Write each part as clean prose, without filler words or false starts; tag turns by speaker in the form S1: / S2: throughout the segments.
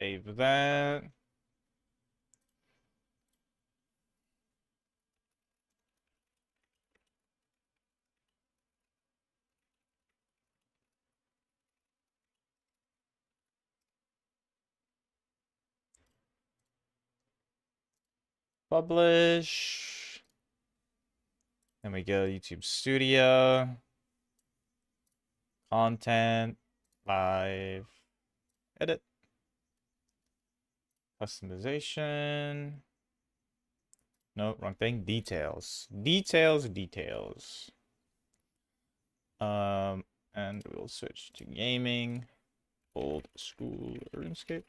S1: Save that. Publish. Then we go YouTube Studio. Content. Live. Edit. Customization. No, wrong thing. Details. Details. And we'll switch to gaming. Old school RuneScape.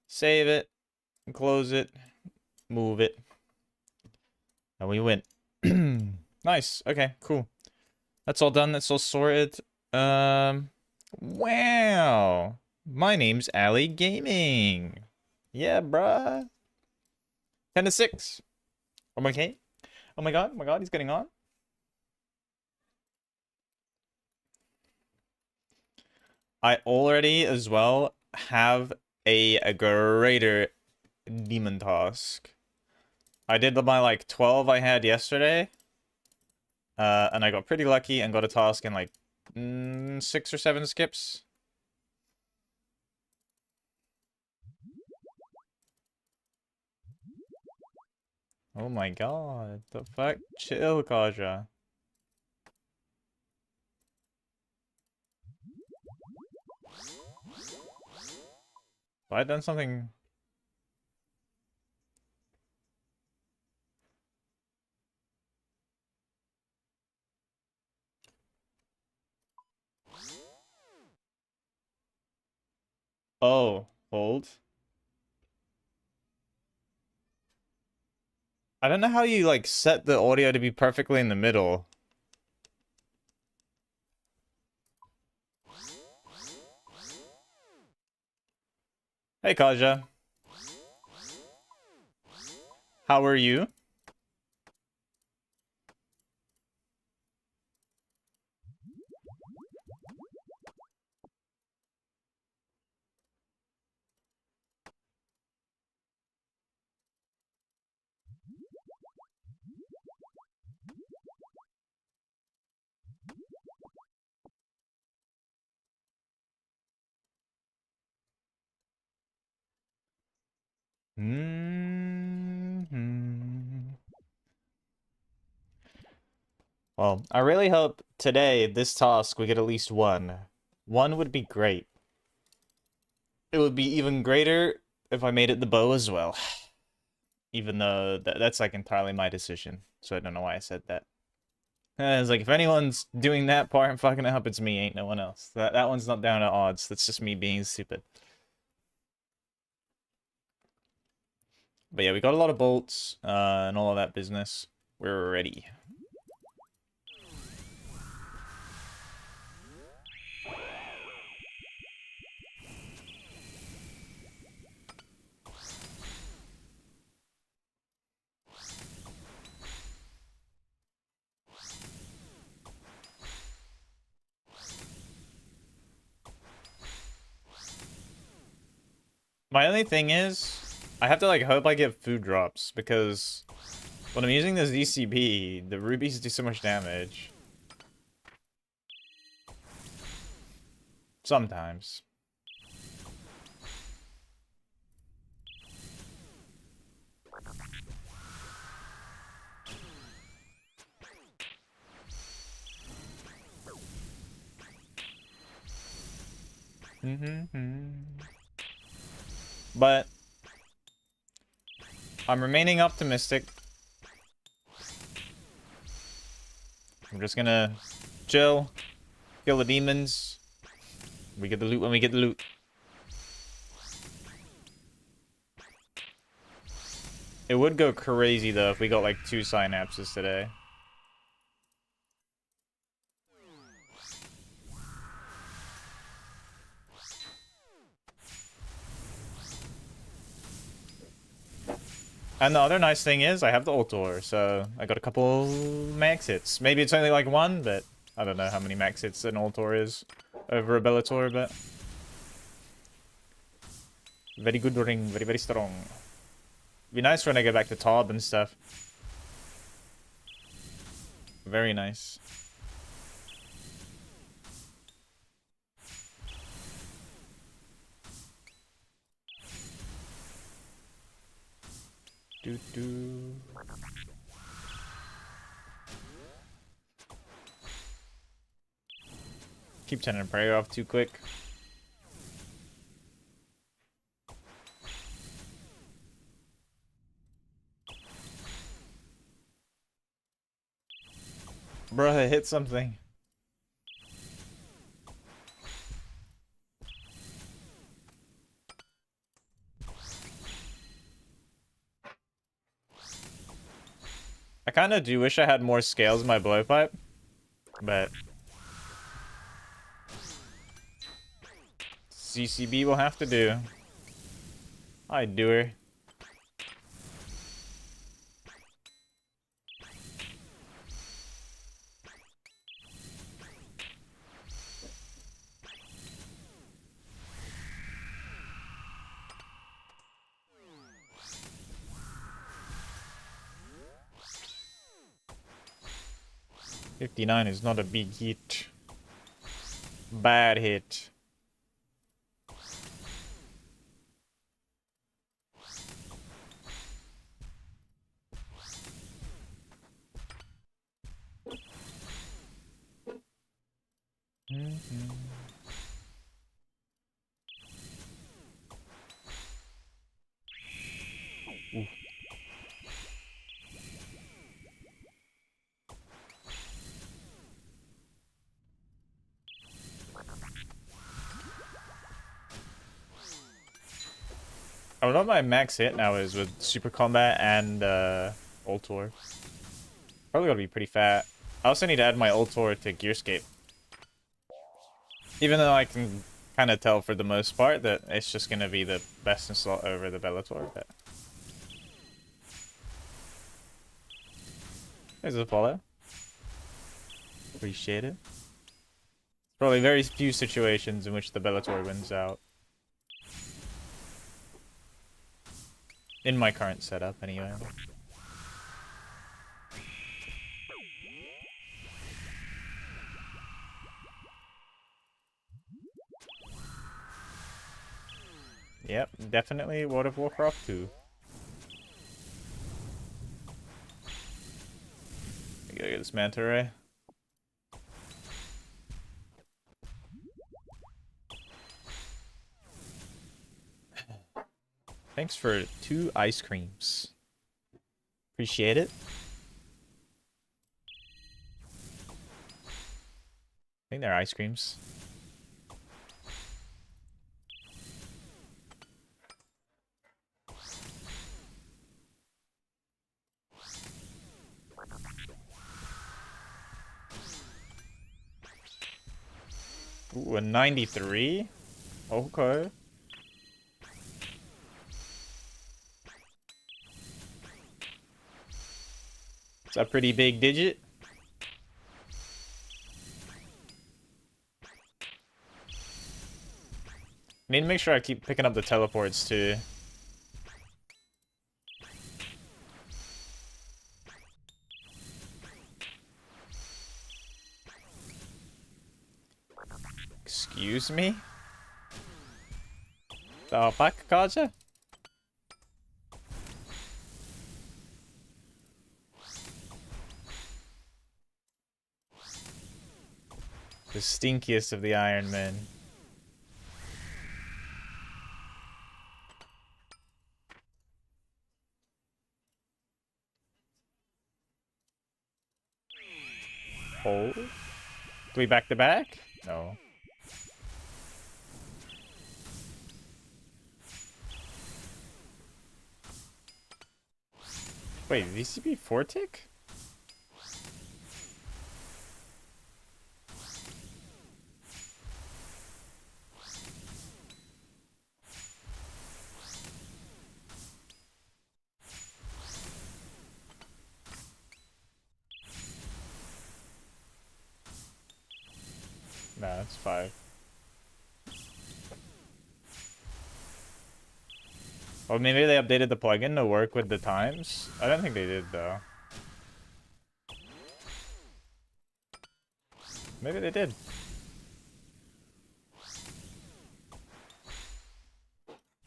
S1: Save it. Close it. Move it. And we win. Nice. Okay, cool. That's all done. That's all sorted. Wow. My name's Ali Gaming. Yeah, bruh. 10-6. Oh my god. Oh my god, he's getting on. I already as well have a greater demon task. I did my like 12 I had yesterday. And I got pretty lucky and got a task in like 6 or 7 skips. Oh my god, the fuck? Chill, Kaja. Have I done something? Oh, hold. I don't know how you like set the audio to be perfectly in the middle. Hey, Kaja. How are you? Well, I really hope today, this task, we get at least one. One would be great. It would be even greater if I made it the bow as well. Even though that's like entirely my decision. So I don't know why I said that. It's like, if anyone's doing that part and fucking it up, it's me, ain't no one else. That one's not down to odds. That's just me being stupid. But yeah, we got a lot of bolts and all of that business. We're ready. My only thing is, I have to like hope I get food drops because when I'm using this DCB, the rubies do so much damage. Sometimes. But I'm remaining optimistic. I'm just gonna chill, kill the demons. We get the loot when we get the loot. It would go crazy though if we got like 2 synapses today. And the other nice thing is I have the Ultor, so I got a couple max hits. Maybe it's only like 1, but I don't know how many max hits an Ultor is over a Bellator, but Very good ring. Very, very strong. Be nice when I get back to Tob and stuff. Very nice. Doo doo. Keep turning prayer off too quick. Bro, I hit something. I kind of do wish I had more scales in my blowpipe, but CCB will have to do. I do her. $59 is not a big hit. Bad hit. Ooh. I don't know what my max hit now is with Super Combat and Ultor. Probably gotta be pretty fat. I also need to add my Ultor to Gearscape. Even though I can kind of tell for the most part that it's just gonna be the best in slot over the Bellator. But there's a follow. Appreciate it. Probably very few situations in which the Bellator wins out. In my current setup, anyway. Yep, definitely World of Warcraft 2. I gotta get this Manta Ray. Thanks for 2 ice creams. Appreciate it. I think they're ice creams. Ooh, a 93? Okay. It's a pretty big digit. I need to make sure I keep picking up the teleports too. Excuse me? The fuck, Kaja? The stinkiest of the Iron Men. Oh. Do we back to back? No. Wait, VCB 4 tick? Nah, that's 5. Or maybe they updated the plugin to work with the times. I don't think they did, though. Maybe they did.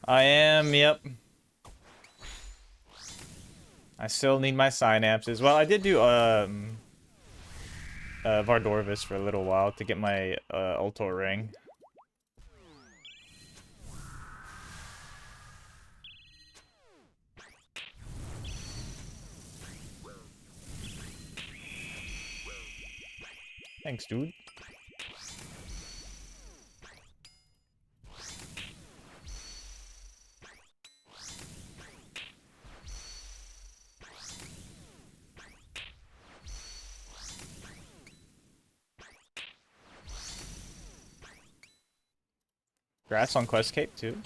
S1: I am, yep. I still need my synapses. Well, I did do Vardorvis for a little while to get my Ultor ring. Thanks, dude. Congrats on Quest Cape, too.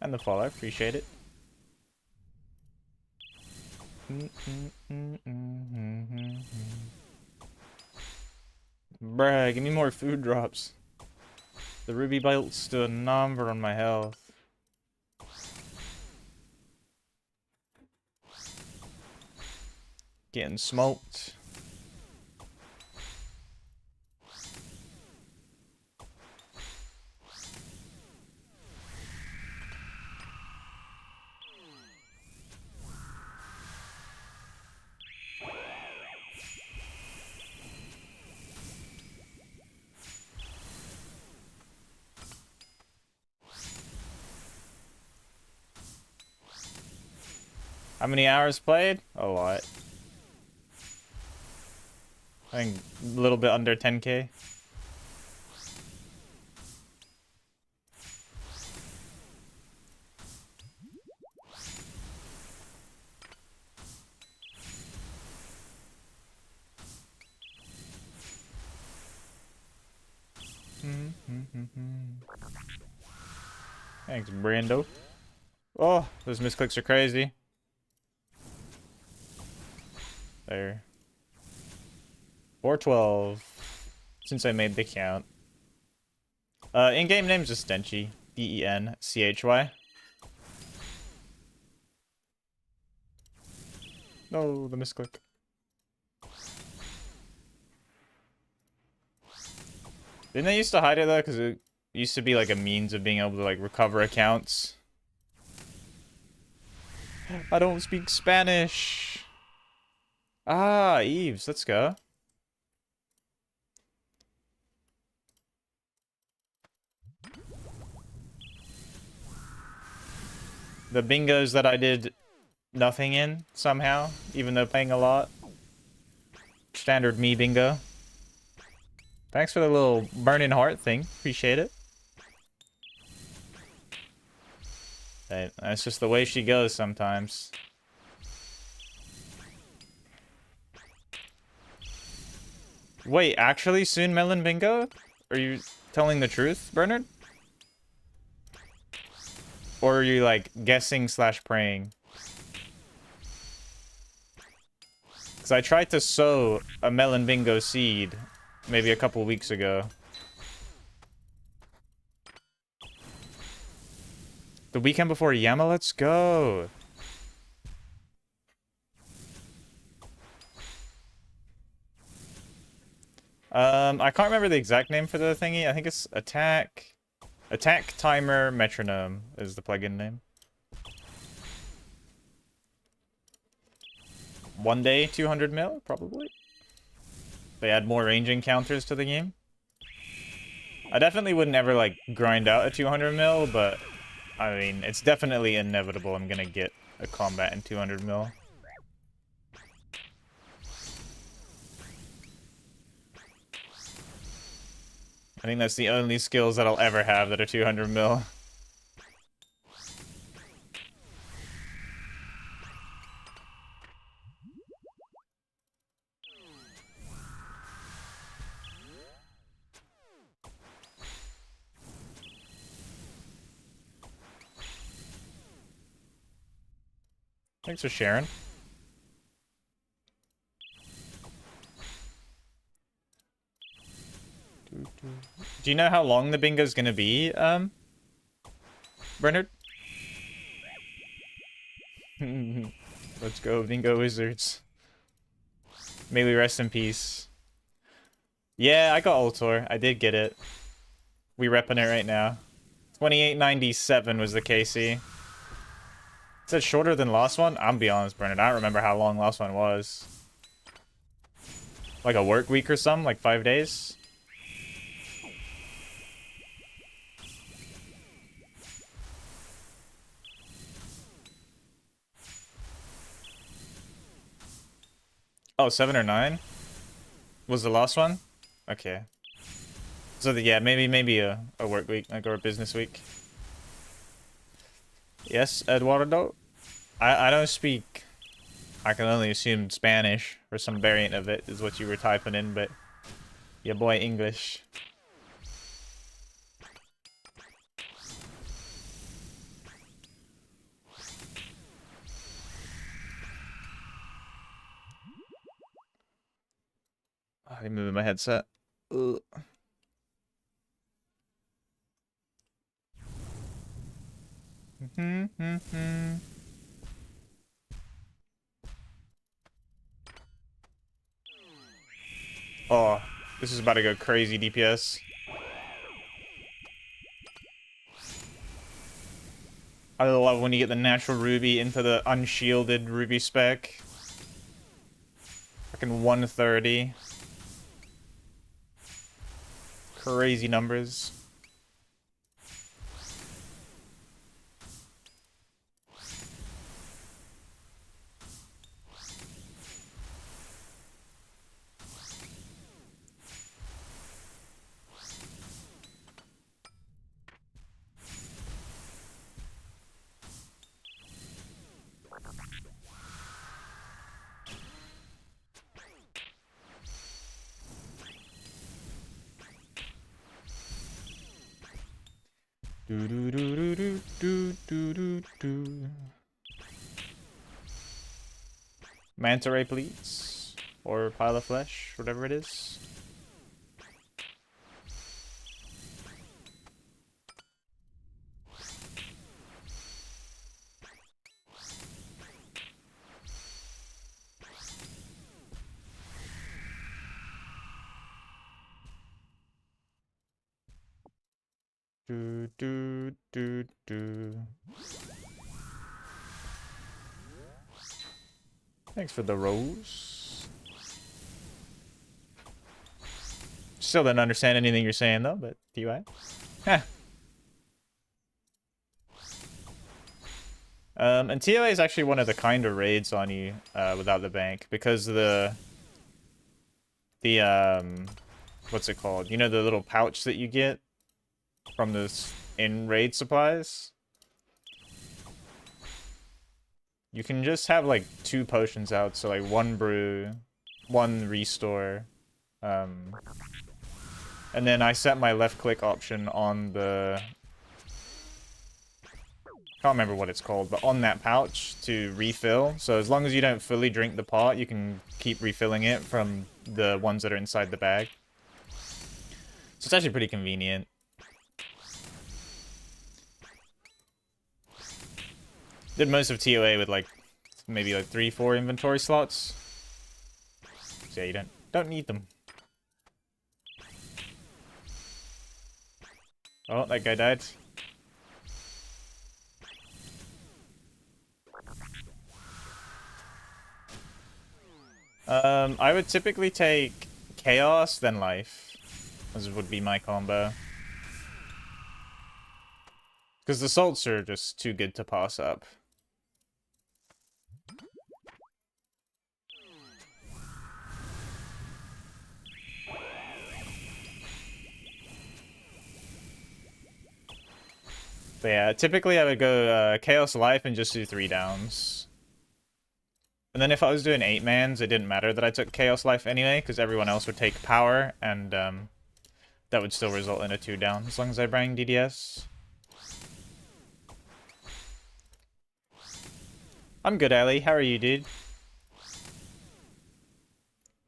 S1: And the follow, appreciate it. Bruh, give me more food drops. The ruby bolts do a number on my health. Getting smoked. How many hours played? A lot. I think a little bit under 10K. Thanks, Brando. Oh, those misclicks are crazy. There. 412. Since I made the count. In-game name's just Denchy. D-E-N-C-H-Y. No, the misclick. Didn't they used to hide it though? Because it used to be like a means of being able to like recover accounts. I don't speak Spanish. Ah, Eves, let's go. The bingos that I did nothing in somehow, even though playing a lot. Standard me bingo. Thanks for the little burning heart thing. Appreciate it. Hey, that's just the way she goes sometimes. Wait, actually soon melon bingo? Are you telling the truth, Bernard? Or are you like guessing / praying? Because I tried to sow a melon bingo seed maybe a couple weeks ago. The weekend before Yama, let's go. I can't remember the exact name for the thingy. I think it's Attack Timer Metronome is the plugin name. One day, 200 mil, probably. They add more range encounters to the game. I definitely would never, like, grind out a 200 mil, but, I mean, it's definitely inevitable I'm gonna get a combat in 200 mil. I think that's the only skills that I'll ever have that are 200 mil. Thanks for sharing. Do you know how long the bingo's gonna be, Bernard? Let's go, bingo wizards. May we rest in peace. Yeah, I got Ultor. I did get it. We repping it right now. 2897 was the KC. Is that shorter than last one? I'm be honest, Bernard. I don't remember how long last one was. Like a work week or something? Like 5 days? Oh, 7 or 9? Was the last one? Okay. So yeah, maybe a work week, like, or a business week. Yes, Eduardo? I don't speak. I can only assume Spanish or some variant of it is what you were typing in, but your boy English. I'm moving my headset. Ugh. Oh, this is about to go crazy DPS. I love when you get the natural ruby into the unshielded ruby spec. Fucking 130. Crazy numbers. Do do do do do do do do. Manta ray, please, or pile of flesh, whatever it is. Do do do do. Thanks for the rose. Still didn't understand anything you're saying though, but TY. Huh. And TOA is actually one of the kinder raids on you without the bank because the what's it called? You know the little pouch that you get from this in raid supplies? You can just have like 2 potions out, so like 1 brew, 1 restore. And then I set my left click option on the, can't remember what it's called, but on that pouch to refill. So as long as you don't fully drink the pot, you can keep refilling it from the ones that are inside the bag. So it's actually pretty convenient. Did most of TOA with like maybe like 3-4 inventory slots. So yeah, you don't need them. Oh, that guy died. I would typically take Chaos, then Life, as would be my combo. Because the salts are just too good to pass up. But yeah, typically I would go Chaos Life and just do 3 downs. And then if I was doing 8-mans, it didn't matter that I took Chaos Life anyway, because everyone else would take Power, and that would still result in a 2 down, as long as I bring DDS. I'm good, Ali. How are you, dude?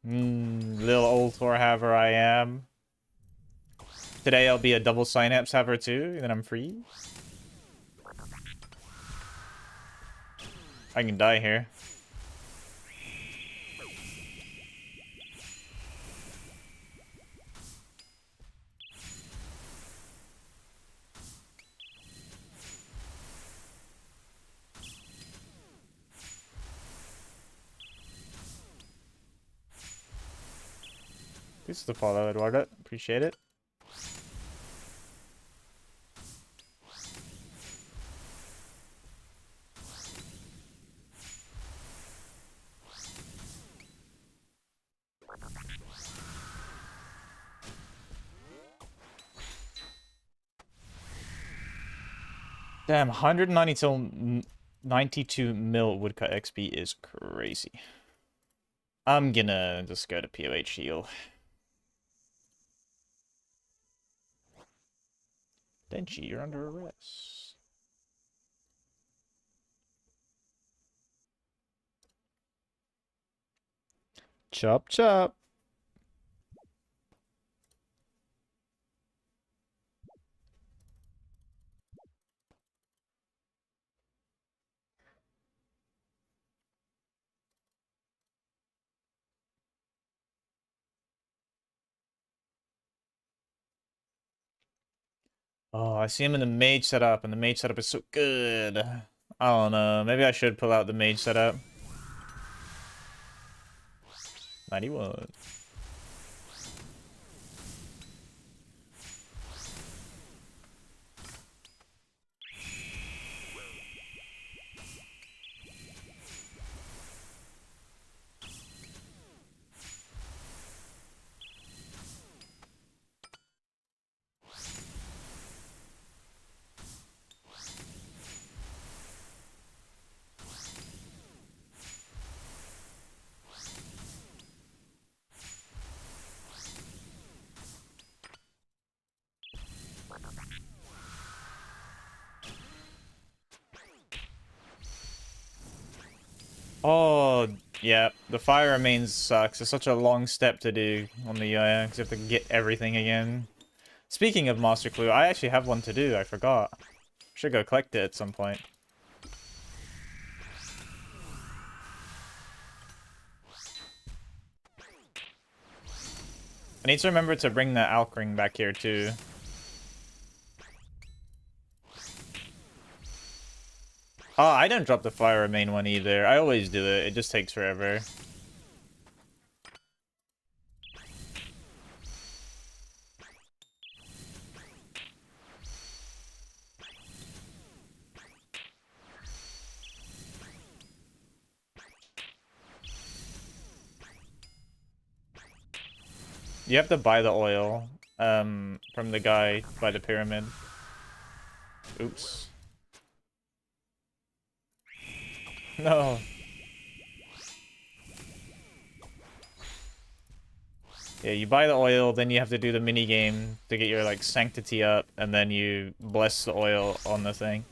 S1: Little Ultor haver I am. Today I'll be a double Synapse haver too, and then I'm free. I can die here. Thanks for the follow, Eduardo. Appreciate it. Damn, 192 mil woodcut XP is crazy. I'm gonna just go to POH heal. Denji, you're under arrest. Chop chop. Oh, I see him in the mage setup, and the mage setup is so good. I don't know. Maybe I should pull out the mage setup. 91. Oh, yeah. The fire remains sucks. It's such a long step to do on the UI, because you have to get everything again. Speaking of Master Clue, I actually have one to do. I forgot. Should go collect it at some point. I need to remember to bring the Alk ring back here, too. Oh, I don't drop the fire remain one either. I always do it. It just takes forever. You have to buy the oil from the guy by the pyramid. Oops. No. Yeah, you buy the oil, then you have to do the mini game to get your like sanctity up, and then you bless the oil on the thing.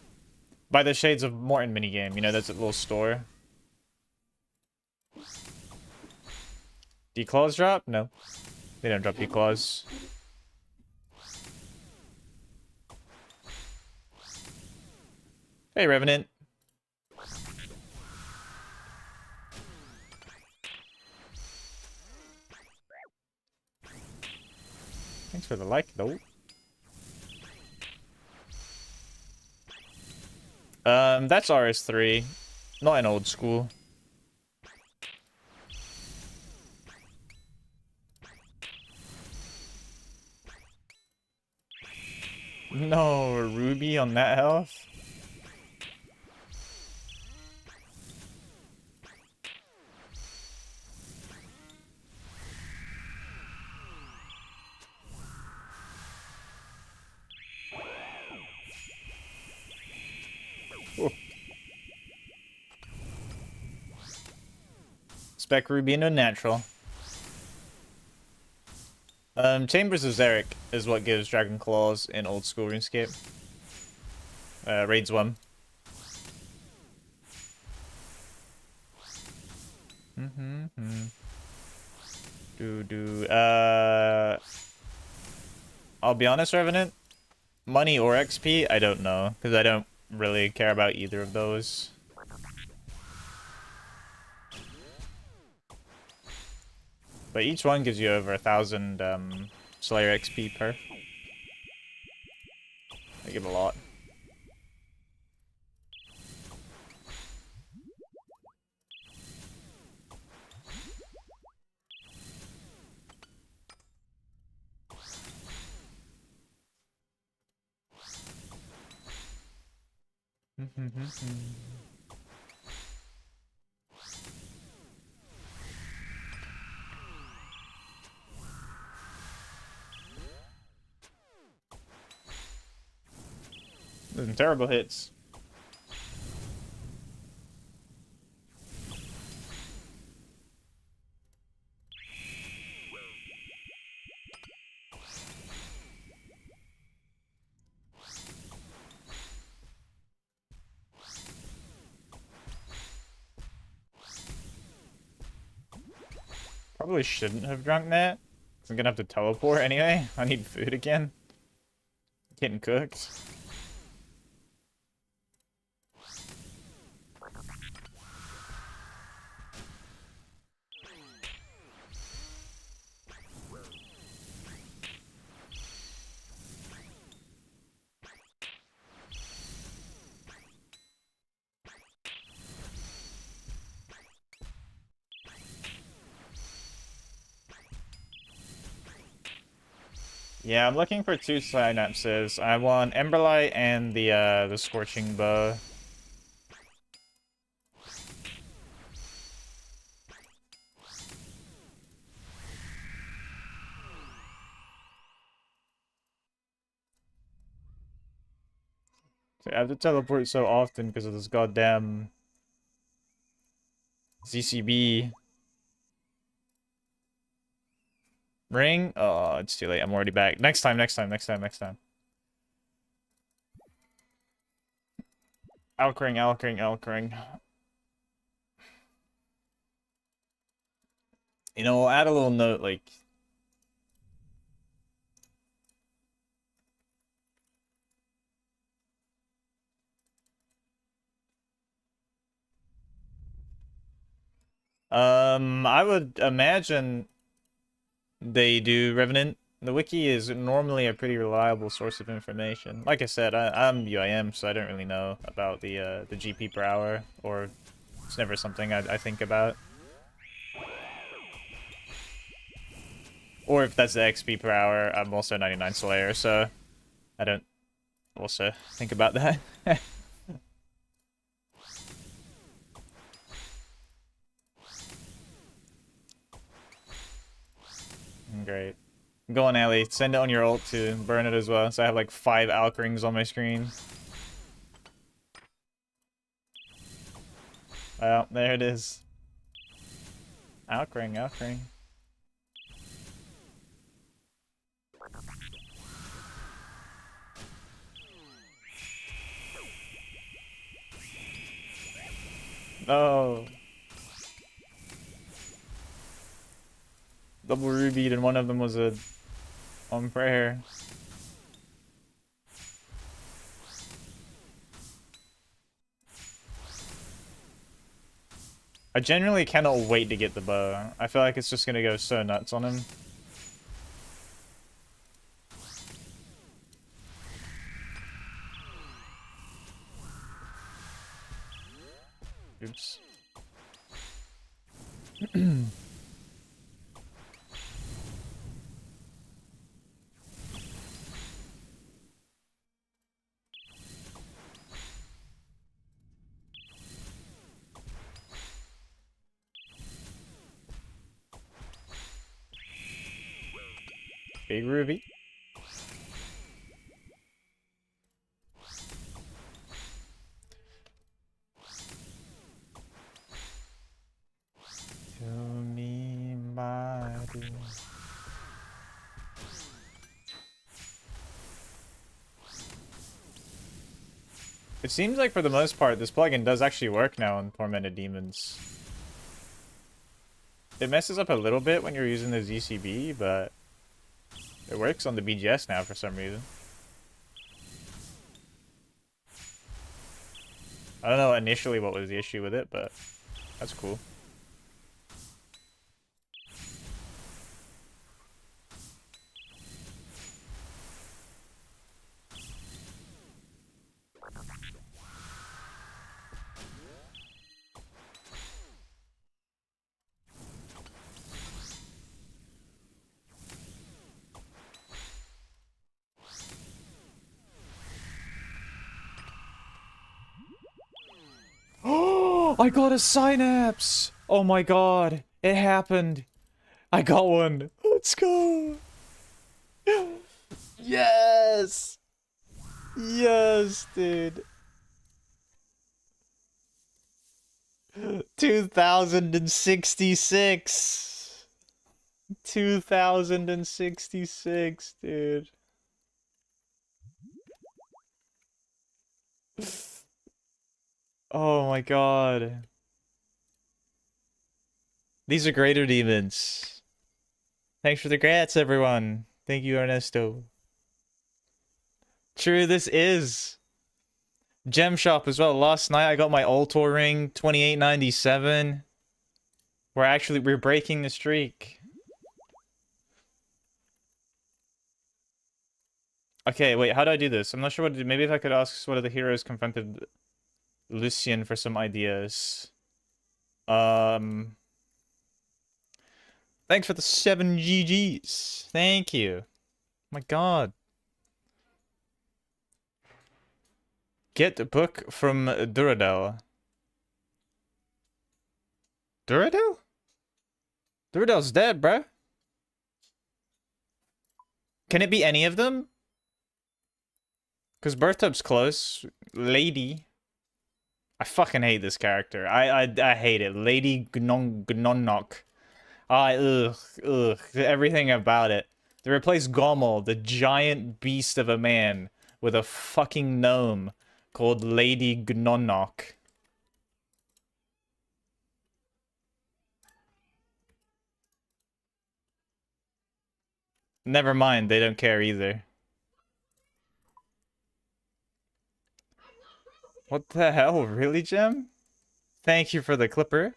S1: By the Shades of Morton mini game, you know, that's a little store. Declaws drop? No. They don't drop declaws. Hey, Revenant. Thanks for the like, though. That's RS3. Not in old school. No, Ruby on that health? Ooh. Spec Ruby into natural. Chambers of Xeric is what gives Dragon Claws in old school RuneScape. Raids 1. I'll be honest, Revenant. Money or XP, I don't know, because I don't really care about either of those. But each one gives you over 1,000 Slayer XP per. They give a lot. Some terrible hits. Probably shouldn't have drunk that. I'm gonna have to teleport anyway. I need food again. Getting cooked. Yeah, I'm looking for 2 synapses. I want Emberlight and the Scorching Bow. I have to teleport so often because of this goddamn ZCB. Ring? Oh, it's too late. I'm already back. Next time. Alkring. You know, we'll add a little note, like... I would imagine they do Revenant. The wiki is normally a pretty reliable source of information. Like I said, I'm UIM, so I don't really know about the GP per hour, or it's never something I think about. Or if that's the XP per hour, I'm also 99 Slayer, so I don't also think about that. Great. Go on, Ellie. Send it on your ult to burn it as well. So I have like 5 Alkrings on my screen. Well, there it is. Alkring. No. Double rubied and one of them was a on prayer. I genuinely cannot wait to get the bow. I feel like it's just gonna go so nuts on him. Oops. Big ruby. To me, my dear. It seems like for the most part, this plugin does actually work now on Tormented Demons. It messes up a little bit when you're using the ZCB, but it works on the BGS now for some reason. I don't know initially what was the issue with it, but that's cool. Oh, I got a Synapse! Oh my god, it happened. I got one. Let's go. Yes! Yes, dude. 2066. 2066, dude. Oh my god. These are greater demons. Thanks for the grats, everyone. Thank you, Ernesto. True, this is Gem Shop as well. Last night I got my Ultor ring, 2897. We're breaking the streak. Okay, wait, how do I do this? I'm not sure what to do. Maybe if I could ask what of the heroes confronted Lucian for some ideas. Thanks for the 7 GGs. Thank you. My god. Get the book from Duradel. Duradel? Duradel's dead, bro. Can it be any of them? Because Bertup's close. Lady. I fucking hate this character. I hate it. Lady Gnonnok. Ugh. Everything about it. They replaced Gommel, the giant beast of a man, with a fucking gnome called Lady Gnonnok. Never mind, they don't care either. What the hell? Really, Jim? Thank you for the clipper.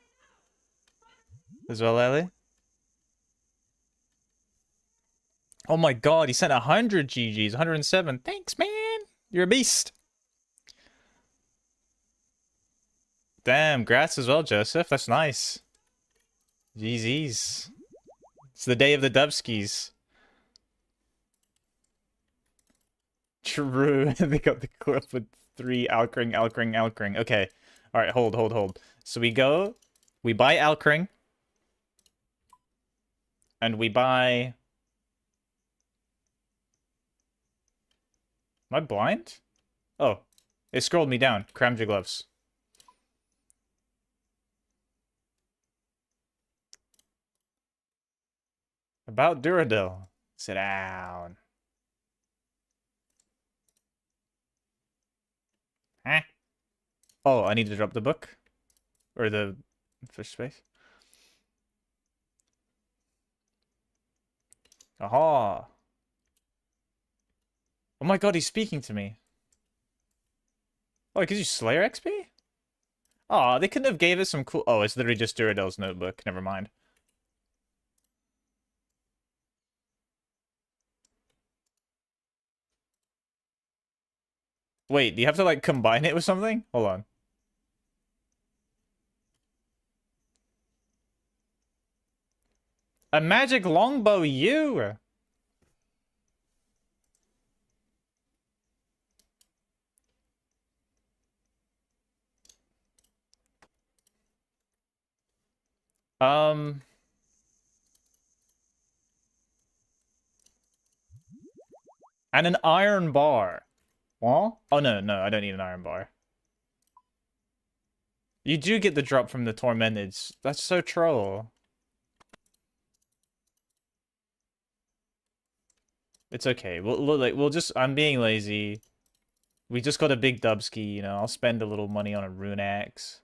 S1: As well, Ellie. Oh my god, he sent 100 GGs, 107. Thanks, man. You're a beast. Damn, grats as well, Joseph. That's nice. GG's. It's the day of the Dubskis. True. They got the clip with 3 Alkring. Okay. Alright, hold. So we buy Alkring. And we buy... Am I blind? Oh. It scrolled me down. Crammed your gloves. About Duradel. Sit down. Huh? Oh, I need to drop the book? Or the fish space? Aha! Oh my god, he's speaking to me. Oh, it gives you Slayer XP? Oh, they couldn't have gave us some cool... Oh, it's literally just Duradel's notebook. Never mind. Wait, do you have to, like, combine it with something? Hold on. A magic longbow, you! And an iron bar. What? Oh, no, I don't need an iron bar. You do get the drop from the Tormented. That's so troll. It's okay. We'll just... I'm being lazy. We just got a big Dubsky, you know. I'll spend a little money on a rune axe.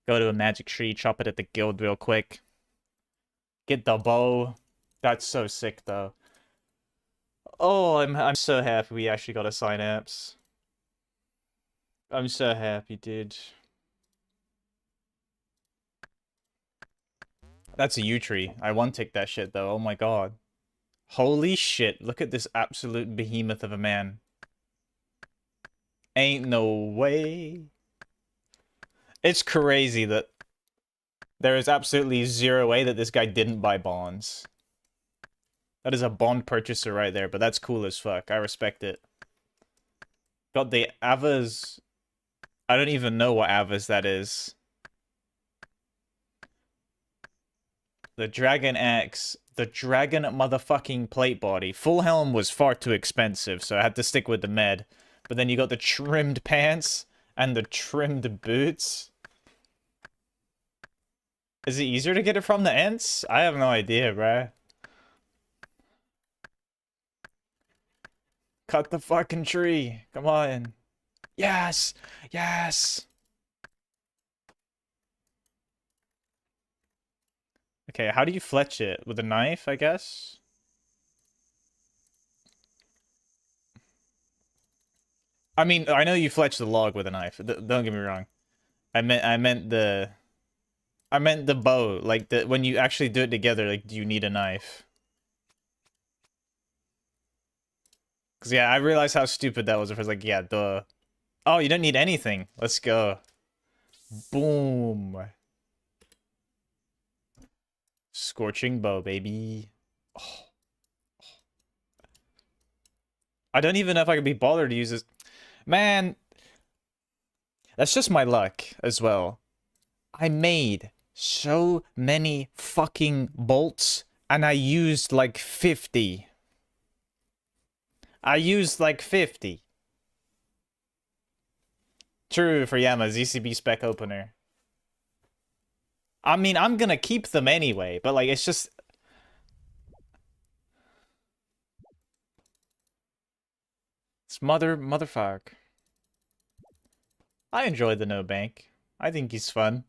S1: Go to a magic tree, chop it at the guild real quick. Get the bow. That's so sick, though. Oh, I'm so happy we actually got a Synapse. I'm so happy, dude. That's a U tree. I one-tick that shit, though. Oh my god. Holy shit. Look at this absolute behemoth of a man. Ain't no way. It's crazy that there is absolutely zero way that this guy didn't buy bonds. That is a bond purchaser right there, but that's cool as fuck. I respect it. Got the Avas. I don't even know what Avas that is. The Dragon Axe. The Dragon motherfucking plate body. Full helm was far too expensive, so I had to stick with the med. But then you got the trimmed pants and the trimmed boots. Is it easier to get it from the Ents? I have no idea, bruh. Cut the fucking tree. Come on. Yes! Yes! Okay, how do you fletch it? With a knife, I guess? I mean, I know you fletch the log with a knife. Don't get me wrong. I meant the bow. Like when you actually do it together, like do you need a knife? Cause yeah, I realized how stupid that was. If I was like, yeah, duh. Oh, you don't need anything. Let's go. Boom. Scorching bow, baby. Oh. I don't even know if I could be bothered to use this. Man, that's just my luck as well. I made so many fucking bolts and I used like 50. I used like 50. True for Yama, ZCB spec opener. I mean, I'm gonna keep them anyway, but like, it's just... It's motherfuck. I enjoy the no bank. I think he's fun.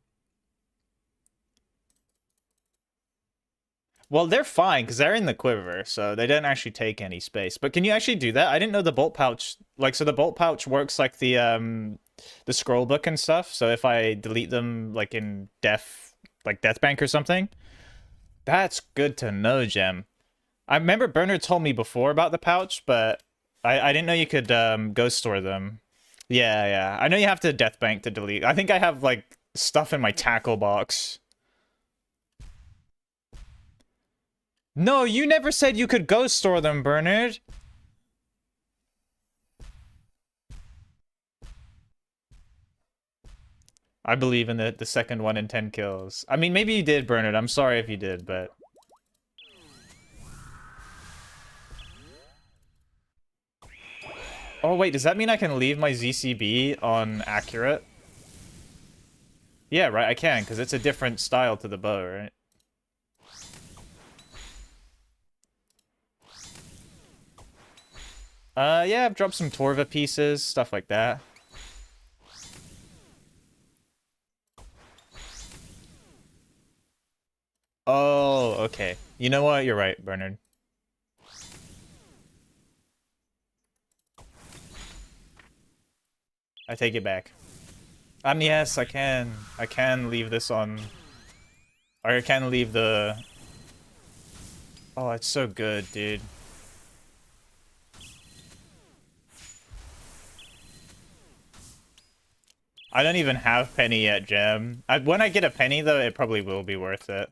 S1: Well, they're fine, because they're in the quiver, so they don't actually take any space. But can you actually do that? I didn't know the bolt pouch... Like, so the bolt pouch works like the scroll book and stuff, so if I delete them, like, in death bank or something... That's good to know, Gem. I remember Bernard told me before about the pouch, but I didn't know you could ghost store them. Yeah. I know you have to death bank to delete. I think I have, like, stuff in my tackle box. No, you never said you could ghost store them, Bernard. I believe in the second 1 in 10 kills. I mean, maybe you did, Bernard. I'm sorry if you did, but... Oh, wait, does that mean I can leave my ZCB on accurate? Yeah, right, I can, because it's a different style to the bow, right? Yeah, I've dropped some Torva pieces, stuff like that. Oh, okay. You know what? You're right, Bernard. I take it back. Yes, I can. I can leave this on... Or I can leave the... Oh, it's so good, dude. I don't even have penny yet, Gem. When I get a penny, though, it probably will be worth it.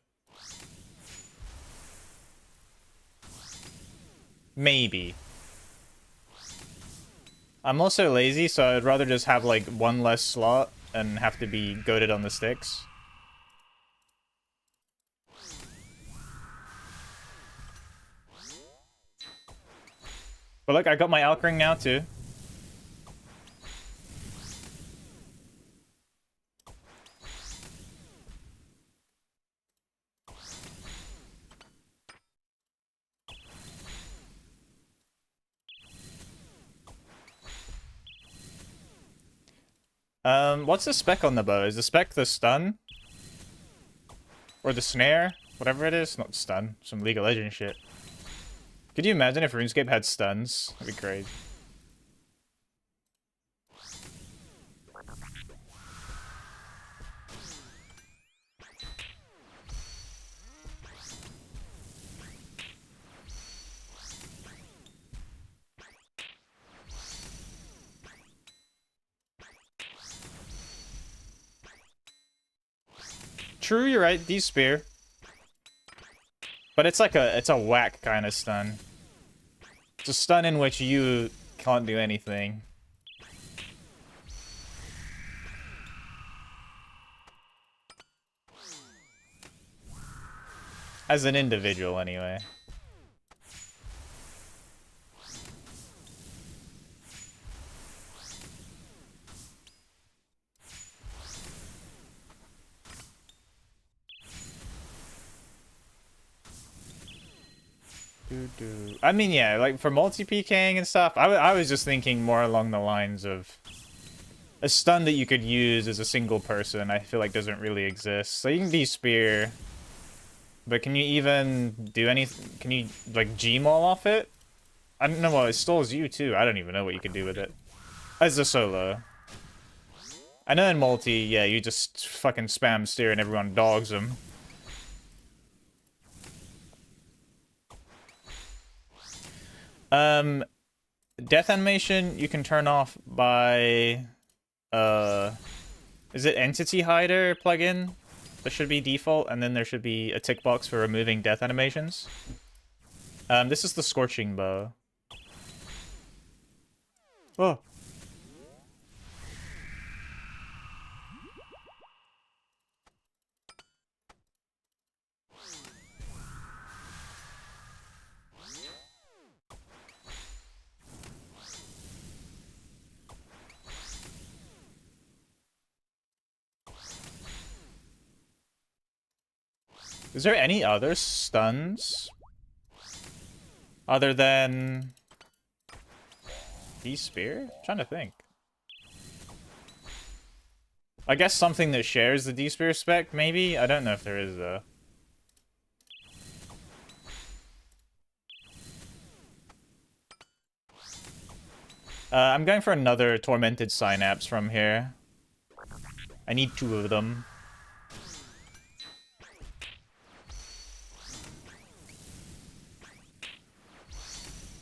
S1: Maybe. I'm also lazy, so I'd rather just have, like, one less slot and have to be goated on the sticks. But look, I got my Alk ring now, too. What's the spec on the bow? Is the spec the stun? Or the snare? Whatever it is, not stun. Some League of Legends shit. Could you imagine if RuneScape had stuns? That'd be crazy. True, you're right. D-Spear. But it's like it's a whack kind of stun. It's a stun in which you can't do anything. As an individual, anyway. I mean, yeah, like for multi-PKing and stuff, I was just thinking more along the lines of a stun that you could use as a single person. I feel like doesn't really exist. So you can de-spear, but can you even do anything? Can you like G-maul off it? I don't know. Well, it stalls you too. I don't even know what you can do with it as a solo. I know in multi, yeah, you just fucking spam steer and everyone dogs them. Death animation you can turn off by is it Entity Hider plugin? That should be default, and then there should be a tick box for removing death animations. This is the Scorching Bow. Oh. Is there any other stuns other than D-Spear? I'm trying to think. I guess something that shares the D-Spear spec, maybe? I don't know if there is, though. I'm going for another Tormented Synapse from here. I need 2 of them.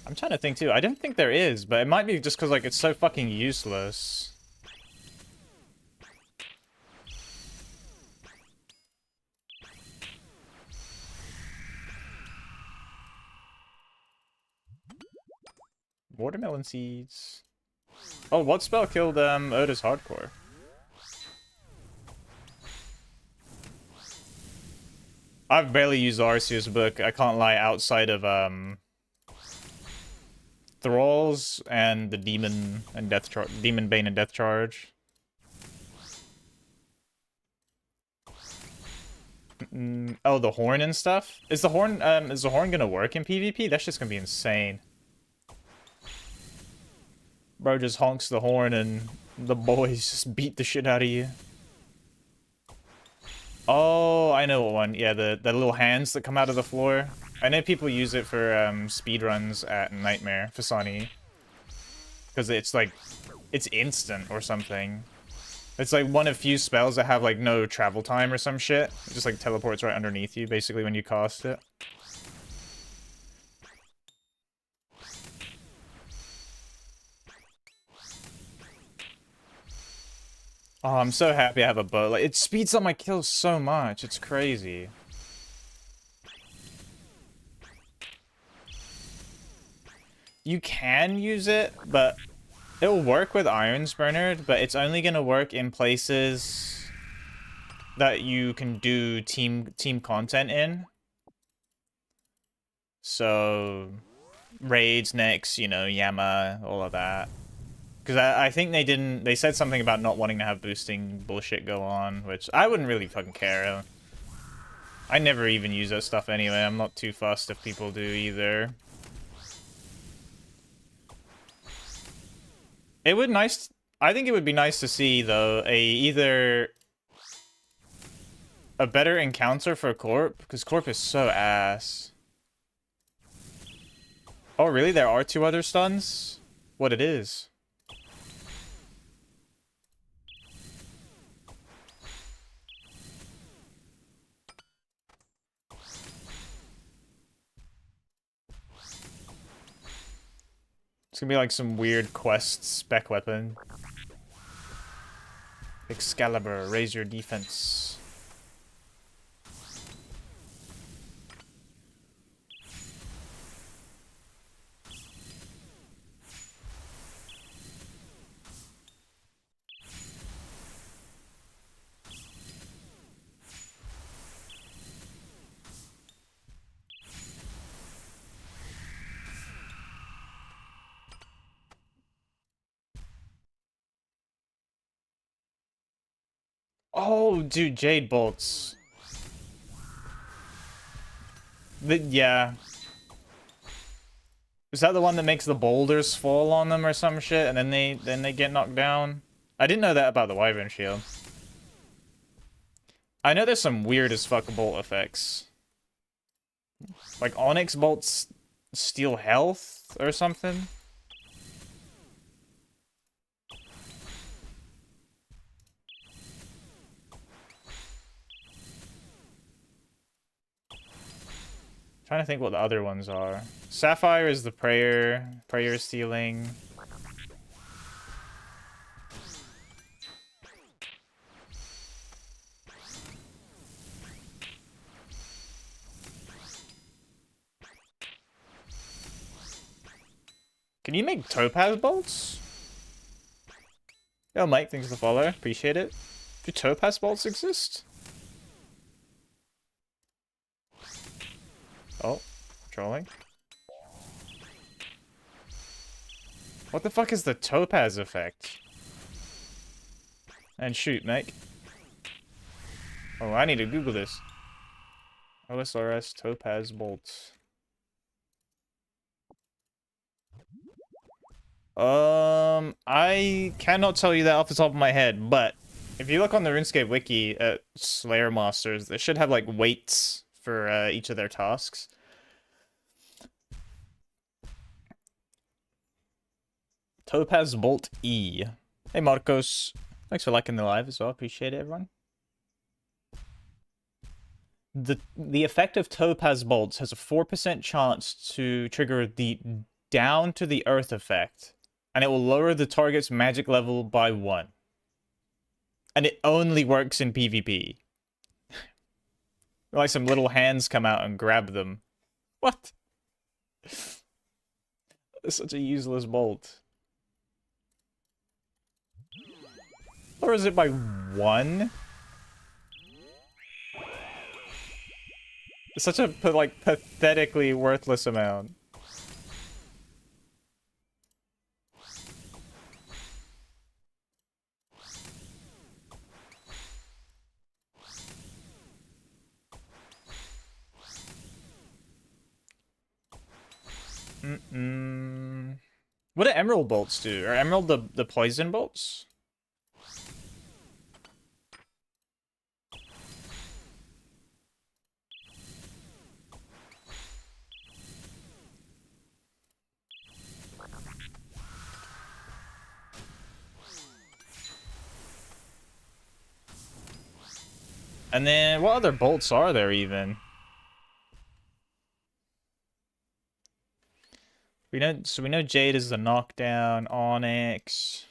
S1: I'm trying to think too. I don't think there is, but it might be just because like it's so fucking useless. Watermelon seeds. Oh, what spell killed Oda's hardcore? I've barely used Arceus book, I can't lie, outside of Thralls and the Demon and Death Charge, Demon Bane and Death Charge. Oh, the horn and stuff? Is the horn gonna work in PvP? That's just gonna be insane. Bro just honks the horn and the boys just beat the shit out of you. Oh, I know what one. Yeah, the little hands that come out of the floor. I know people use it for speedruns at Nightmare, Fasani. Because it's like, it's instant or something. It's like one of few spells that have like no travel time or some shit. It just like teleports right underneath you basically when you cast it. Oh, I'm so happy I have a bow. Like, it speeds up my kills so much. It's crazy. You can use it, but it'll work with Irons Bernard, but it's only gonna work in places that you can do team content in. So, raids next, you know, Yama, all of that. Because I think they said something about not wanting to have boosting bullshit go on, which I wouldn't really fucking care. I never even use that stuff anyway. I'm not too fussed if people do either. I think it would be nice to see, though, a better encounter for Corp? Because Corp is so ass. Oh, really? There are 2 other stuns? What it is? It's gonna be like some weird quest spec weapon. Excalibur, raise your defense. Oh, dude, Jade Bolts. Yeah. Is that the one that makes the boulders fall on them or some shit, and then they get knocked down? I didn't know that about the Wyvern Shield. I know there's some weird as fuck bolt effects. Like Onyx bolts steal health or something? Trying to think what the other ones are. Sapphire is the prayer stealing. Can you make topaz bolts? Yo, Mike, thanks for the follow. Appreciate it. Do topaz bolts exist? Oh, trolling. What the fuck is the topaz effect? And shoot, Mike. Oh, I need to Google this. OSRS topaz bolts. I cannot tell you that off the top of my head, but if you look on the RuneScape wiki at Slayer Masters, they should have like weights for each of their tasks. Topaz Bolt E. Hey Marcos, thanks for liking the live as well. Appreciate it, everyone. The effect of Topaz Bolts has a 4% chance to trigger the down to the earth effect, and it will lower the target's magic level by 1. And it only works in PvP. Like some little hands come out and grab them. What? It's such a useless bolt. Or is it by 1? It's such a like pathetically worthless amount. What do emerald bolts do? Are emerald the poison bolts? And then what other bolts are there even? We know Jade is the knockdown, Onyx,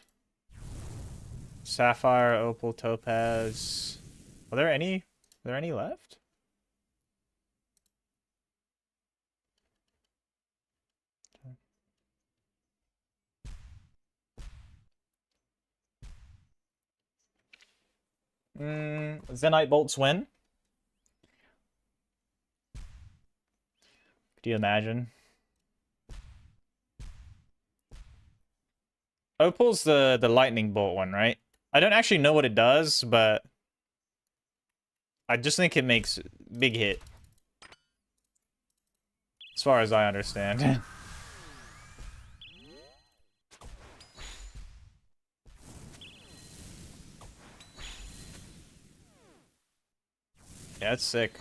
S1: Sapphire, Opal, Topaz. Are there any left? Zenite bolts win. Could you imagine? Opal's the lightning bolt one, right? I don't actually know what it does, but I just think it makes big hit. As far as I understand. that's sick.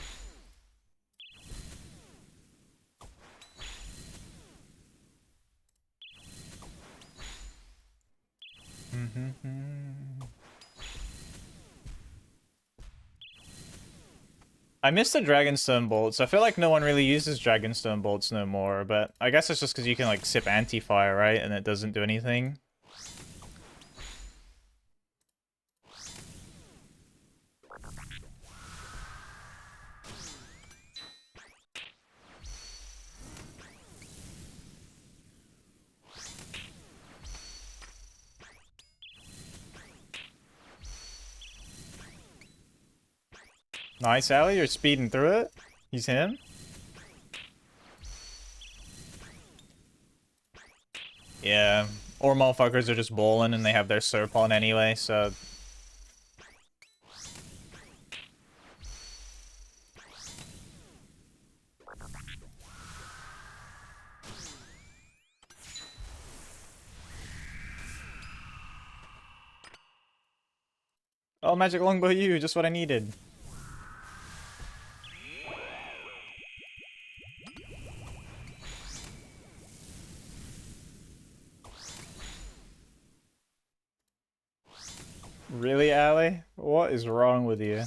S1: I miss the Dragonstone bolts. I feel like no one really uses Dragonstone bolts no more, but I guess it's just because you can like sip anti-fire, right? And it doesn't do anything. Nice, Allie, you're speeding through it. He's him. Yeah, or motherfuckers are just bowling and they have their Serp on anyway, so... Oh, Magic Longbow you, just what I needed. Really, Allie? What is wrong with you?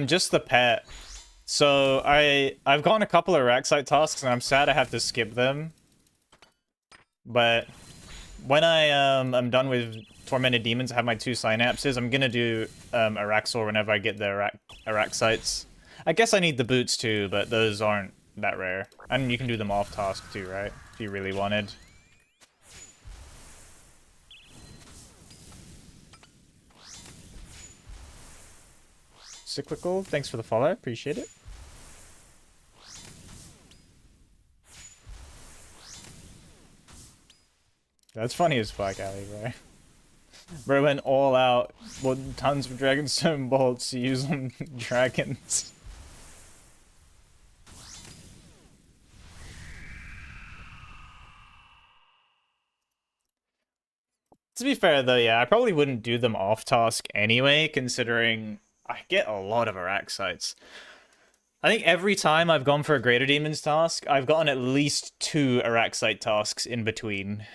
S1: Just the pet. So I've gotten a couple of Racksite tasks and I'm sad I have to skip them. But when I'm done with Tormented Demons, I have my 2 Synapses, I'm gonna do Araxor whenever I get the Araxites. I guess I need the boots too, but those aren't that rare. And you can do them off task too, right? If you really wanted. Cyclical, thanks for the follow, appreciate it. That's funny as fuck, Ali, bro. Bro went all out, with tons of Dragonstone bolts to use on dragons. To be fair though, yeah, I probably wouldn't do them off task anyway, considering I get a lot of Araxites. I think every time I've gone for a Greater Demons task, I've gotten at least 2 Araxite tasks in between.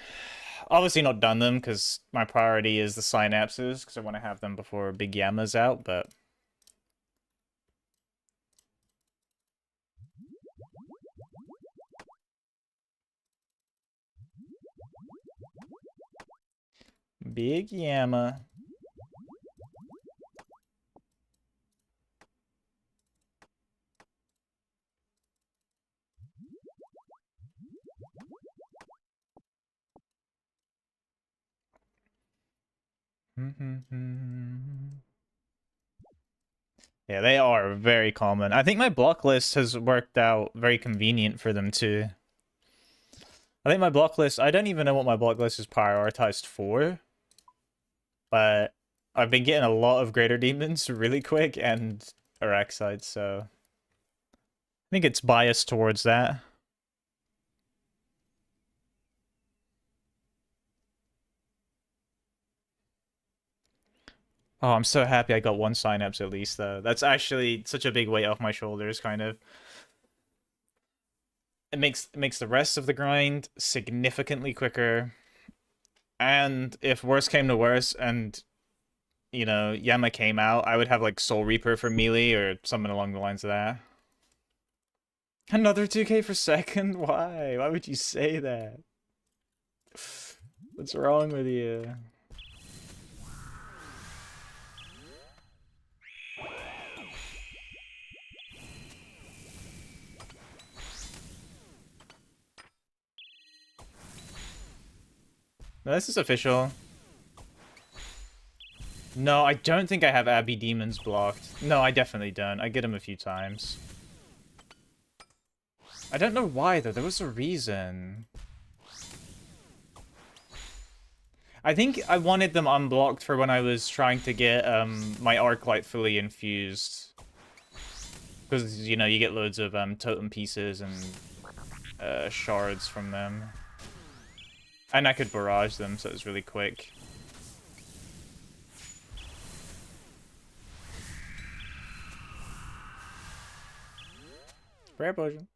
S1: Obviously not done them, because my priority is the Synapses, because I want to have them before Big Yama's out, but... Big Yama. Yeah, they are very common. I think my block list has worked out very convenient for them too. I think my block list, I don't even know what my block list is prioritized for, but I've been getting a lot of Greater Demons really quick and Araxites, so I think it's biased towards that. Oh, I'm so happy I got 1 Synapse at least, though. That's actually such a big weight off my shoulders, kind of. It makes the rest of the grind significantly quicker. And if worse came to worse and, you know, Yama came out, I would have, like, Soul Reaper for melee or something along the lines of that. Another 2k for second? Why? Why would you say that? What's wrong with you? No, this is official. No, I don't think I have Abbey Demons blocked. No, I definitely don't. I get him a few times. I don't know why, though. There was a reason. I think I wanted them unblocked for when I was trying to get my Arclight fully infused. Because, you know, you get loads of totem pieces and shards from them. And I could barrage them, so it was really quick. Prayer potion.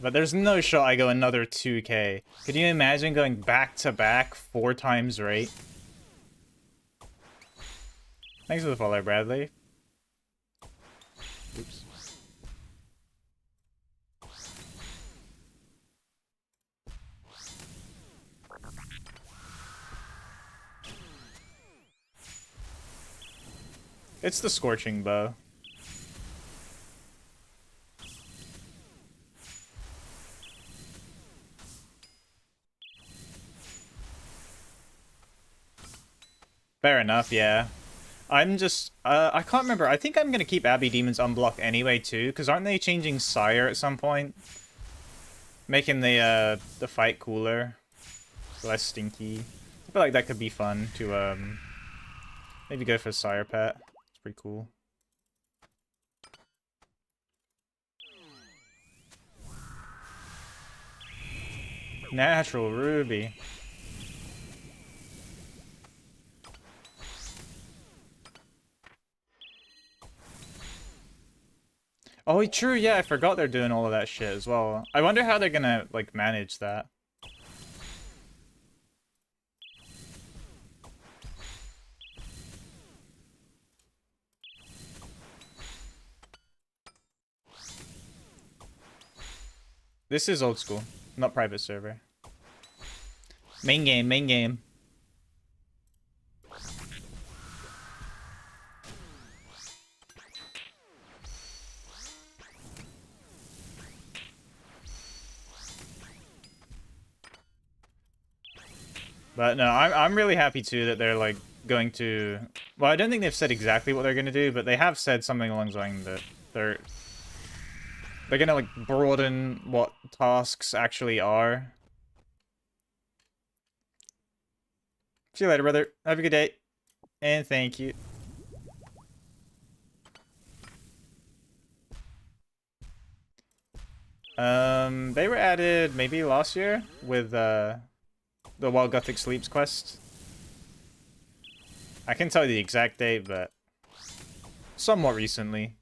S1: But there's no shot I go another 2k. Could you imagine going back to back 4 times rate? Thanks for the follow, Bradley. Oops. It's the Scorching Bow. Fair enough, yeah. I'm just, I can't remember. I think I'm gonna keep Abbey Demons unblocked anyway, too, because aren't they changing Sire at some point? Making the fight cooler. Less stinky. I feel like that could be fun to, maybe go for Sire Pet. It's pretty cool. Natural Ruby. Oh, true, yeah, I forgot they're doing all of that shit as well. I wonder how they're gonna, like, manage that. This is old school, not private server. Main game, main game. But no, I'm really happy too that they're like going to. Well, I don't think they've said exactly what they're going to do, but they have said something along the lines that they're gonna like broaden what tasks actually are. See you later, brother. Have a good day, and thank you. They were added maybe last year with the While Gothic Sleeps quest. I can tell you the exact date, but somewhat recently.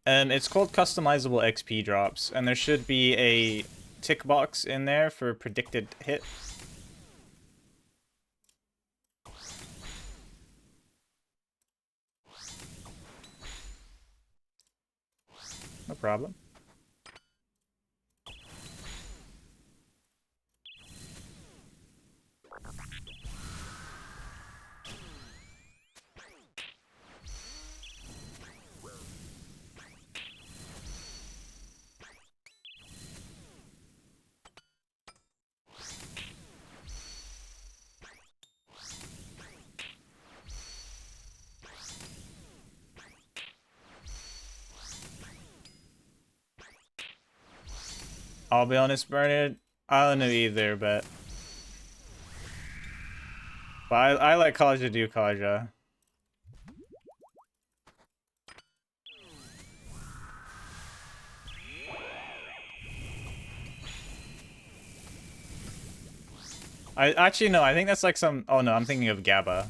S1: It's called customizable XP drops, and there should be a tick box in there for predicted hit. No problem. I'll be honest, Bernard, I don't know either, but I like Kaja do Kaja. I actually no, I think that's like some. Oh no, I'm thinking of Gabba.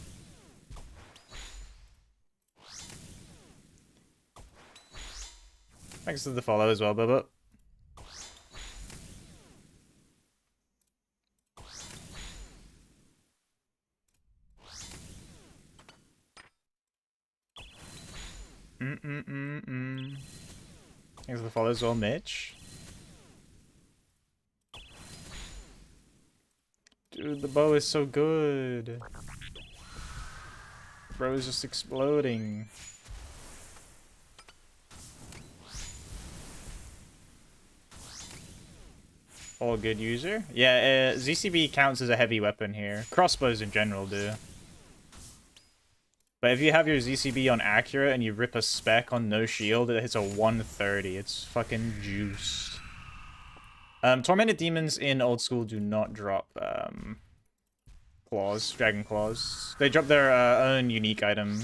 S1: Thanks for the follow as well, Bubba. Thanks for the follow as well, Mitch. Dude, the bow is so good. Bro is just exploding. All good user? Yeah, ZCB counts as a heavy weapon here. Crossbows in general do. But if you have your ZCB on accurate and you rip a spec on no shield, it hits a 130. It's fucking juiced. Tormented demons in old school do not drop claws, dragon claws. They drop their own unique item.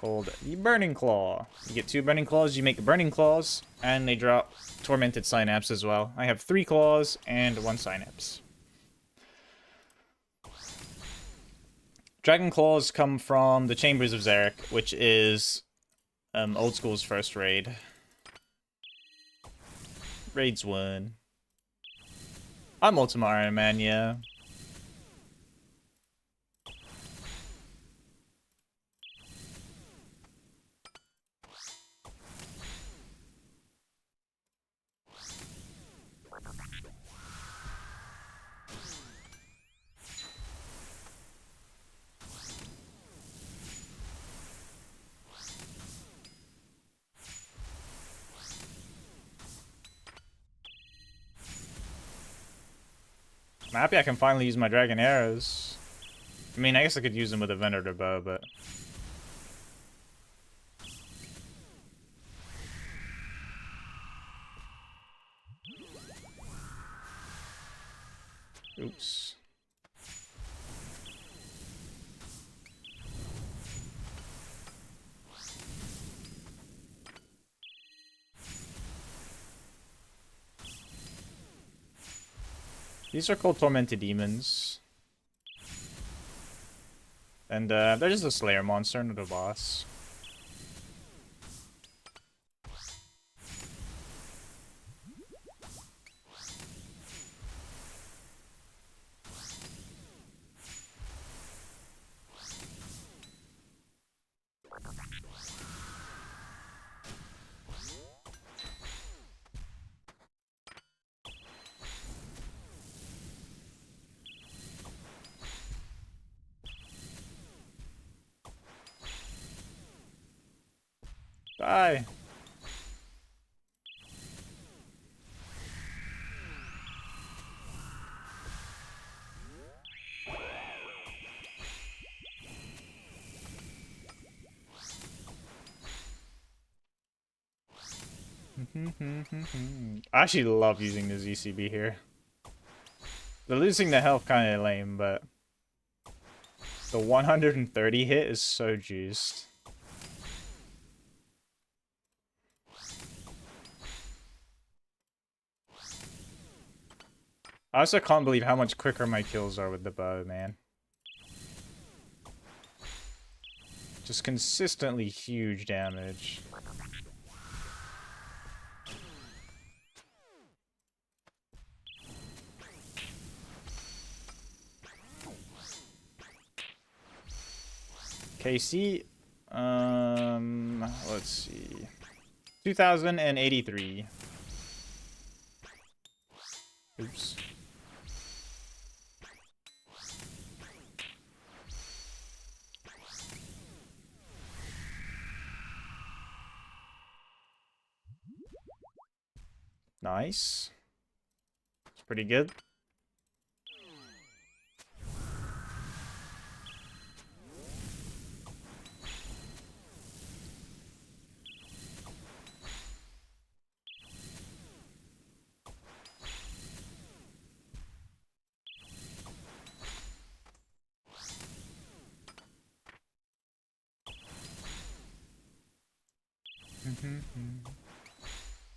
S1: called the Burning Claw. You get 2 Burning Claws, you make Burning Claws, and they drop Tormented Synapse as well. I have 3 Claws and 1 Synapse. Dragon Claws come from the Chambers of Zarek, which is Old School's first raid. Raids 1. I'm Ultimate Iron Man, yeah. I'm happy I can finally use my dragon arrows. I mean, I guess I could use them with a Venator bow, but... Oops. These are called Tormented Demons. And they're just a Slayer monster, not a boss. Die! I actually love using the ZCB here. The losing the health kind of lame, but the 130 hit is so juiced. I also can't believe how much quicker my kills are with the bow, man. Just consistently huge damage. KC, let's see. 2083. Oops. Nice. It's pretty good.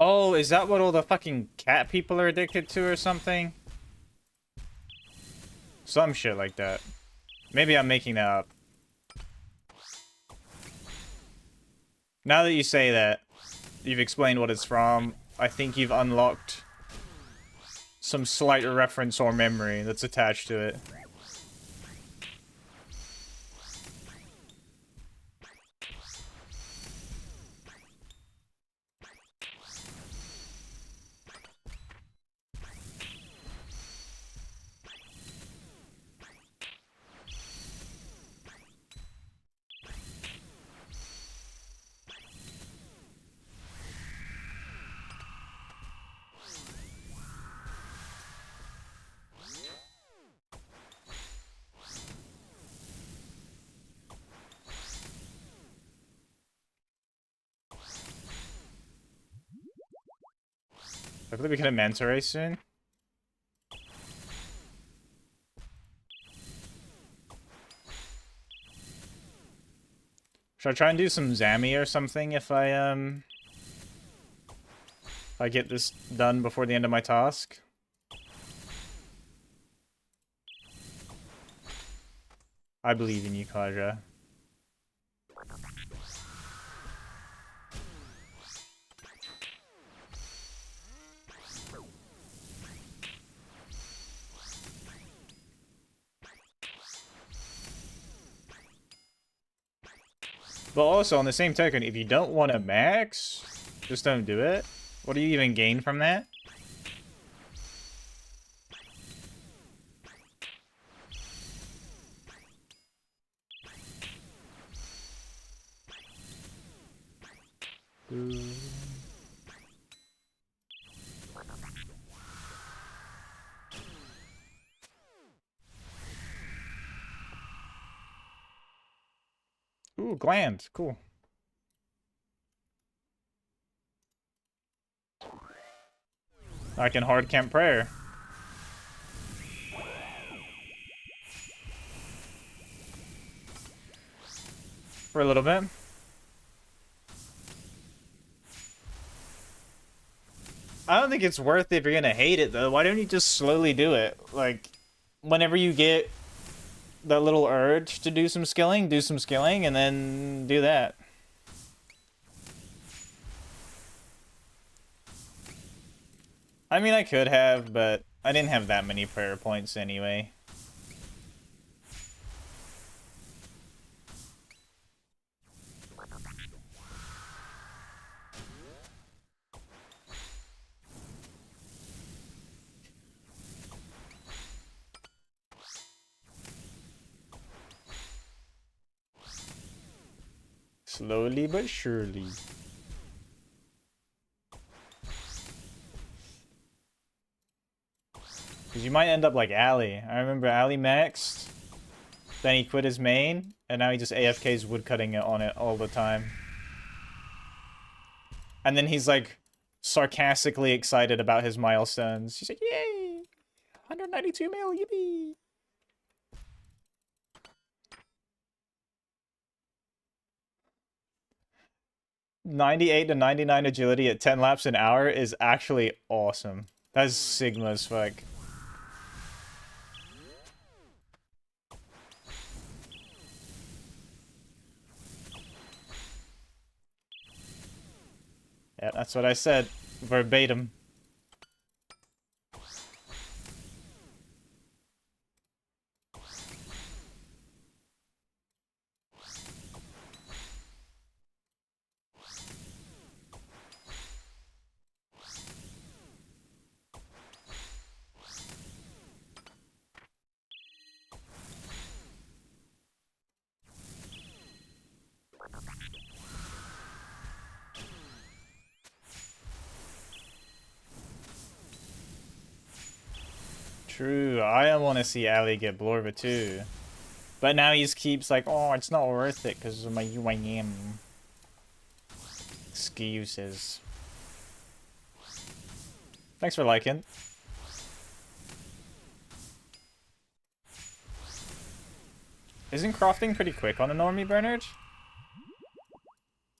S1: Oh, is that what all the fucking cat people are addicted to or something? Some shit like that. Maybe I'm making that up. Now that you say that, you've explained what it's from, I think you've unlocked some slight reference or memory that's attached to it. Hopefully we can have Manta Ray soon. Should I try and do some Zammy or something if I get this done before the end of my task? I believe in you, Kaja. But also, on the same token, if you don't want to max, just don't do it. What do you even gain from that? Ooh, gland. Cool. I can hard camp prayer. For a little bit. I don't think it's worth it if you're gonna hate it, though. Why don't you just slowly do it? Like, whenever you get that little urge to do some skilling, and then do that. I mean, I could have, but I didn't have that many prayer points anyway. Slowly but surely. Because you might end up like Ali. I remember Ali maxed, then he quit his main, and now he just AFK's woodcutting it on it all the time. And then he's like sarcastically excited about his milestones. He's like, yay! 192 mil, yippee! '98 to 99 agility at 10 laps an hour is actually awesome. That's Sigma as fuck. Yeah, that's what I said. Verbatim. True, I want to see Ali get Blorva too. But now he keeps like, oh, it's not worth it because of my UIM. Excuses. Thanks for liking. Isn't crafting pretty quick on a normie, Bernard?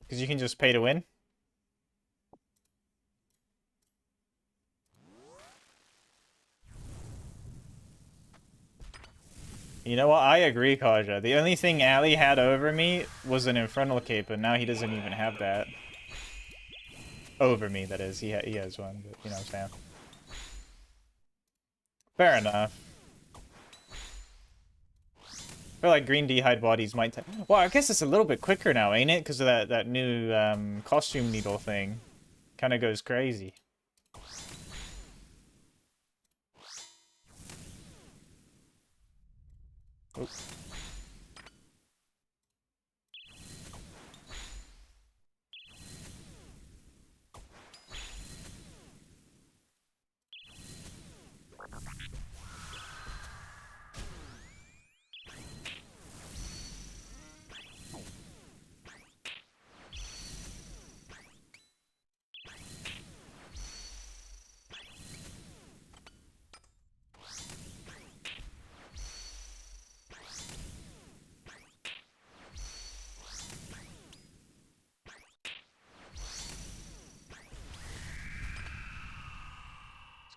S1: Because you can just pay to win. You know what? I agree, Kaja. The only thing Ali had over me was an Infernal Cape, but now he doesn't even have that. Over me, that is. He has one, but you know what I'm saying. Fair enough. I feel like green D'hide bodies might... Well, I guess it's a little bit quicker now, ain't it? Because of that new costume needle thing. Kind of goes crazy. Oops.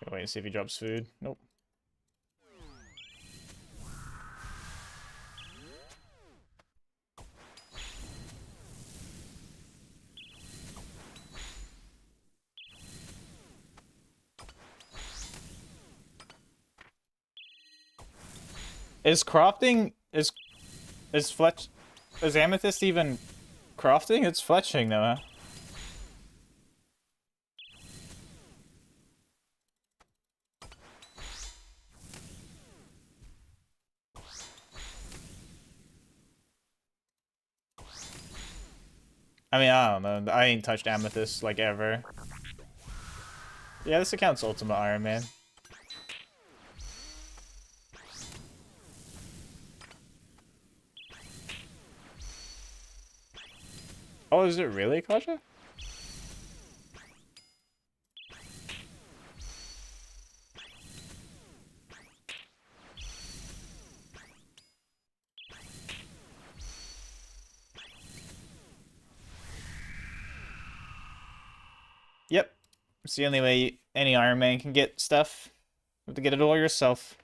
S1: Gonna wait and see if he drops food. Nope. Is crafting is fletch is amethyst even crafting? It's fletching though, huh? I mean, I don't know. I ain't touched amethyst like ever. Yeah, this account's Ultimate Iron Man. Oh, is it really, Kaja? Yep. It's the only way any Iron Man can get stuff. You have to get it all yourself.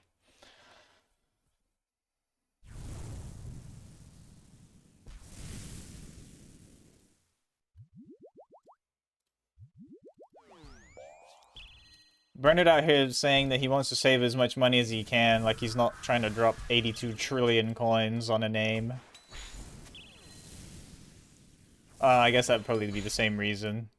S1: Bernard out here is saying that he wants to save as much money as he can, like he's not trying to drop 82 trillion coins on a name. I guess that'd probably be the same reason.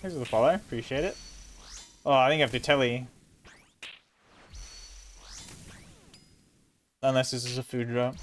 S1: Thanks for the follow, appreciate it. Oh, I think I have to telly. Unless this is a food drop.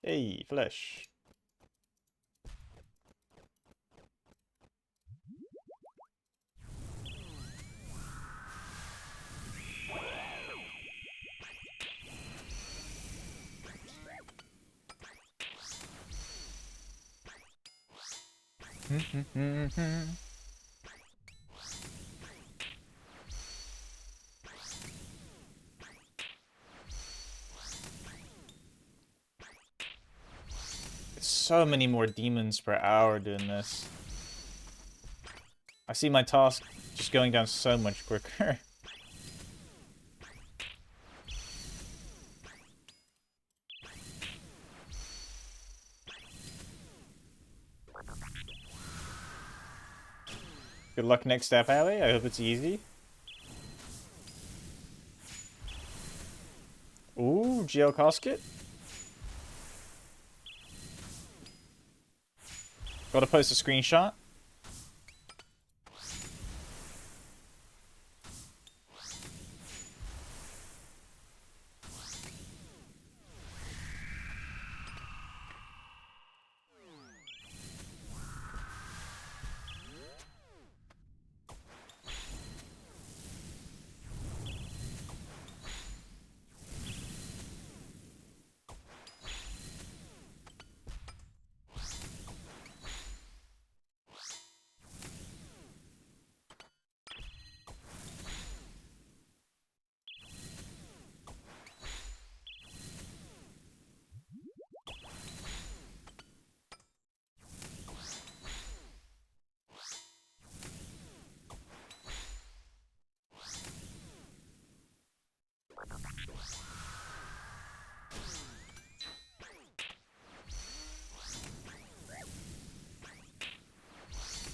S1: Hey, flesh. So many more demons per hour doing this. I see my task just going down so much quicker. Good luck next step, Ali. I hope it's easy. Ooh, GL casket. Gotta post a screenshot.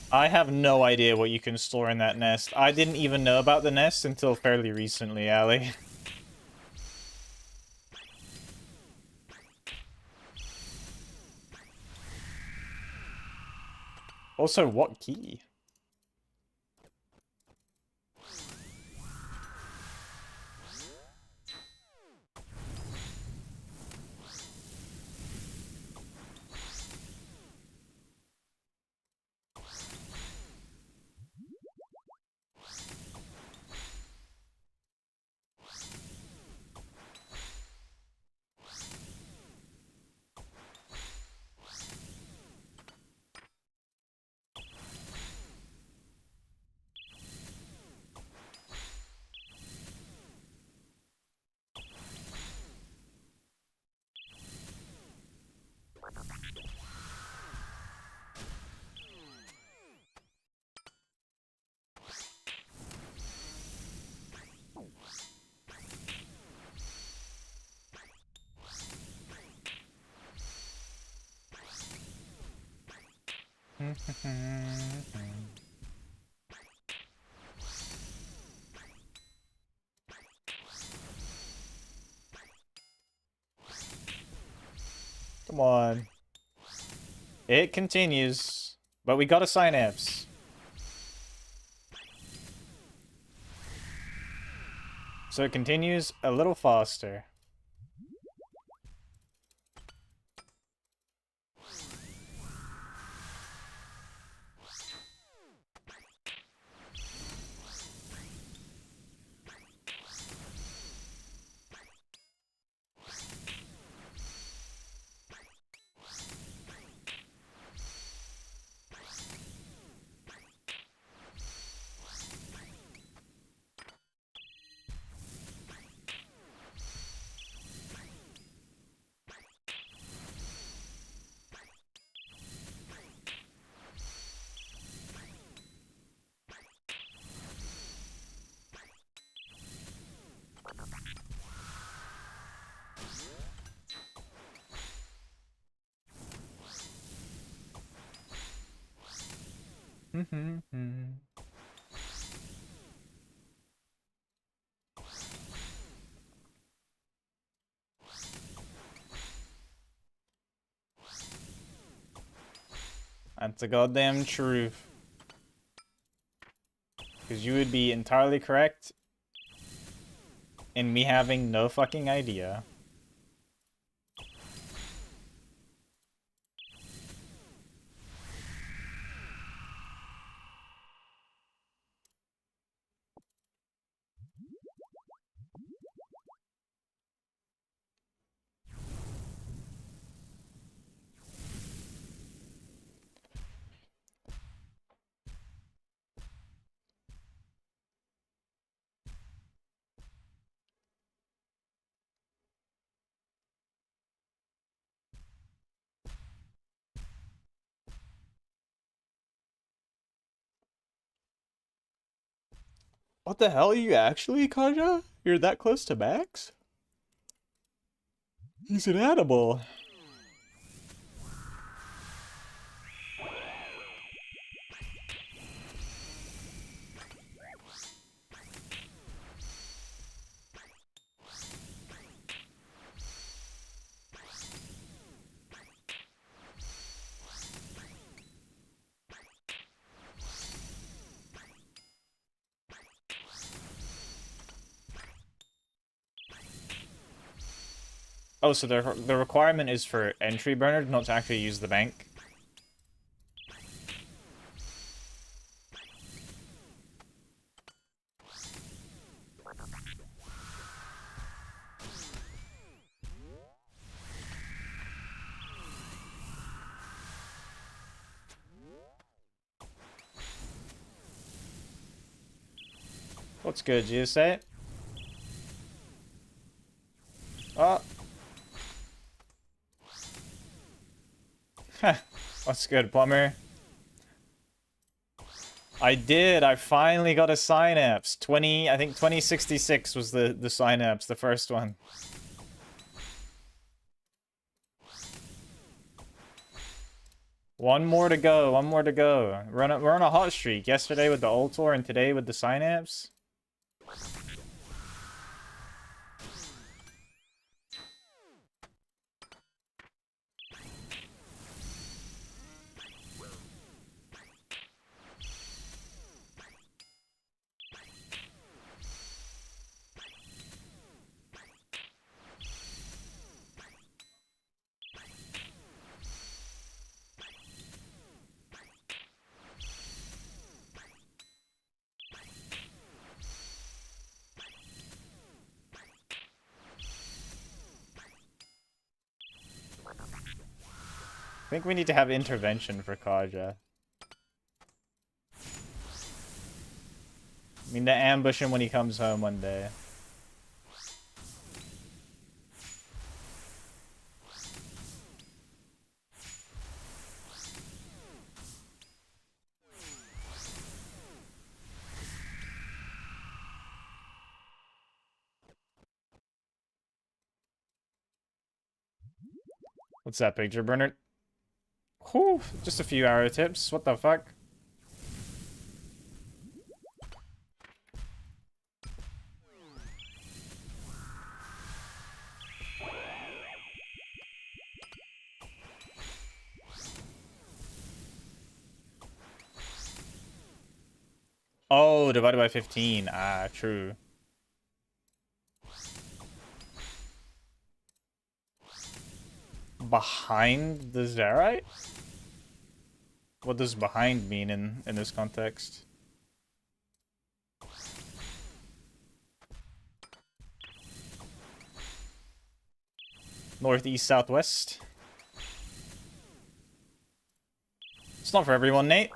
S1: I have no idea what you can store in that nest. I didn't even know about the nest until fairly recently, Ali. Also, what key? Come on. It continues, but we got a Synapse. So it continues a little faster. That's the goddamn truth. Because you would be entirely correct in me having no fucking idea. What the hell are you actually, Kaja? You're that close to max? He's an animal. Oh, so the requirement is for entry burner, not to actually use the bank. What's good, you say? Oh. What's good, plumber? I did. I finally got a Synapse. I think 2066 was the Synapse, the first one. One more to go. One more to go. We're on a hot streak. Yesterday with the Ultor and today with the Synapse. I think we need to have intervention for Kaja. I mean, to ambush him when he comes home one day. What's that picture, Bernard? Whew, just a few arrow tips. What the fuck? Oh, divided by 15. Ah, true. Behind the Zarite? What does behind mean in this context? Northeast, southwest. It's not for everyone, Nate.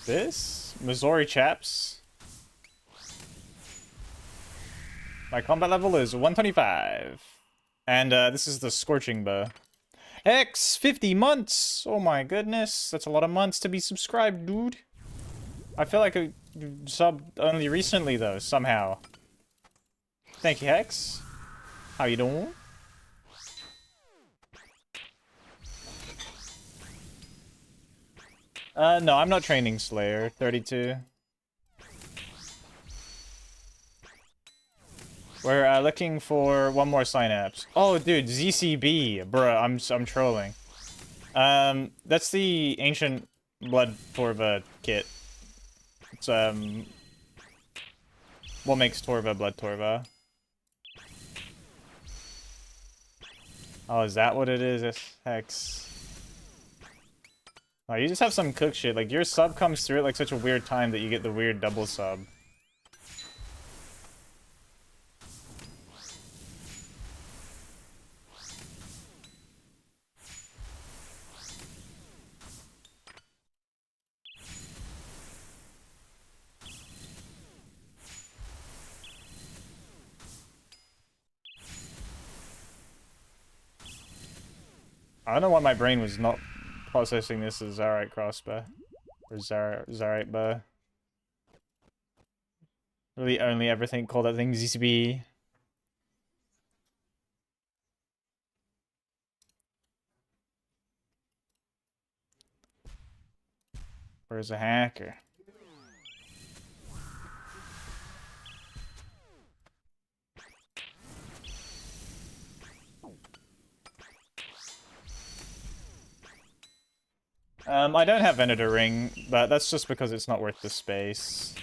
S1: This? Missouri chaps. My combat level is 125. And this is the Scorching Bow. X, 50 months! Oh my goodness, that's a lot of months to be subscribed, dude. I feel like I subbed only recently, though, somehow. Thank you, Hex. How you doing? No, I'm not training Slayer. 32. We're looking for one more Synapse. Oh, dude, ZCB, bruh. I'm trolling. That's the ancient Blood Torva kit. It's what makes Torva Blood Torva? Oh, is that what it is? Hex. Oh, you just have some cook shit. Like, your sub comes through at like such a weird time that you get the weird double sub. I don't know why my brain was not processing this as Zarite crossbow. Or Zarite bow. Really only everything called that thing ZCB. Where's a hacker? I don't have Venator Ring, but that's just because it's not worth the space.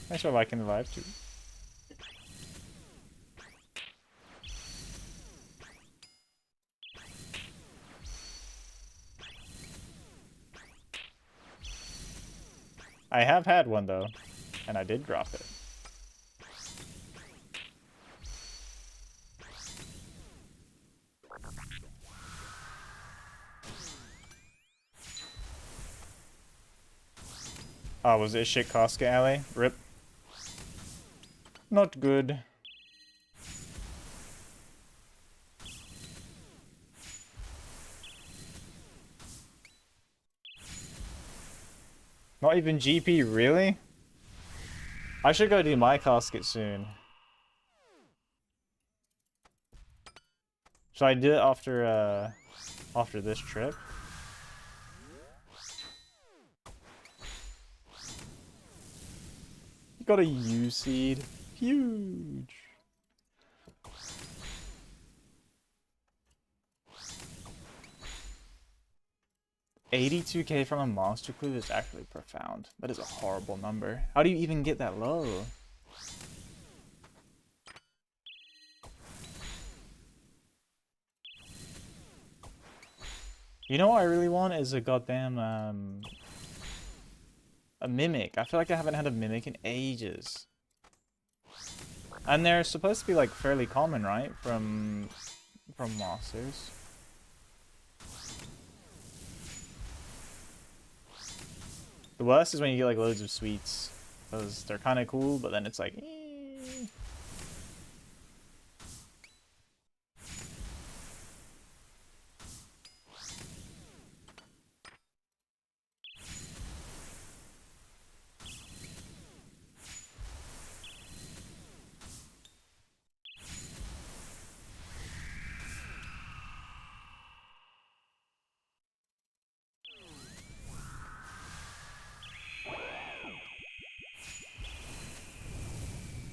S1: Thanks for liking the live too. I have had one though, and I did drop it. Oh, was it shit Casca Alley? Rip. Not good. Not even GP, really? I should go do my casket soon. Should I do it after this trip? You got a U seed. Huge. 82k from a monster clue is actually profound. That is a horrible number. How do you even get that low? You know what I really want is a goddamn, a mimic. I feel like I haven't had a mimic in ages. And they're supposed to be, like, fairly common, right? From monsters. The worst is when you get, like, loads of sweets. Because they're kind of cool, but then it's like, eh.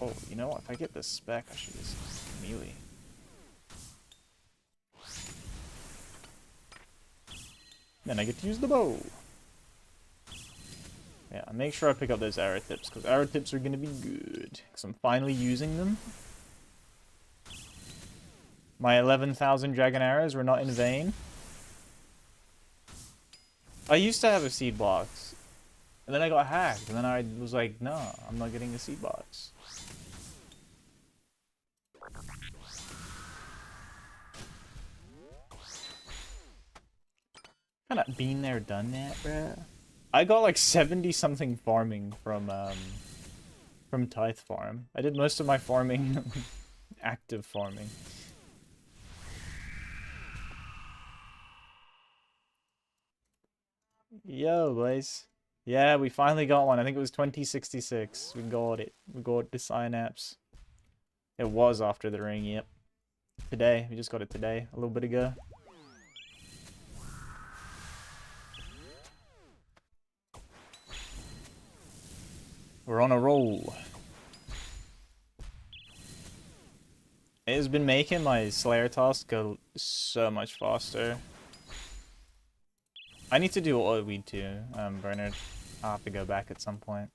S1: Oh, you know what? If I get this spec, I should just melee. Then I get to use the bow. Yeah, make sure I pick up those arrow tips, because arrow tips are going to be good. Because I'm finally using them. My 11,000 dragon arrows were not in vain. I used to have a seed box. And then I got hacked, and then I was like, no, I'm not getting a seed box. Kinda been there, done that, bruh. I got like 70 something farming from Tithe Farm. I did most of my farming active farming. Yo, boys. Yeah, we finally got one. I think it was 2066. We got it. We got the Synapse. It was after the ring, yep. Today. We just got it today, a little bit ago. We're on a roll. It has been making my Slayer task go so much faster. I need to do oil weed too, Bernard. I'll have to go back at some point.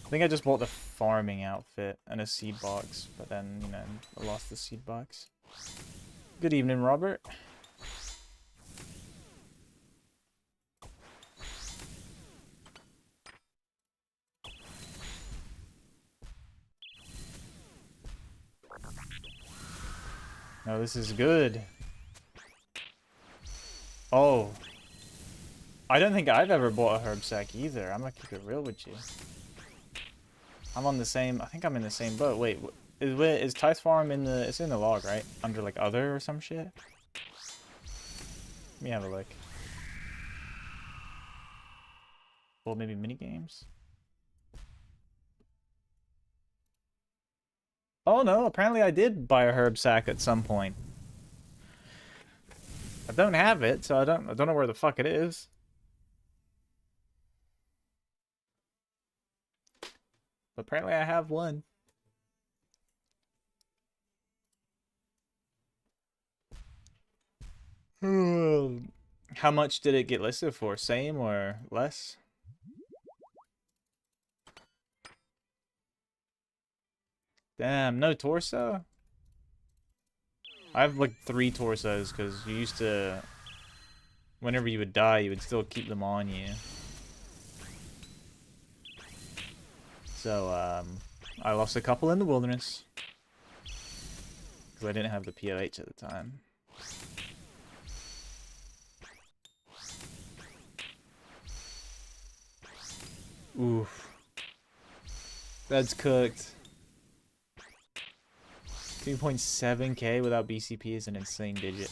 S1: I think I just bought the farming outfit and a seed box, but then, you know, I lost the seed box. Good evening, Robert. No, this is good. Oh. I don't think I've ever bought a herb sack either. I'm gonna keep it real with you. I'm on the same, I think I'm in the same boat. Wait, is Tithe Farm in the, it's in the log, right? Under like other or some shit? Let me have a look. Or maybe mini games. Oh no, apparently I did buy a herb sack at some point. I don't have it, so I don't know where the fuck it is. But apparently I have one. How much did it get listed for? Same or less? Damn, no torso? I have like 3 torsos because you used to, whenever you would die, you would still keep them on you. So, I lost a couple in the wilderness. Because I didn't have the POH at the time. Oof. That's cooked. 2.7k without BCP is an insane digit.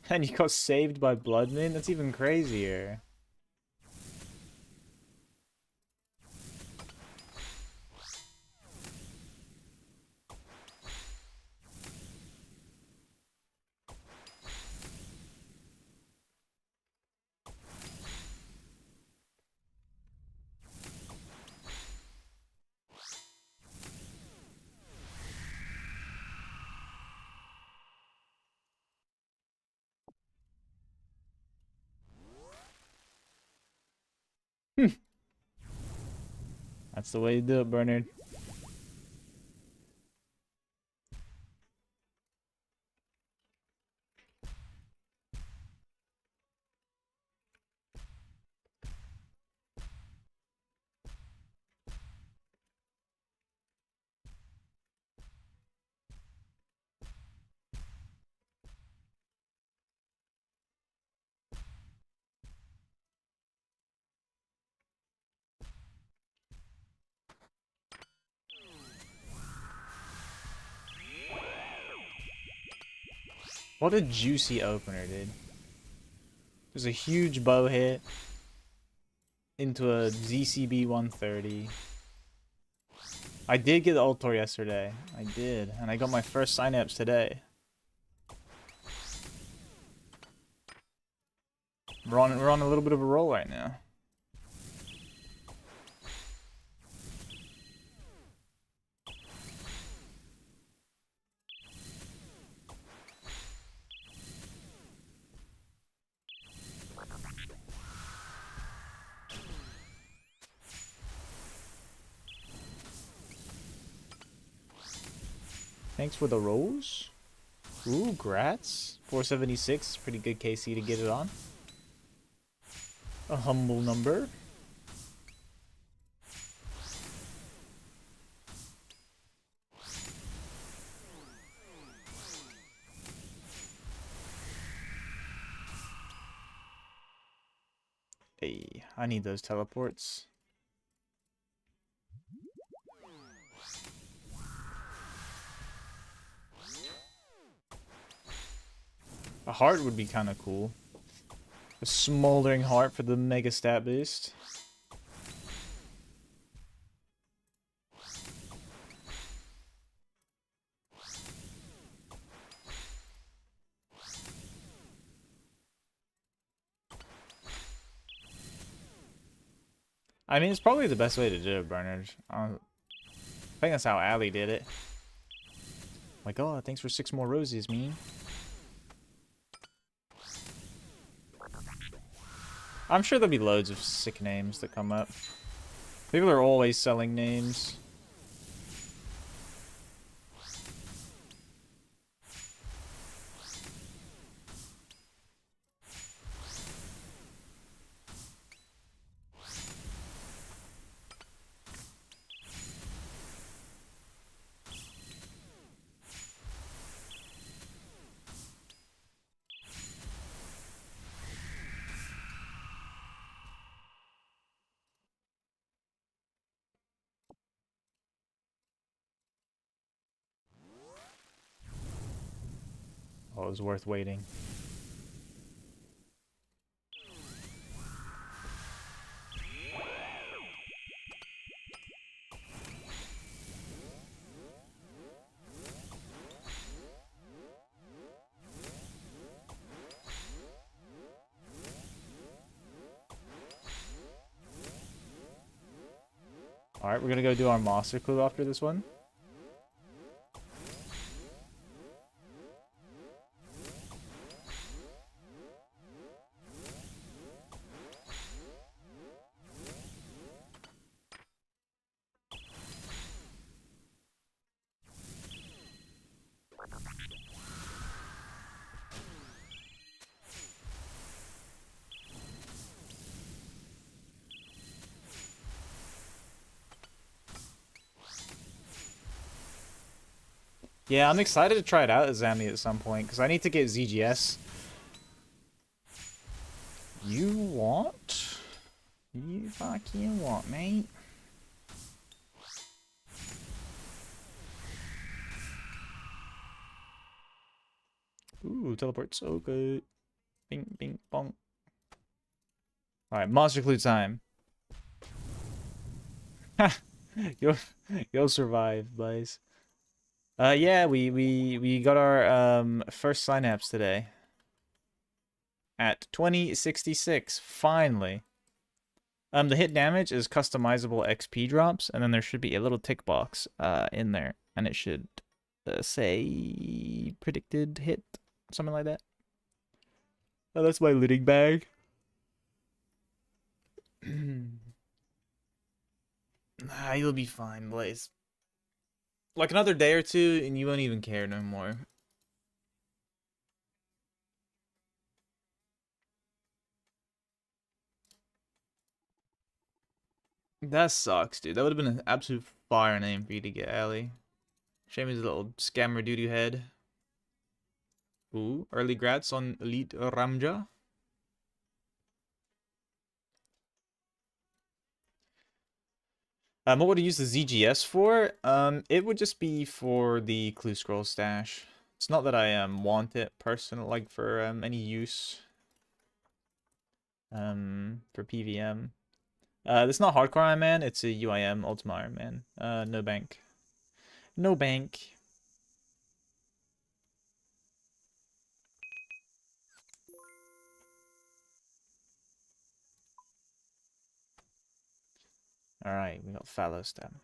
S1: And you got saved by Bloodman? That's even crazier. That's the way to do it, Bernard. What a juicy opener, dude. There's a huge bow hit into a ZCB 130. I did get the Ultor yesterday. I did. And I got my first Synapse today. We're on a little bit of a roll right now. Thanks for the rolls. Ooh, grats. 476, pretty good KC to get it on. A humble number. Hey, I need those teleports. A heart would be kind of cool. A smoldering heart for the mega stat boost. I mean, it's probably the best way to do it, Bernard. I think that's how Allie did it. Like, oh, thanks for 6 more roses, me. I'm sure there'll be loads of sick names that come up. People are always selling names. Oh, it was worth waiting. Alright, we're gonna go do our monster clue after this one. Yeah, I'm excited to try it out as Zami at some point, because I need to get ZGS. You want? You fucking want, mate? Ooh, teleport's so good. Bing, bing, bong. Alright, monster clue time. You'll survive, boys. Yeah, we got our first Synapse today. At 2066, finally. The hit damage is customizable XP drops, and then there should be a little tick box in there, and it should say predicted hit, something like that. Oh, that's my looting bag. Ah, you'll be fine, Blaze. Like another day or two, and you won't even care no more. That sucks, dude. That would have been an absolute fire name for you to get, Ellie. Shame he's a little scammer doo-doo head. Ooh, early grats on Elite Ramja. What would I use the ZGS for? It would just be for the clue scroll stash. It's not that I want it personal, like for any use for PVM. It's not hardcore Iron Man. It's a UIM Ultimate Iron Man. No bank. No bank. All right, we got fallow stem.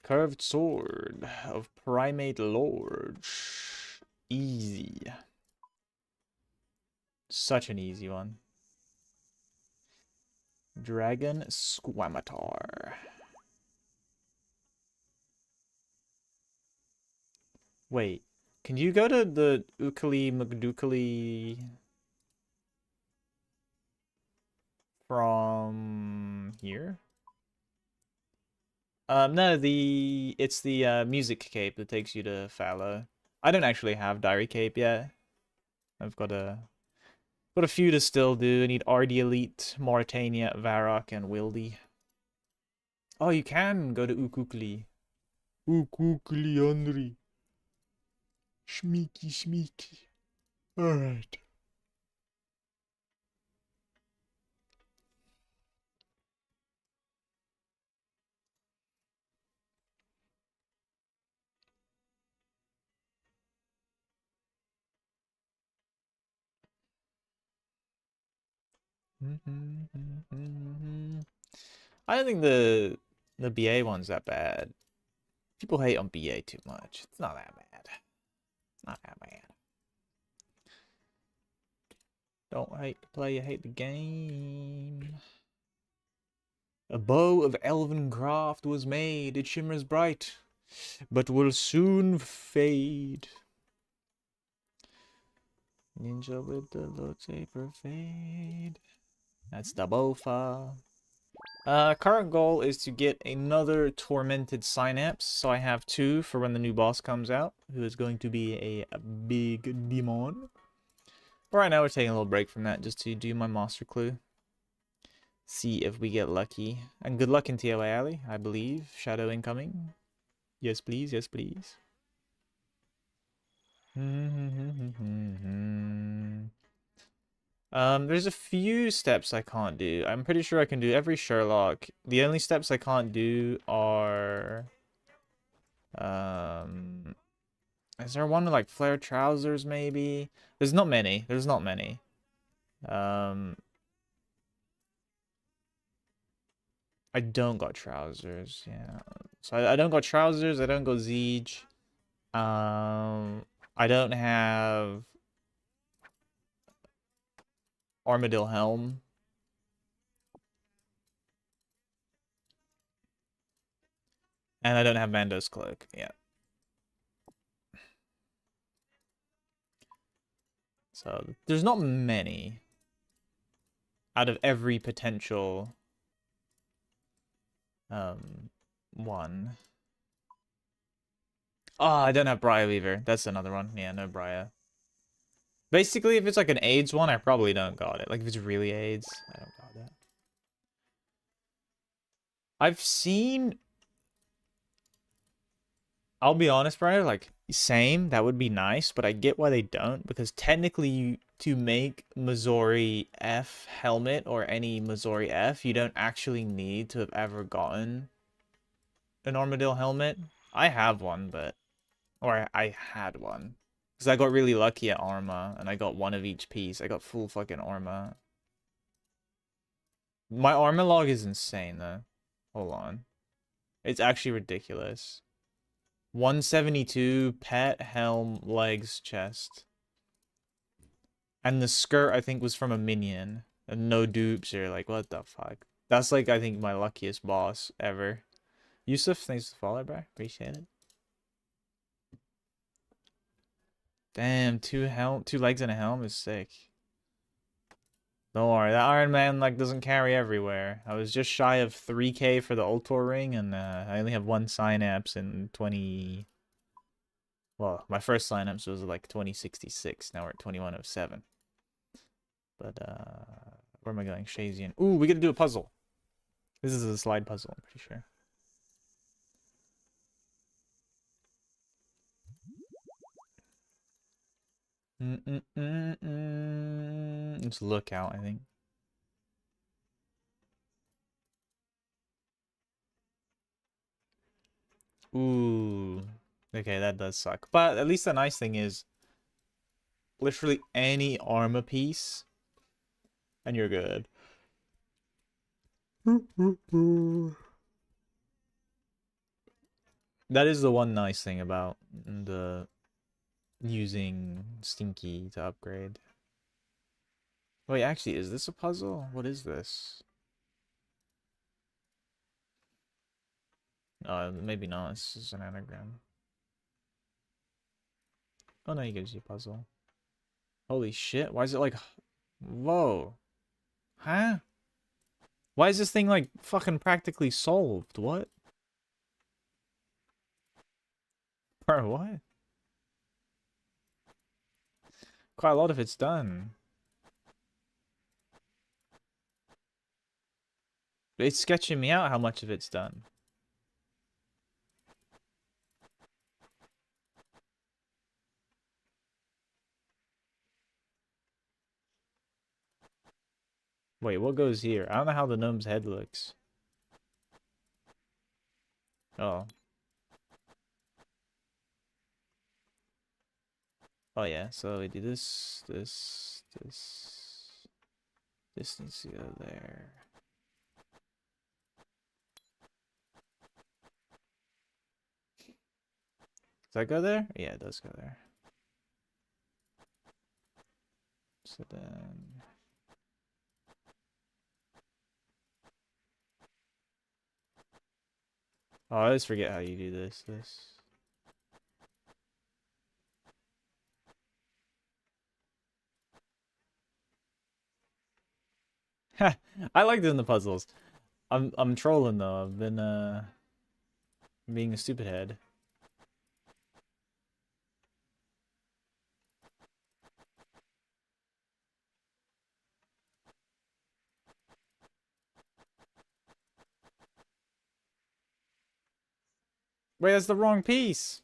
S1: Curved sword of primate lord. Easy. Such an easy one. Dragon Squamatar. Wait, can you go to the Ukali McDukali from here? No, it's the music cape that takes you to Fallow. I don't actually have Diary Cape yet. I've got a few to still do. I need RD Elite, Mauritania, Varrock, and Wildy. Oh, you can go to Ukukli. Ukukli Henry. Shmeeky shmeeky. Alright. I don't think the BA one's that bad. People hate on BA too much. It's not that bad. Not that bad. Don't hate the player, hate the game. A bow of elven craft was made. It shimmers bright, but will soon fade. Ninja with the low taper fade. That's the bofa. Current goal is to get another Tormented Synapse, so I have 2 for when the new boss comes out, who is going to be a big demon. But right now we're taking a little break from that just to do my Master Clue. See if we get lucky. And good luck in TOA Alley, I believe. Shadow incoming. Yes, please. Yes, please. There's a few steps I can't do. I'm pretty sure I can do every Sherlock. The only steps I can't do are... Is there one with like flare trousers maybe? There's not many. There's not many. I don't got trousers, yeah. So I don't got trousers, I don't go Siege. I don't have Armadillo Helm. And I don't have Mando's Cloak, yeah. So there's not many out of every potential one. Oh, I don't have Briar Weaver. That's another one. Yeah, no Briar. Basically, if it's like an AIDS one, I probably don't got it. Like if it's really AIDS, I don't got that. I've seen... I'll be honest, Briar, like, same, that would be nice, but I get why they don't, because technically to make Missouri F helmet or any Missouri F, you don't actually need to have ever gotten an Armadillo helmet. I have one, but... Or I had one. Because I got really lucky at Arma, and I got one of each piece. I got full fucking Arma. My Arma log is insane, though. Hold on. It's actually ridiculous. 172, pet, helm, legs, chest. And the skirt, I think, was from a minion. And no dupes. You're like, what the fuck? That's like, I think, my luckiest boss ever. Yusuf, thanks for the follow, bro. Appreciate it. Damn, two legs and a helm is sick. Don't worry, that Iron Man like doesn't carry everywhere. I was just shy of 3K for the Ultor ring, and I only have one Synapse in 20. Well, my first Synapse was like 2066. Now we're at 2107. But where am I going? Shazian. Ooh, we gotta do a puzzle. This is a slide puzzle, I'm pretty sure. It's Lookout, I think. Ooh. Okay, that does suck. But at least the nice thing is literally any armor piece and you're good. That is the one nice thing about the using Stinky to upgrade. Wait, actually, is this a puzzle? What is this? Maybe not. This is an anagram. Oh no, he gives you a puzzle. Holy shit, why is it like... Whoa. Huh? Why is this thing like fucking practically solved? What? Bro, what? Quite a lot of it's done. It's sketching me out how much of it's done. Wait, what goes here? I don't know how the gnome's head looks. Oh. Oh yeah, so we do this, this, this. This needs to go there. Does that go there? Yeah, it does go there. So then... Oh, I always forget how you do this. I like doing the puzzles. I'm trolling though. I've been being a stupid head. Wait, that's the wrong piece.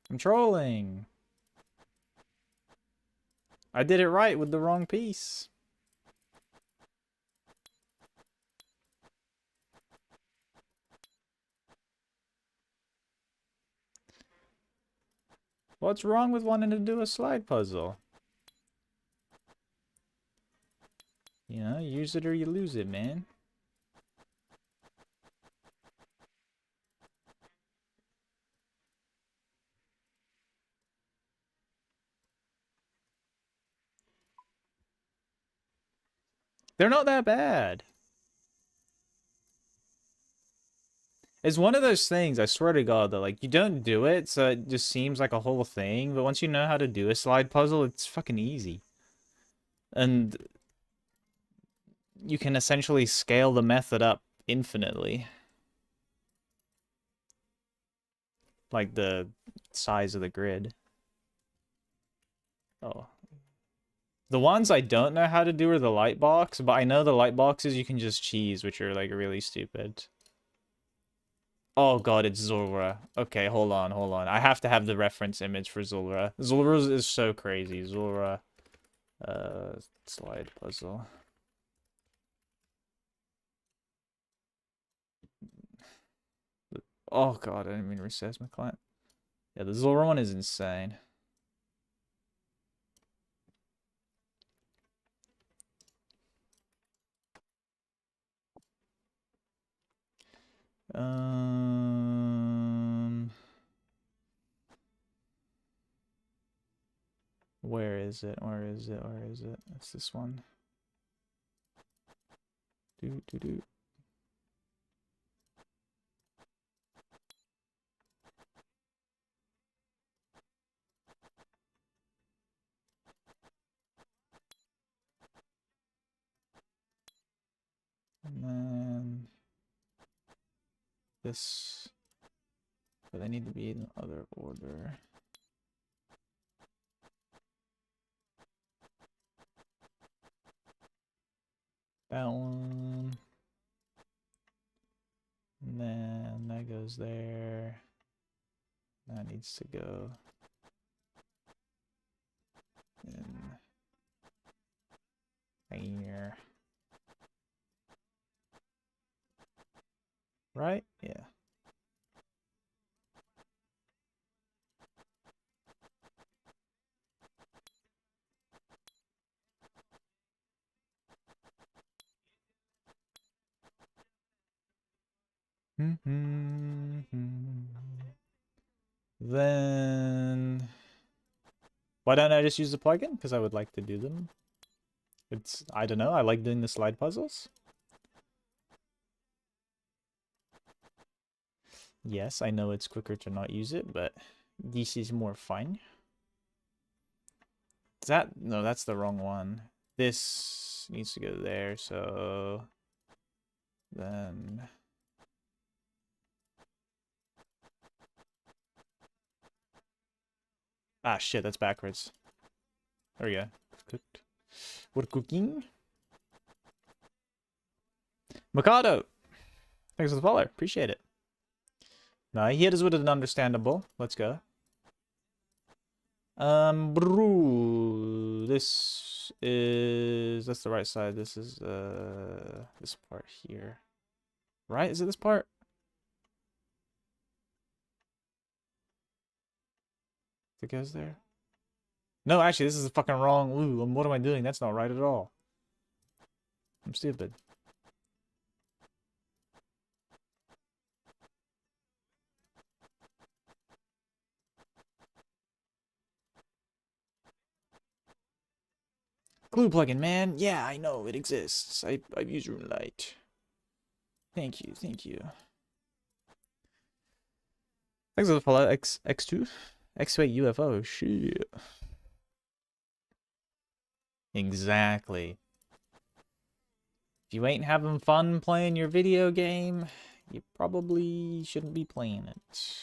S1: I'm trolling. I did it right with the wrong piece. What's wrong with wanting to do a slide puzzle? You know, use it or you lose it, man. They're not that bad. It's one of those things, I swear to God, that like you don't do it, so it just seems like a whole thing, but once you know how to do a slide puzzle, it's fucking easy. And you can essentially scale the method up infinitely. Like the size of the grid. Oh. The ones I don't know how to do are the light box, but I know the light boxes you can just cheese, which are like really stupid. Oh god, it's Zulra. Okay, hold on. I have to have the reference image for Zulra. Zulra is so crazy. Zulra, slide puzzle. Oh god, I didn't mean to recess my client. Yeah, the Zulra one is insane. Um... is it? Where is it? Where is it? It's this one. Do do do. And then this, but they need to be in other order. That one. And then that goes there. That needs to go in here. Right? Yeah. Then why don't I just use the plugin? Because I would like to do them. It's, I don't know, I like doing the slide puzzles. Yes, I know it's quicker to not use it, but this is more fun. Is that, no, that's the wrong one. This needs to go there, so then ah shit, that's backwards. There we go. Cooked. We're cooking. Mikado! Thanks for the follow. Appreciate it. No, he hit us with an understandable. Let's go. Brew. This is, that's the right side. This is this part here. Right? Is it this part? It goes there. No, actually, this is the fucking wrong. Ooh, what am I doing? That's not right at all. I'm stupid. Glue plugin, man. Yeah, I know it exists. I've used RuneLite. Thank you, thank you. Thanks for the follow, X2. X-Way UFO. Shit. Exactly. If you ain't having fun playing your video game, you probably shouldn't be playing it.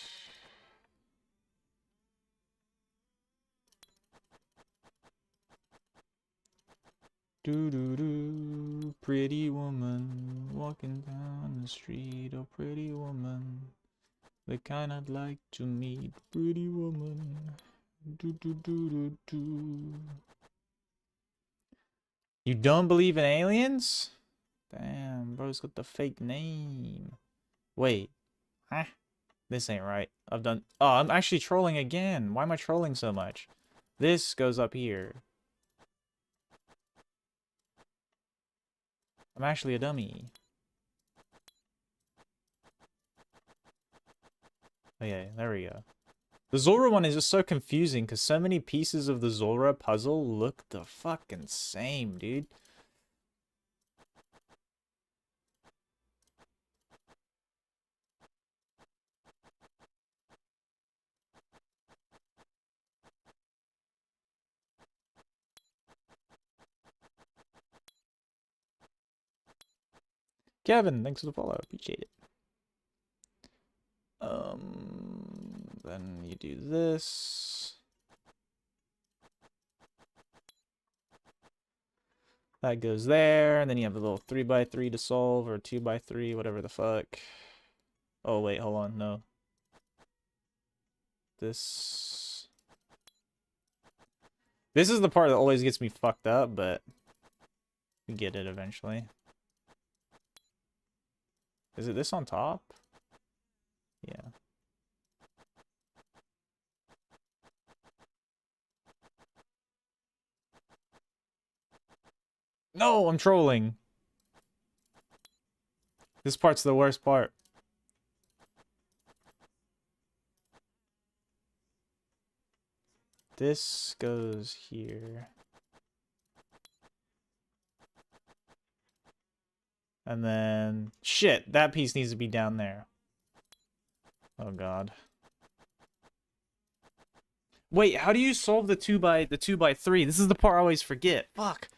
S1: Do do do, pretty woman walking down the street. Oh, pretty woman, the kind I'd like to meet. Pretty woman, do do do do do. You don't believe in aliens? Damn, bro's got the fake name. Wait, huh? This ain't right. I've done. Oh, I'm actually trolling again. Why am I trolling so much? This goes up here. I'm actually a dummy. Okay, there we go. The Zora one is just so confusing because so many pieces of the Zora puzzle look the fucking same, dude. Kevin, thanks for the follow. Appreciate it. Then you do this. That goes there, and then you have a little 3x3 to solve, or 2x3, whatever the fuck. Oh, wait, hold on, no. This is the part that always gets me fucked up, but we get it eventually. Is it this on top? Yeah. No, I'm trolling. This part's the worst part. This goes here. And then... Shit, that piece needs to be down there. Oh god. Wait, how do you solve the 2x3? This is the part I always forget. Fuck.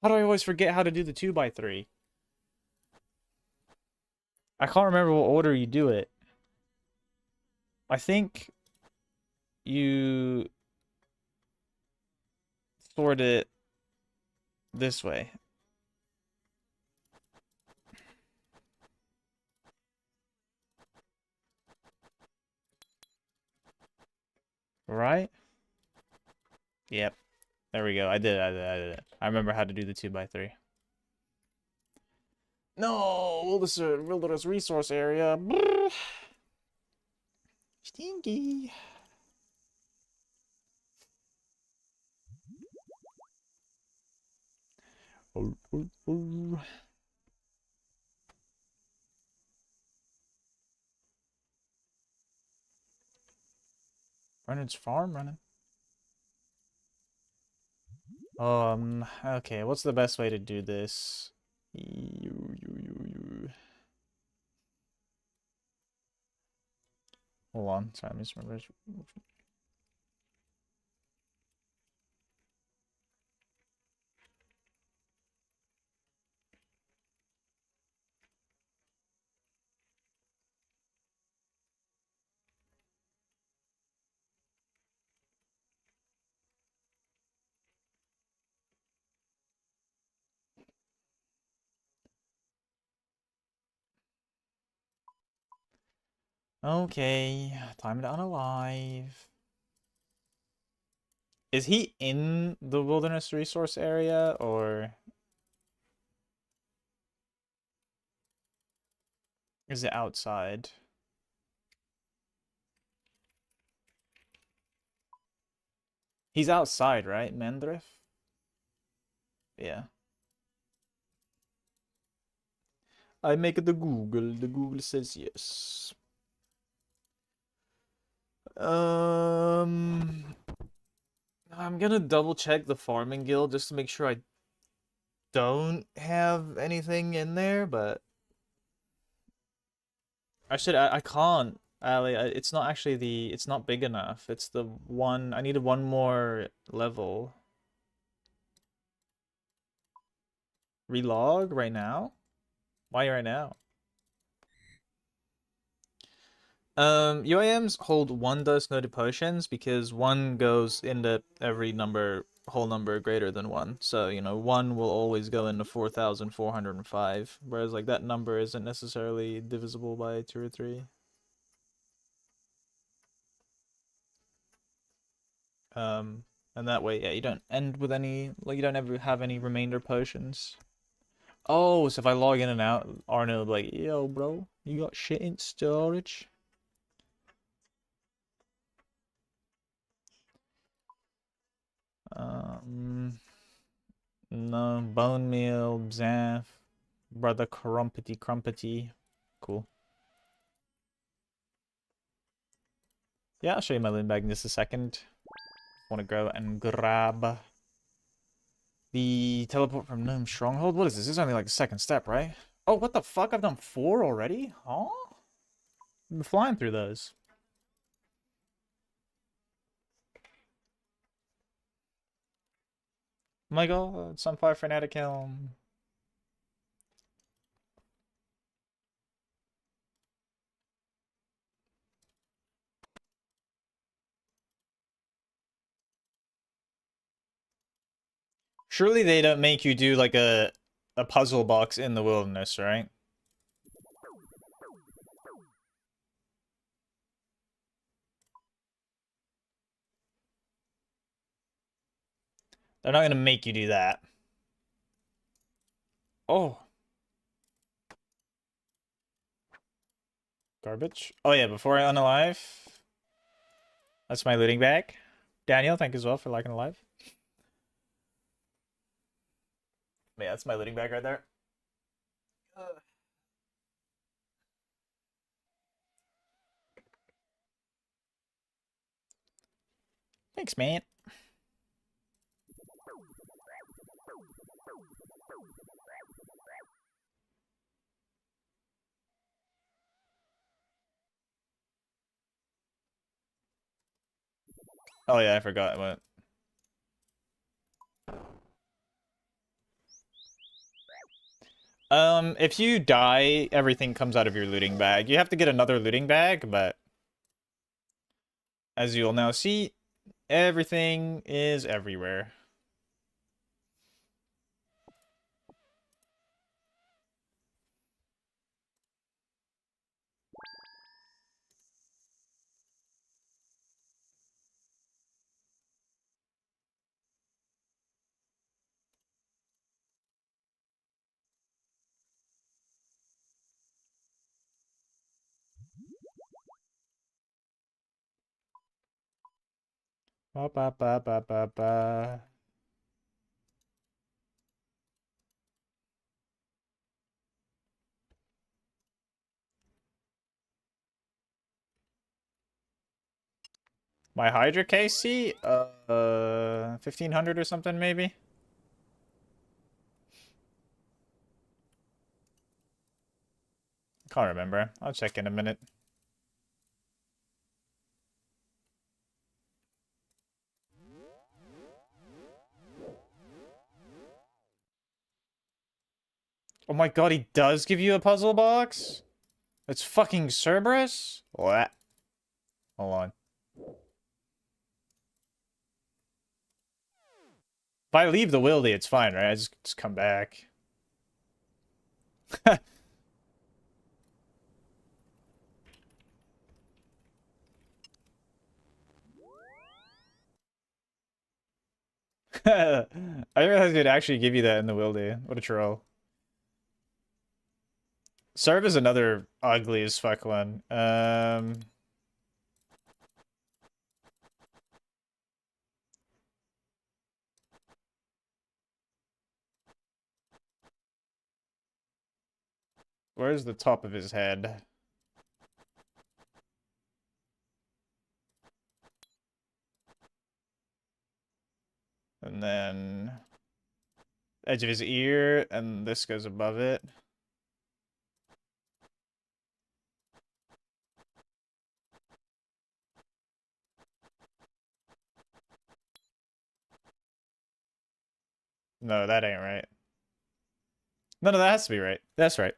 S1: How do I always forget how to do the 2x3? I can't remember what order you do it. I think you sort it this way. Right? Yep. There we go. I did it. I remember how to do the 2x3. No, wilderness resource area. Brr. Stinky. Running's farm running. Okay, what's the best way to do this? Hold on, sorry, I misremembered. Okay, time to unalive. Is he in the wilderness resource area, or is it outside? He's outside, right, Mendrith? Yeah. I make the Google. The Google says yes. I'm gonna double check the farming guild just to make sure I don't have anything in there, but I can't. Ali, it's not actually it's not big enough. It's the one, I needed one more level. Relog right now? Why right now? UAMs hold one dose noted potions because one goes into every number, whole number greater than one. So, you know, one will always go into 4,405, whereas like that number isn't necessarily divisible by 2 or 3. And that way, yeah, you don't end with any, like, you don't ever have any remainder potions. Oh, so if I log in and out, Arno will be like, yo, bro, you got shit in storage? No, bone meal, Zaf, brother crumpety crumpety. Cool. Yeah, I'll show you my loot bag in just a second. Want to go and grab the teleport from Gnome Stronghold. What is this? This is only like the second step, right? Oh, what the fuck? I've done 4 already? Huh? I've been flying through those. Oh my god, Sunfire Fanatic Helm. Surely they don't make you do like a puzzle box in the wilderness, right? They're not gonna make you do that. Oh. Garbage. Oh yeah, before I unalive. That's my looting bag. Daniel, thank you as well for liking the live. Yeah, that's my looting bag right there. Thanks, man. Oh yeah, I forgot what. If you die, everything comes out of your looting bag. You have to get another looting bag, but as you'll now see, everything is everywhere. Ba ba ba ba ba ba. My Hydra KC? 1500 or something, maybe? Can't remember. I'll check in a minute. Oh my god, he does give you a puzzle box? It's fucking Cerberus? What? Hold on. If I leave the wildy, it's fine, right? I just come back. I realized it'd actually give you that in the wildy. What a troll. Serve is another ugly as fuck one. Where's the top of his head? And then edge of his ear, and this goes above it. No, that ain't right. No, that has to be right. That's right.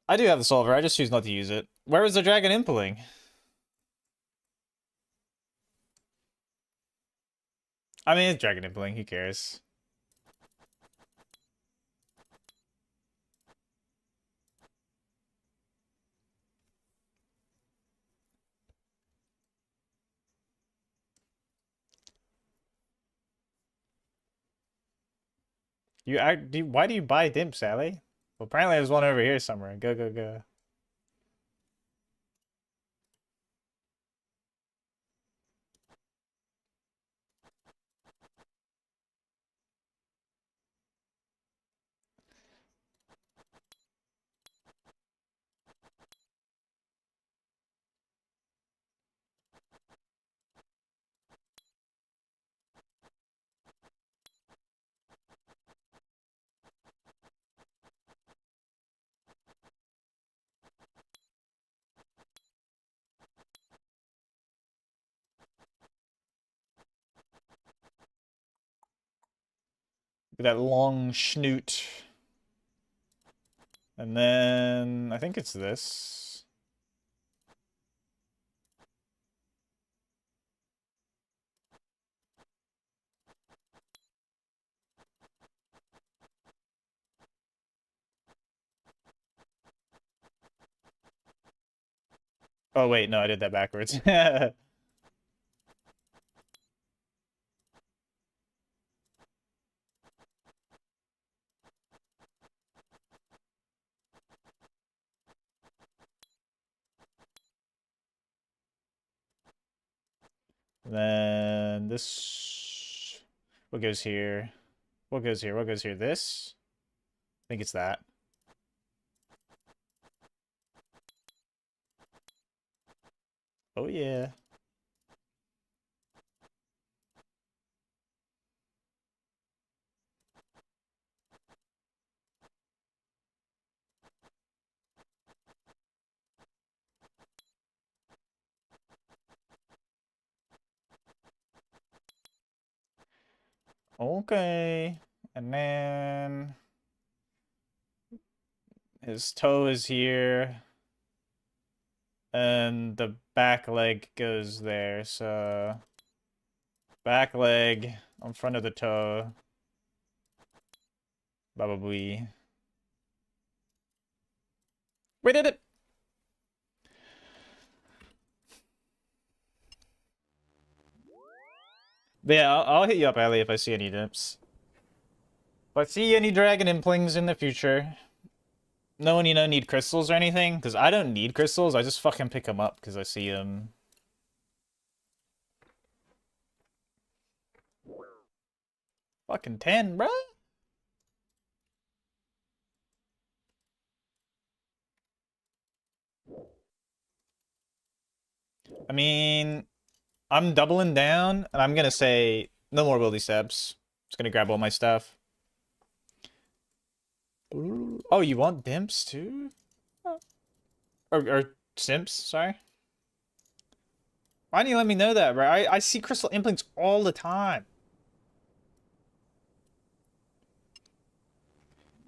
S1: I do have the solver, I just choose not to use it. Where is the dragon impaling? I mean, it's dragon impaling, who cares? Why do you buy dimps, Sally? Well, apparently there's one over here somewhere. Go, go, go. That long snoot. And then I think it's this. Oh wait, no, I did that backwards. Then this. What goes here? What goes here? What goes here? This? I think it's that. Oh yeah. Okay. And then his toe is here. And the back leg goes there, so back leg on front of the toe. Probably. We did it! But yeah, I'll hit you up, Ali, if I see any dips. If I see any dragon implings in the future, no one, need crystals or anything, because I don't need crystals, I just fucking pick them up because I see them. Fucking 10, bro. I mean, I'm doubling down, and I'm gonna say no more wildy steps. Just gonna grab all my stuff. Ooh. Oh, you want dimps too? Or simps, sorry. Why didn't you let me know that, bro? I see crystal implants all the time.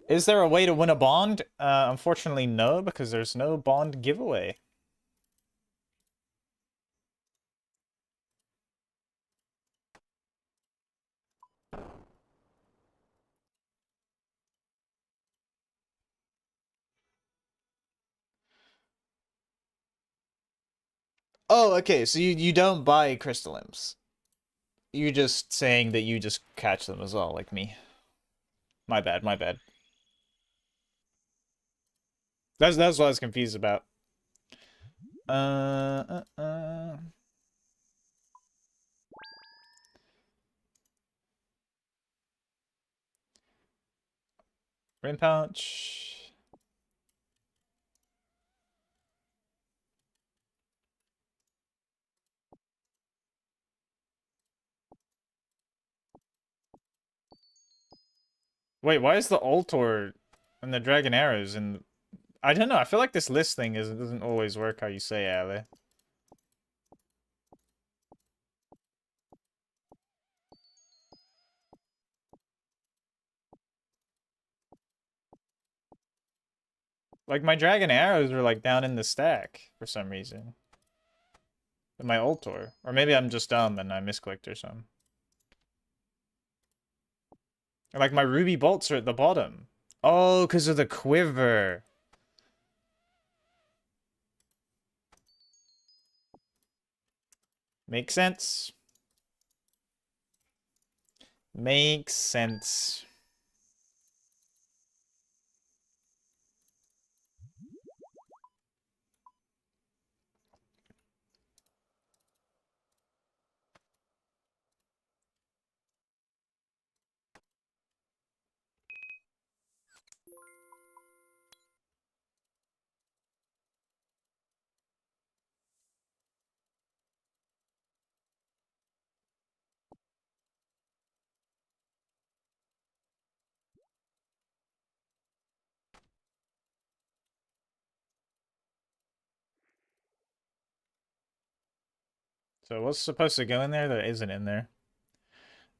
S1: Is there a way to win a bond? Unfortunately, no, because there's no bond giveaway. Oh, okay, so you don't buy crystal imps. You're just saying that you just catch them as well, like me. My bad, my bad. That's what I was confused about. Uh, uh, uh. Rim pouch. Wait, why is the Ultor and the Dragon Arrows in... I don't know, I feel like this list thing doesn't always work how you say, Ali. Like, my Dragon Arrows are, like, down in the stack for some reason. With my Ultor. Or maybe I'm just dumb and I misclicked or something. Or, like, my Ruby Bolts are at the bottom. Oh, because of the quiver. Makes sense. Makes sense. So what's supposed to go in there that isn't in there?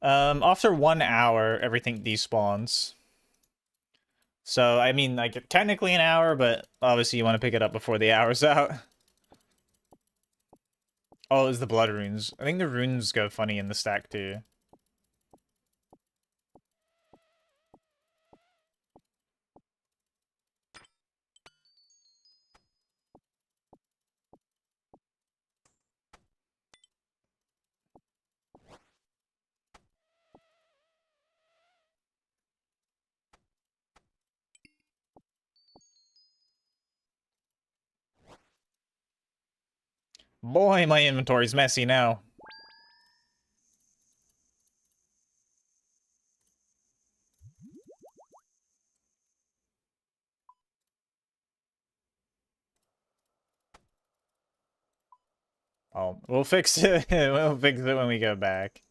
S1: After 1 hour, everything despawns. So, I mean, like, technically an hour, but obviously you want to pick it up before the hour's out. Oh, it was the blood runes. I think the runes go funny in the stack, too. Boy, my inventory's messy now. Oh, we'll fix it. We'll fix it when we go back.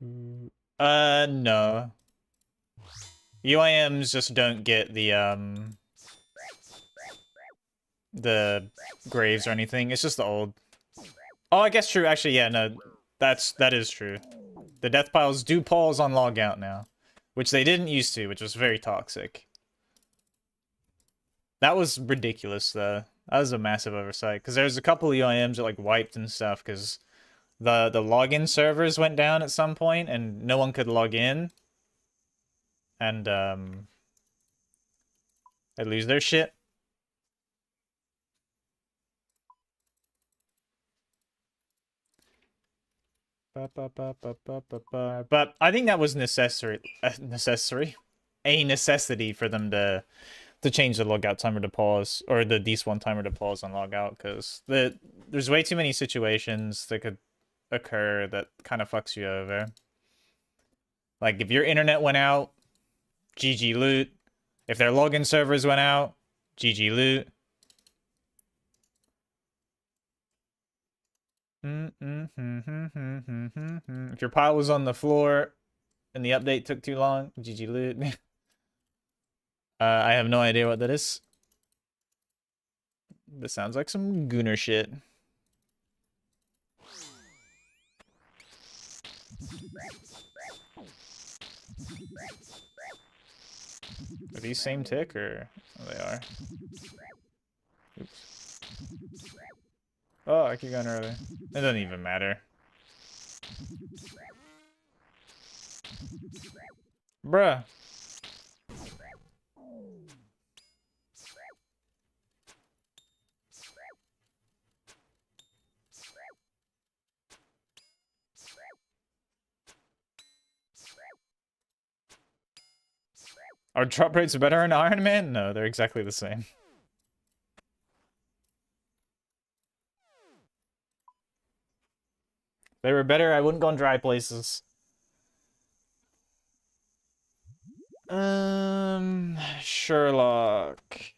S1: No. UIMs just don't get the graves or anything. It's just the old. Oh, I guess true. Actually, yeah, no. That is true. The death piles do pause on logout now, which they didn't used to, which was very toxic. That was ridiculous, though. That was a massive oversight, because there's a couple of UIMs that, like, wiped and stuff, because the login servers went down at some point, and no one could log in. And, they lose their shit. But I think that was necessary. A necessity for them to change the logout timer to pause, or the despawn timer to pause on logout, because there's way too many situations that could occur that kind of fucks you over. Like, if your internet went out, GG loot. If their login servers went out, GG loot. If your pile was on the floor and the update took too long, GG loot. I have no idea what that is. This sounds like some gooner shit. Are these same tick, or oh, they are? Oops. Oh, I keep going early. It doesn't even matter. Bruh. Are drop rates better in Iron Man? No, they're exactly the same. If they were better, I wouldn't go in dry places. Sherlock.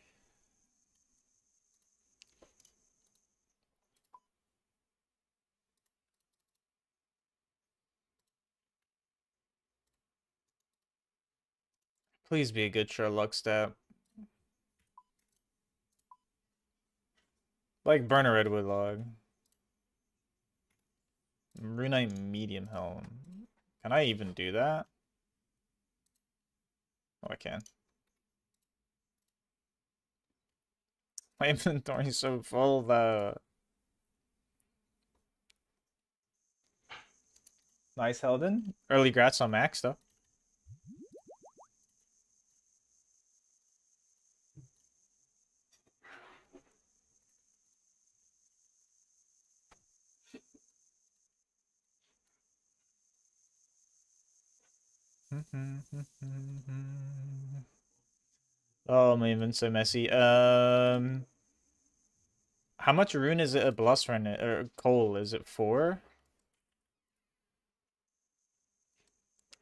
S1: Please be a good Sherlock stat. Like Burner Redwood log. Runite medium helm. Can I even do that? Oh, I can. My inventory's so full though. Nice, Helden. Early grats on Max though. Oh, my inven's so messy. How much rune is it a bluster in it? Or coal? Is it 4?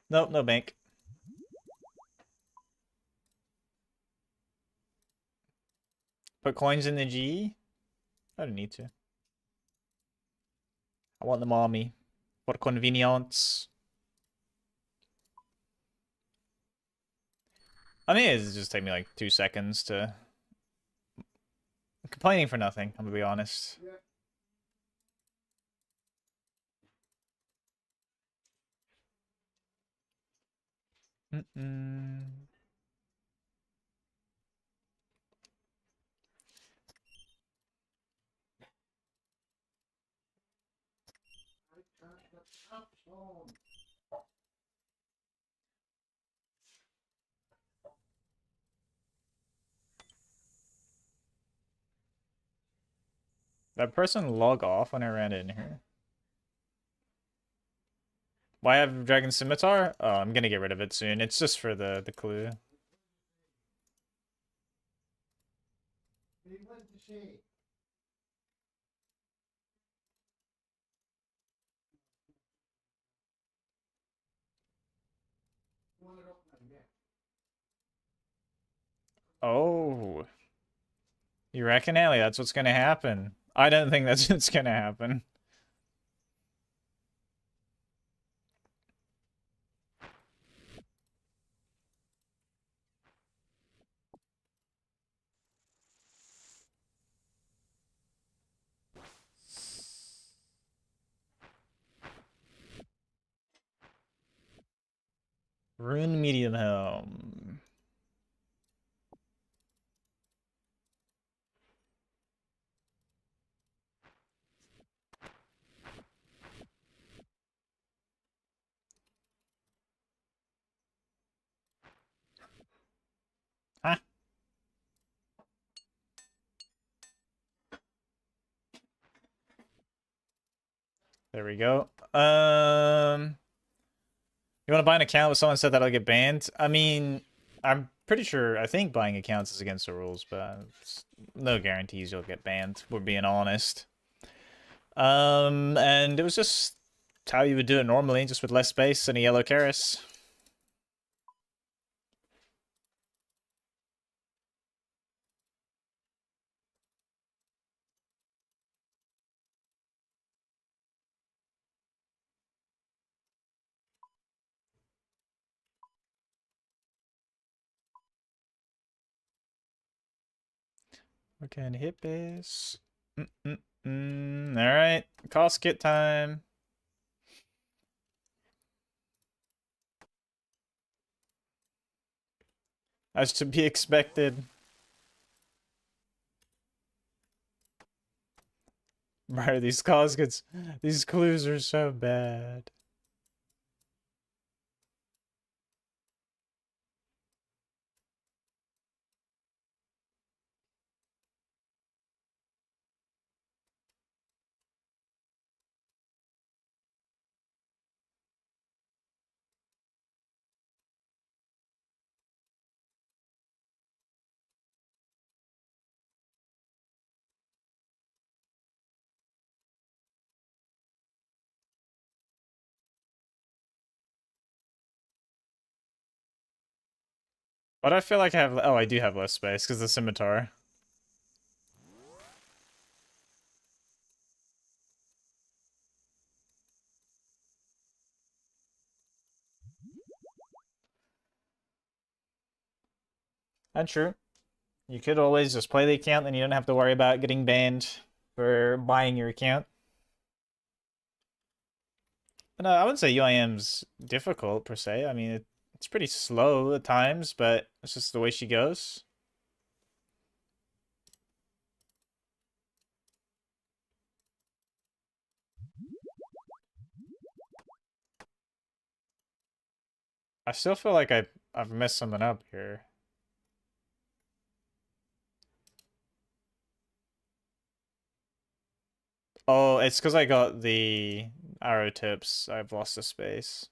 S1: Nope, no bank. Put coins in the G? I don't need to. I want the mommy. For convenience. I mean, it just take me like 2 seconds to... I'm complaining for nothing, I'm gonna be honest. That person log off when I ran in here. Why have Dragon Scimitar? Oh, I'm gonna get rid of it soon. It's just for the clue. Oh. You reckon, Ellie? That's what's gonna happen. I don't think that's what's gonna happen. Rune Medium Helm. Huh? There we go. You want to buy an account with someone said that I'll get banned? I mean, I'm pretty sure, I think buying accounts is against the rules, but no guarantees you'll get banned, we're being honest. And it was just how you would do it normally, just with less space and a yellow Karis. Okay, hit base. Alright, cost kit time. As to be expected. Bro, these coskets, these clues are so bad. But I feel like I have, oh, I do have less space because the scimitar. That's true. You could always just play the account, then you don't have to worry about getting banned for buying your account. But no, I wouldn't say UIM's difficult per se. I mean, it's pretty slow at times, but it's just the way she goes. I still feel like I've messed something up here. Oh, it's because I got the arrow tips. I've lost the space.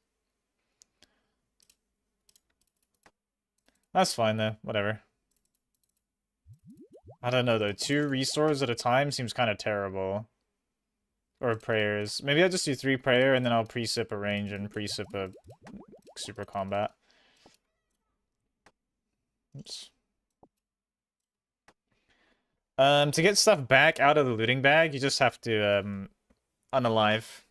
S1: That's fine though. Whatever. I don't know though. 2 restores at a time seems kind of terrible. Or prayers. Maybe I'll just do 3 prayer and then I'll precip a range and precip a super combat. Oops. To get stuff back out of the looting bag, you just have to unalive.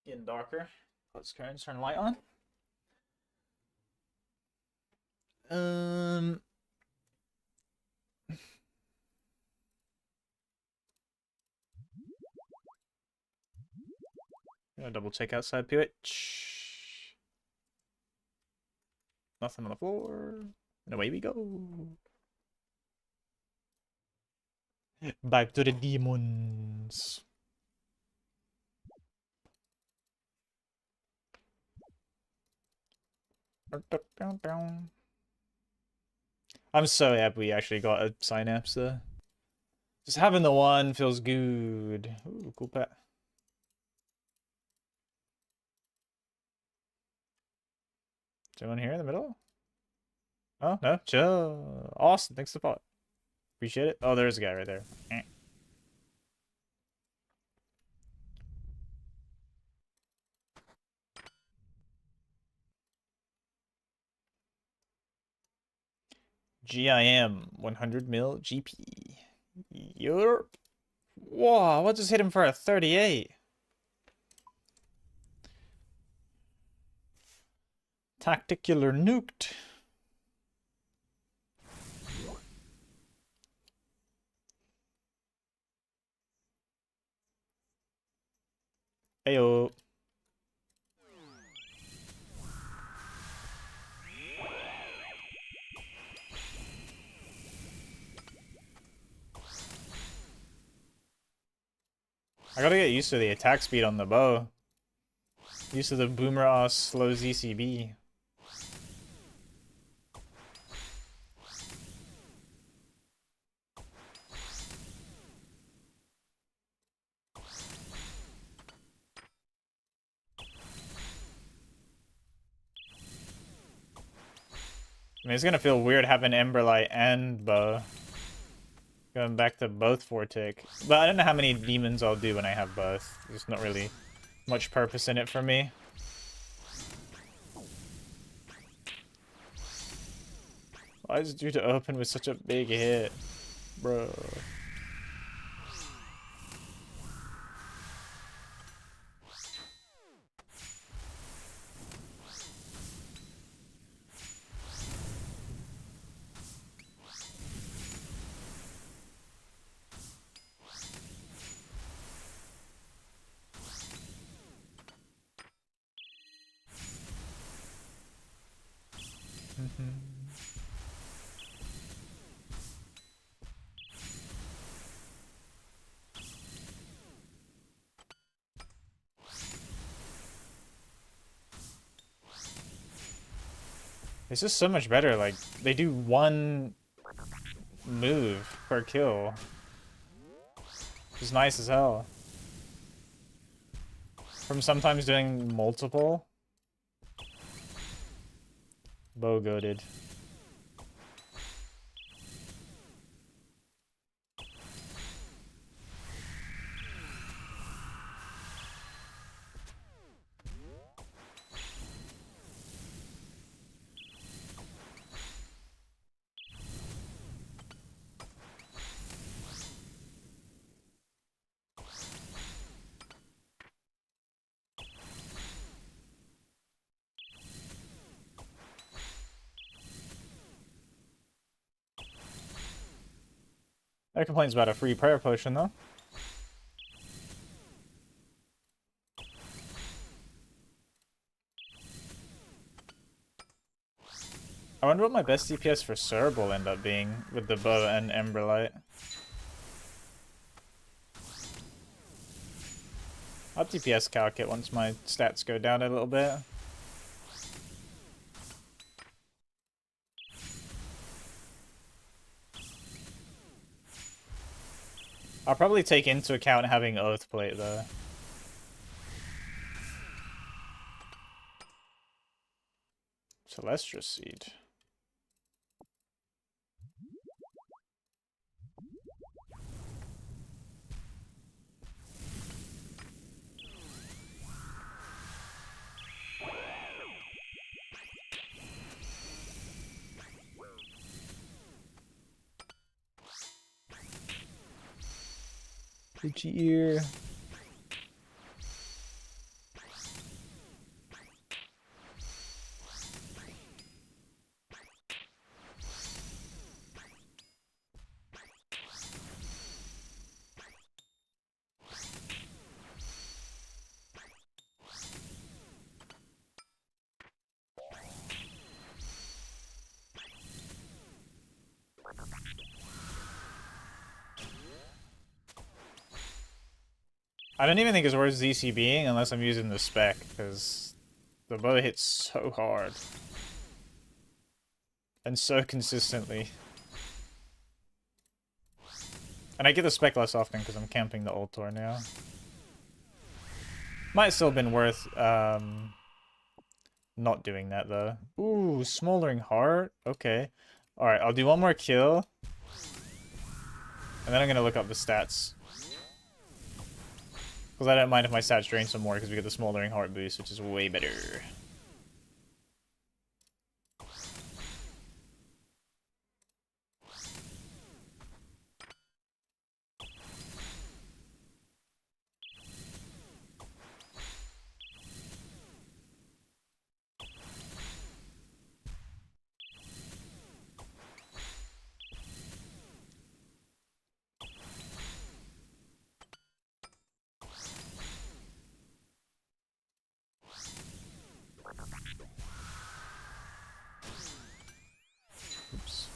S1: Getting darker. Let's go and turn the light on. Um. Gonna double check outside PH. Nothing on the floor. And away we go. Back to the demons. I'm so happy we actually got a Synapse there. Just having the one feels good. Ooh, cool pet. Is anyone here in the middle? Oh, no? Chill. Austin, thanks for the pot. Appreciate it. Oh, there's a guy right there. GIM 100 mil GP. Europe. Whoa, what just hit him for a 38? Tacticular nuked. Heyo. I gotta get used to the attack speed on the bow. Used to the boomerang slow ZCB. I mean, it's gonna feel weird having Emberlight and bow. Going back to both Vortic. But I don't know how many demons I'll do when I have both. There's not really much purpose in it for me. Why is it due to open with such a big hit? Bro. It's just so much better. Like, they do one move per kill. It's nice as hell. From sometimes doing multiple. Bow goated. No complaints about a free prayer potion, though. I wonder what my best DPS for Serb will end up being with the bow and Emberlight. I'll DPS calc it once my stats go down a little bit. I'll probably take into account having Oath Plate, though. Celestial Seed. Itchy ear. I don't even think it's worth ZCBing unless I'm using the spec, because the bow hits so hard. And so consistently. And I get the spec less often because I'm camping the Ultor now. Might still have been worth not doing that though. Ooh, Smoldering Heart. Okay. Alright, I'll do one more kill. And then I'm gonna look up the stats. Because I don't mind if my stats drain some more because we get the Smoldering Heart boost, which is way better. Oops.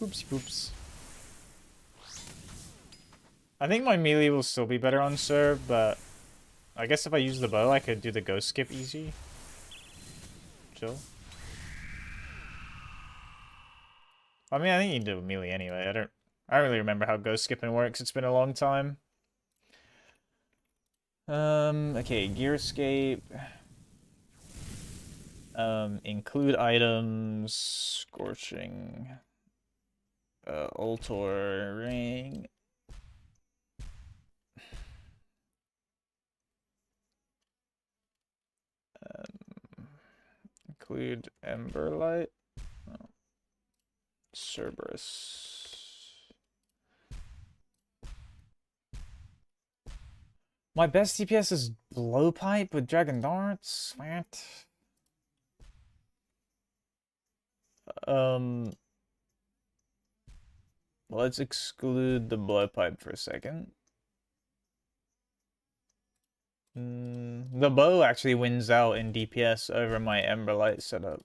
S1: Oopsie poops. I think my melee will still be better on serve, but I guess if I use the bow, I could do the ghost skip easy. Chill. I mean, I think you can do melee anyway. I don't really remember how ghost skipping works. It's been a long time. Okay, gear escape. Include items, scorching, Ultor ring. Include Emberlight. Oh. Cerberus. My best DPS is Blowpipe with Dragon Darts. What? Let's exclude the Blowpipe for a second. The bow actually wins out in DPS over my Emberlight setup.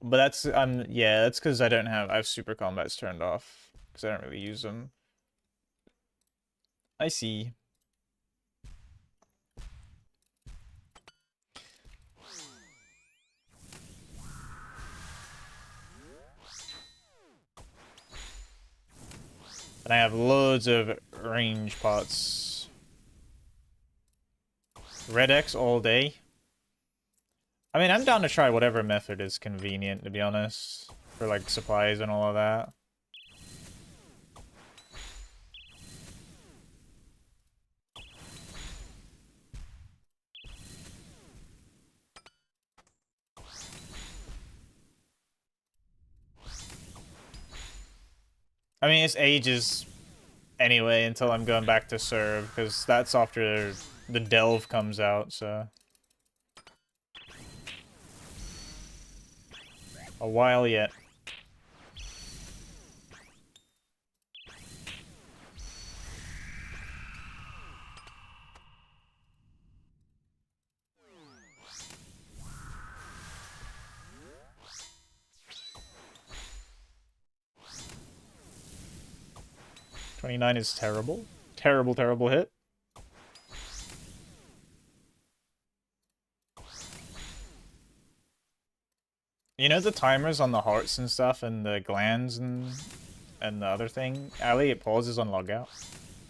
S1: But that's yeah, that's because I have super combats turned off because I don't really use them. I see. And I have loads of range pots. Red X all day. I mean, I'm down to try whatever method is convenient, to be honest. For, like, supplies and all of that. I mean, it's ages anyway until I'm going back to serve, because that's after the delve comes out, so... A while yet. $29 is terrible. Terrible, terrible hit. You know the timers on the hearts and stuff and the glands and the other thing? Ali, it pauses on logout.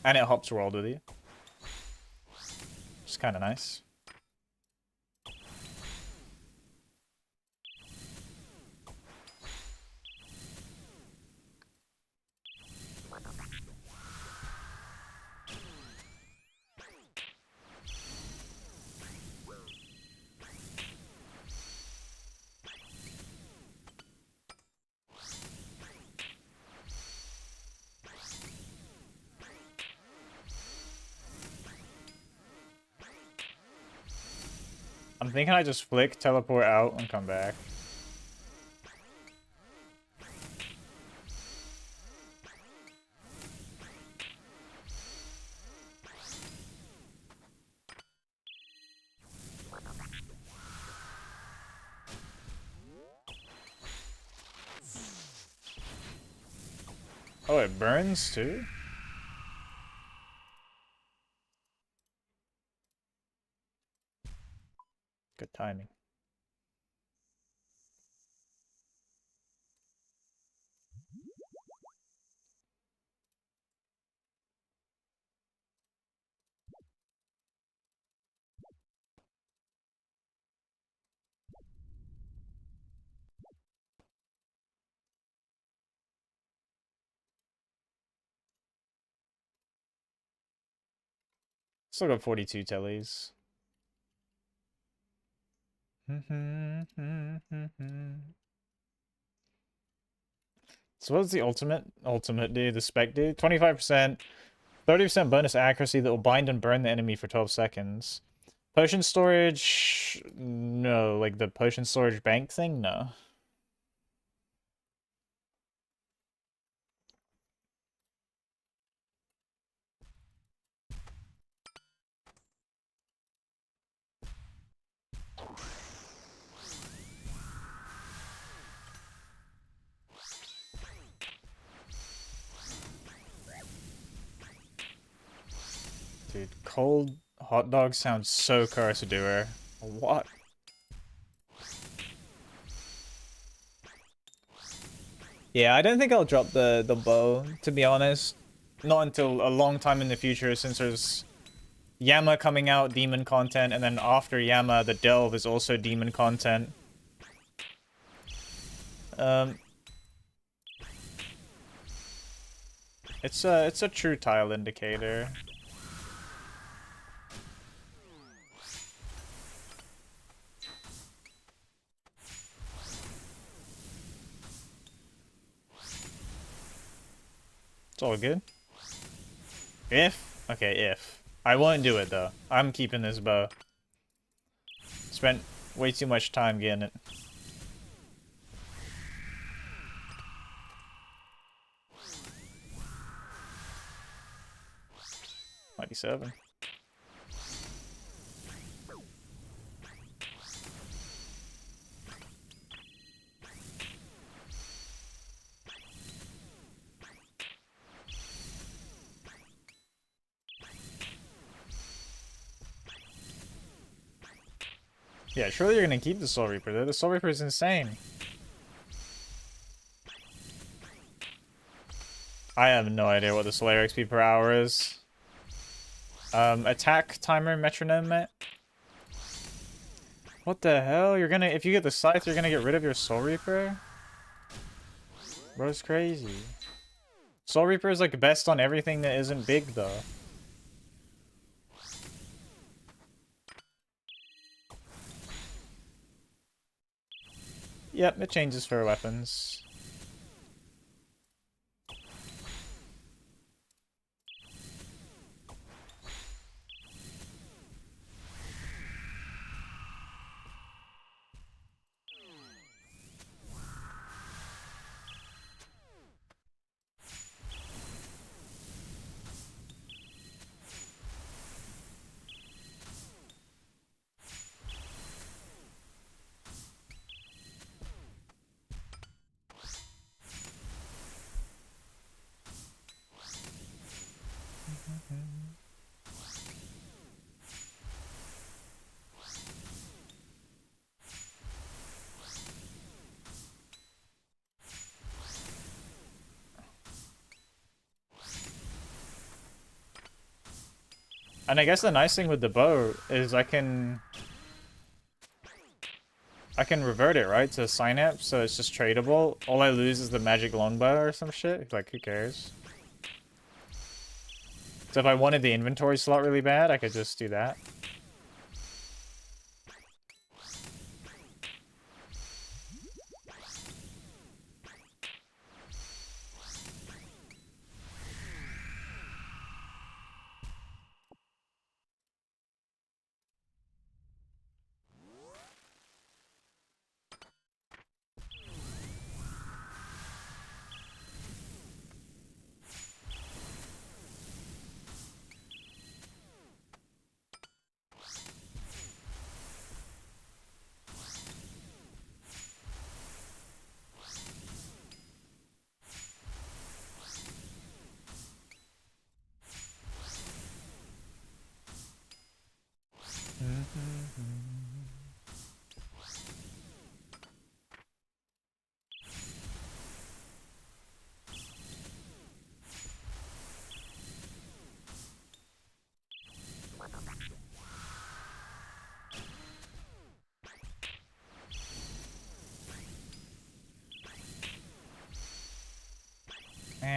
S1: And it hops world with you. It's kind of nice. I'm thinking I just flick, teleport out, and come back. Oh, it burns too? Good timing. Still got 42 tellies. So what does the ultimate do? The spec do? 25%, 30% bonus accuracy that will bind and burn the enemy for 12 seconds. Potion storage, no. Like the potion storage bank thing, no. Dude, cold hot dog sounds so Curse-a-doer. What? Yeah, I don't think I'll drop the bow, to be honest. Not until a long time in the future, since there's Yama coming out, demon content, and then after Yama, the Delve is also demon content. It's a true tile indicator. It's all good. If? Okay, if. I won't do it, though. I'm keeping this bow. Spent way too much time getting it. Might be 7. Yeah, surely you're gonna keep the Soul Reaper, though. The Soul Reaper is insane. I have no idea what the Slayer XP per hour is. Attack timer metronome. What the hell? You're gonna, if you get the Scythe, you're gonna get rid of your Soul Reaper? Bro's crazy. Soul Reaper is like best on everything that isn't big, though. Yep, it changes for weapons. And I guess the nice thing with the bow is I can revert it, right, to Synapse, so it's just tradable. All I lose is the magic longbow or some shit. Like, who cares? So if I wanted the inventory slot really bad, I could just do that.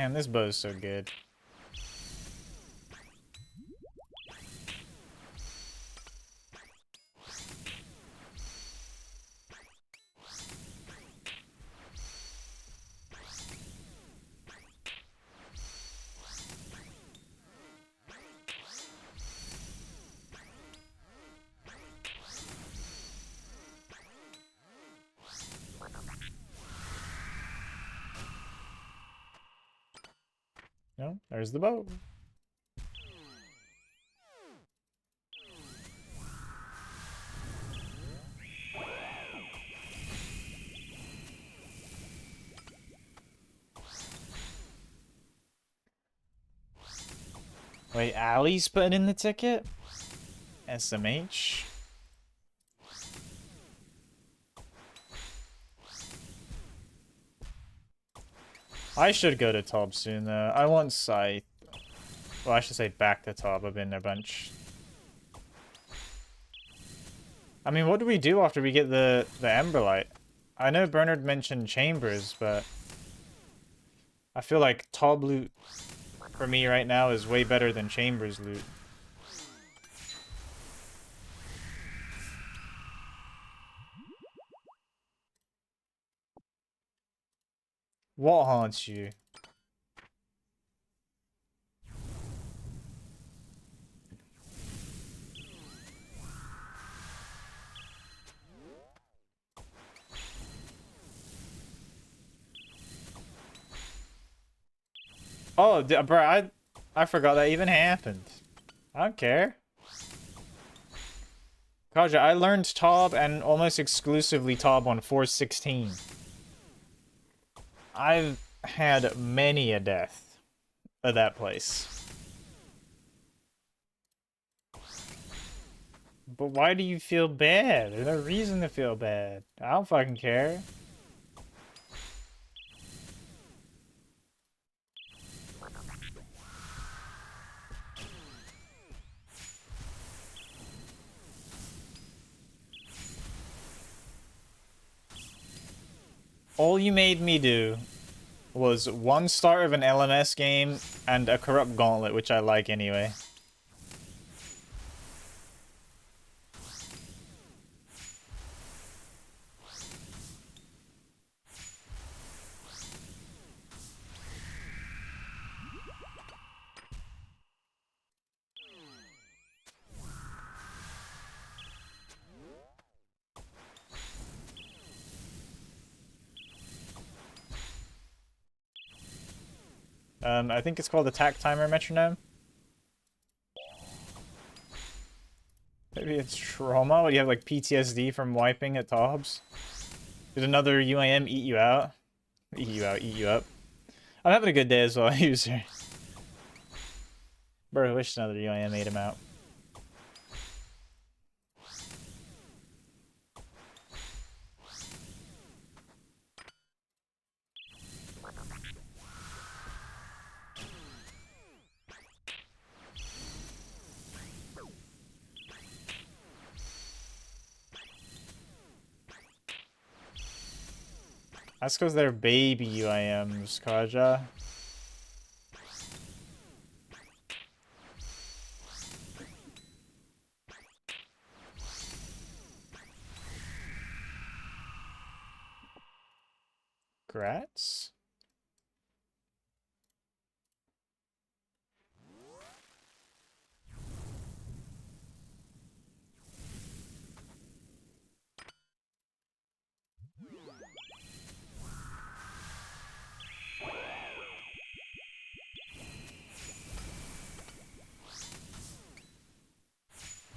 S1: Man, this bow is so good. No, there's the bow. Wait, Allie's putting in the ticket? SMH? I should go to top soon, though. I want Scythe. Well, I should say back to top. I've been there a bunch. I mean, what do we do after we get the Emberlight? I know Bernard mentioned Chambers, but I feel like top loot for me right now is way better than Chambers loot. What haunts you? Oh, bro, I forgot that even happened. I don't care. Kaja, I learned Tob and almost exclusively Tob on 416. I've had many a death at that place. But why do you feel bad? There's no reason to feel bad. I don't fucking care. All you made me do was one start of an LMS game and a corrupt gauntlet, which I like anyway. I think it's called Attack Timer Metronome. Maybe it's trauma. What, you have like PTSD from wiping at Tobs? Did another UIM eat you out? Eat you out, eat you up. I'm having a good day as well, user. Bro, I wish another UIM ate him out. That's because they're baby UIMs, Kaja. Grats?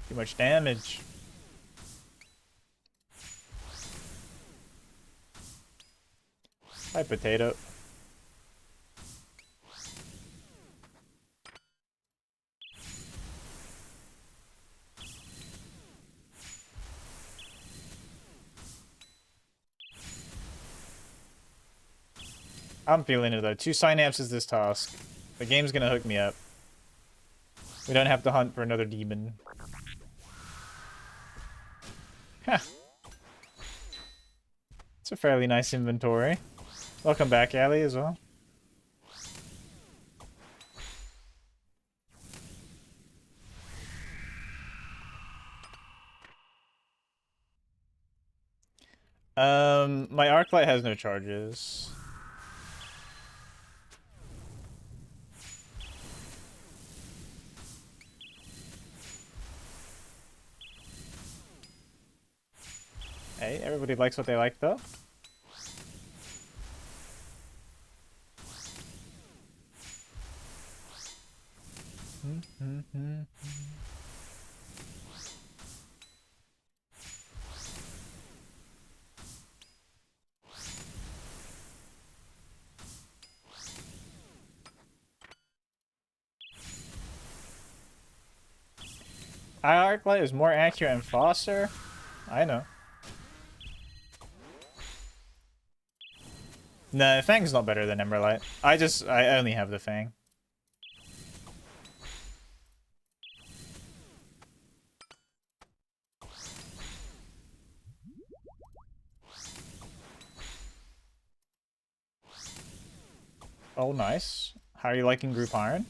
S1: Too much damage. Hi, potato. I'm feeling it though. 2 synapses this task. The game's gonna hook me up. We don't have to hunt for another demon. Huh. It's a fairly nice inventory. Welcome back, Allie, as well. My arc light has no charges. Hey, everybody likes what they like, though. Arc light is more accurate and faster. I know. No, Fang's not better than Emberlight. I only have the Fang. Oh, nice. How are you liking Group Iron?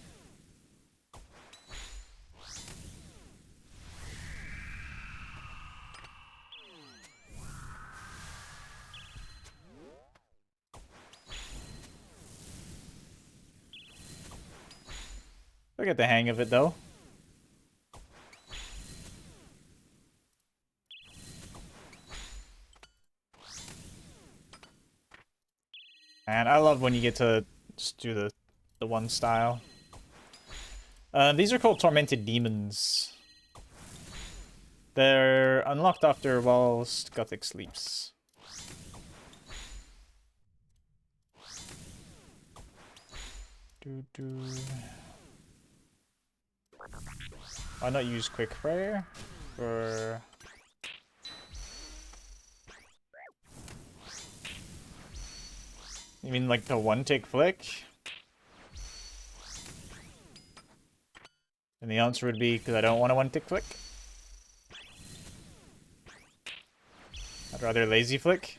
S1: I'll get the hang of it, though. And I love when you get to just do the one style. These are called Tormented Demons. They're unlocked after whilst Gothic sleeps. Why not use Quick Prayer? Or... You mean like the one-tick flick? And the answer would be because I don't want a one-tick flick. I'd rather lazy flick.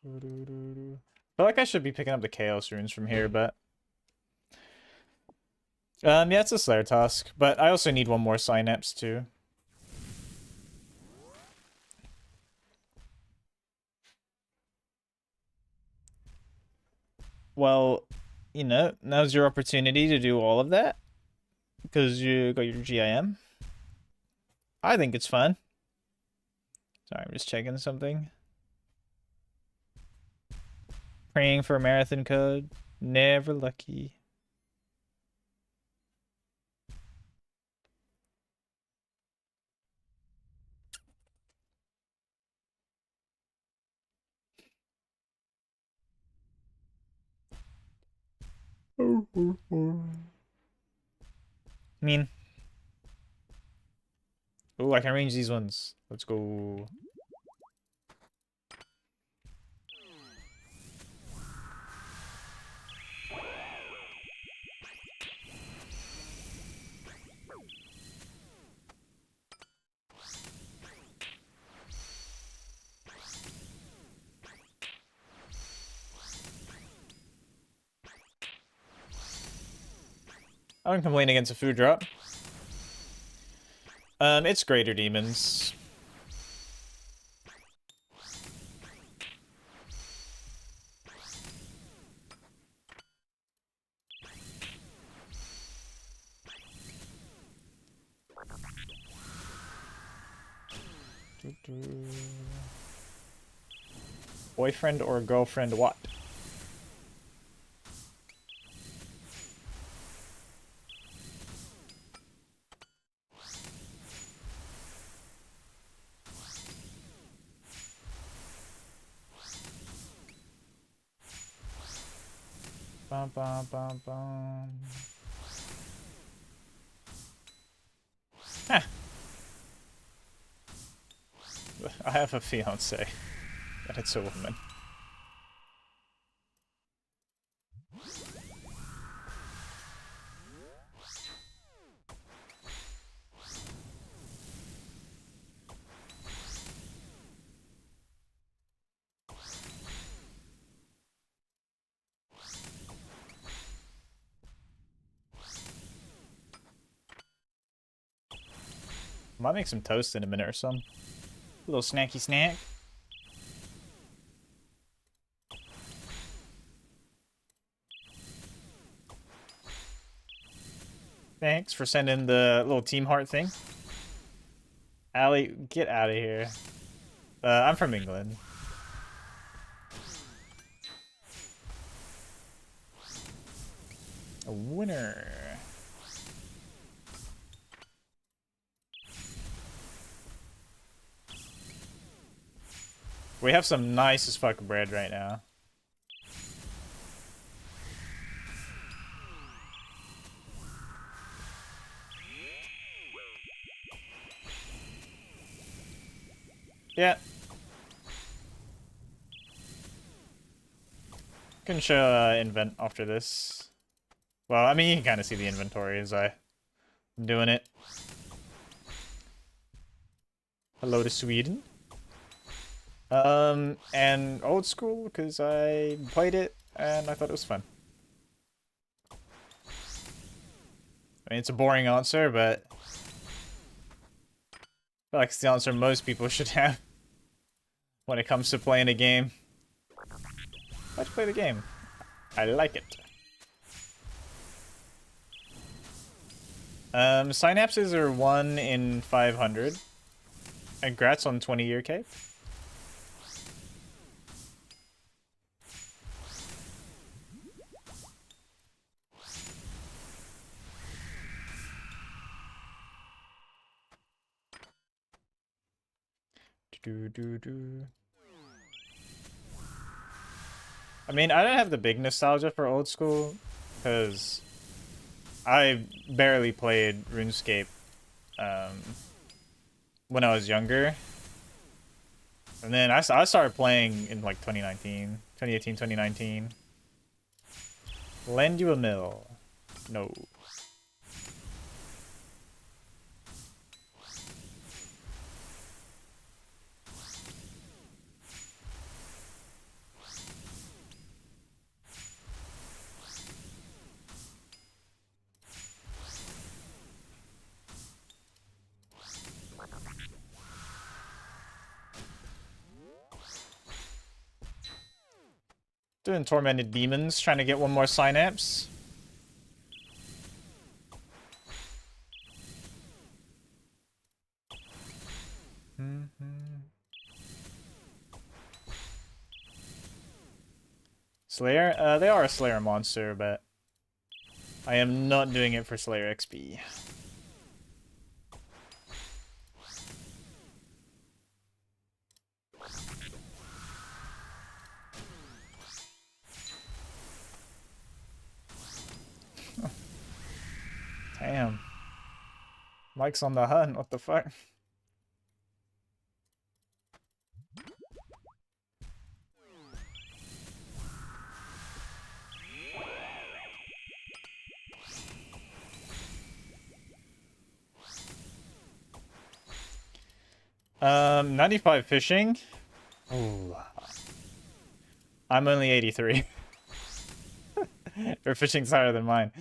S1: I feel like I should be picking up the Chaos Runes from here, but... yeah, it's a Slayer task, but I also need one more Synapse, too. Well, you know, now's your opportunity to do all of that. Because you got your GIM. I think it's fun. Sorry, I'm just checking something. Praying for a marathon code. Never lucky. I mean... Oh, I can arrange these ones. Let's go. I wouldn't complain against a food drop. It's Greater Demons. Boyfriend or girlfriend what? Bum, bum, bum, bum. Huh. I have a fiance, and it's a woman. Might make some toast in a minute or some. A little snacky snack. Thanks for sending the little team heart thing. Allie, get out of here. I'm from England. A winner. We have some nice as fuck bread right now. Yeah. Can show invent after this. Well, I mean, you can kind of see the inventory as I'm doing it. Hello to Sweden. And old school, because I played it and I thought it was fun. I mean, it's a boring answer, but I feel like it's the answer most people should have when it comes to playing a game. Let's play the game. I like it. Synapses are 1 in 500. Congrats on 20-year cape. I mean, I don't have the big nostalgia for old school, because I barely played RuneScape when I was younger. And then I started playing in like 2018, 2019. Lend you a mill. No. Doing Tormented Demons, trying to get one more Synapse. Slayer? They are a Slayer monster, but I am not doing it for Slayer XP. Damn. Mike's on the hunt, what the fuck? Um, 95 fishing. Ooh. I'm only 83. Your fishing's higher than mine.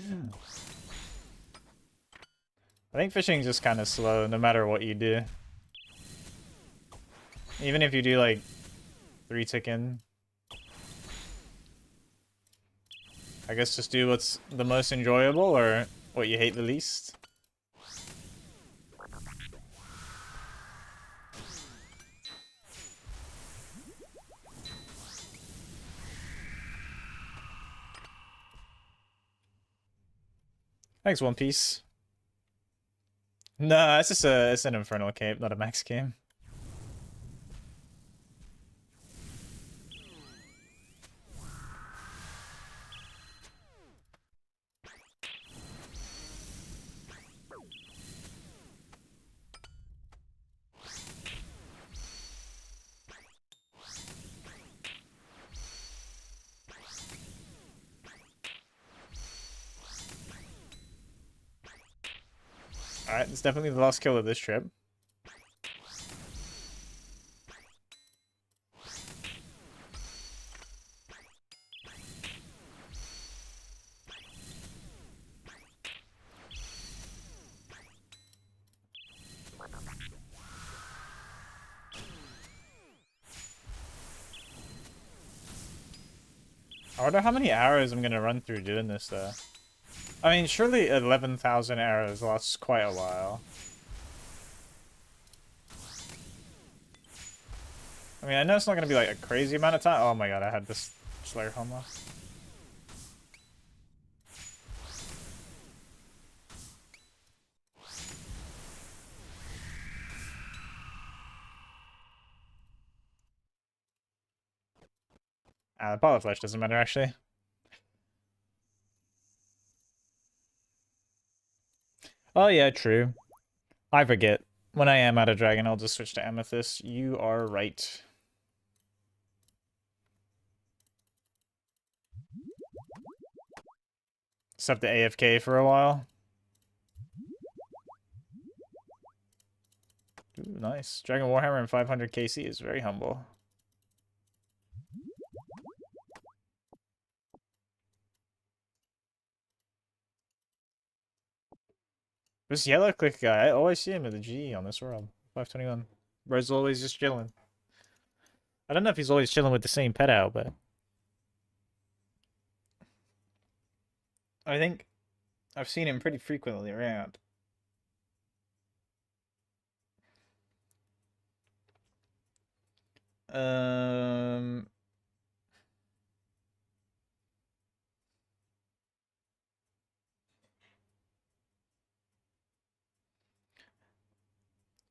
S1: I think fishing's just kind of slow no matter what you do. Even if you do like 3 tick-in. I guess just do what's the most enjoyable or what you hate the least. Thanks, One Piece. No, it's an Infernal cape, not a max game. Alright, it's definitely the last kill of this trip. I wonder how many arrows I'm gonna run through doing this though. I mean, surely 11,000 arrows lasts quite a while. I mean, I know it's not gonna be like a crazy amount of time. Oh my god, I had this Slayer home off. The Power Flash doesn't matter actually. Oh yeah, true. I forget. When I am out of Dragon, I'll just switch to Amethyst. You are right. Just have to AFK for a while. Ooh, nice. Dragon Warhammer and 500 KC is very humble. This yellow click guy, I always see him with a G on this world. 521. Bro's always just chilling. I don't know if he's always chilling with the same pet out, but I think I've seen him pretty frequently around. Um,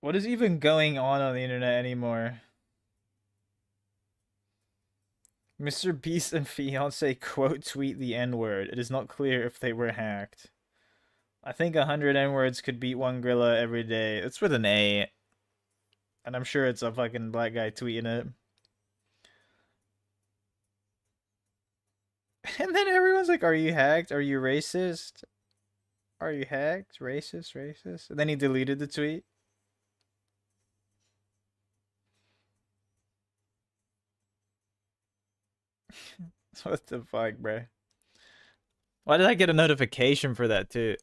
S1: what is even going on the internet anymore? Mr. Beast and fiance quote tweet the N-word. It is not clear if they were hacked. I think 100 N-words could beat one gorilla every day. It's with an A. And I'm sure it's a fucking black guy tweeting it. And then everyone's like, are you hacked? Are you racist? Are you hacked? Racist? Racist? And then he deleted the tweet. What the fuck, bro? Why did I get a notification for that too?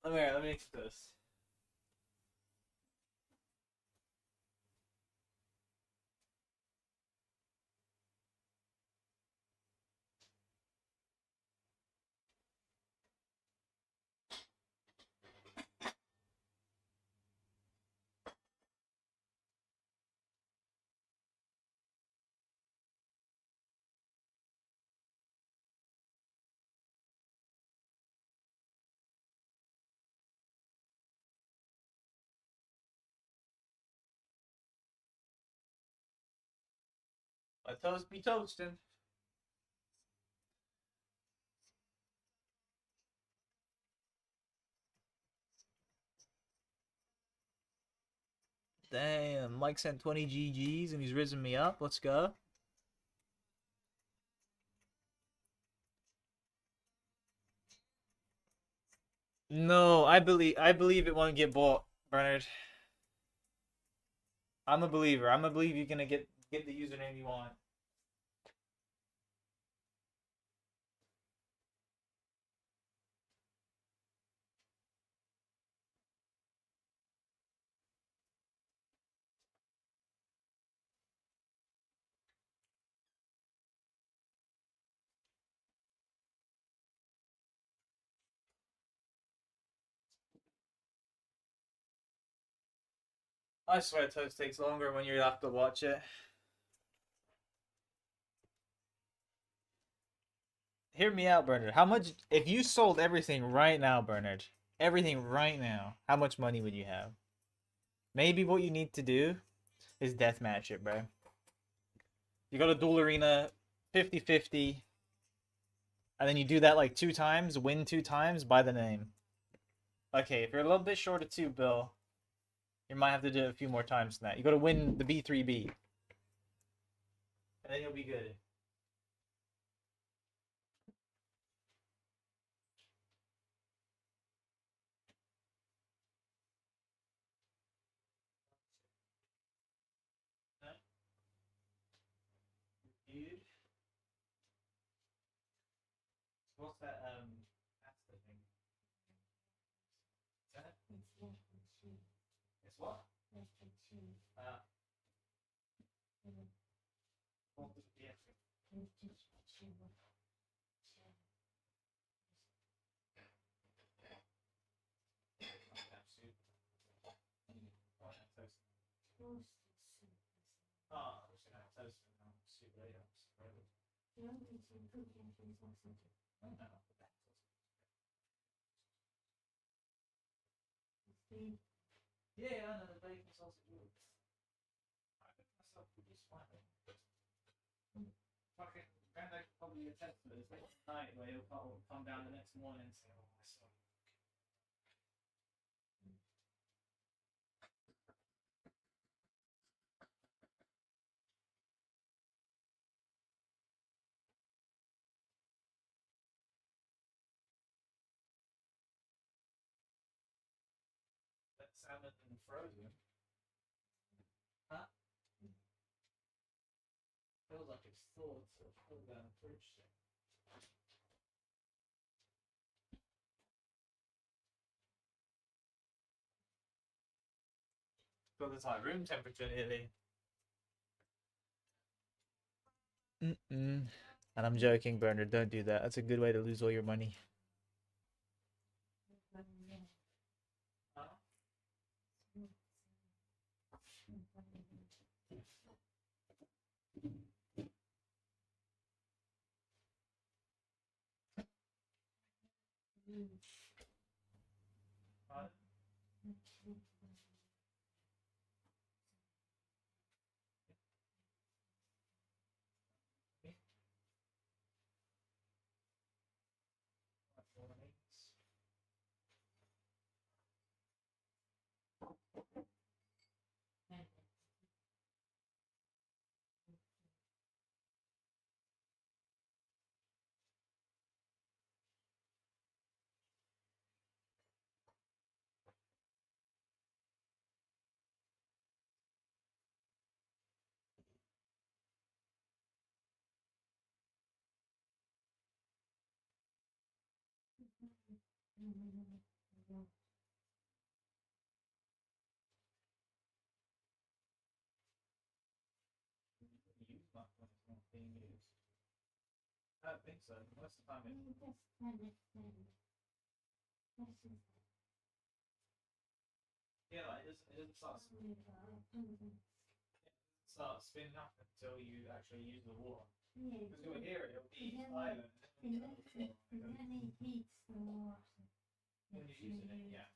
S1: Let me mix this. My toast be toasting. Damn, Mike sent 20 GGs and he's risen me up. Let's go. No, I believe it won't get bought, Bernard. I'm a believer. I'm a believer you're gonna get the username you want. I swear toast takes longer when you have to watch it. Hear me out, Bernard. How much if you sold everything right now, Bernard? Everything right now. How much money would you have? Maybe what you need to do is deathmatch it, bro. You go to Duel Arena 50-50, and then you do that like 2 times, win 2 times, buy the name. Okay, if you're a little bit short of 2, Bill, you might have to do it a few more times than that. You got to win the B3B. And then you'll be good. Dude. What's that, that's the thing. It's what? Uh, yeah. Yeah, I know the bacon sausage works. I think myself pretty smart. Fucking granddad could probably attest to this late at night where he'll come down the next morning and say, "Oh, my son." That salmon and frozen. Huh? Feels like it's thawed, so it's pulled down the fridge thing. Got this high room temperature nearly. And I'm joking, Bernard. Don't do that. That's a good way to lose all your money. I don't think so. Most of the time yeah, like it doesn't start spinning up until you actually use the water. Because you'll hear it, it'll be silent. And then it heats the water. When you're using it, yeah.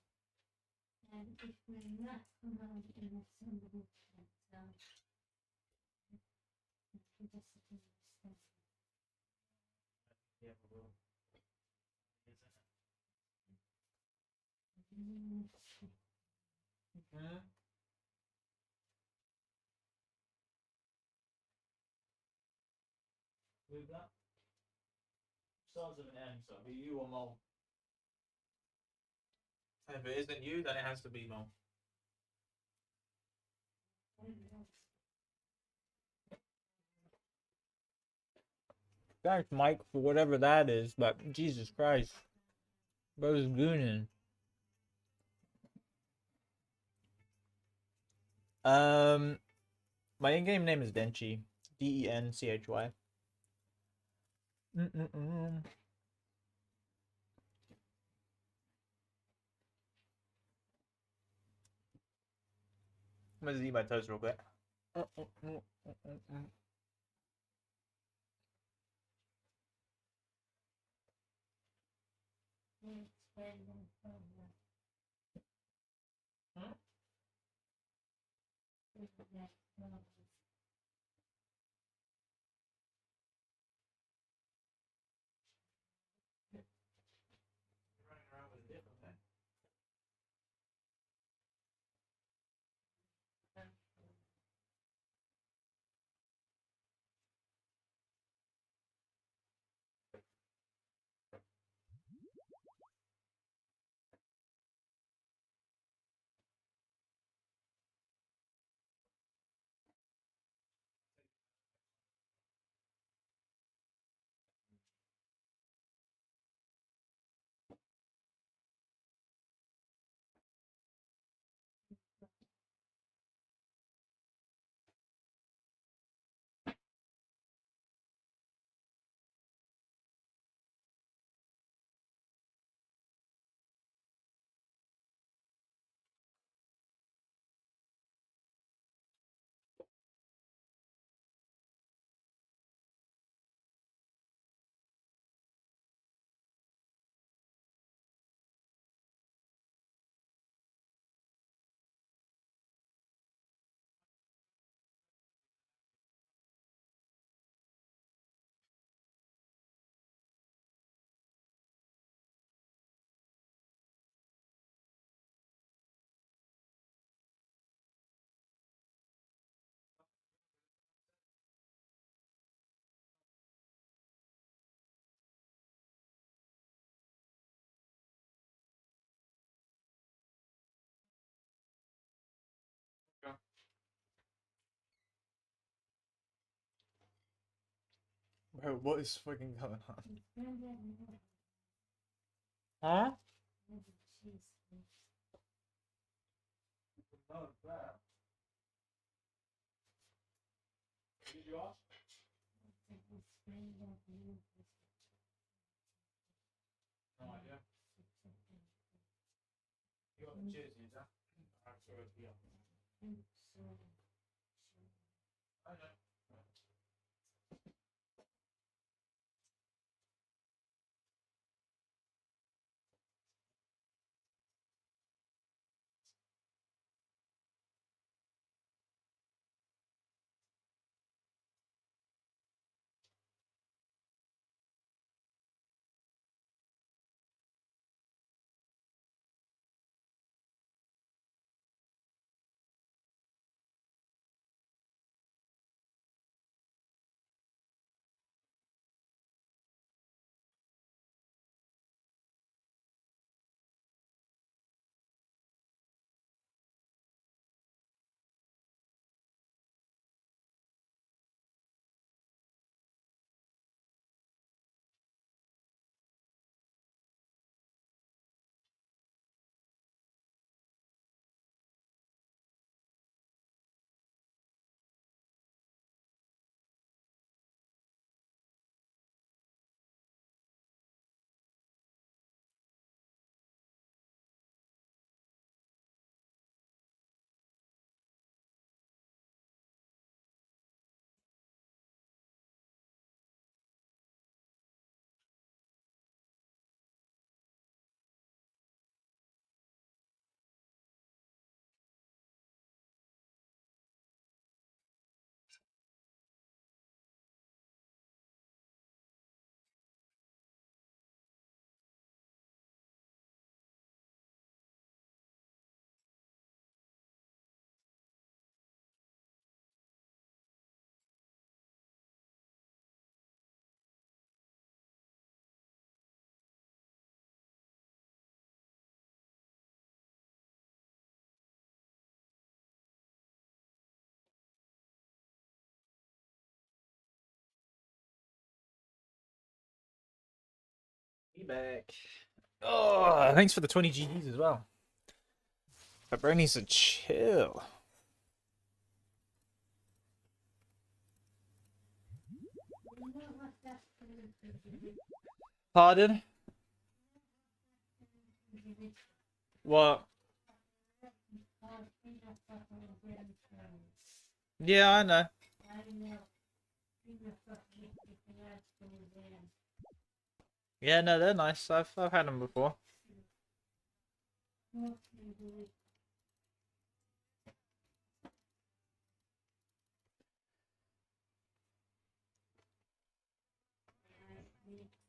S1: And if we're not allowed in the somebody yeah, we will. Mm-hmm. Move that. Starts with an M, so it'll be you or Mole. If it isn't you, then it has to be Mole. Thanks, Mike, for whatever that is, but Jesus Christ. Bro's gooning. My in-game name is Denchy. Denchy. I'm gonna eat my toast real quick. Running around with a different thing. Bro, what is fucking going on? Huh? No idea. You got the cheers, you know? I know. Be back. Oh, thanks for the 20 GDs as well. Pepperoni needs to chill. Pardon? What? Yeah, I know. Yeah, no, they're nice. I've had them before.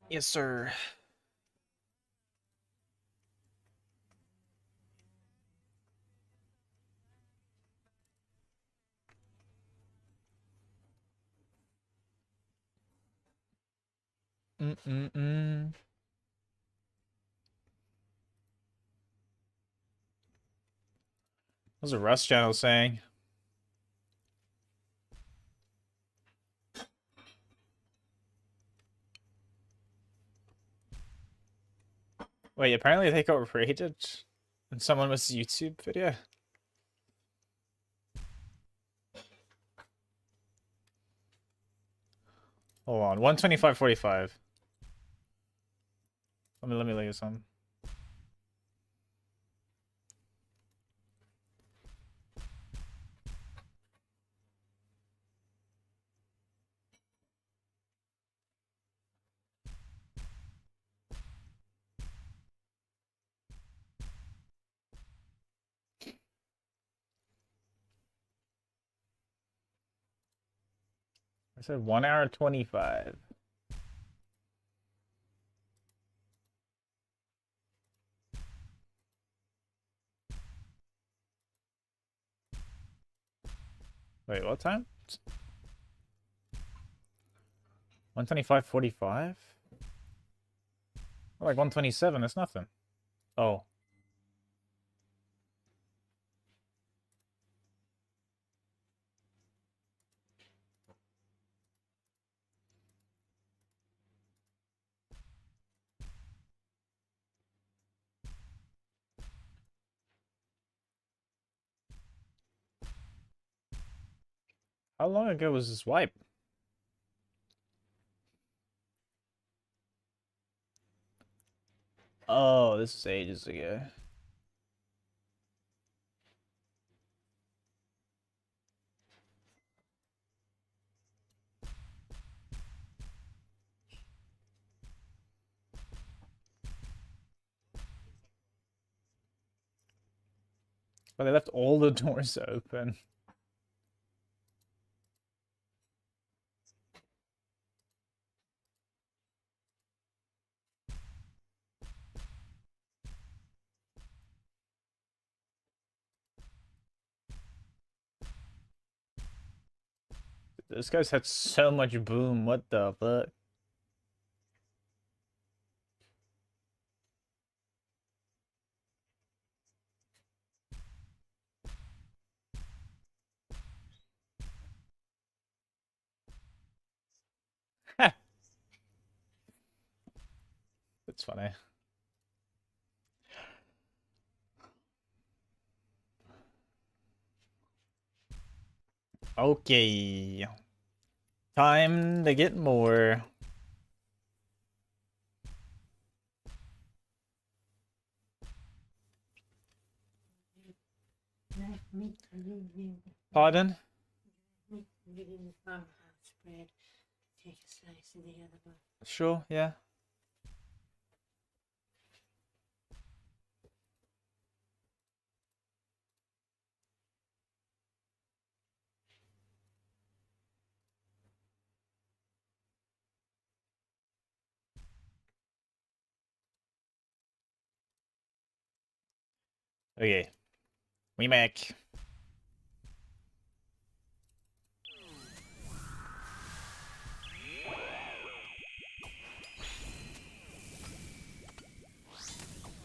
S1: Yes, sir. Mm-mm-mm. What's the Rust channel saying? Wait, apparently they got raided in someone was YouTube video. Hold on, 125.45. Let me look at some. I said 1 hour 25. Wait, what time? 125.45? Like 127, that's nothing. Oh. How long ago was this wipe? Oh, this is ages ago. But they left all the doors open. This guy's had so much boom. What the fuck? That's funny. Okay. Time to get more. Pardon? Sure, yeah. Okay. We make.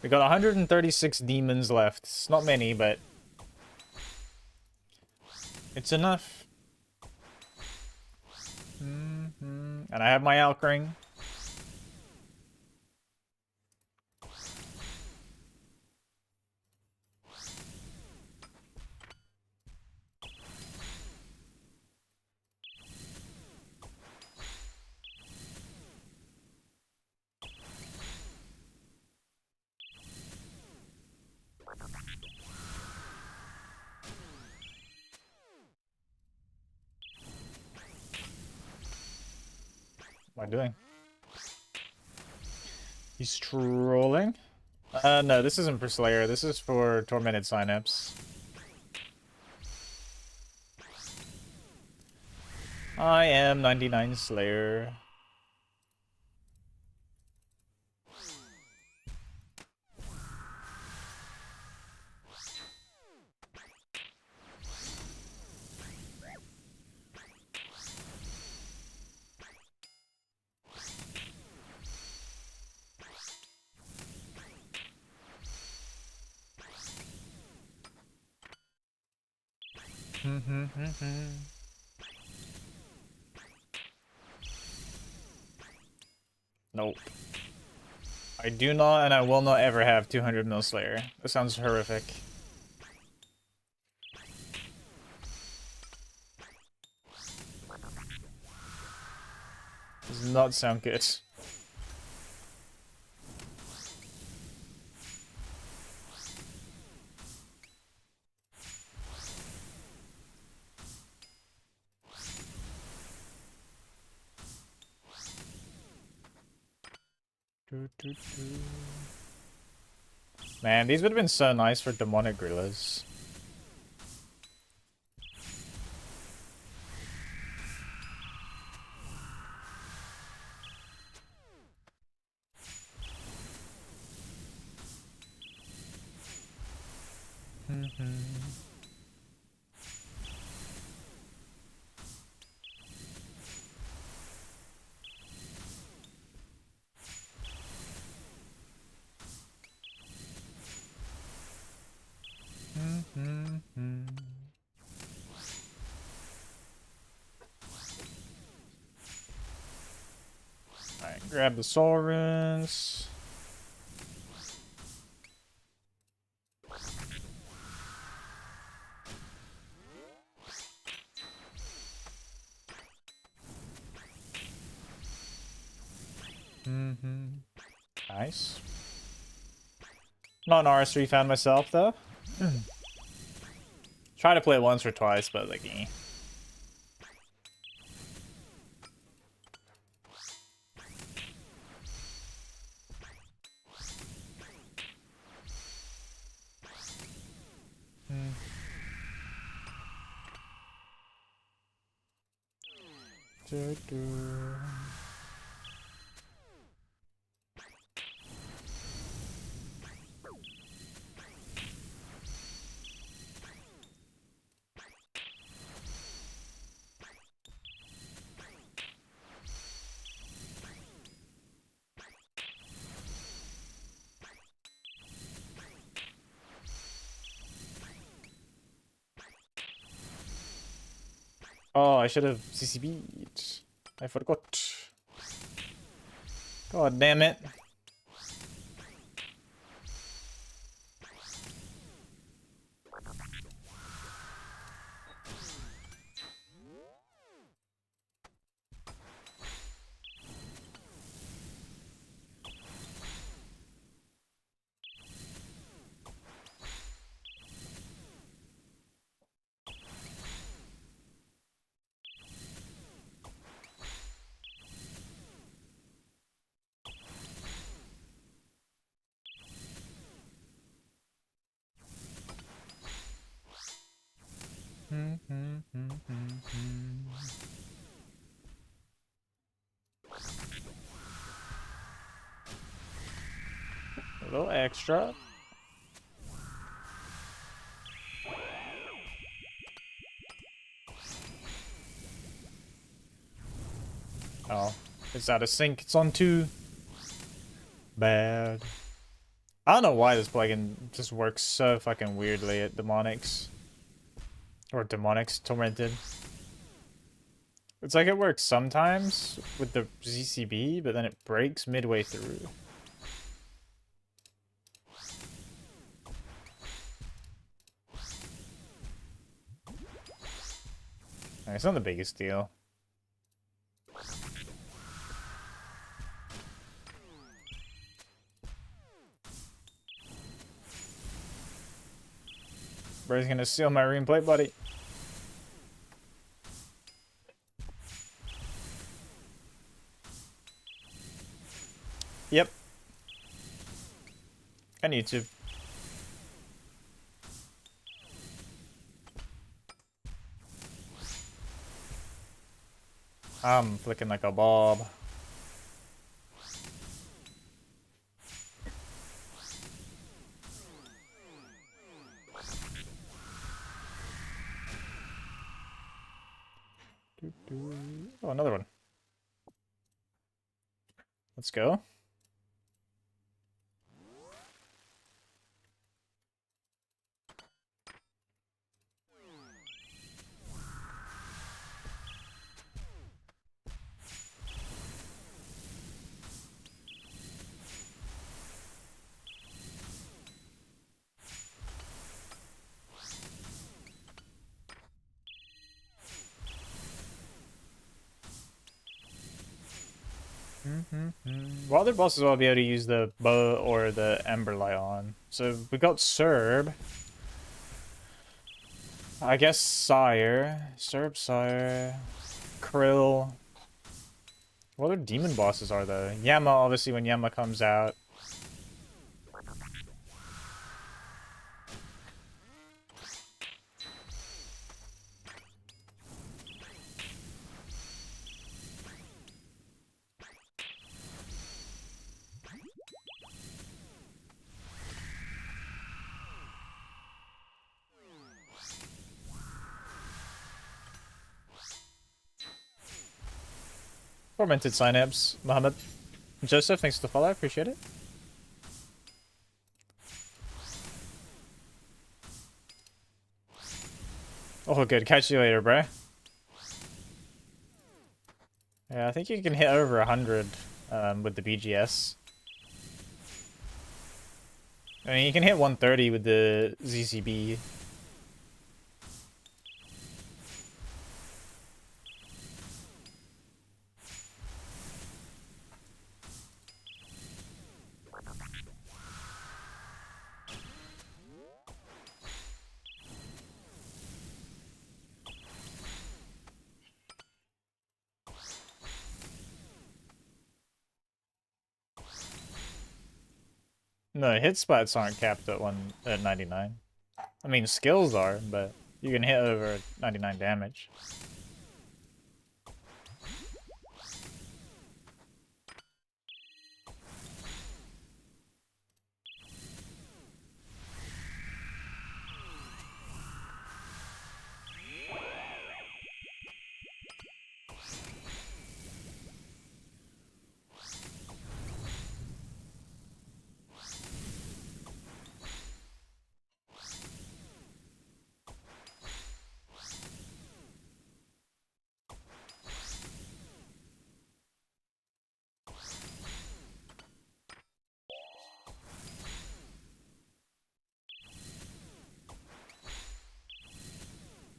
S1: We got 136 demons left. It's not many, but it's enough. And I have my Alk ring. What am I doing? He's trolling? No, this isn't for Slayer. This is for Tormented Synapse. I am 99 Slayer. Nope. I do not and I will not ever have 200 mil Slayer. That sounds horrific. Does not sound good. Man, these would have been so nice for demonic gorillas. Alright, grab the Saurus. Nice. Not an RS3 fan myself, though. Try to play it once or twice, but like, eh. Oh, I should have CCB'd. I forgot. God damn it. A little extra. Oh, it's out of sync. It's on 2. Bad. I don't know why this plugin just works so fucking weirdly at Demonics. Or Demonics, Tormented. It's like it works sometimes with the ZCB, but then it breaks midway through. It's not the biggest deal. Bro's gonna steal my rune plate, buddy. Yep. I need to. I'm flicking like a bob. Oh, another one. Let's go. Well, other bosses will be able to use the bow or the ember light on. So we got Serb. I guess Sire. Serb, Sire. Krill. What other demon bosses are there? Yama, obviously, when Yama comes out. Tormented Synapse. Muhammad. Joseph, thanks for the follow. I appreciate it. Oh, good. Catch you later, bro. Yeah, I think you can hit over 100 with the BGS. I mean, you can hit 130 with the ZCB. No, hit spots aren't capped at 99. I mean, skills are, but you can hit over 99 damage.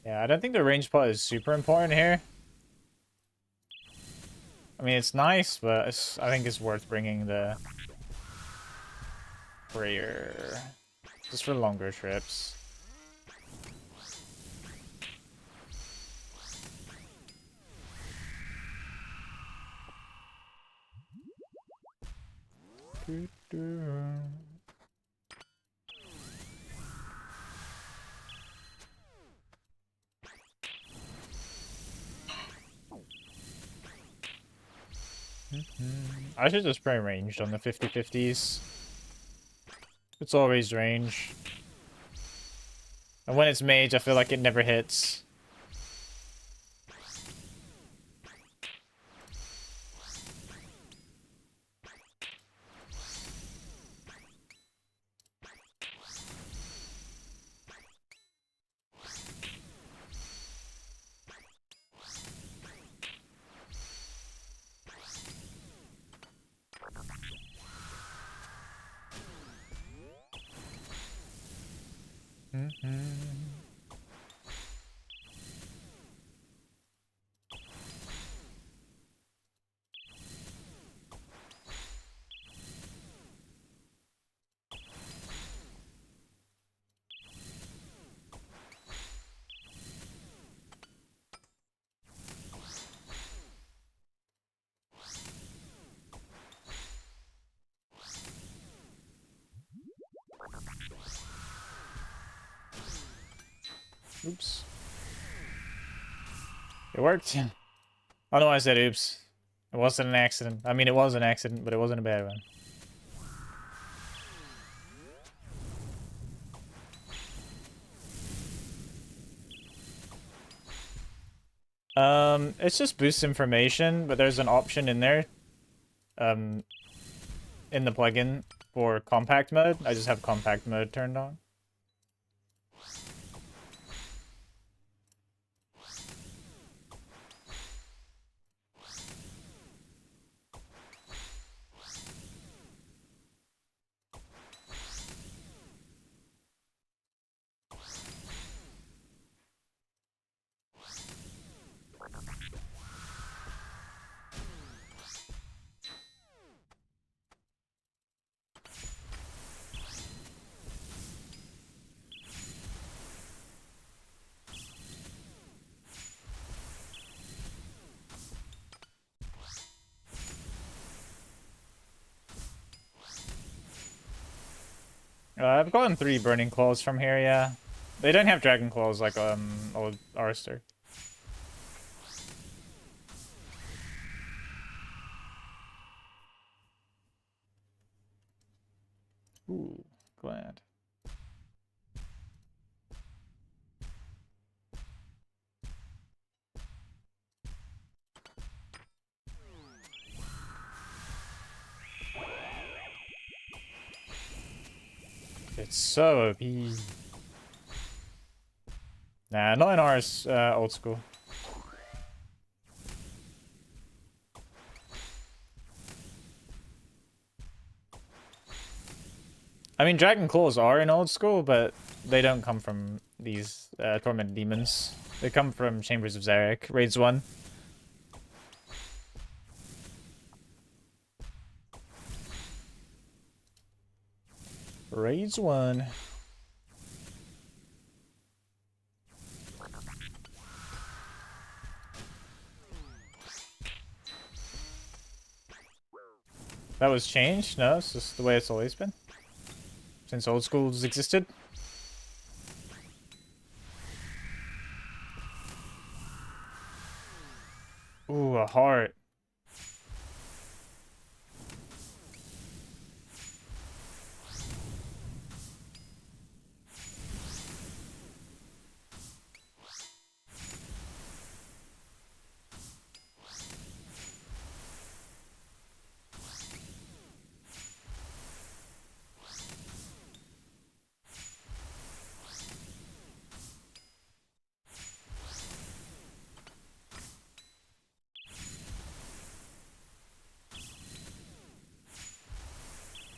S1: Yeah, I don't think the range pot is super important here. I mean, it's nice, but I think it's worth bringing the prayer just for longer trips. I should just pray ranged on the 50/50s. It's always range. And when it's mage, I feel like it never hits. Oops. It worked. I don't know why I said oops. It wasn't an accident. I mean, it was an accident, but it wasn't a bad one. It's just boost information, but there's an option in there, in the plugin for compact mode. I just have compact mode turned on. I've gotten 3 Burning Claws from here, yeah. They don't have Dragon Claws like old Arster. Ooh, glad. It's so OP. Nah, not in ours, old school. I mean, Dragon Claws are in old school, but they don't come from these Tormented Demons. They come from Chambers of Zarek, Raids 1. Raids 1. That was changed? No, it's just the way it's always been. since old schools existed. Ooh, a heart.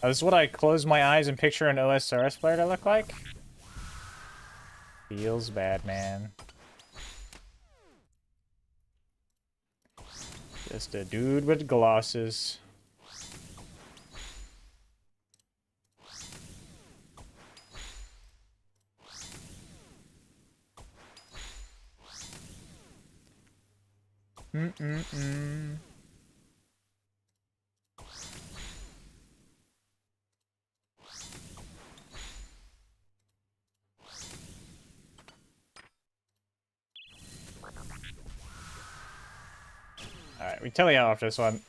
S1: This is what I close my eyes and picture an OSRS player to look like. Feels bad, man. Just a dude with glasses. Mm-mm-mm. Alright, we tele out after this one.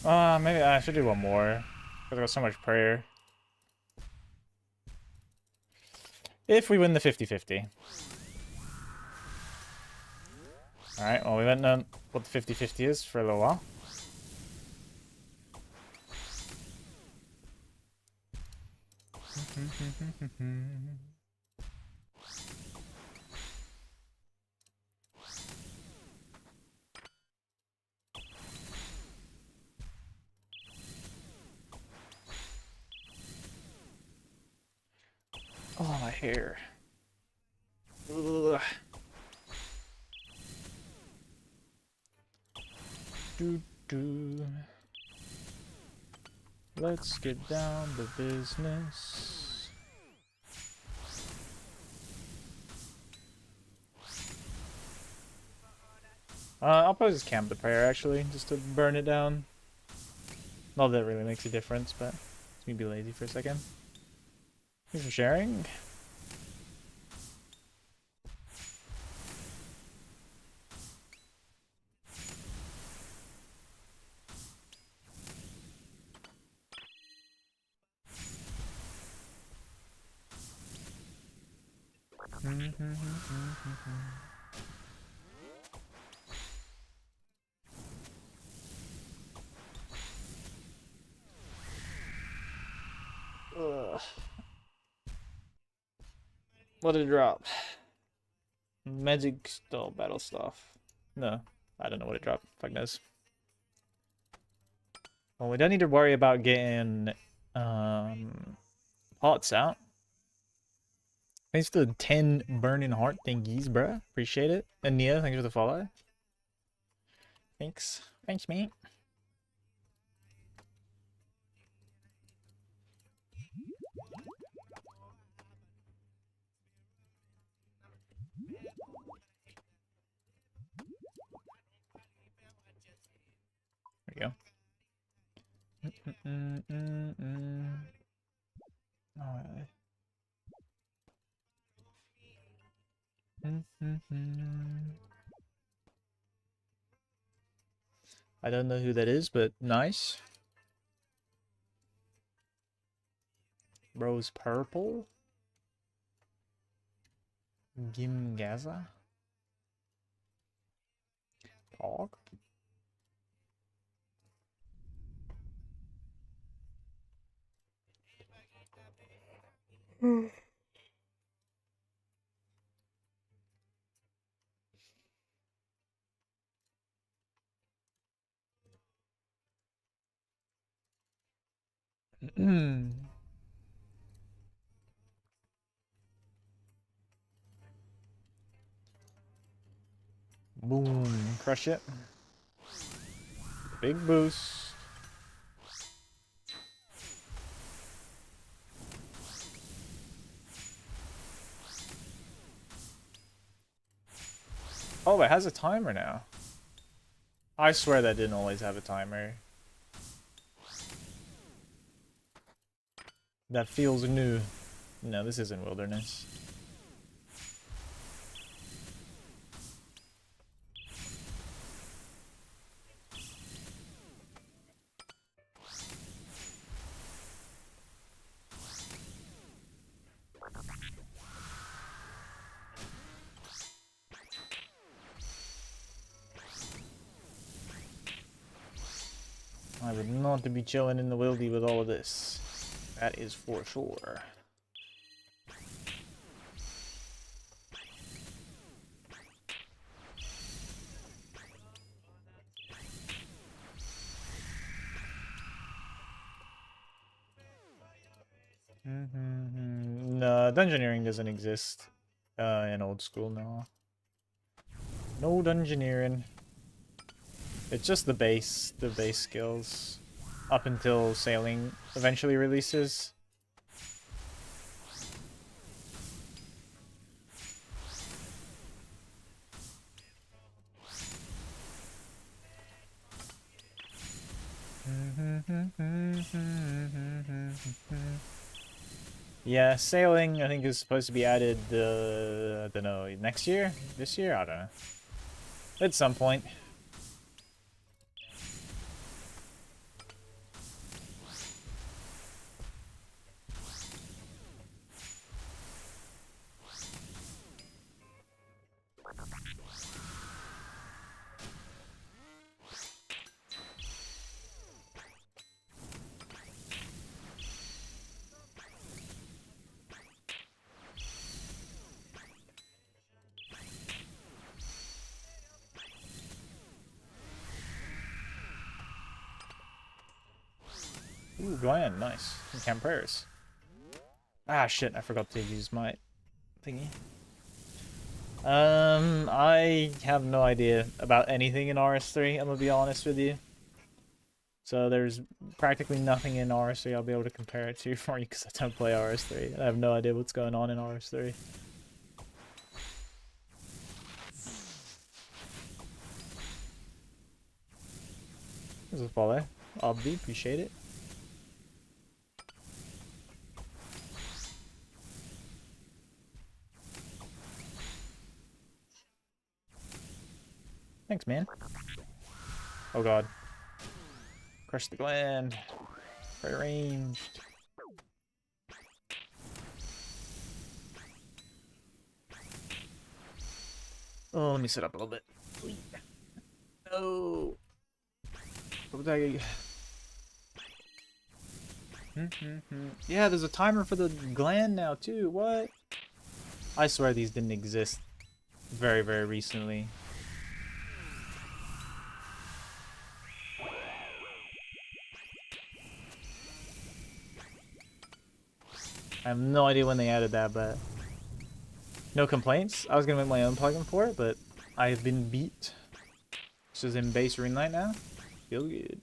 S1: Maybe I should do one more. Because I got so much prayer. If we win the 50-50. Alright, well, we went on what the 50-50 is for a little while. Oh, my hair. Ugh. Doo-doo. Let's get down to business. I'll probably just camp the prayer, actually, just to burn it down. Not that it really makes a difference, but let me be lazy for a second. Thanks for sharing. Ugh. What did it drop? Magic style battle stuff. No, I don't know what it dropped. Fuck knows. Well, we don't need to worry about getting pots out. Thanks for the 10 burning heart thingies, bruh. Appreciate it. And Nia, thanks for the follow. Thanks. Thanks, mate. There we go. Alright. I don't know who that is, but nice. Rose purple. Gimgaza. Dog. Boom. Crush it. Big boost. Oh, it has a timer now. I swear that didn't always have a timer. that feels new. No, this isn't wilderness. I would not be chilling in the wildy with all of this. That is for sure. No, dungeoneering doesn't exist in old school, no. No dungeoneering. It's just the base skills. Up until sailing eventually releases. Yeah, sailing I think is supposed to be added, I don't know, next year? This year? I don't know. At some point. Ooh, Glenn, nice. And Camp Prayers. Ah, shit, I forgot to use my thingy. I have no idea about anything in RS3, I'm gonna be honest with you. So there's practically nothing in RS3 I'll be able to compare it to for you because I don't play RS3. I have no idea what's going on in RS3. There's a follow. Obvi, appreciate it. Thanks, man. Oh god. Crush the gland. Very ranged. Oh, let me sit up a little bit. No. Yeah, there's a timer for the gland now too. What? I swear these didn't exist very, very recently. I have no idea when they added that, but no complaints. I was gonna make my own plugin for it, but I have been beat. This is in base Runelite now. Feel good.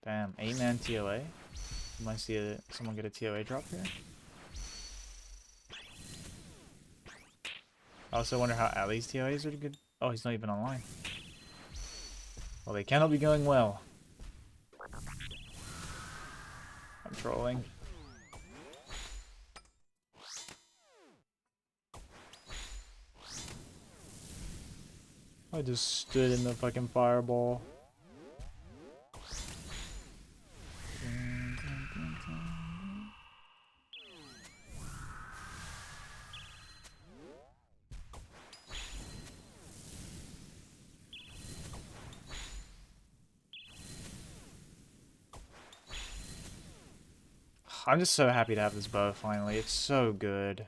S1: Damn, 8-man TOA. You might see someone get a TOA drop here. I also wonder how Ali's TOAs are good. Oh, he's not even online. Well, they cannot be going well. I'm trolling. I just stood in the fucking fireball. I'm just so happy to have this bow finally. It's so good.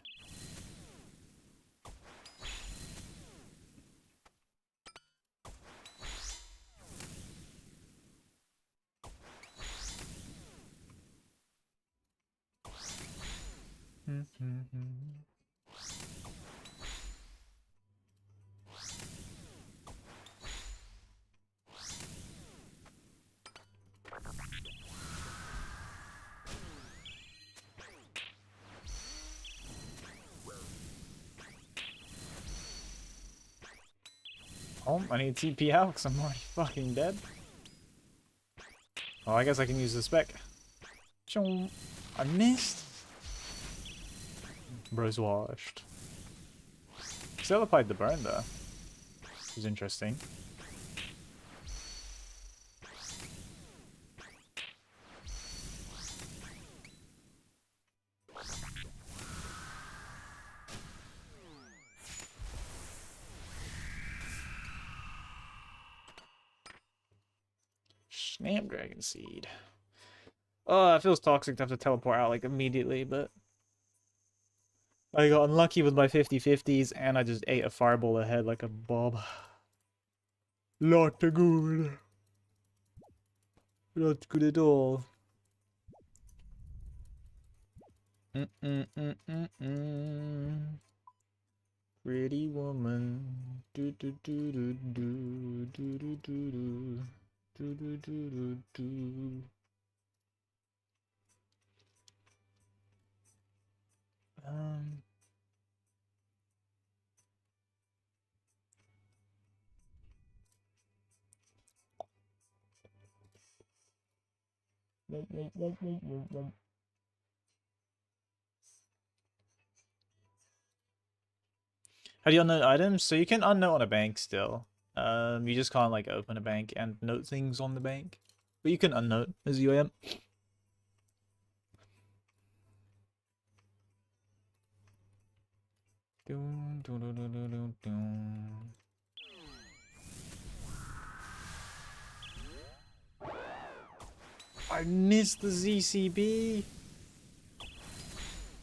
S1: Oh, I need to TP out because I'm already fucking dead. Well, I guess I can use the spec. Chong. I missed. Bro's washed. Still applied the burn though. Which is interesting. Snapdragon seed. Oh, it feels toxic to have to teleport out like immediately, but I got unlucky with my 50-50s and I just ate a fireball ahead like a bob. Not good. Not good at all. Pretty woman. Do do do do do do do do do do do do do. Um. How do you unnote items? So you can unnote on a bank still. You just can't like open a bank and note things on the bank. But you can unnote as UAM. I missed the ZCB.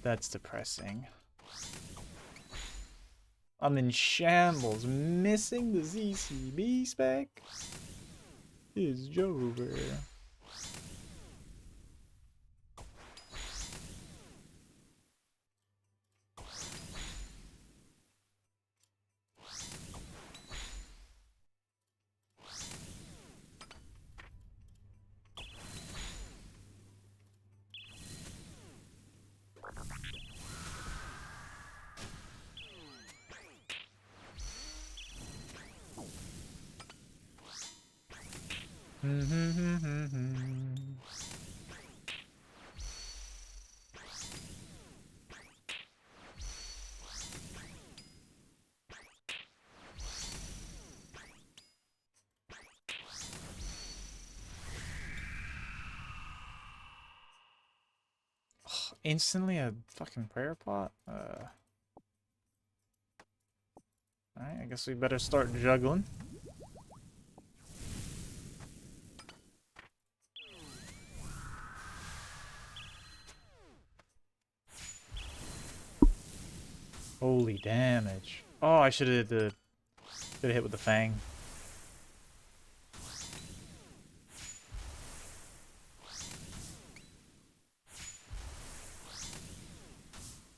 S1: That's depressing. I'm in shambles. Missing the ZCB spec is Jover. Instantly a fucking prayer pot? Alright, I guess we better start juggling. Holy damage. Oh, I should have hit with the Fang.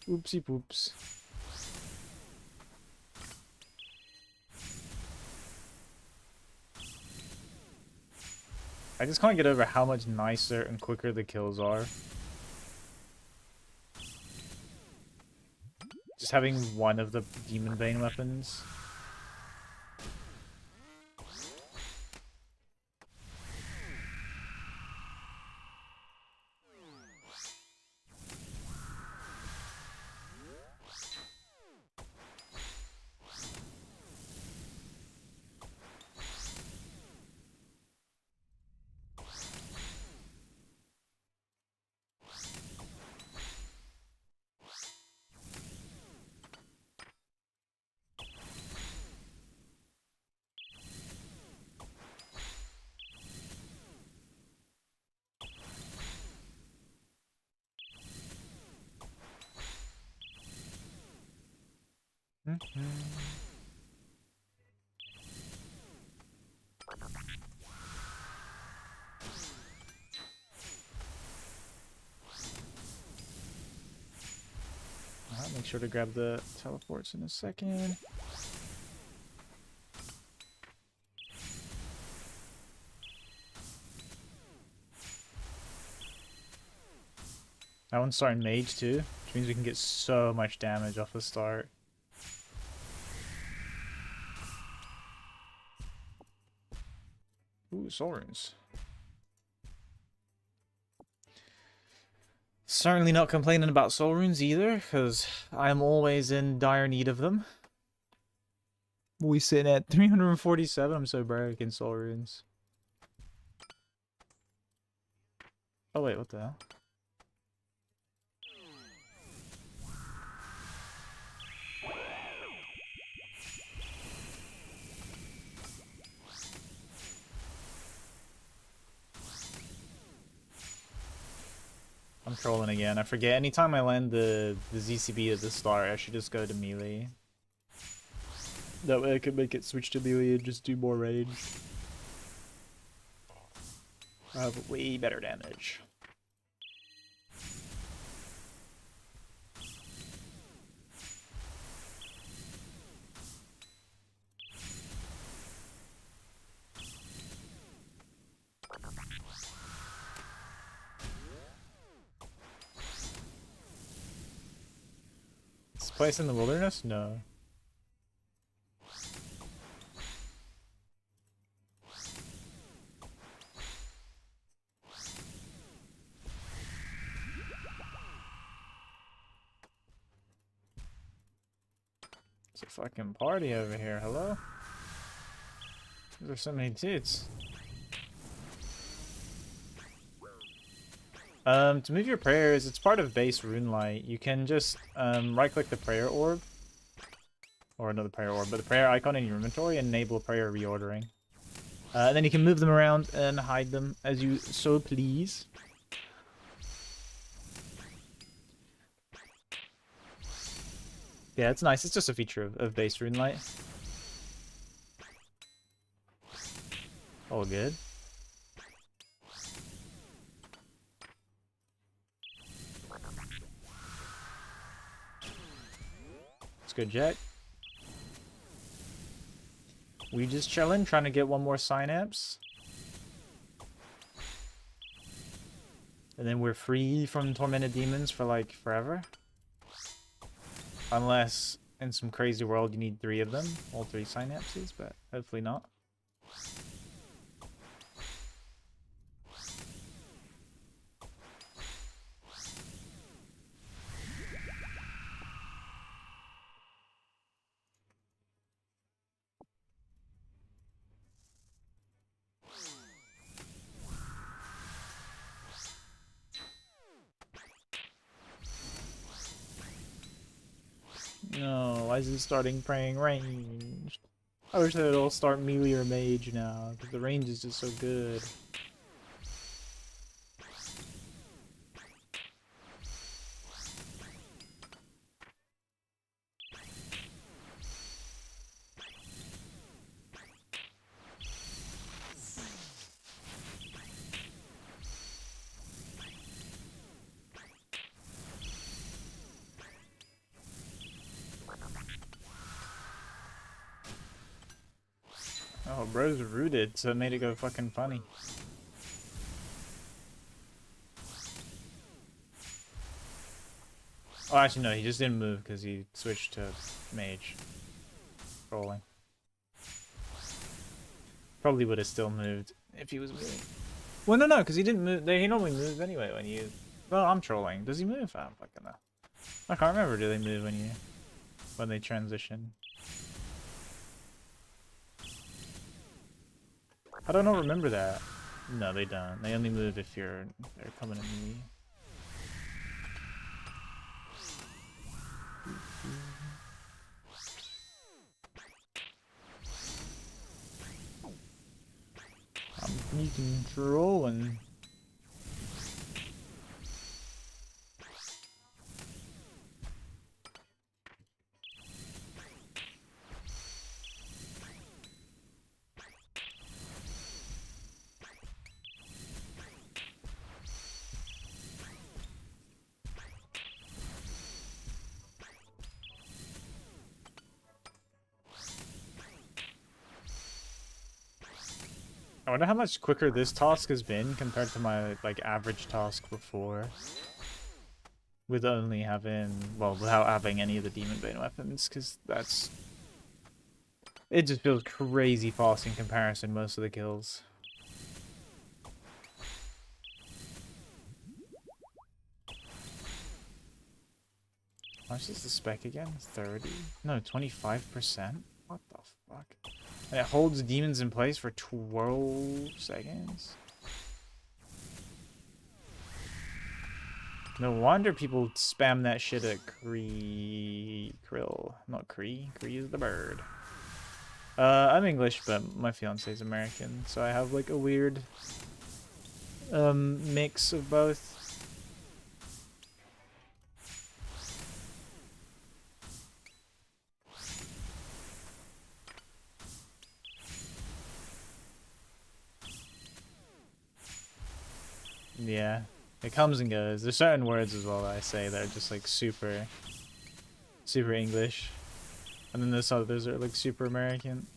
S1: Oopsie poops. I just can't get over how much nicer and quicker the kills are. Just having one of the Demon Bane weapons. I'll make sure to grab the teleports in a second. That one's starting mage too, which means we can get so much damage off the start. Ooh, soul runes. Certainly not complaining about soul runes either, because I am always in dire need of them. We sitting at 347. I'm so broke in soul runes. Oh wait, what the hell? I'm trolling again. I forget. Anytime I land the ZCB at the start, I should just go to melee. That way I can make it switch to melee and just do more range. I have way better damage. This place in the wilderness? No. It's a fucking party over here, hello? There's so many dudes. To move your prayers, it's part of base Runelight. You can just right-click the prayer orb. Or another prayer orb, but the prayer icon in your inventory and enable prayer reordering. And then you can move them around and hide them as you so please. Yeah, it's nice. It's just a feature of base Runelight. All good. Let's go, Jack. We just chilling, trying to get one more Synapse. And then we're free from Tormented Demons for, like, forever. Unless, in some crazy world, you need 3 of them. All 3 Synapses, but hopefully not. No, why is it starting praying ranged? I wish they'd all start melee or mage now, because the range is just so good. Oh, bro's rooted, so it made it go fucking funny. Oh, actually, no, he just didn't move because he switched to mage. Rolling. Probably would have still moved if he was moving. Well, no, because he didn't move. He normally moves anyway when you... Well, I'm trolling. Does he move? I don't fucking know. I can't remember. Do they move when they transition? I don't remember that. No, they don't. They only move if they're coming at me. I'm controlling. I wonder how much quicker this task has been compared to my like average task before. With only having, well, without having any of the Demon Bane weapons, because it just feels crazy fast in comparison most of the kills. How much is the spec again? 30? No, 25%? What the fuck? And it holds demons in place for 12 seconds? No wonder people spam that shit at Krill. Not Cree. Cree is the bird. I'm English, but my fiance's American, so I have like a weird mix of both. Yeah, it comes and goes. There's certain words as well that I say that are just like super English, and then there's others that are like super American.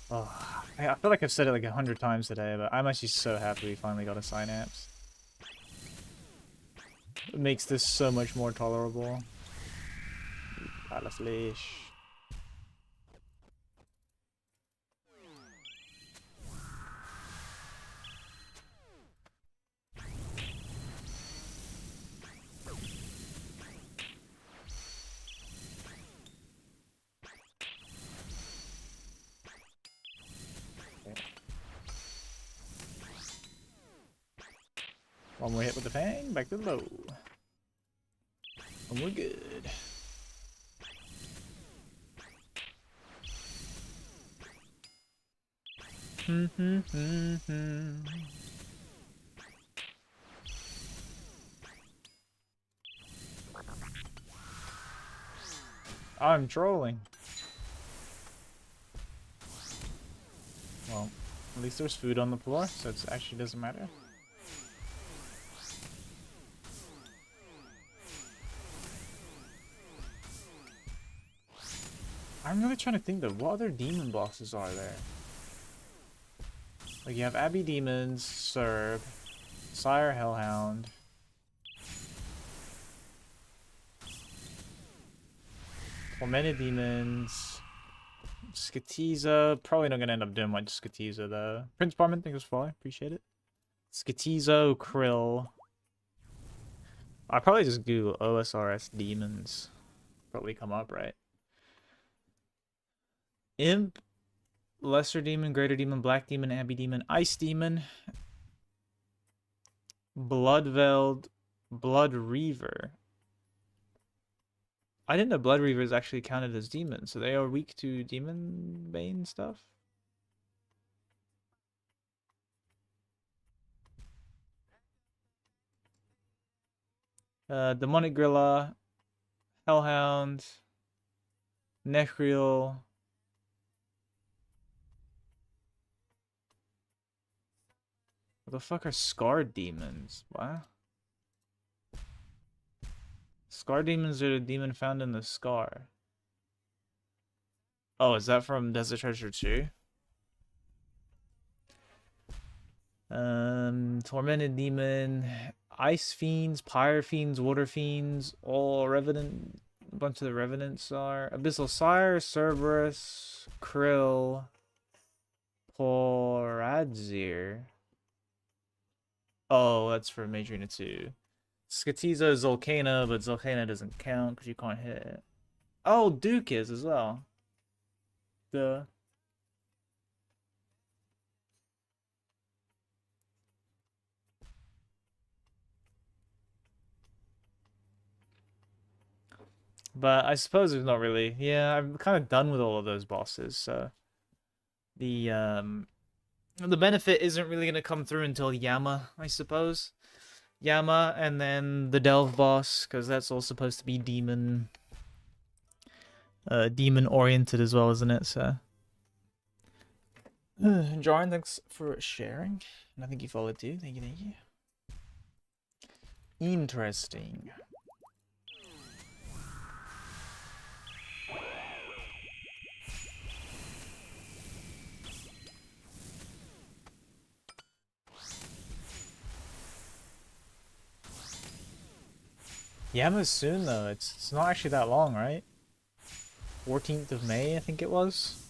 S1: Oh, I feel like I've said it like 100 times today, but I'm actually so happy we finally got a Synapse. It makes this so much more tolerable. A la flesh. One more hit with the fang, back to the bow. And we're good. I'm trolling. Well, at least there's food on the floor, so it actually doesn't matter. I'm really trying to think though, what other demon bosses are there? Like you have Abbey Demons, Serb, Sire Hellhound. Tormented Demons. Skatiza. Probably not gonna end up doing much Skatiza though. Prince Barman, thank you for following. Appreciate it. Skatizo, Krill. I'll probably just Google OSRS Demons. Probably come up, right? Imp, Lesser Demon, Greater Demon, Black Demon, Abbey Demon, Ice Demon, Bloodveld, Blood Reaver. I didn't know Blood Reavers actually counted as demons, so they are weak to Demon Bane stuff. Demonic Grilla, Hellhound, Nechriel. What the fuck are Scarred Demons? What? Scar Demons are the demon found in the Scar. Oh, is that from Desert Treasure 2? Tormented Demon, Ice Fiends, Pyre Fiends, Water Fiends, all Revenant. A bunch of the Revenants are Abyssal Sire, Cerberus, Krill, Poradzir. Oh, that's for Madrina 2. Skatiza is Zolcana, but Zolcana doesn't count because you can't hit it. Oh, Duke is as well. Duh. But I suppose it's not really. Yeah, I'm kind of done with all of those bosses, so the benefit isn't really gonna come through until Yama, I suppose. Yama and then the Delve boss, because that's all supposed to be demon oriented as well, isn't it? So Jarn, thanks for sharing. And I think you followed too. Thank you, thank you. Interesting. Yama's soon though. It's not actually that long, right? 14th of May, I think it was.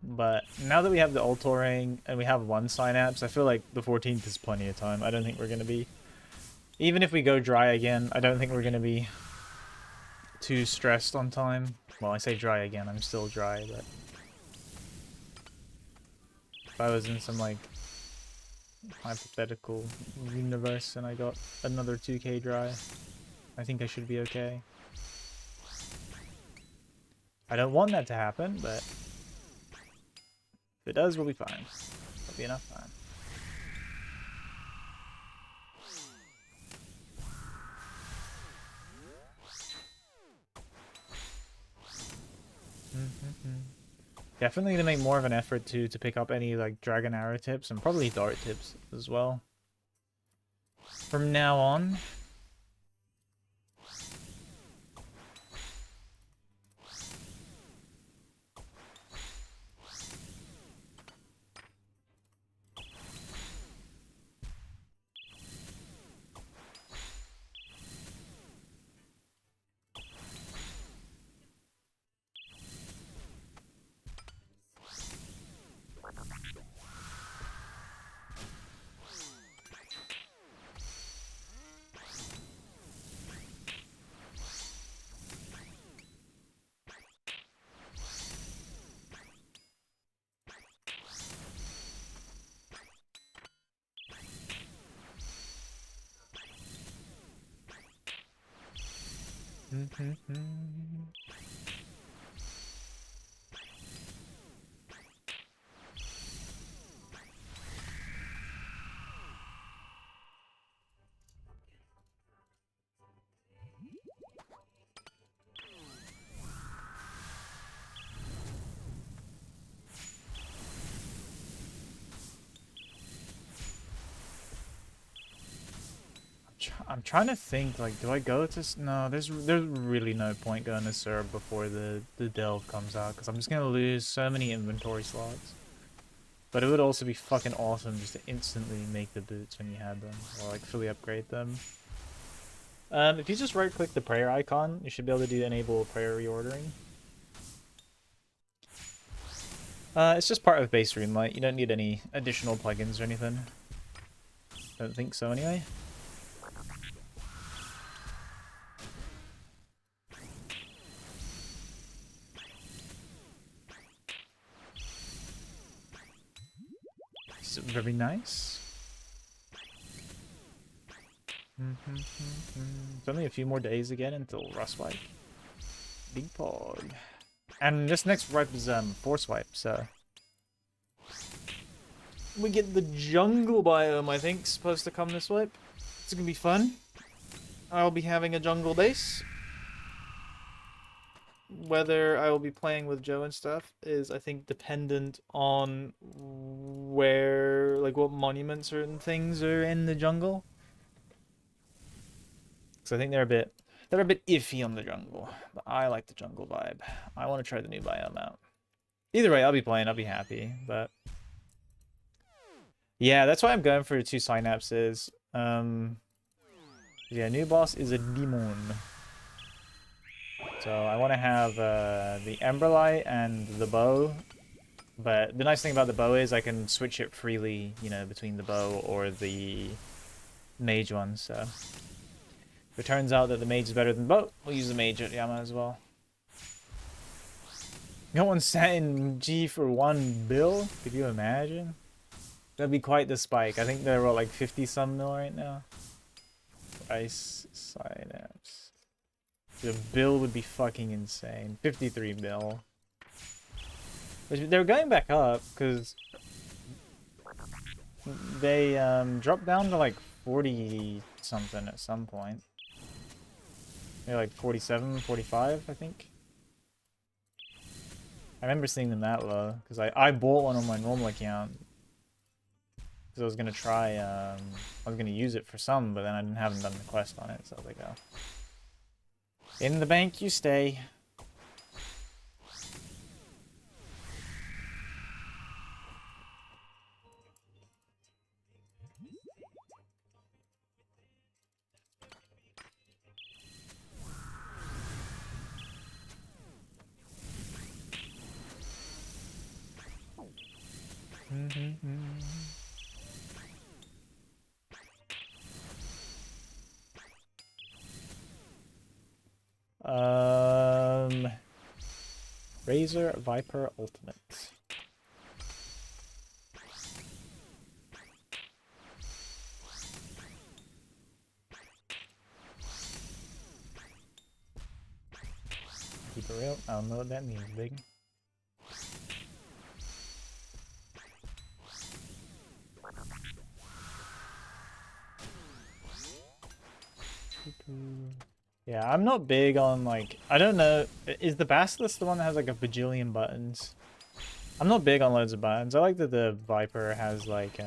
S1: But now that we have the Ultor ring and we have one Synapse, I feel like the 14th is plenty of time. I don't think we're going to be... Even if we go dry again, I don't think we're going to be too stressed on time. Well, I say dry again, I'm still dry, but... If I was in some, like, hypothetical universe and I got another 2k dry, I think I should be okay. I don't want that to happen, but... If it does, we'll be fine. That'll be enough time. Definitely gonna make more of an effort to pick up any like dragon arrow tips and probably dart tips as well. From now on. I'm trying to think, like, do I go to... No, there's really no point going to Serb before the delve comes out, because I'm just going to lose so many inventory slots. But it would also be fucking awesome just to instantly make the boots when you had them, or like fully upgrade them. If you just right click the prayer icon, you should be able to do enable prayer reordering. It's just part of base Runelight, you don't need any additional plugins or anything. Don't think so anyway. Very nice. It's only a few more days again until Rust Wipe. Big pog. And this next wipe is Force Wipe, so... We get the jungle biome, I think, supposed to come this wipe. It's gonna be fun. I'll be having a jungle base. Whether I will be playing with Joe and stuff is, I think, dependent on where, like, what monuments certain things are in the jungle. Because I think they're a bit iffy on the jungle. But I like the jungle vibe. I want to try the new biome out. Either way, I'll be playing. I'll be happy. But yeah, that's why I'm going for 2 synapses. Yeah, new boss is a demon. So I want to have the Emberlight and the bow. But the nice thing about the bow is I can switch it freely, you know, between the bow or the mage one. So if it turns out that the mage is better than the bow, we'll use the mage at Yama as well. No one sat in G for 1 bill? Could you imagine? That'd be quite the spike. I think they're what, like 50 some mil right now. Price Synapse. The bill would be fucking insane. 53 mil. They're going back up because they dropped down to like 40 something at some point. They're like 47, 45, I think. I remember seeing them that low because I bought one on my normal account because I was gonna try. I was gonna use it for some, but then I haven't done the quest on it, so I was like, oh. In the bank you stay. Razor Viper Ultimate. Keep it real. I don't know what that means, big. Yeah, I'm not big on, like, I don't know, is the Basilisk the one that has like a bajillion buttons? I'm not big on loads of buttons. I like that the Viper has like,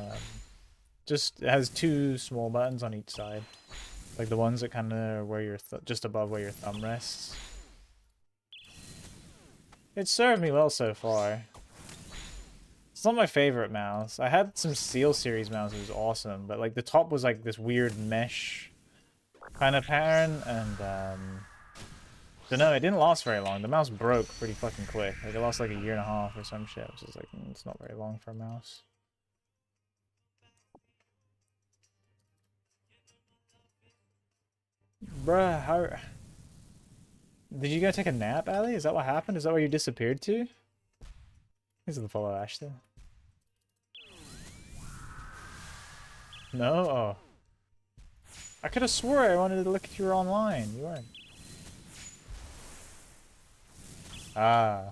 S1: just it has 2 small buttons on each side. Like the ones that kind of where your just above where your thumb rests. It served me well so far. It's not my favorite mouse. I had some Steel Series mouse, it was awesome, but like the top was like this weird mesh kind of pattern, and don't know, it didn't last very long. The mouse broke pretty fucking quick. Like it lost like a year and a half or some shit, which is like, it's not very long for a mouse. Bruh, how... Did you go take a nap, Ali? Is that what happened? Is that where you disappeared to? These are the follow Ashton. No? Oh. I could have swore I wanted to look if you were online. You weren't. Ah.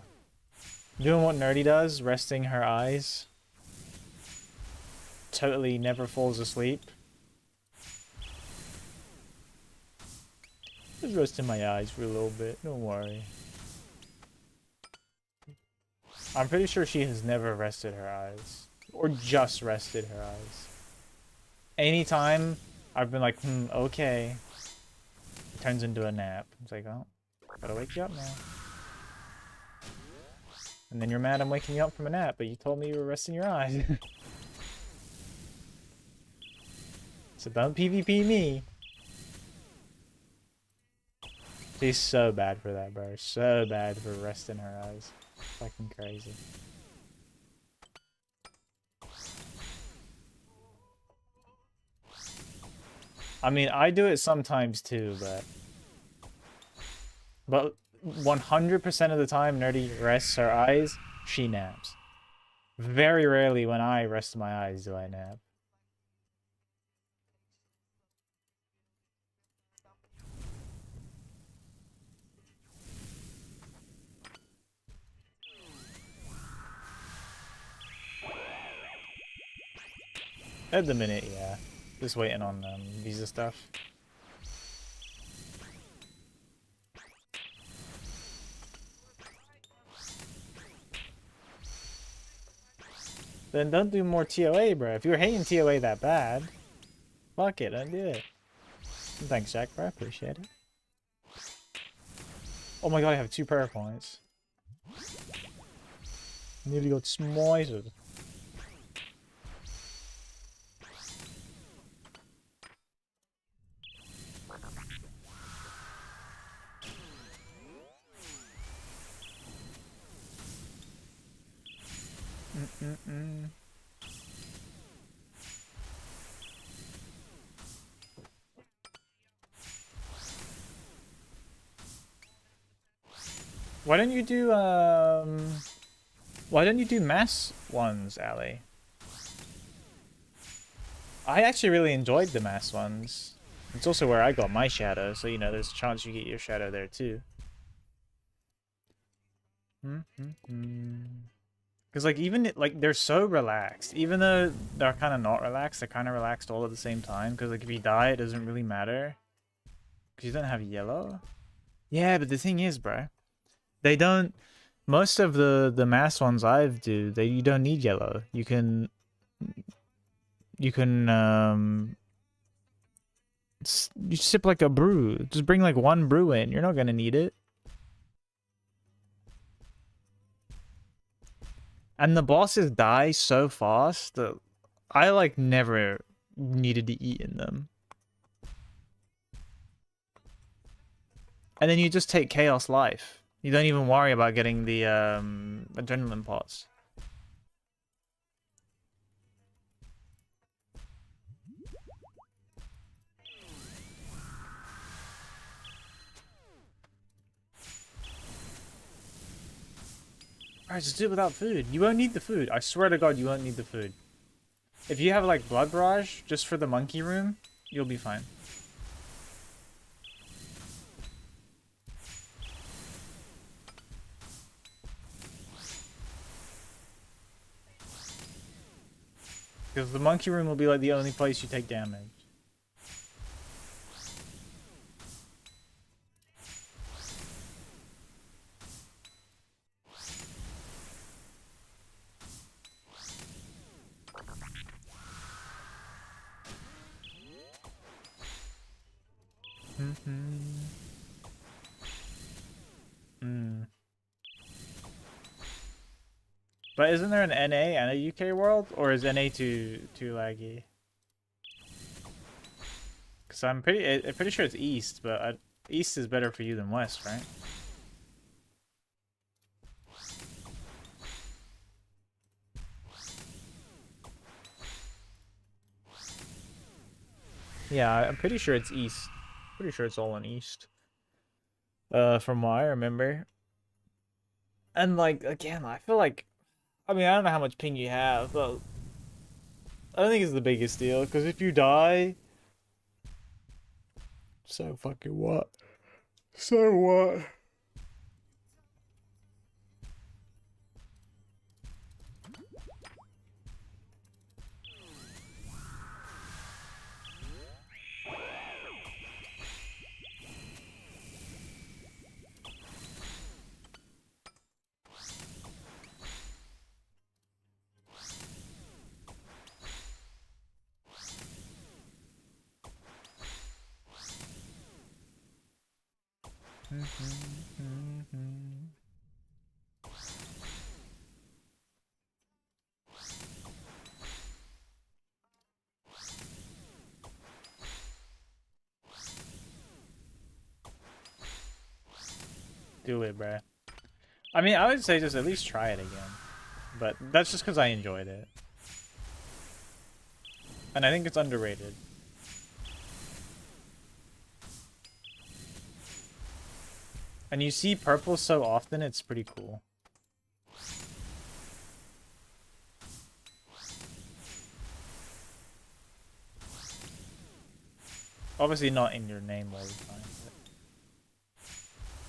S1: Doing what Nerdy does, resting her eyes. Totally never falls asleep. Just resting my eyes for a little bit, don't worry. I'm pretty sure she has never rested her eyes. Or just rested her eyes. Anytime I've been like, okay. It turns into a nap. It's like, oh, gotta wake you up now. And then you're mad I'm waking you up from a nap, but you told me you were resting your eyes. So don't PvP me. She's so bad for that, bro. So bad for resting her eyes. Fucking crazy. I mean, I do it sometimes too, but 100% of the time Nerdy rests her eyes, she naps. Very rarely when I rest my eyes do I nap. At the minute, yeah. Just waiting on visa stuff. Then don't do more TOA, bro. If you were hating TOA that bad, fuck it, don't do it. Thanks, Jack, bro. I appreciate it. Oh my god, I have 2 prayer points. Nearly got smited. Why don't you do why don't you do mass ones, Ali? I actually really enjoyed the mass ones. It's also where I got my shadow, so you know there's a chance you get your shadow there too. Because like even like they're so relaxed, even though they're kind of not relaxed, they're kind of relaxed all at the same time. Because like if you die, it doesn't really matter. Because you don't have yellow. Yeah, but the thing is, bro, they don't. Most of the mass ones I've do, you don't need yellow. You can you sip like a brew. Just bring like 1 brew in. You're not gonna need it. And the bosses die so fast that I like never needed to eat in them. And then you just take Chaos Life. You don't even worry about getting the adrenaline pots. Alright, just do it without food. You won't need the food. I swear to God, you won't need the food. If you have, like, Blood Barrage, just for the monkey room, you'll be fine. Because the monkey room will be, like, the only place you take damage. But isn't there an NA and a UK world, or is NA too laggy? Because I'm pretty sure it's East, but East is better for you than West, right? Yeah, I'm pretty sure it's East. Pretty sure it's all in East. From what I remember. And like again, I feel like, I mean, I don't know how much ping you have, but I don't think it's the biggest deal. Because if you die, so fucking what? So what? Do it, bruh. I mean, I would say just at least try it again. But that's just because I enjoyed it. And I think it's underrated. And you see purple so often, it's pretty cool. Obviously not in your name all the time.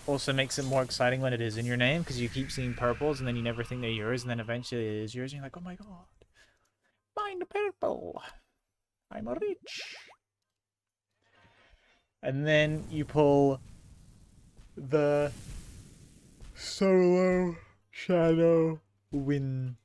S1: Also makes it more exciting when it is in your name, because you keep seeing purples and then you never think they're yours, and then eventually it is yours and you're like, oh my god. Find a purple. I'm rich. And then you pull the solo shadow win.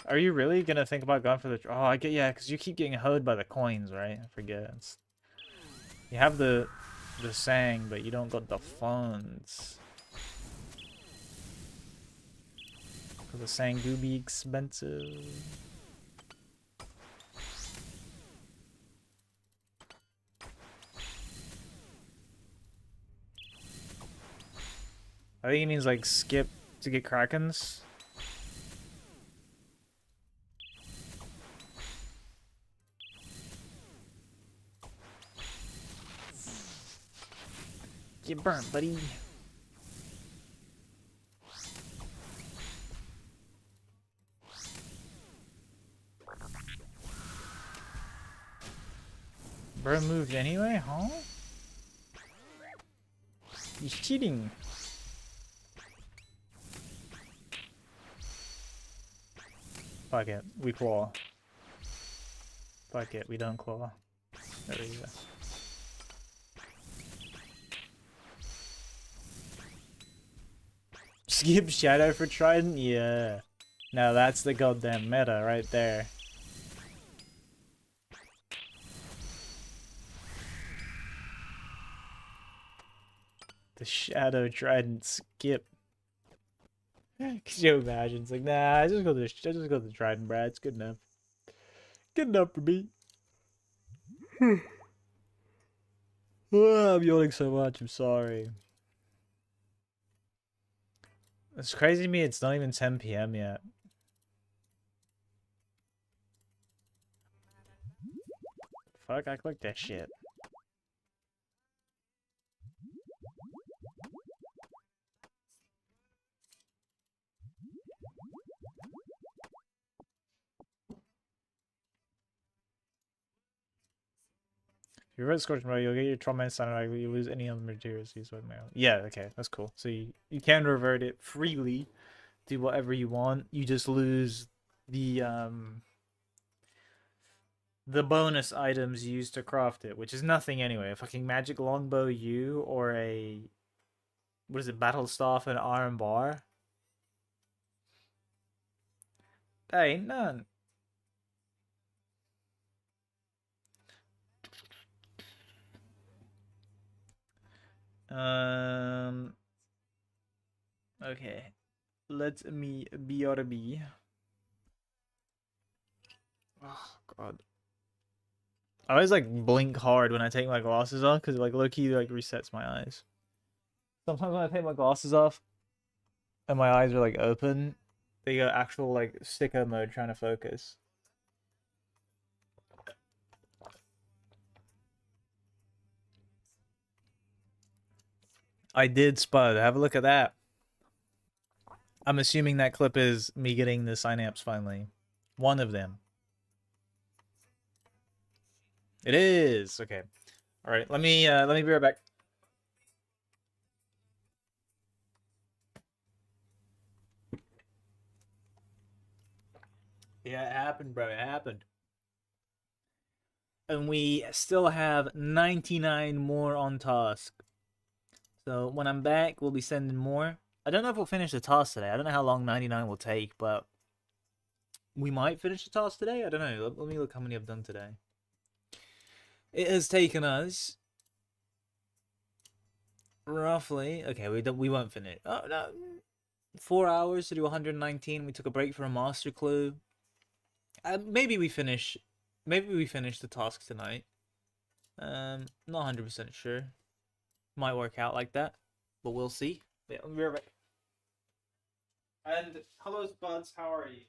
S1: Are you really gonna think about going for the? Oh, I get, yeah, because you keep getting hoed by the coins, right? I forget. You have the sang, but you don't got the funds. Cause the sang do be expensive. I think it means like skip to get Krakens. Get burnt, buddy. Bro moved anyway, huh? He's cheating. Fuck it, we claw. Fuck it, we don't claw. There we go. Skip Shadow for Trident? Yeah. Now that's the goddamn meta right there. The Shadow Trident skip. Could you imagine? It's like, nah, I just go to the Trident, Brad. It's good enough. Good enough for me. I'm yawning so much. I'm sorry. It's crazy to me. It's not even 10 p.m. yet. Fuck, I clicked that shit. If you read Scorch Mode, you'll get your Tormented sound right, you lose any other materials used by mail. Yeah, okay, that's cool. So you can revert it freely, do whatever you want. You just lose the bonus items used to craft it, which is nothing anyway. A fucking magic longbow U or a what is it, battle staff and iron bar? That ain't none. Um okay. Let me BRB. Oh god. I always like blink hard when I take my glasses off because like low key like resets my eyes. Sometimes when I take my glasses off and my eyes are like open, they go actual like sicko mode trying to focus. I did Spud. Have a look at that. I'm assuming that clip is me getting the Synapse finally. One of them. It is. Okay. All right. Let me be right back. Yeah, it happened, bro. It happened. And we still have 99 more on task. So when I'm back, we'll be sending more. I don't know if we'll finish the task today. I don't know how long 99 will take, but we might finish the task today. I don't know. Let me look how many I've done today. It has taken us roughly. Okay, we won't finish. Oh no, 4 hours to do 119. We took a break for a master clue. Maybe we finish. Maybe we finish the task tonight. Not 100% sure. Might work out like that, but we'll see. Yeah, I'll be right back. And hello, Spuds. How are you?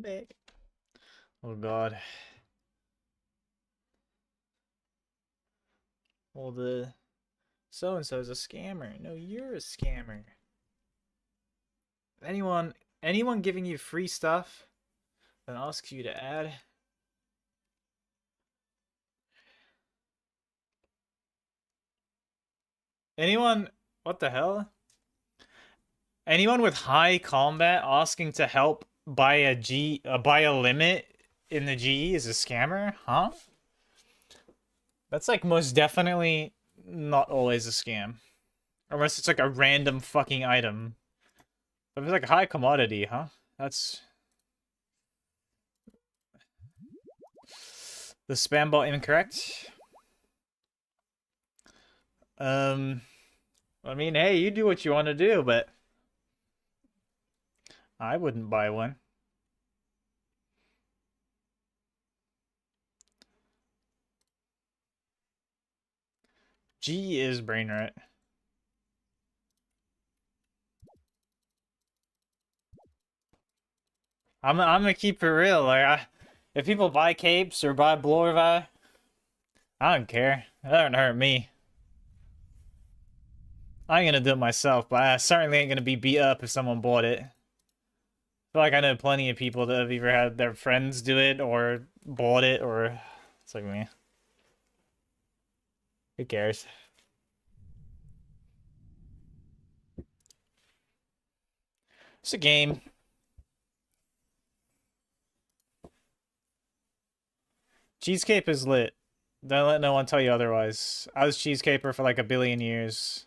S1: back. Oh god. Well, the so-and-so's a scammer. No, you're a scammer. Anyone giving you free stuff and asks you to add. Anyone, what the hell? Anyone with high combat asking to help buy a limit in the GE is a scammer, huh? That's like most definitely not always a scam. Unless it's like a random fucking item. But if it's like high commodity, huh? That's the spam bot incorrect. I mean, hey, you do what you want to do, but I wouldn't buy one. G is brain rot. I'm gonna keep it real. Like, if people buy capes or buy Blorvi, I don't care. That don't hurt me. I ain't gonna do it myself, but I certainly ain't gonna be beat up if someone bought it. I feel like I know plenty of people that have either had their friends do it or bought it, or it's like me. Who cares? It's a game. Cheesecake is lit. Don't let no one tell you otherwise. I was cheesecaper for like a billion years.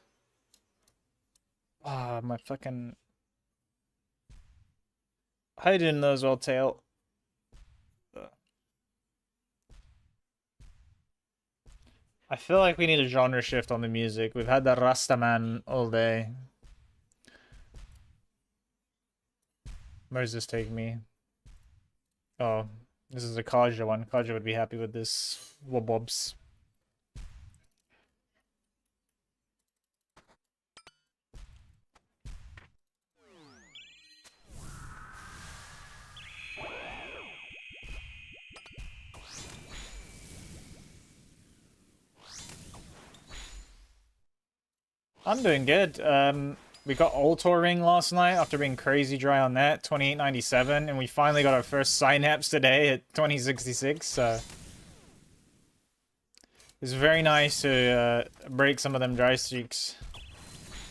S1: Ah, my fucking... How you doing those, well, tail? I feel like we need a genre shift on the music. We've had the Rastaman all day. Where does this take me? Oh, this is a Kaja one. Kaja would be happy with this. Wobobs. I'm doing good. We got Ultor ring last night after being crazy dry on that, 2897, and we finally got our first Synapse today at 2066, so... It's very nice to break some of them dry streaks.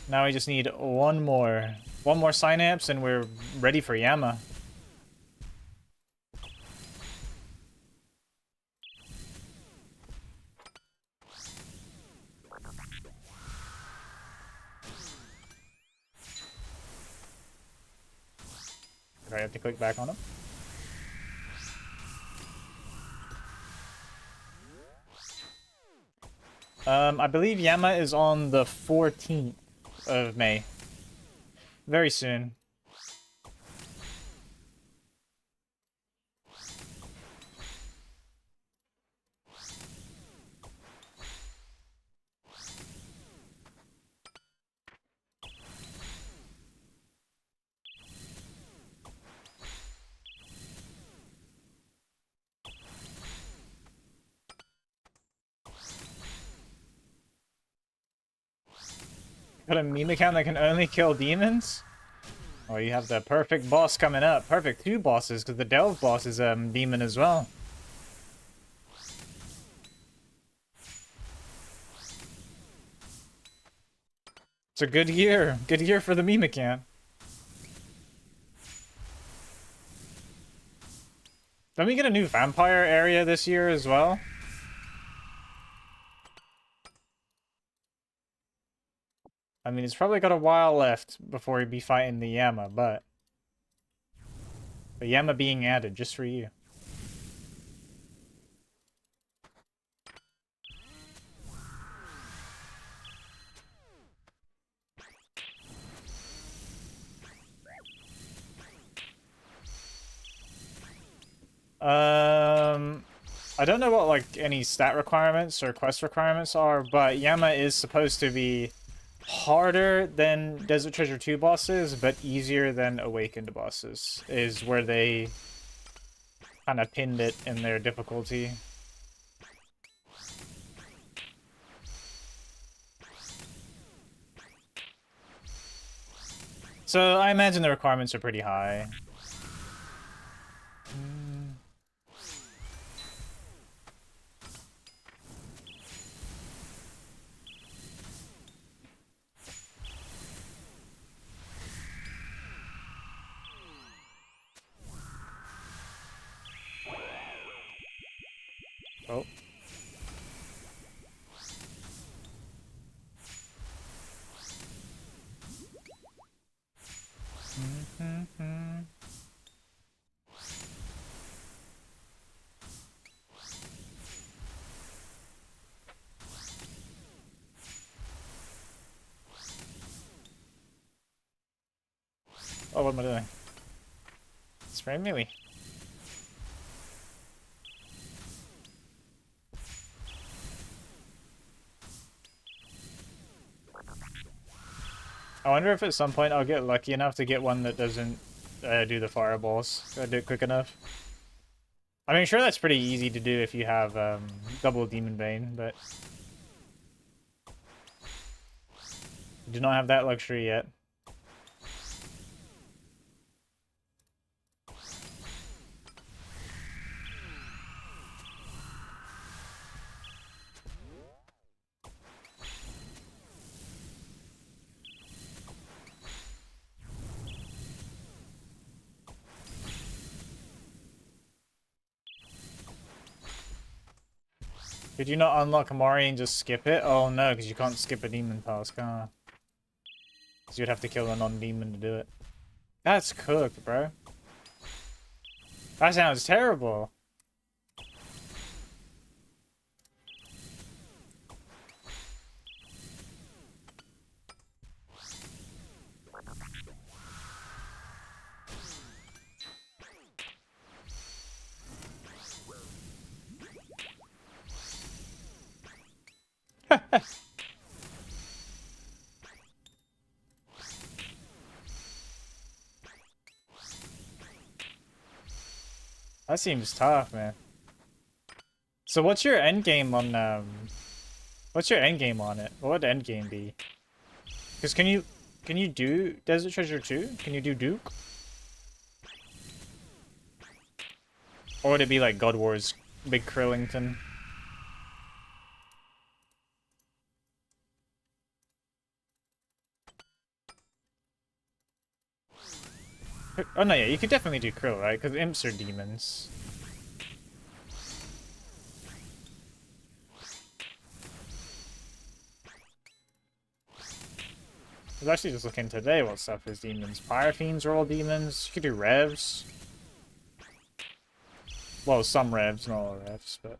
S1: Now we just need one more. One more Synapse and we're ready for Yama. Do I have to click back on him? I believe Yama is on the 14th of May. Very soon. Got a meme account that can only kill demons? Oh, you have the perfect boss coming up. Perfect 2 bosses, because the Delve boss is a demon as well. It's a good year. Good year for the meme account. Don't we get a new vampire area this year as well? I mean, it's probably got a while left before we be fighting the Yama, but... The Yama being added just for you. I don't know what, like, any stat requirements or quest requirements are, but Yama is supposed to be harder than Desert Treasure 2 bosses, but easier than Awakened bosses, is where they kind of pinned it in their difficulty. So I imagine the requirements are pretty high. Oh. Oh, what am I doing? Spray melee. I wonder if at some point I'll get lucky enough to get one that doesn't do the fireballs. Gotta do it quick enough. I mean, sure, that's pretty easy to do if you have double Demon Bane, but do not have that luxury yet. Could you not unlock Amari and just skip it? Oh no, because you can't skip a demon task, huh? Because you'd have to kill a non-demon to do it. That's cooked, bro. That sounds terrible. That seems tough, man. So what's your end game on what's your end game on it? What would end game be? Because can you do Desert Treasure 2? Can you do Duke? Or would it be like God Wars Big Krillington? Oh no, yeah, you could definitely do Krill, right? Because imps are demons. I was actually just looking today what stuff is demons. Pyrofiends are all demons. You could do revs. Well, some revs, not all revs, but...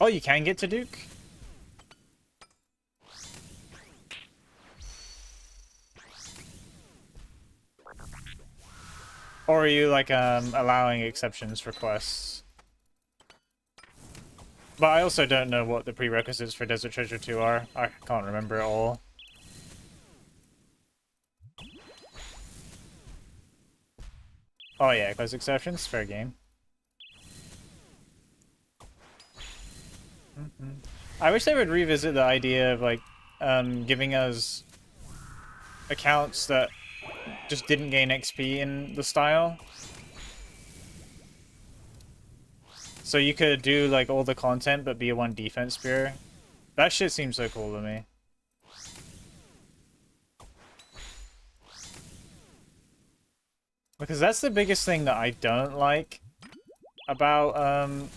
S1: Oh, you can get to Duke? Or are you, like, allowing exceptions for quests? But I also don't know what the prerequisites for Desert Treasure 2 are. I can't remember it all. Oh yeah, quest exceptions, fair game. I wish they would revisit the idea of, like, giving us accounts that just didn't gain XP in the style. So you could do, like, all the content but be a 1 defense spear. That shit seems so cool to me. Because that's the biggest thing that I don't like about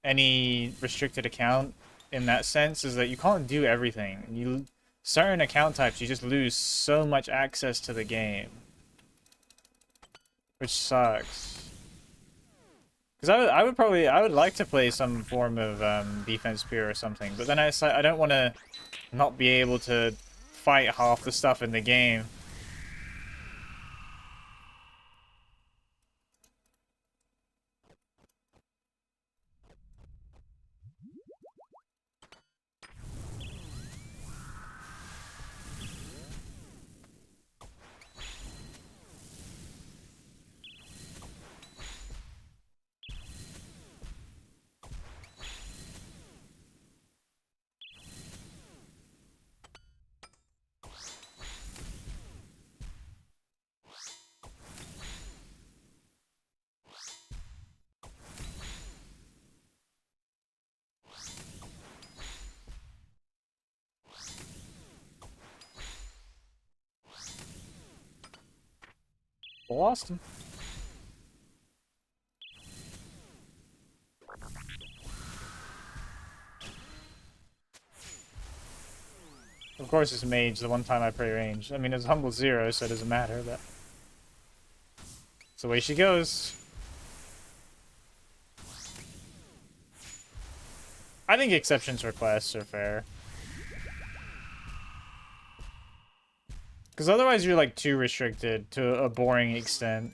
S1: any restricted account in that sense, is that you can't do everything. Certain account types, you just lose so much access to the game. Which sucks. Because I would like to play some form of defense spear or something, but then I don't want to not be able to fight half the stuff in the game.
S2: Lost him. Of course it's mage the one time I play range. I mean, it's humble 0, so it doesn't matter, but... It's the way she goes. I think exceptions for quests are fair. Because otherwise you're, like, too restricted to a boring extent.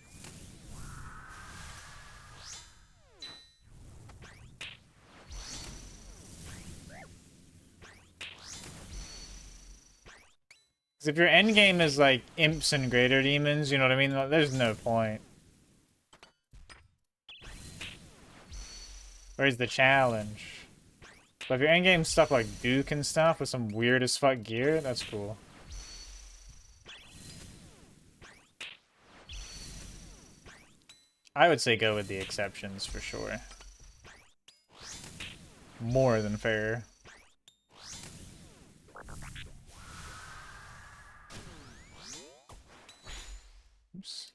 S2: Because if your endgame is, like, imps and greater demons, you know what I mean? There's no point. Where's the challenge? But if your endgame stuff like Duke and stuff with some weird as fuck gear, that's cool. I would say go with the exceptions for sure. More than fair. Oops.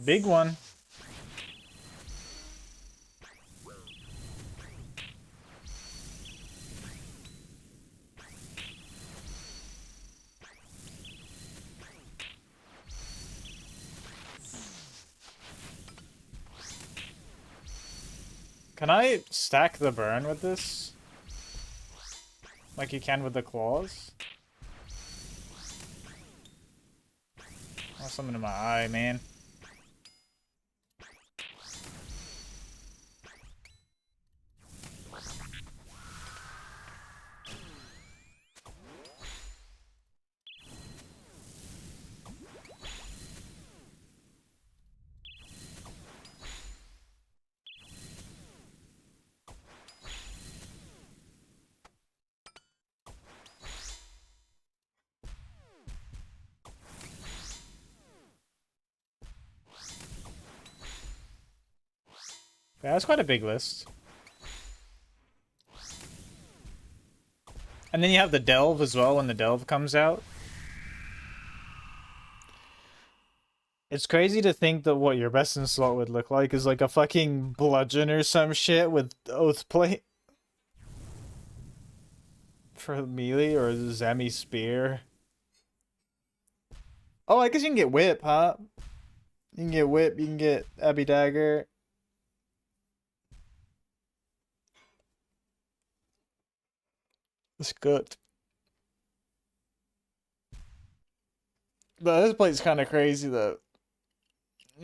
S2: Big one. Can I stack the burn with this? Like you can with the claws? Oh, something in my eye, man. Yeah, that's quite a big list. And then you have the Delve as well when the Delve comes out. It's crazy to think that what your best in slot would look like is like a fucking bludgeon or some shit with oath plate. For melee or Zemi spear. Oh, I guess you can get whip, huh? You can get whip, you can get Abbey Dagger. It's good. But this plate's kind of crazy though.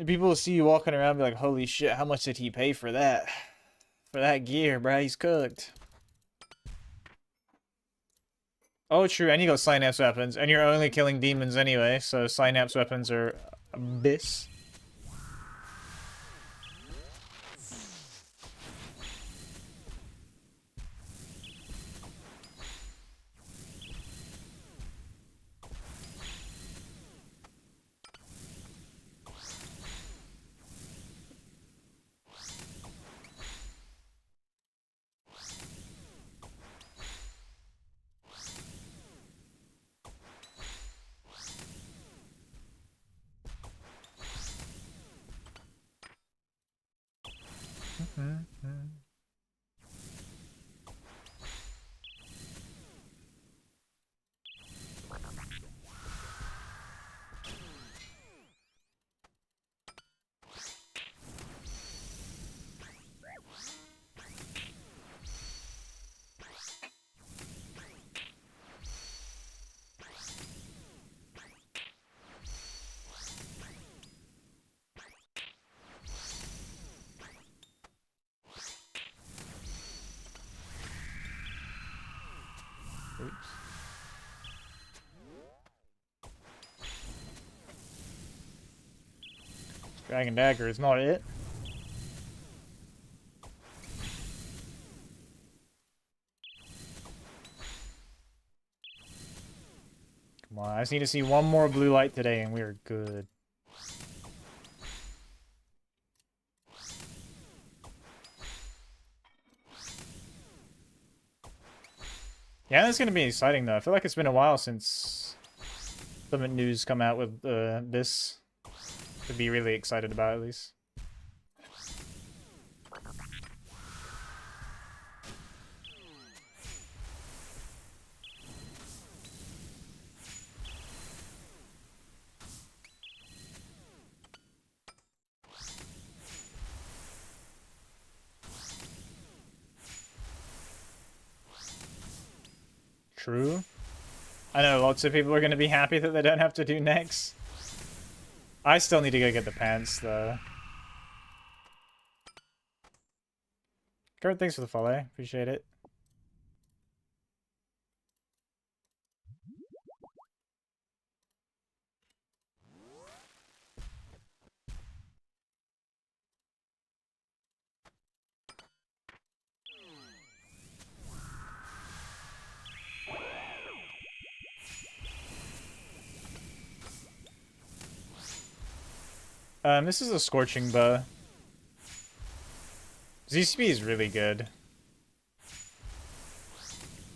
S2: People will see you walking around and be like, holy shit, how much did he pay for that? For that gear, bruh, he's cooked. Oh, true, and you got Synapse weapons, and you're only killing demons anyway, so Synapse weapons are abyss. Oops. Dragon Dagger is not it. Come on, I just need to see one more blue light today and we're good. Yeah, that's gonna be exciting though. I feel like it's been a while since some news come out with this to be really excited about at least. True. I know lots of people are going to be happy that they don't have to do next. I still need to go get the pants, though. Kurt, thanks for the follow. Appreciate it. This is a Scorching Bow. ZCP is really good.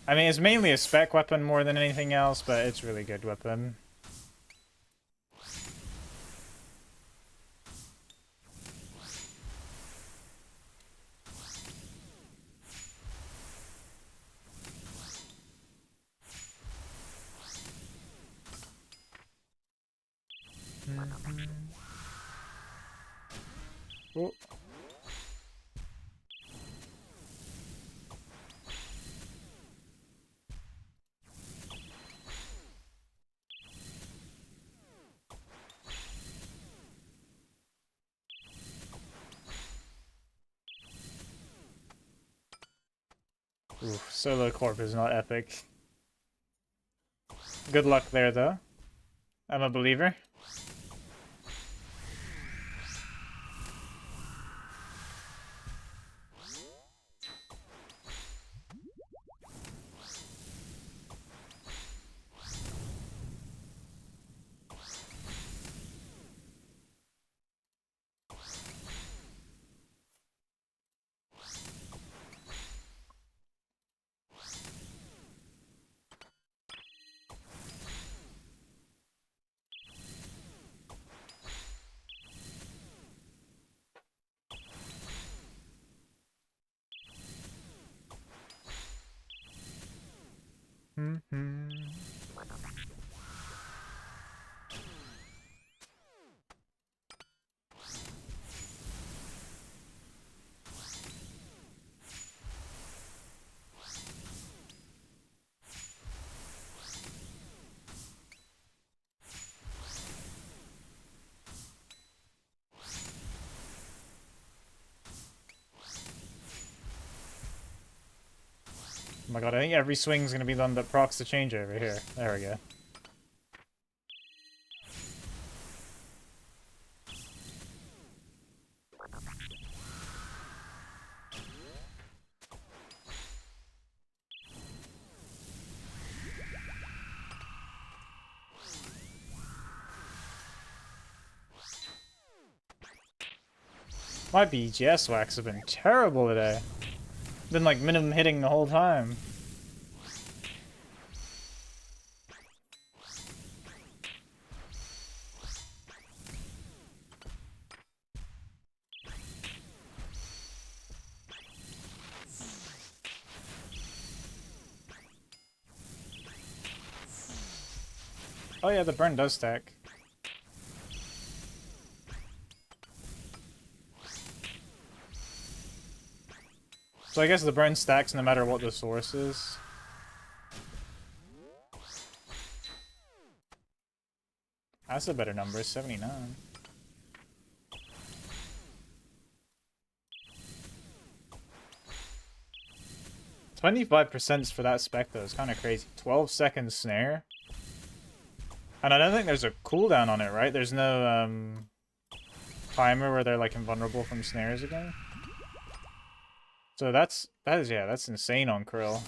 S2: I mean, it's mainly a spec weapon more than anything else, but it's a really good weapon. Oh. Oof, Solo Corp is not epic. Good luck there, though. I'm a believer. Oh my god, I think every swing's gonna be the one that procs the change over here. There we go. My BGS wax have been terrible today. Been like minimum hitting the whole time. Oh yeah, the burn does stack. So I guess the burn stacks no matter what the source is. That's a better number, 79. %25% for that spec though is kind of crazy. 12-second snare. And I don't think there's a cooldown on it, right? There's no timer where they're like invulnerable from snares again. So that's insane on Krill.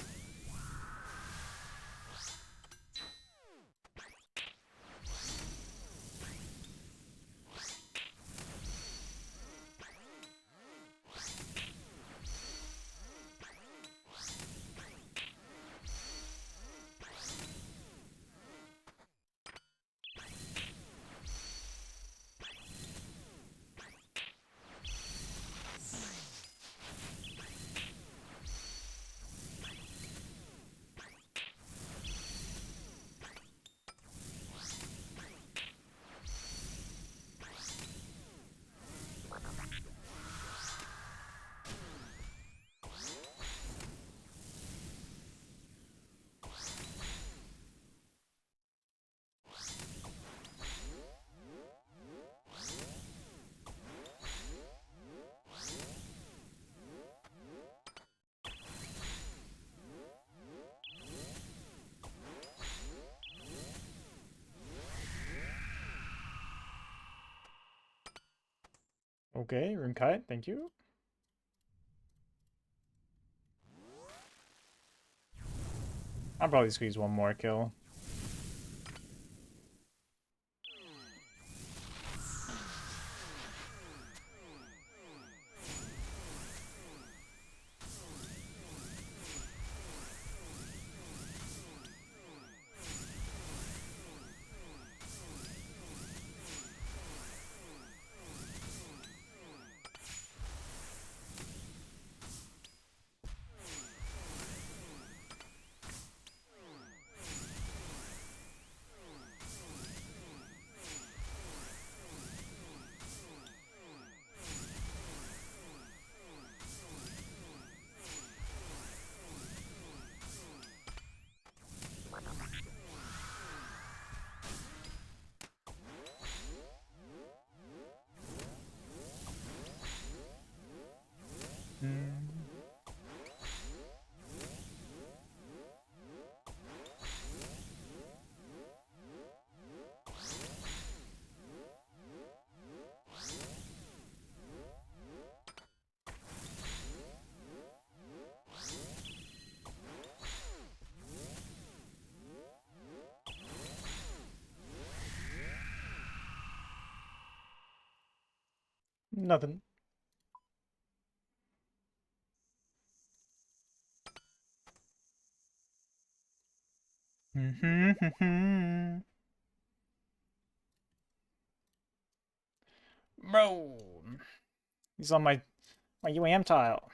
S2: Okay, Runekite, thank you. I'll probably squeeze one more kill. Nothing. Bro, he's on my UAM tile.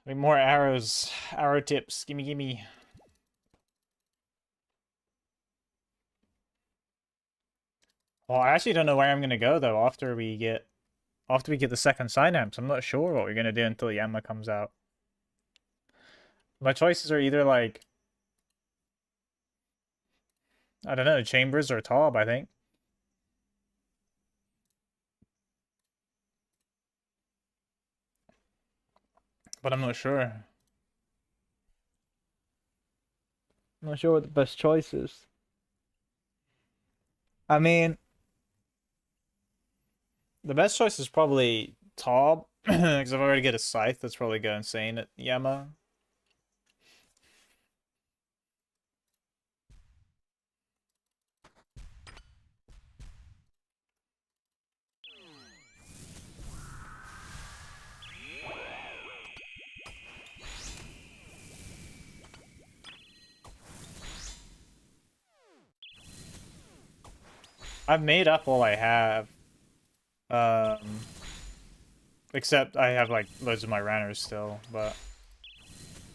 S2: Like more arrows, arrow tips. Gimme, gimme. Well, I actually don't know where I'm gonna go though after we get the second Synapse. I'm not sure what we're gonna do until Yama comes out. My choices are either like I don't know, Chambers or Tob, I think. But I'm not sure. I'm not sure what the best choice is. I mean, the best choice is probably Tob, because I've already got a Scythe that's probably go insane at Yama. I've made up all I have. Except I have like loads of my runners still, but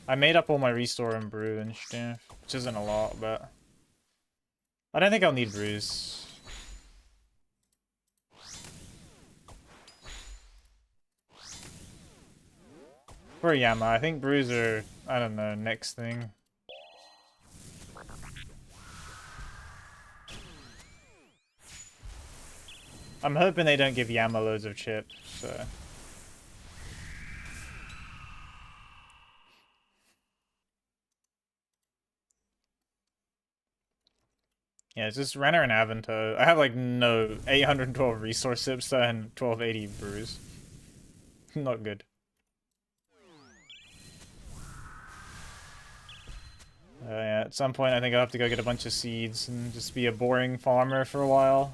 S2: I made up all my restore and brew and stuff, which isn't a lot, but I don't think I'll need brews. For Yama, I think brews are, I don't know, next thing. I'm hoping they don't give Yama loads of chips, so. Yeah, it's just Renner and Avento. I have like no 812 resource sips and 1280 brews. Not good. Yeah, at some point I think I'll have to go get a bunch of seeds and just be a boring farmer for a while.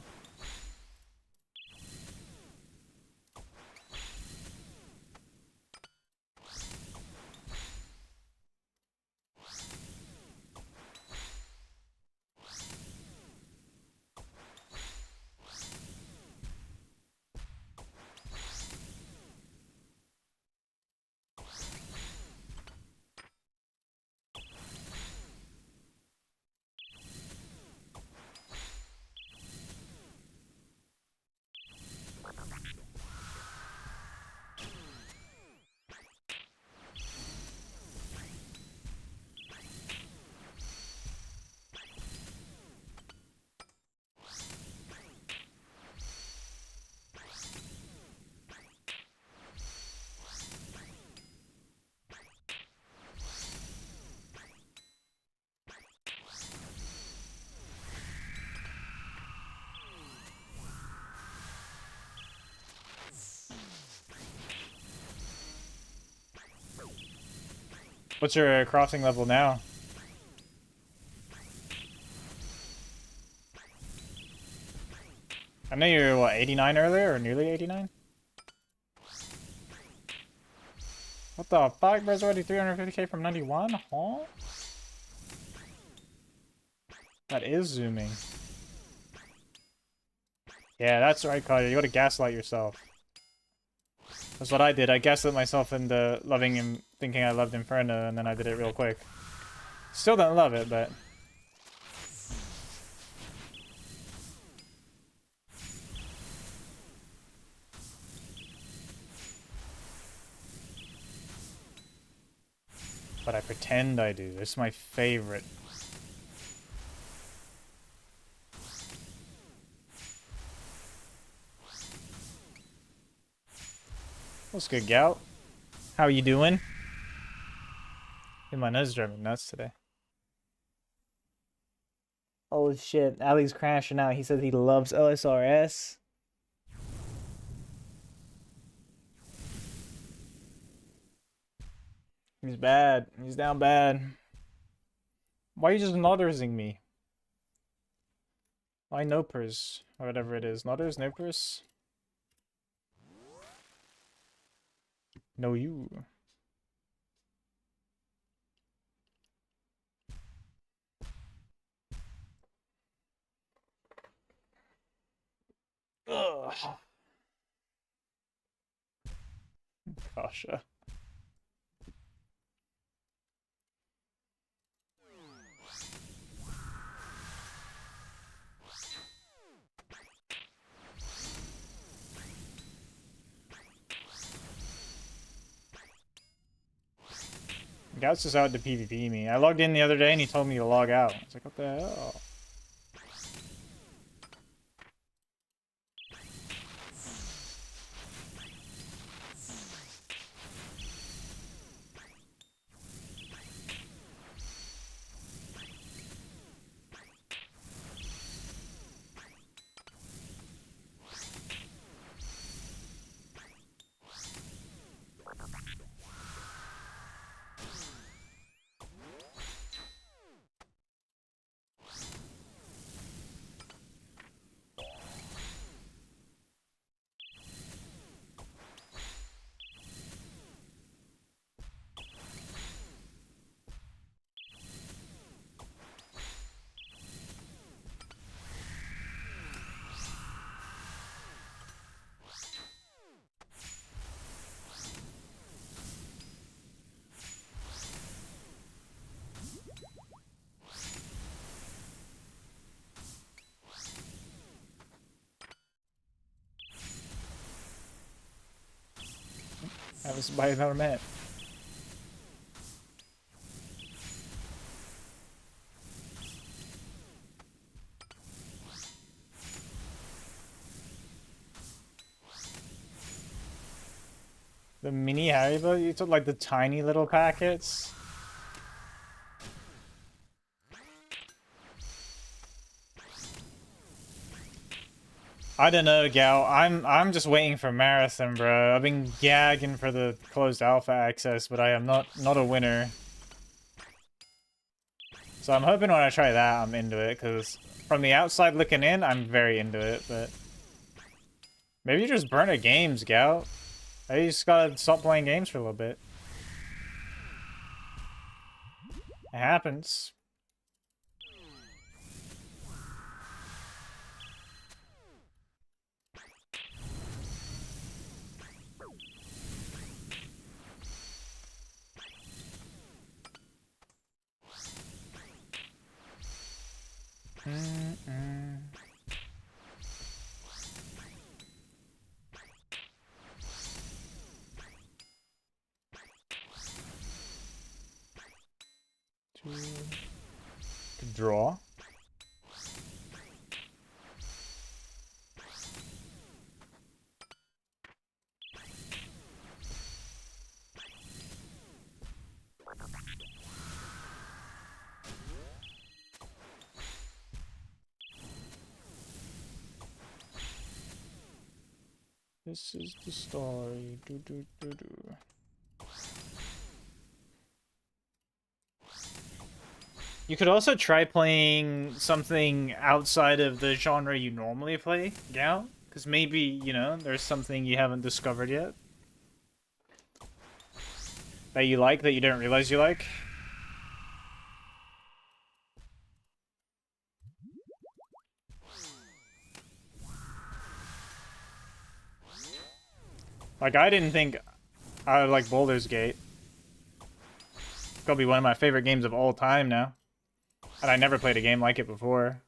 S2: What's your crossing level now? I know you were, what, 89 earlier, or nearly 89? What the fuck? Bro's already 350k from 91? Huh? That is zooming. Yeah, that's right, Carter. You gotta gaslight yourself. That's what I did. I gaslit myself into loving him, thinking I loved Inferno, and then I did it real quick. Still don't love it, but... But I pretend I do. This is my favorite. What's good, Gout? How you doing? My nose is driving me nuts today. Oh shit, Ali's crashing out. He says he loves OSRS. He's bad. He's down bad. Why are you just nodding me? Why nopers? Or whatever it is. Nodders? Nopers? No, you. Ugh. Gosh. Gout's just out to PvP me. I logged in the other day and he told me to log out. I was like, what the hell? I was by another man. The mini Haribo? You took like the tiny little packets? I don't know, Gal. I'm just waiting for Marathon, bro. I've been gagging for the closed alpha access, but I am not a winner. So I'm hoping when I try that, I'm into it, because from the outside looking in, I'm very into it, but... Maybe you just burn at games, Gal. Maybe you just gotta stop playing games for a little bit. It happens. Draw. This is the story. Do do do do. You could also try playing something outside of the genre you normally play, Gal. Because maybe, you know, there's something you haven't discovered yet. That you like, that you didn't realize you like. Like, I didn't think I would like Baldur's Gate. It's gonna be one of my favorite games of all time now. And I never played a game like it before.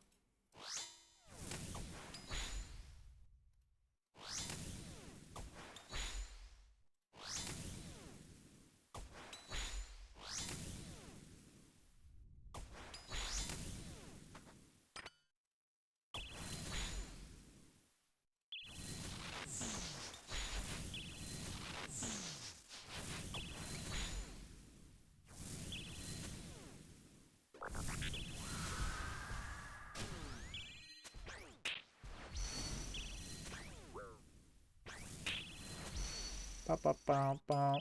S2: Ba, ba, ba, ba.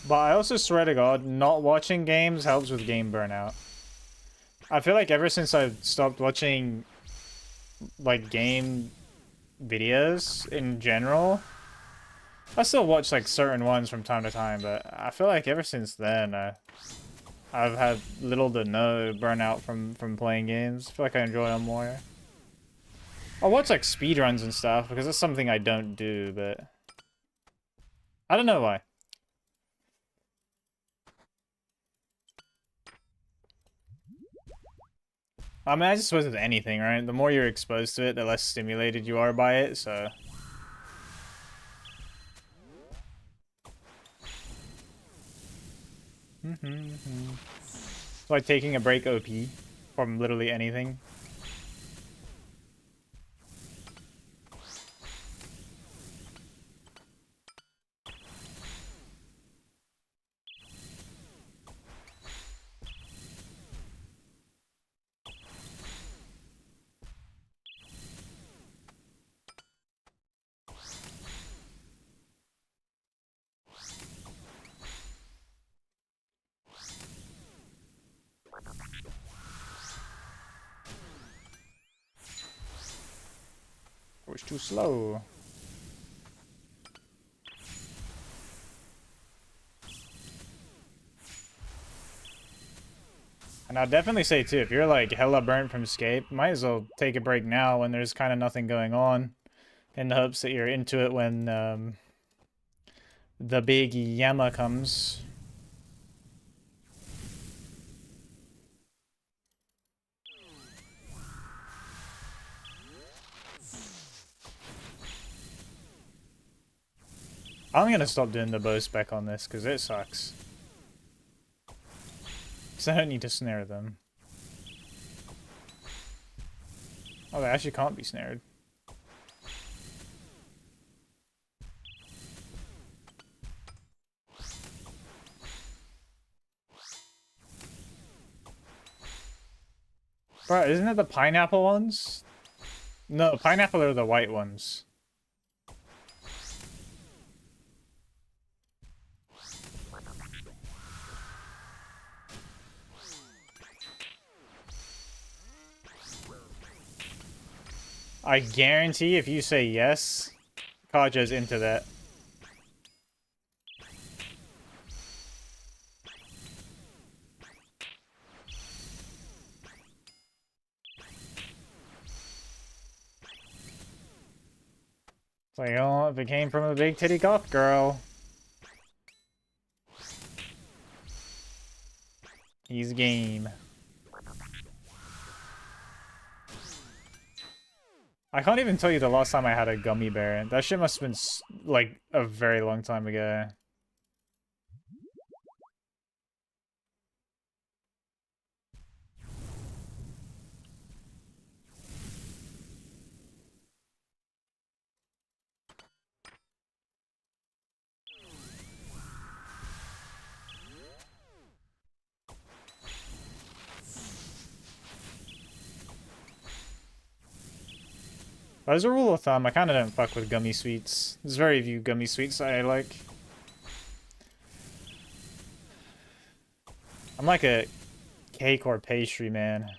S2: But I also swear to God, not watching games helps with game burnout. I feel like ever since I've stopped watching, like, game videos in general, I still watch, like, certain ones from time to time, but I feel like ever since then, I've had little to no burnout from playing games. I feel like I enjoy them more. I watch, like, speedruns and stuff, because that's something I don't do, but I don't know why. I mean, I just suppose with anything, right? The more you're exposed to it, the less stimulated you are by it, so... It's like taking a break OP from literally anything. Or it's too slow. And I'll definitely say too, if you're like hella burnt from Escape, might as well take a break now when there's kind of nothing going on, in the hopes that you're into it when the big Yama comes. I'm gonna stop doing the bow spec on this because it sucks. Because I don't need to snare them. Oh, they actually can't be snared. Bro, isn't it the pineapple ones? No, pineapple are the white ones. I guarantee if you say yes, Kaja's into that. It's like, oh, if it came from a big titty goth girl. He's game. I can't even tell you the last time I had a gummy bear. That shit must have been, like, a very long time ago. As a rule of thumb, I kind of don't fuck with gummy sweets. There's very few gummy sweets I like. I'm like a cake or pastry man.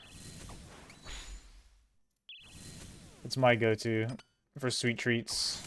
S2: It's my go-to for sweet treats.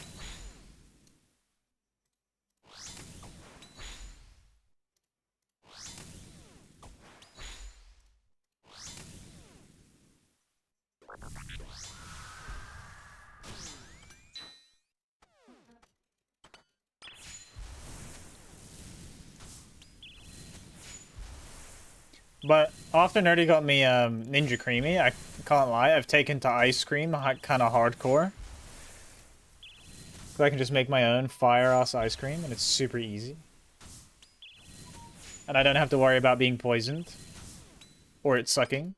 S2: But after Nerdy got me Ninja Creamy, I can't lie, I've taken to ice cream kind of hardcore. So I can just make my own fire-ass ice cream, and it's super easy. And I don't have to worry about being poisoned. Or it sucking.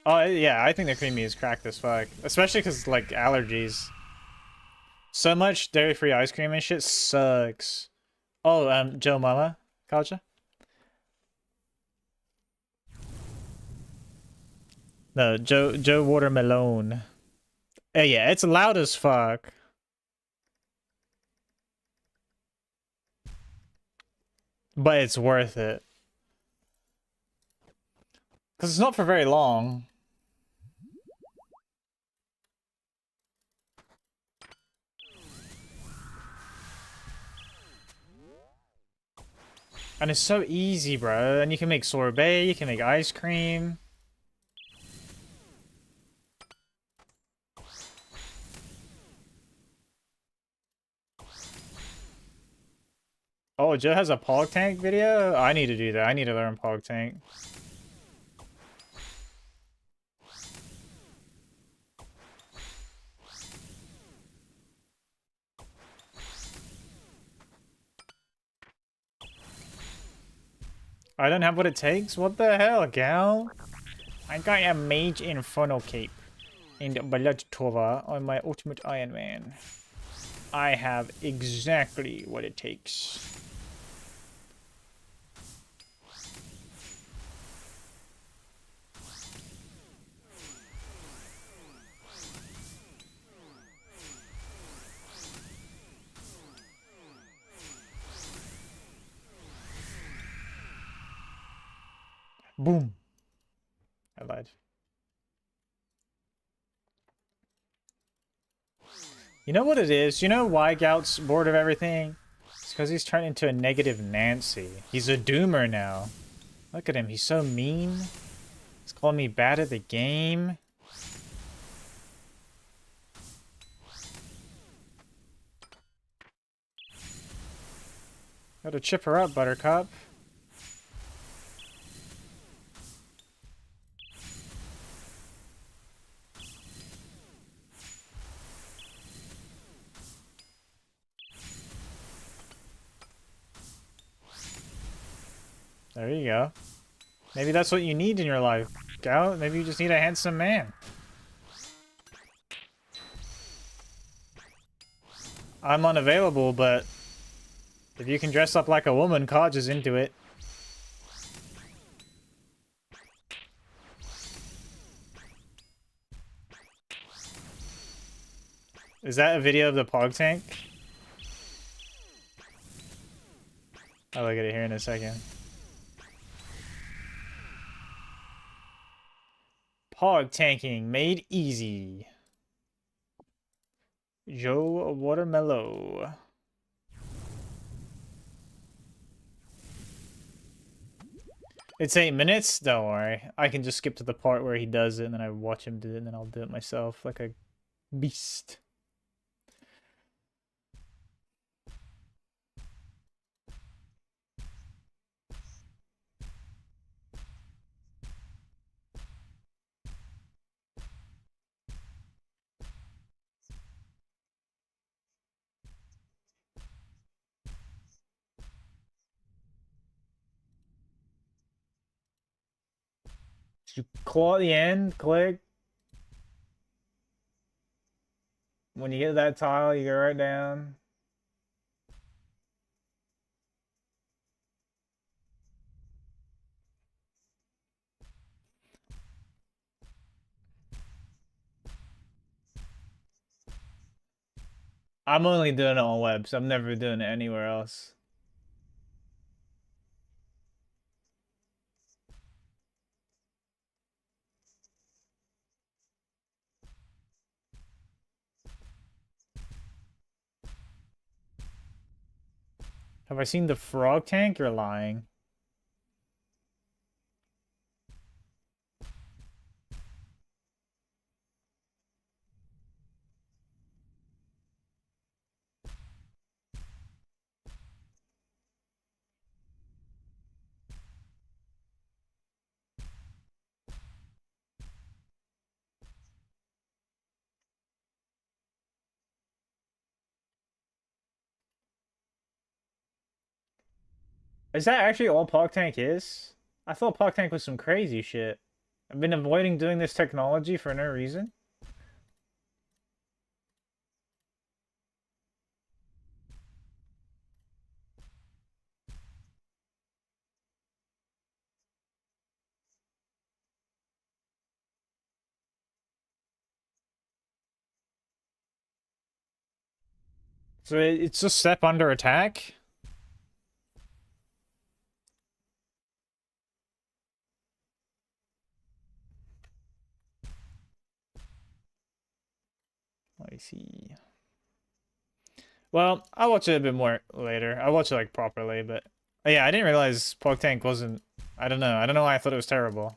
S2: Oh, yeah, I think the creamy is cracked as fuck. Especially because, like, allergies. So much dairy-free ice cream and shit sucks. Oh, Joe Mama, culture? No, Joe Watermelon. Yeah, it's loud as fuck. But it's worth it. Because it's not for very long. And it's so easy, bro. And you can make sorbet, you can make ice cream. Oh, Joe has a Pog Tank video? I need to do that. I need to learn Pog Tank. I don't have what it takes? What the hell, gal? I got a Mage Inferno Cape and Blood Tova on my Ultimate Iron Man. I have exactly what it takes. Boom. I lied. You know what it is? You know why Gout's bored of everything? It's because he's turned into a negative Nancy. He's a doomer now. Look at him. He's so mean. He's calling me bad at the game. Gotta chip her up, Buttercup. There you go. Maybe that's what you need in your life, Gout. Maybe you just need a handsome man. I'm unavailable, but if you can dress up like a woman, Kodge is into it. Is that a video of the Pog Tank? I'll look at it here in a second. Pog tanking made easy. Joe Watermelon. It's 8 minutes? Don't worry. I can just skip to the part where he does it and then I watch him do it and then I'll do it myself like a beast. You claw at the end, click. When you get that tile, you go right down. I'm only doing it on webs. I'm never doing it anywhere else. Have I seen the frog tank? You're lying. Is that actually all Pog Tank is? I thought Pog Tank was some crazy shit. I've been avoiding doing this technology for no reason. So it's just step under attack? Let me see. Well, I'll watch it a bit more later. I'll watch it like properly, but yeah, I didn't realize Pog Tank wasn't. I don't know. I don't know why I thought it was terrible.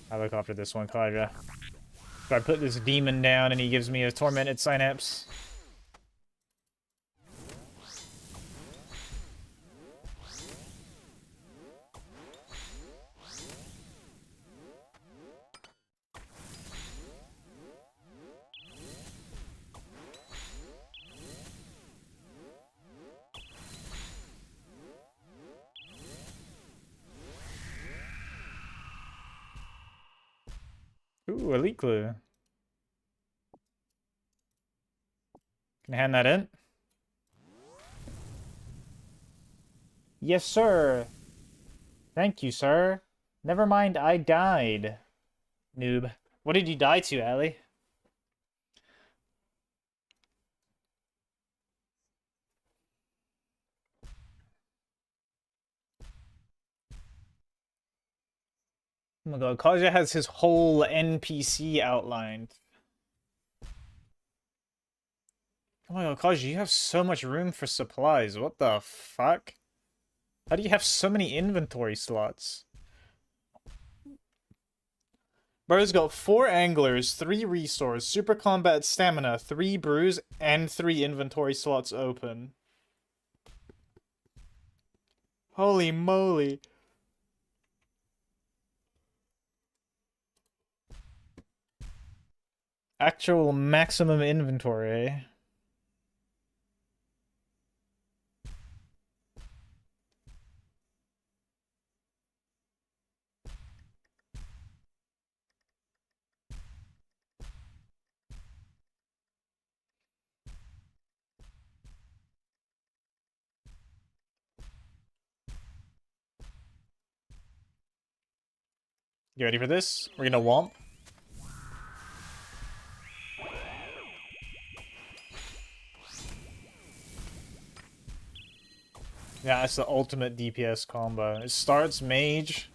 S2: I look after this one, Kaja. If I put this demon down and he gives me a tormented synapse. Ooh, elite clue. Can I hand that in? Yes, sir. Thank you, sir. Never mind, I died. Noob. What did you die to, Allie? Oh my god, Kaja has his whole NPC outlined. Oh my god, Kaja, you have so much room for supplies. What the fuck? How do you have so many inventory slots? Bro's got 4 anglers, 3 restores, super combat stamina, 3 brews, and 3 inventory slots open. Holy moly. Actual maximum inventory, eh? You ready for this? We're gonna womp. Yeah, it's the ultimate DPS combo. It starts mage,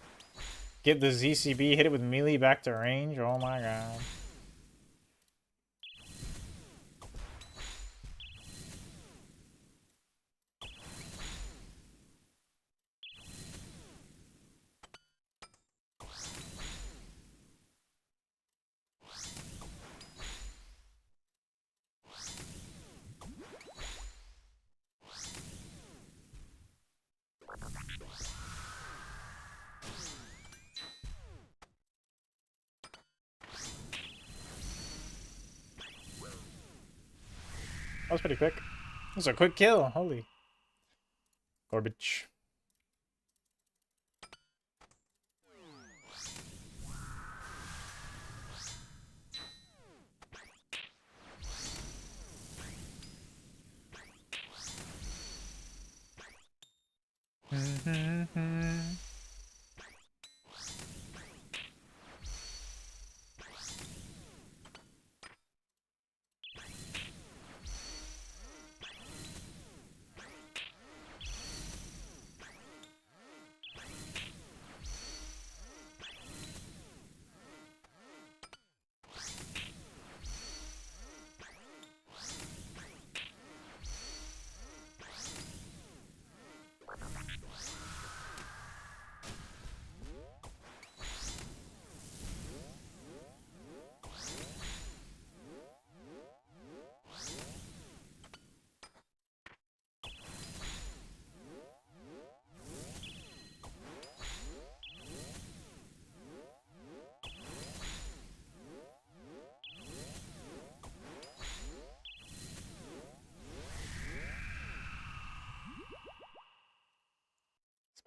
S2: get the ZCB, hit it with melee back to range. Oh my god. was pretty quick. That was a quick kill. Holy. Garbage.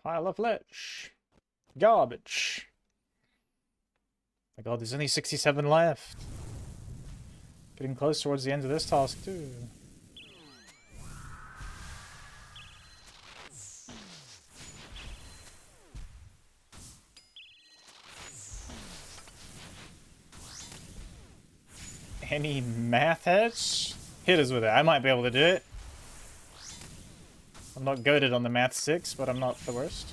S2: Pile of flesh. Garbage. My god, there's only 67 left. Getting close towards the end of this task, too. Any math heads? Hit us with it. I might be able to do it. I'm not goated on the math 6, but I'm not the worst.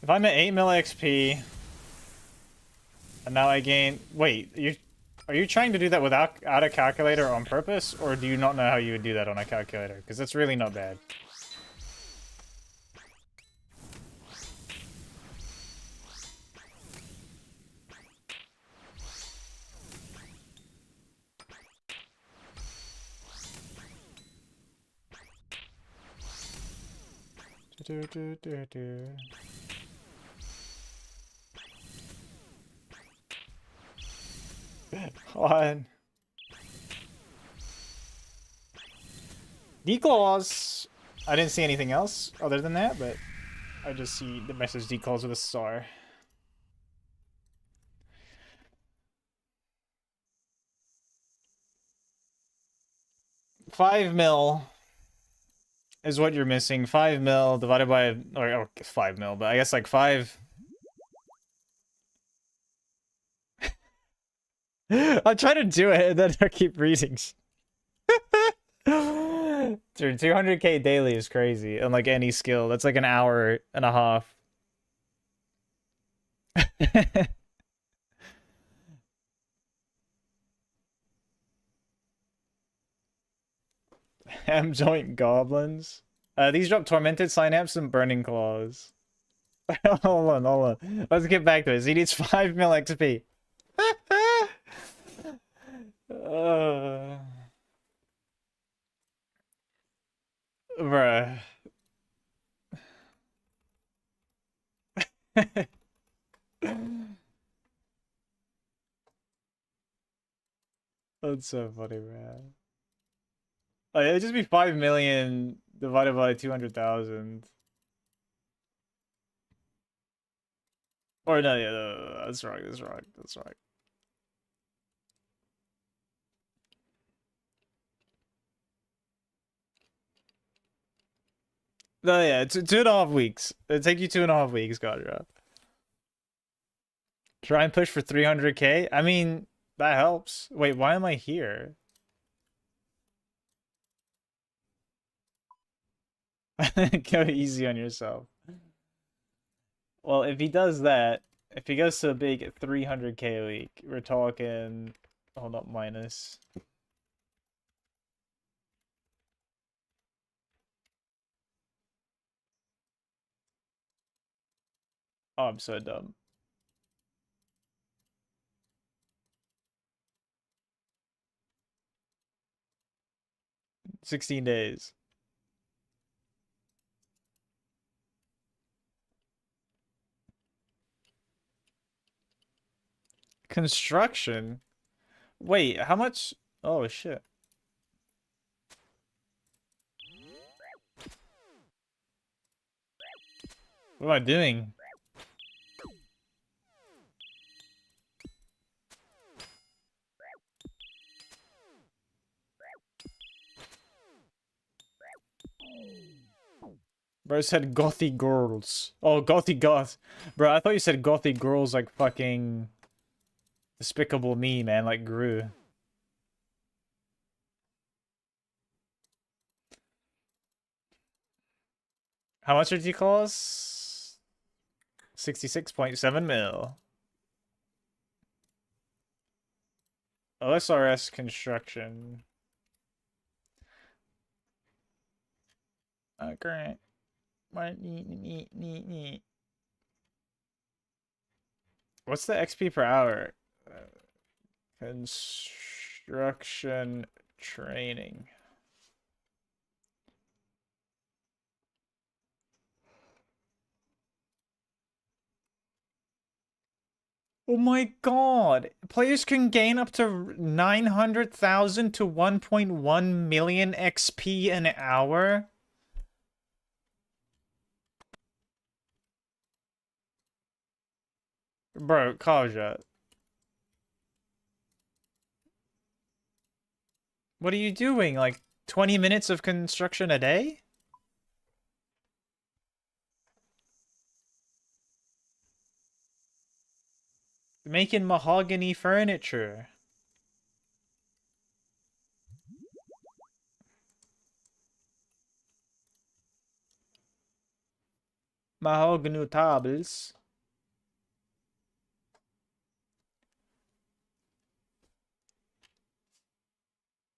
S2: If I'm at 8 mil XP, and now I gain... Wait, are you trying to do that without a calculator on purpose, or do you not know how you would do that on a calculator? Because that's really not bad. On. Declaws! I didn't see anything else other than that, but I just see the message declaws with a star. $5 mil is what you're missing. 5 mil divided by, or 5 mil, but I guess like 5. I'm trying to do it and then I keep reading. Dude, 200k daily is crazy. And like any skill, that's like an hour and a half. Ham joint goblins. These drop Tormented, Synapse, and Burning Claws. hold on. Let's get back to this. He needs 5 mil XP. Bruh. That's so funny, man. Oh, it'd just be 5 million divided by 200,000. Or no, yeah, no, that's wrong. No, yeah, 2.5 weeks. It'd take you 2.5 weeks, Godra. Try and push for 300k? I mean, that helps. Wait, why am I here? Go easy on yourself. Well, if he does that, if he goes to a big 300k a week, we're talking... Hold up, minus... Oh, I'm so dumb. 16 days. Construction? Wait, how much? Oh, shit. What am I doing? Bro said gothy girls. Oh, gothy goth. Bro, I thought you said gothy girls like fucking Despicable Me, man, like Gru. How much did you cost? 66.7 mil. OSRS construction. Okay. What's the XP per hour? Construction training. Oh my god. Players can gain up to 900,000 to 1.1 million XP an hour. Bro, Kaja. What are you doing? Like 20 minutes of construction a day? Making mahogany furniture. Mahogany tables.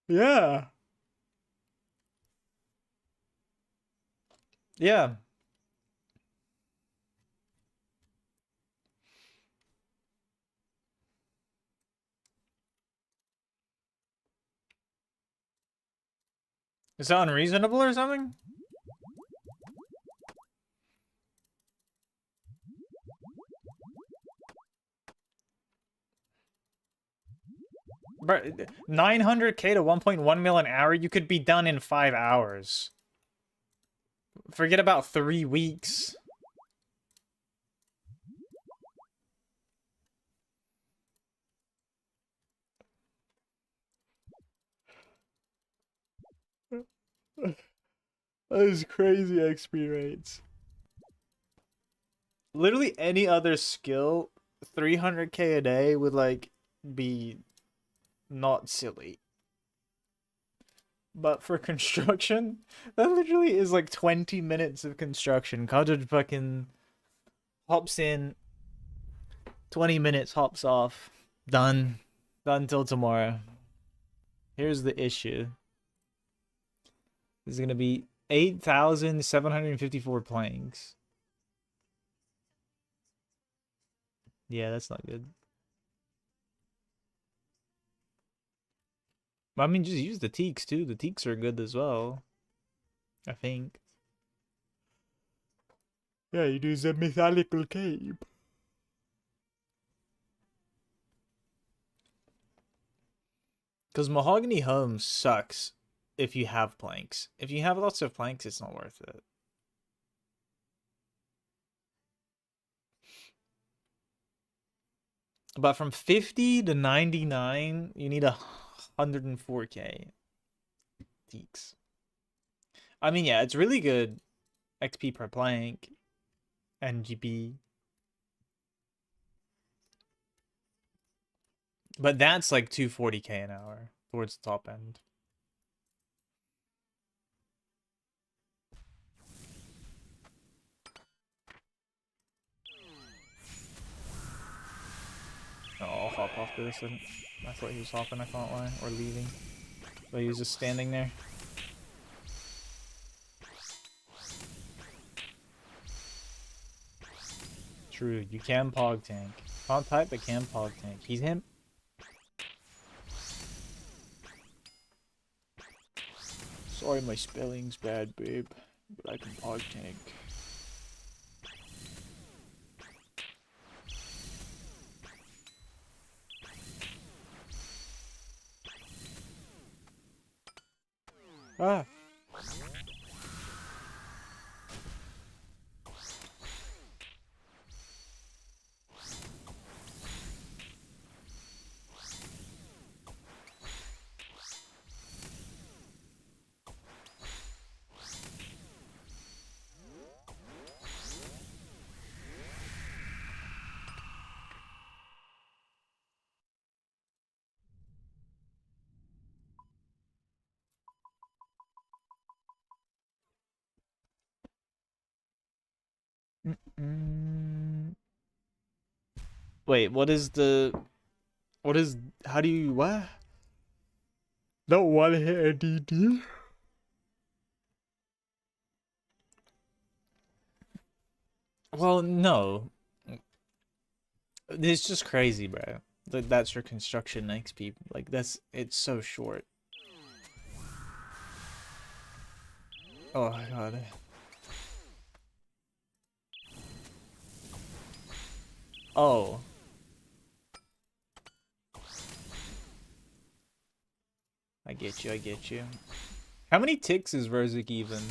S2: Yeah. Yeah. Is that unreasonable or something? Bro, 900k to 1.1 mil an hour, you could be done in 5 hours. Forget about 3 weeks. That is crazy XP rates. Literally any other skill, 300k a day would like be not silly. But for construction, that literally is like 20 minutes of construction. Kaja fucking hops in, 20 minutes, hops off. Done. Done till tomorrow. Here's the issue. This is gonna be 8,754 planks. Yeah, that's not good. I mean, just use the teaks too. The teaks are good as well, I think. Yeah, you do the methodical cape. Because mahogany home sucks if you have planks. If you have lots of planks, it's not worth it. But from 50 to 99, you need 104k teaks. I mean, yeah, it's really good XP per plank and GP. But that's like 240k an hour towards the top end. Oh, I'll hop off this. I thought he was hopping, I can't lie. Or leaving. But he was just standing there. True, you can pog tank. Can't type, but can pog tank. He's him. Sorry, my spelling's bad, babe. But I can pog tank. Ah. Mm-mm. Wait, what is the... What is... How do you... What? No one hit DD? Well, no. It's just crazy, bro. That's your construction XP. Like, that's... It's so short. Oh, my God. Oh. I get you, I get you. How many ticks is Rosic even?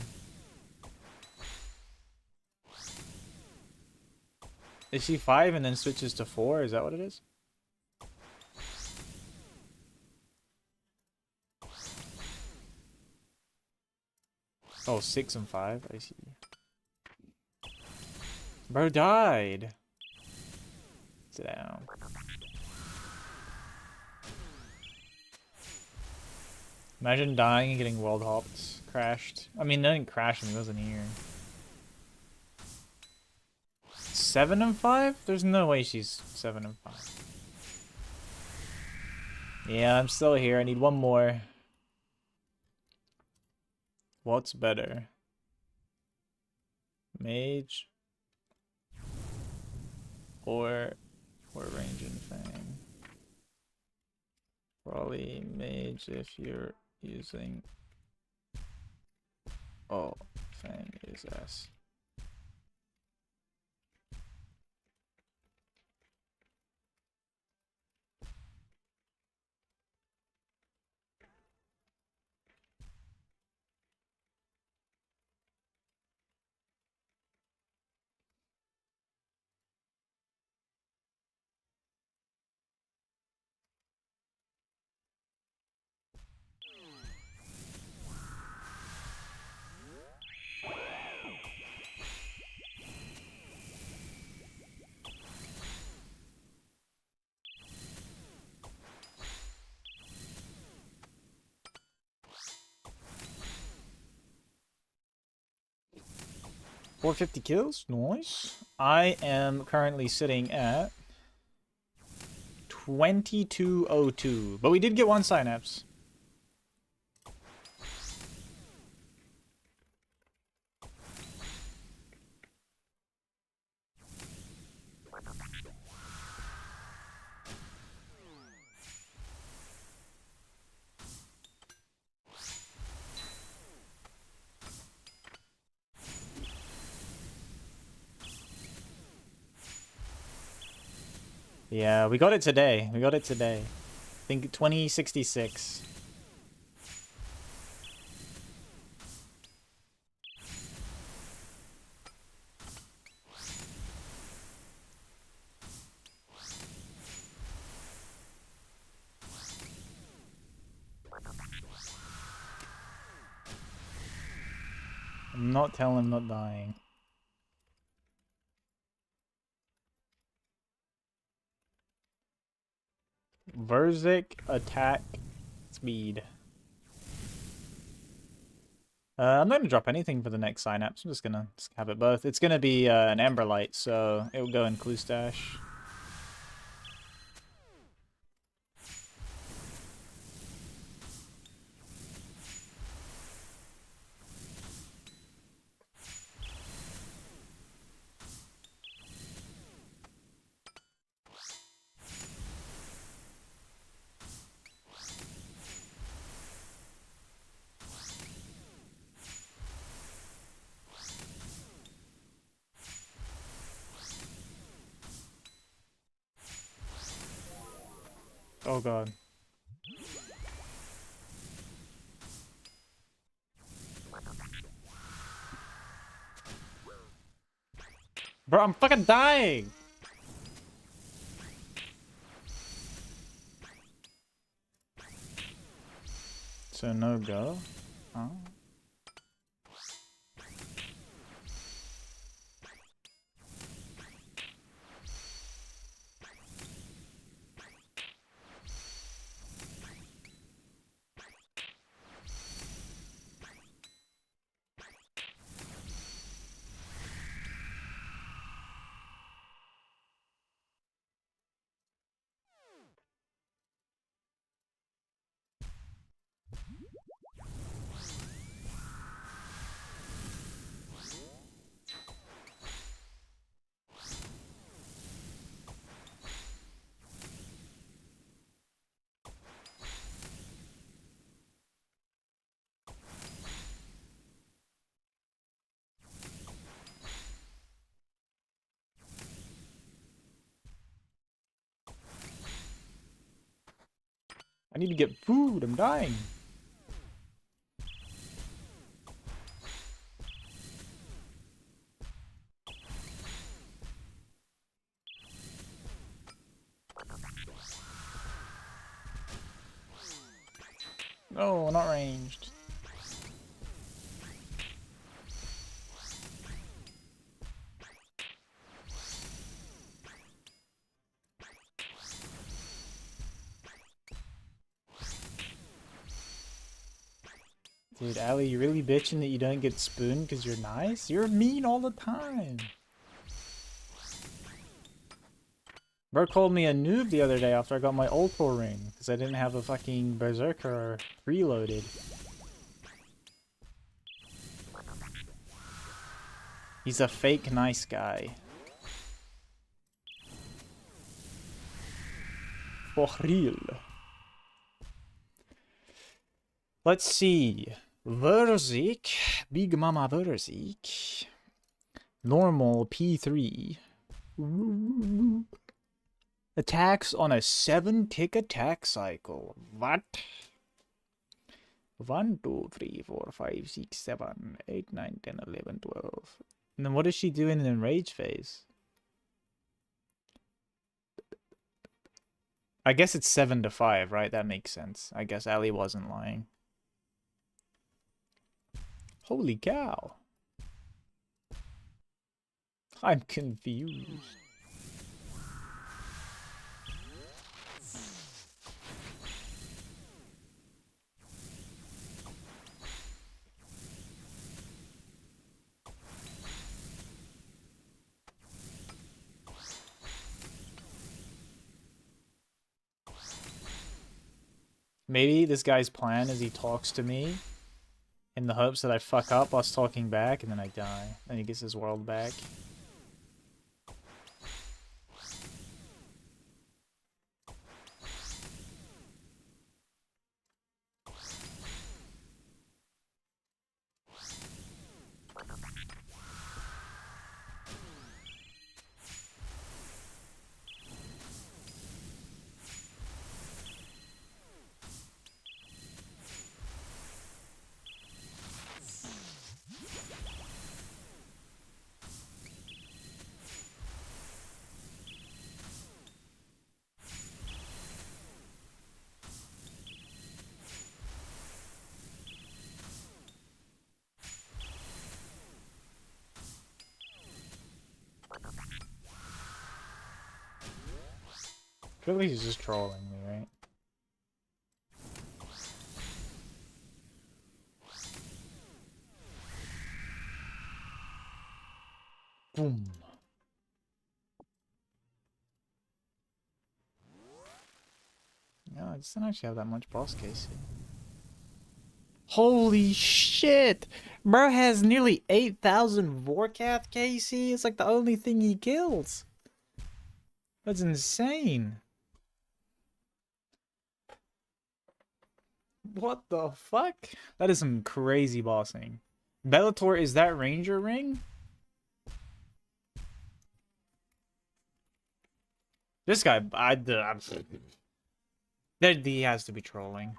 S2: Is she 5 and then switches to 4? Is that what it is? Oh, 6 and 5. I see. Bro died. Sit down. Imagine dying and getting world hopped. Crashed. I mean, I didn't crash him. He wasn't here. 7 and 5? There's no way she's 7 and 5. Yeah, I'm still here. I need one more. What's better? Mage or range and fang? Probably mage if you're using... Oh, fang is S. $450 kills? Nice. I am currently sitting at 2202. But we did get one Synapse. Yeah, we got it today. We got it today. I think 2066. I'm not telling him not dying. Verzik attack speed. I'm not gonna drop anything for the next Synapse. I'm just gonna have it both. It's gonna be an Emberlight, so it will go in Clue Stash. Oh god. Bro, I'm fucking dying! So no go? Oh. I need to get food, I'm dying. No, not ranged. Dude, Ali, you really bitching that you don't get spooned because you're nice? You're mean all the time. Bro called me a noob the other day after I got my Ultor ring because I didn't have a fucking Berserker preloaded. He's a fake nice guy. For real. Let's see. Verzik. Big Mama Verzik. Normal P3. Attacks on a 7-tick attack cycle. What? 1, 2, 3, 4, 5, 6, 7, 8, 9, 10, 11, 12. And then what is she doing in rage phase? I guess it's 7 to 5, right? That makes sense. I guess Ali wasn't lying. Holy cow. I'm confused. Maybe this guy's plan is he talks to me in the hopes that I fuck up us talking back and then I die. Then he gets his world back. Clearly he's just trolling me, right? Boom. Yeah, it doesn't actually have that much boss KC. Holy shit! Bro has nearly 8,000 Vorkath KC. It's like the only thing he kills. That's insane. What the fuck? That is some crazy bossing. Bellator, is that Ranger ring? This guy, he has to be trolling.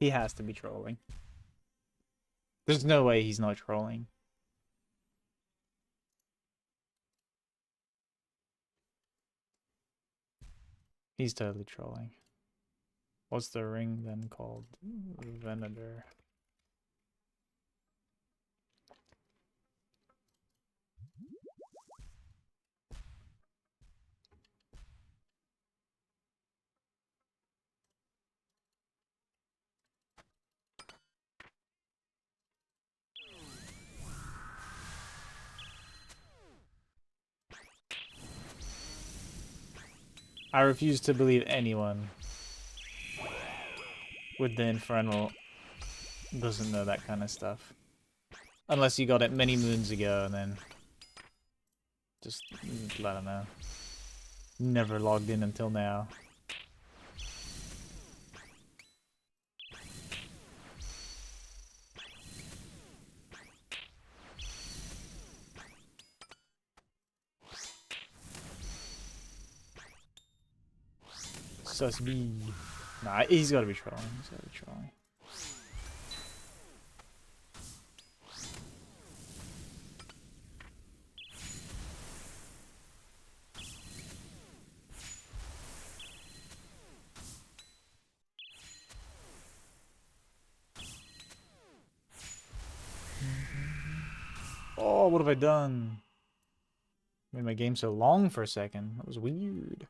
S2: He has to be trolling. There's no way he's not trolling. He's totally trolling. What's the ring then called? Venator. I refuse to believe anyone with the Infernal doesn't know that kind of stuff. Unless you got it many moons ago and then just, I don't know. Never logged in until now. Sus B. Nah, he's gotta be trolling. He's gotta be trolling. Oh, what have I done? Made my game so long for a second. That was weird.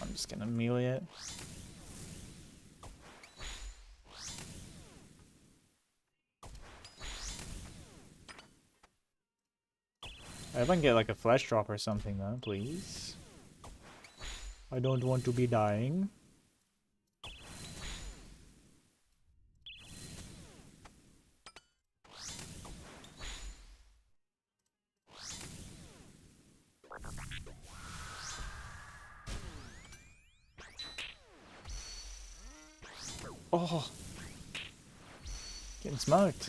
S2: I'm just gonna melee it. I hope I can get like a flesh drop or something though, please. I don't want to be dying. Oh, getting smoked.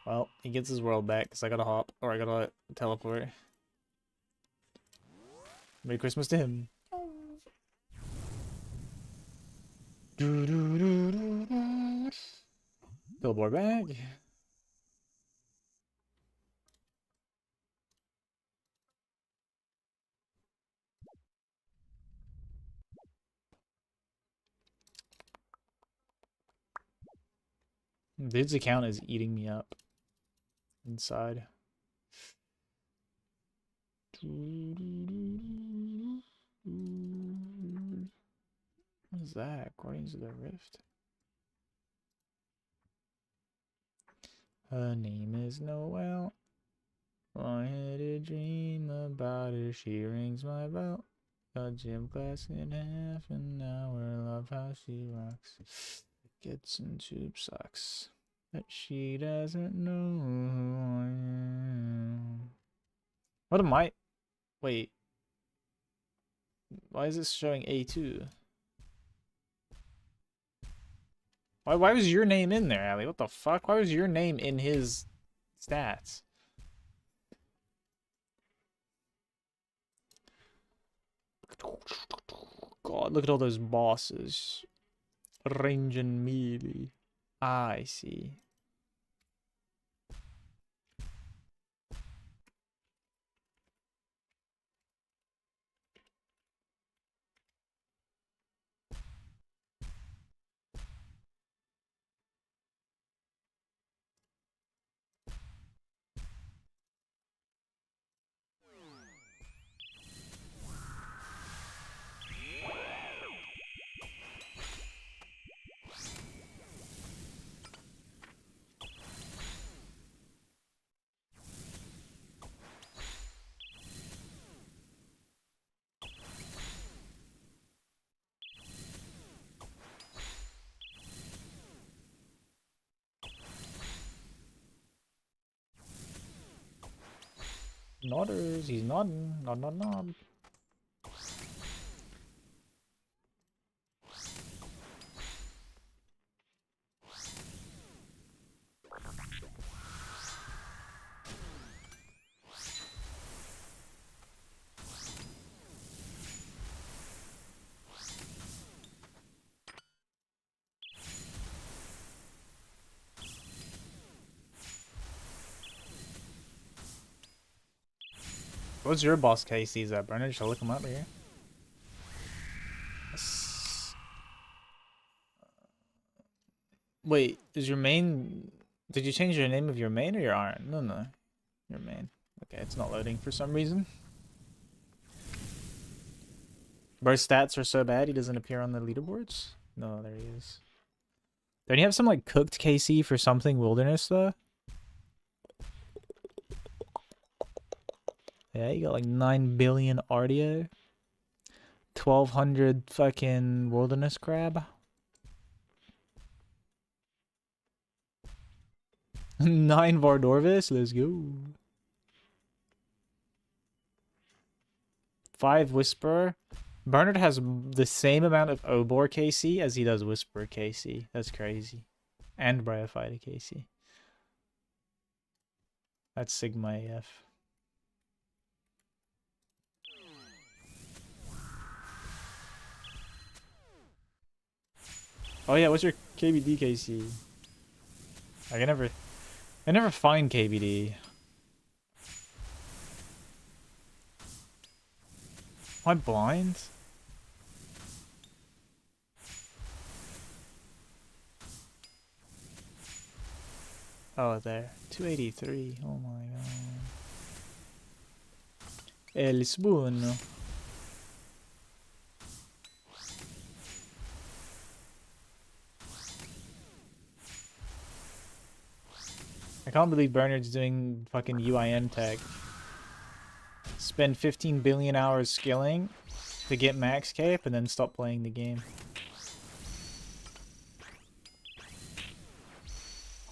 S2: Well, he gets his world back because I gotta hop or I gotta teleport. Merry Christmas to him. Billboard bag. Dude's account is eating me up inside. What is that? Guardians of the Rift. Her name is Noelle. I had a dream about her. She rings my bell. A gym class in half an hour. Love how she rocks. Gets in tube socks. But she doesn't know who I am. What am I? Wait. Why is this showing A2? Why was your name in there, Ali? What the fuck? Why was your name in his stats? God, look at all those bosses. Range and melee. I see. Nodders, he's nodding. Nod, nod, nod. What's your boss KC's at, Bernard? Should I look him up here? Wait, is your main... Did you change your name of your main or your iron? No, no. Your main. Okay, it's not loading for some reason. Bro's stats are so bad he doesn't appear on the leaderboards? No, there he is. Don't you have some, like, cooked KC for something wilderness, though? Yeah, you got, like, 9 billion RDO. 1,200 fucking wilderness crab. 9 Vardorvis, let's go. 5 Whisperer. Bernard has the same amount of Obor KC as he does Whisperer KC. That's crazy. And Bryophyta KC. That's Sigma AF. Oh yeah, what's your KBD KC? I never find KBD. Am I blind? Oh, there. 283. Oh my god. El spoon. I can't believe Bernard's doing fucking UIN tech. Spend 15 billion hours skilling to get max cape and then stop playing the game.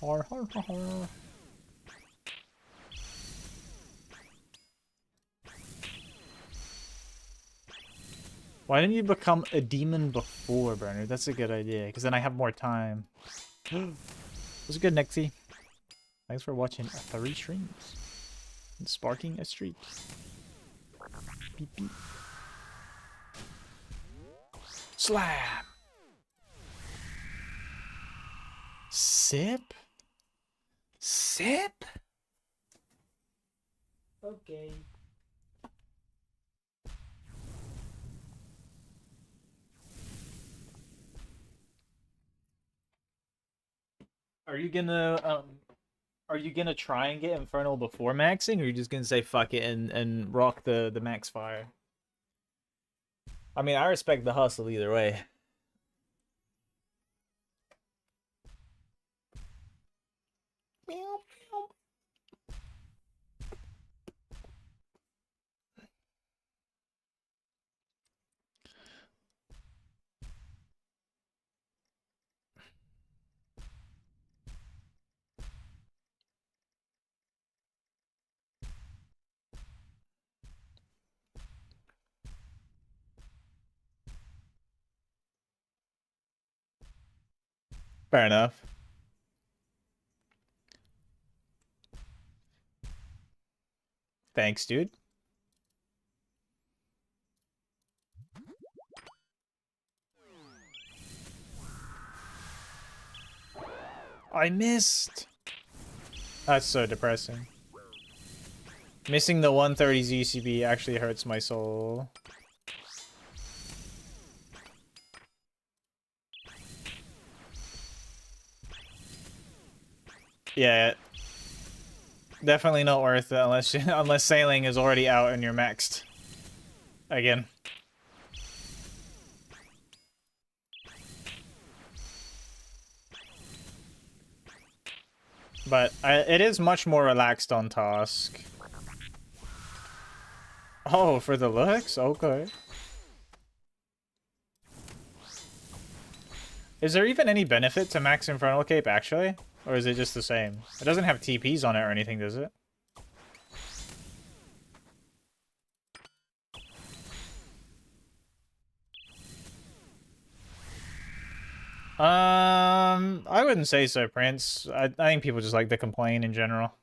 S2: Har, har, har, har. Why didn't you become a demon before, Bernard? That's a good idea, because then I have more time. Was it good, Nexy? Thanks for watching 3 streams and sparking a streak. Beep, beep. Slam! Sip? Sip? Okay. Are you gonna try and get Infernal before maxing, or are you just gonna say fuck it and rock the max fire? I mean, I respect the hustle either way. Fair enough. Thanks, dude. I missed. That's so depressing. Missing the 130 ZCB actually hurts my soul. Yeah. Definitely not worth it unless sailing is already out and you're maxed. Again. But it is much more relaxed on task. Oh, for the looks? Okay. Is there even any benefit to Max Infernal Cape, actually? Or is it just the same? It doesn't have TPs on it or anything, does it? I wouldn't say so, Prince. I think people just like to complain in general.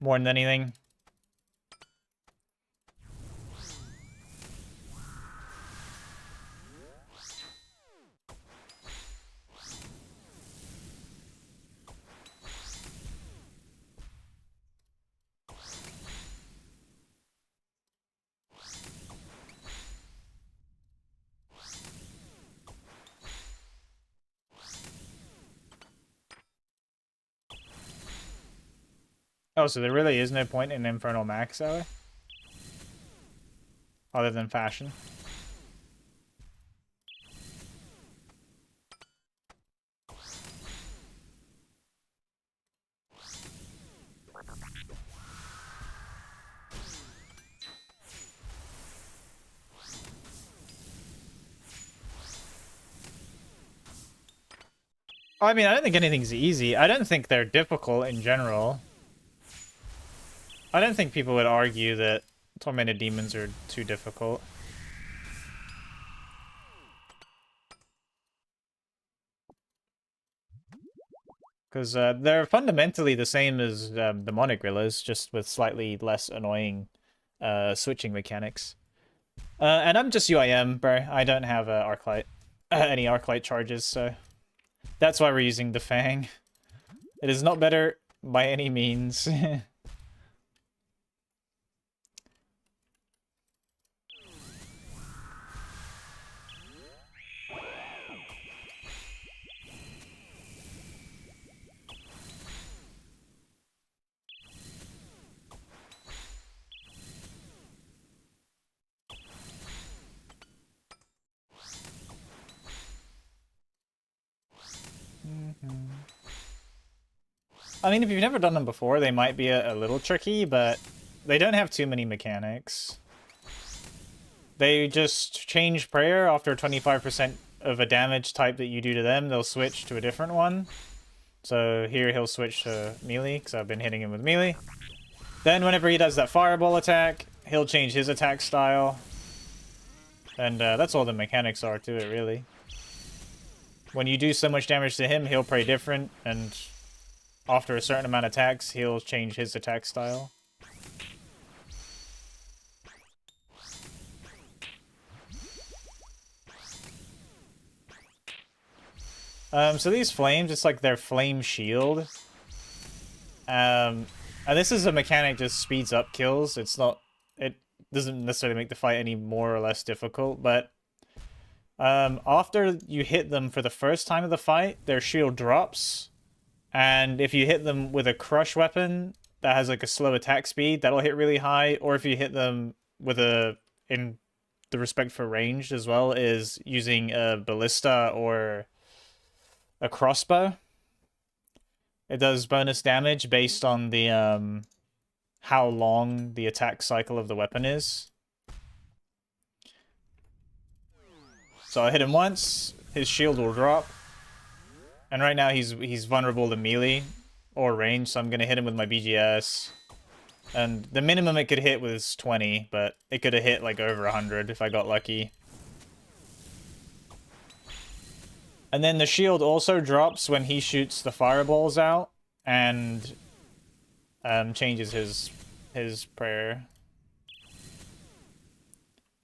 S2: More than anything. Oh, so there really is no point in Infernal Max Hour? Other than fashion? I mean, I don't think anything's easy. I don't think they're difficult in general. I don't think people would argue that Tormented Demons are too difficult. Because they're fundamentally the same as Demonic Gorillas, just with slightly less annoying switching mechanics. And I'm just UIM, bro. I don't have Arclight, any Arclight charges, so that's why we're using the Fang. It is not better by any means. I mean, if you've never done them before, they might be a little tricky, but they don't have too many mechanics. They just change prayer after 25% of a damage type that you do to them. They'll switch to a different one. So here he'll switch to melee, because I've been hitting him with melee. Then whenever he does that fireball attack, he'll change his attack style. And that's all the mechanics are to it, really. When you do so much damage to him, he'll pray different, and after a certain amount of attacks, he'll change his attack style. So these flames, it's like their flame shield. And this is a mechanic just speeds up kills. It doesn't necessarily make the fight any more or less difficult, but after you hit them for the first time of the fight, their shield drops. And if you hit them with a crush weapon that has like a slow attack speed, that'll hit really high. Or if you hit them with in the respect for ranged as well, is using a ballista or a crossbow. It does bonus damage based on the how long the attack cycle of the weapon is. So I hit him once, his shield will drop. And right now he's vulnerable to melee or range, so I'm gonna hit him with my BGS. And the minimum it could hit was 20, but it could have hit like over 100 if I got lucky. And then the shield also drops when he shoots the fireballs out and changes his prayer.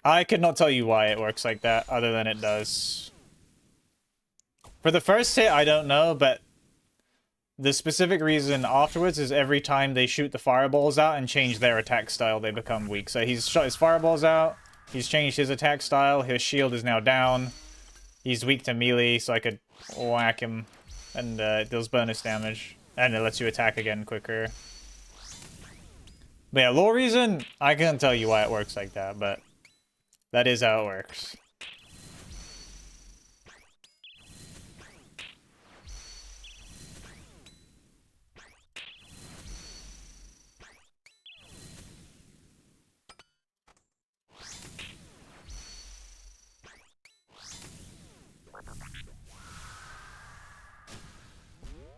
S2: I could not tell you why it works like that, other than it does. For the first hit, I don't know, but the specific reason afterwards is every time they shoot the fireballs out and change their attack style, they become weak. So he's shot his fireballs out, he's changed his attack style, his shield is now down, he's weak to melee, so I could whack him, and it deals bonus damage, and it lets you attack again quicker. But yeah, lore reason, I couldn't tell you why it works like that, but that is how it works.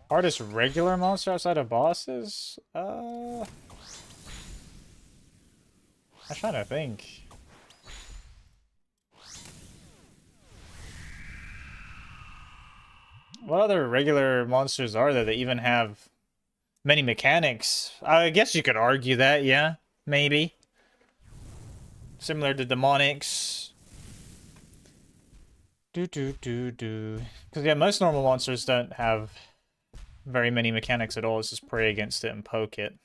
S2: Hardest regular monster outside of bosses? I'm trying to think. What other regular monsters are there that even have many mechanics? I guess you could argue that, yeah, maybe. Similar to demonics. Because, yeah, most normal monsters don't have very many mechanics at all. It's just pray against it and poke it.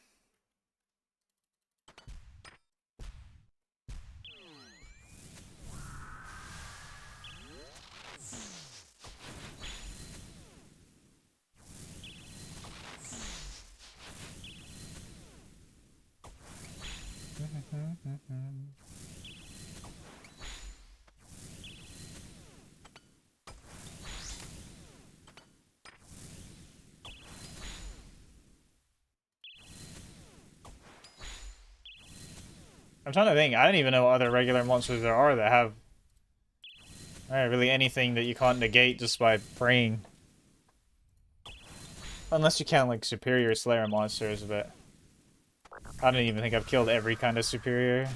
S2: I'm trying to think. I don't even know what other regular monsters there are that have really anything that you can't negate just by praying. Unless you count, like, superior Slayer monsters, but I don't even think I've killed every kind of superior.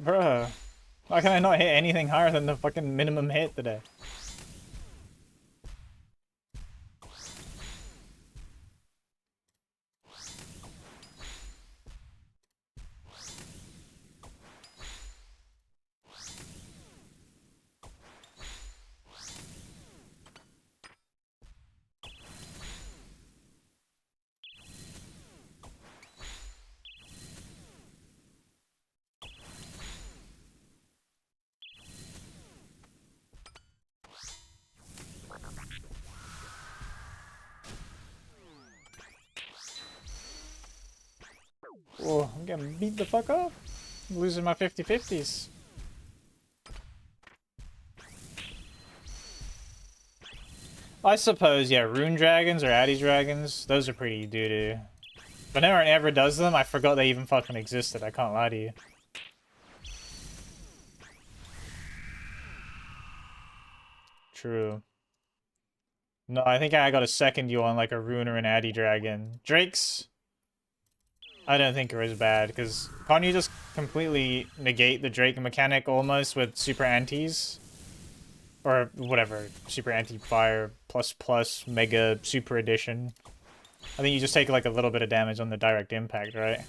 S2: Bruh. Why can I not hit anything higher than the fucking minimum hit today? Oh, I'm getting beat the fuck up. I'm losing my 50-50s. I suppose, yeah, Rune Dragons or Addy Dragons, those are pretty doo-doo. But no one ever does them, I forgot they even fucking existed, I can't lie to you. True. No, I think I got a second you on like a Rune or an Addy Dragon. Drakes, I don't think are as bad, because can't you just completely negate the Drake mechanic almost with super antis? Or whatever, super anti-fire plus plus mega super edition. I think you just take like a little bit of damage on the direct impact, right?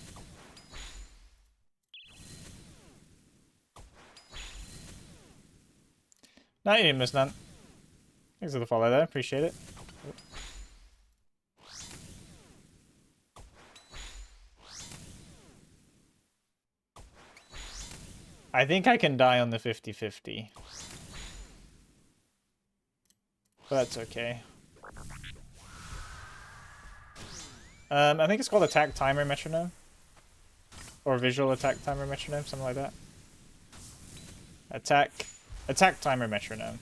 S2: No, you didn't miss none. Thanks for the follow there, appreciate it. I think I can die on the 50-50. But that's okay. I think it's called Attack Timer Metronome. Or Visual Attack Timer Metronome, something like that. Attack Timer Metronome.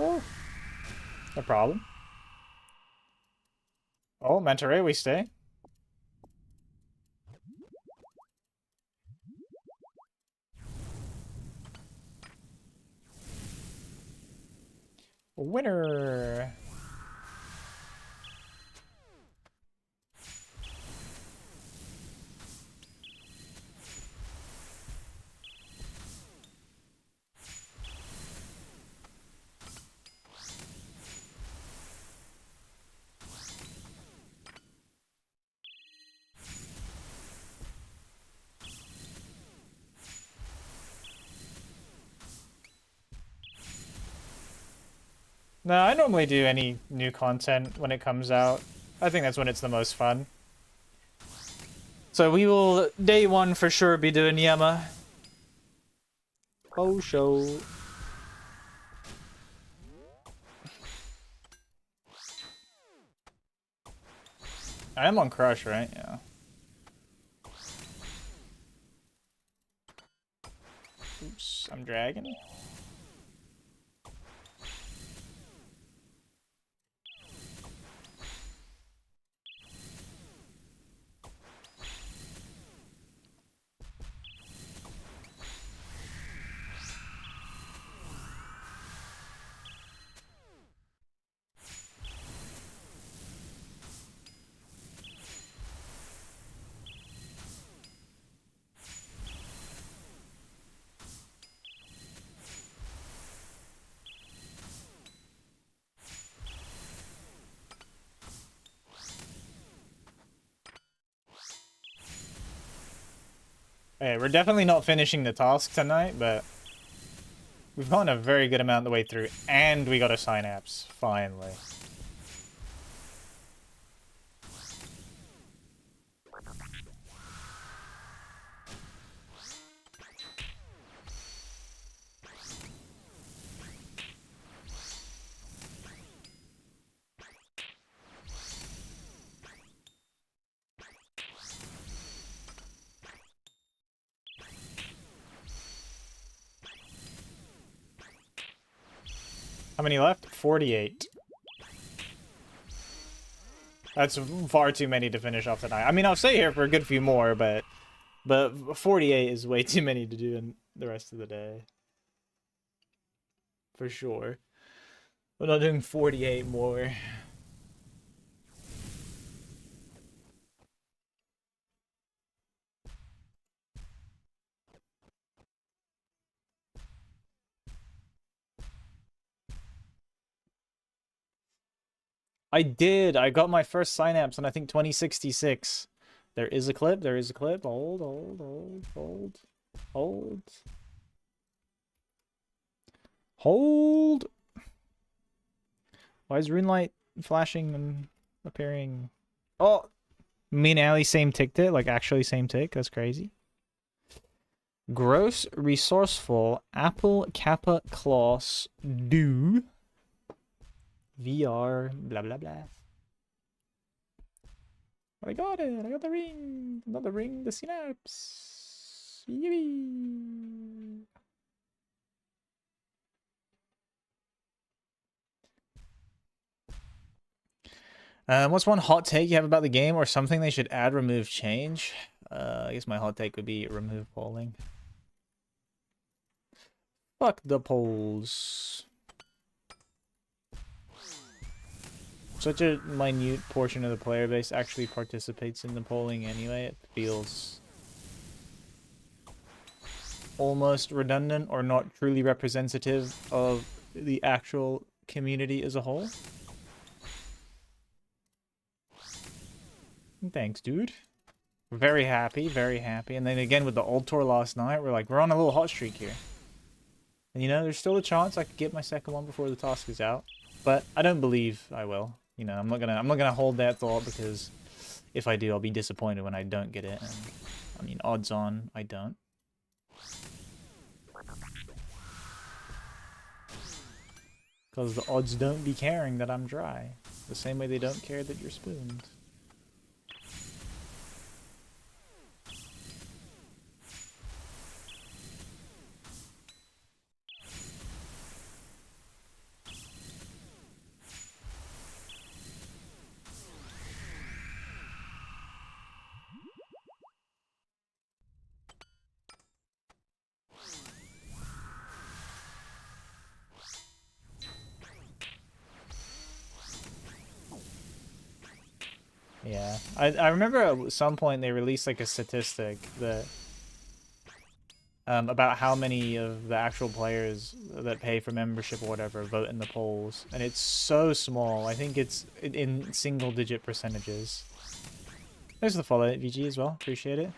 S2: Oh, no problem. Oh, Manta we stay. Winner! No, I normally do any new content when it comes out. I think that's when it's the most fun. So we will, day one for sure, be doing Yama. Oh, show. I am on Crush, right? Yeah. Oops, I'm dragging. Hey, we're definitely not finishing the task tonight, but we've gone a very good amount of the way through, and we got a Synapse, finally. How many left? 48. That's far too many to finish off tonight. I mean, I'll stay here for a good few more, but 48 is way too many to do in the rest of the day. For sure. We're not doing 48 more. I did. I got my first Synapse in, I think, 2066. There is a clip. There is a clip. Hold, hold, hold, hold. Hold. Hold. Why is Runelight flashing and appearing? Oh, me and Ali same ticked it. Like, actually same tick. That's crazy. Gross, resourceful, Apple, Kappa, Class, do. VR, blah, blah, blah. I got it. I got the ring. Not the ring, the Synapse. Yippee. What's one hot take you have about the game or something they should add, remove, change? I guess my hot take would be remove polling. Fuck the polls. Such a minute portion of the player base actually participates in the polling anyway. It feels almost redundant or not truly representative of the actual community as a whole. Thanks, dude. Very happy, very happy. And then again with the Ultor last night, we're on a little hot streak here. And you know, there's still a chance I could get my second one before the task is out. But I don't believe I will. You know, I'm not gonna hold that thought, because if I do, I'll be disappointed when I don't get it. And, I mean, odds on I don't. Because the odds don't be caring that I'm dry. The same way they don't care that you're spooned. Yeah, I remember at some point they released like a statistic that about how many of the actual players that pay for membership or whatever vote in the polls, and it's so small. I think it's in single-digit percentages. There's the follow, VG, as well. Appreciate it.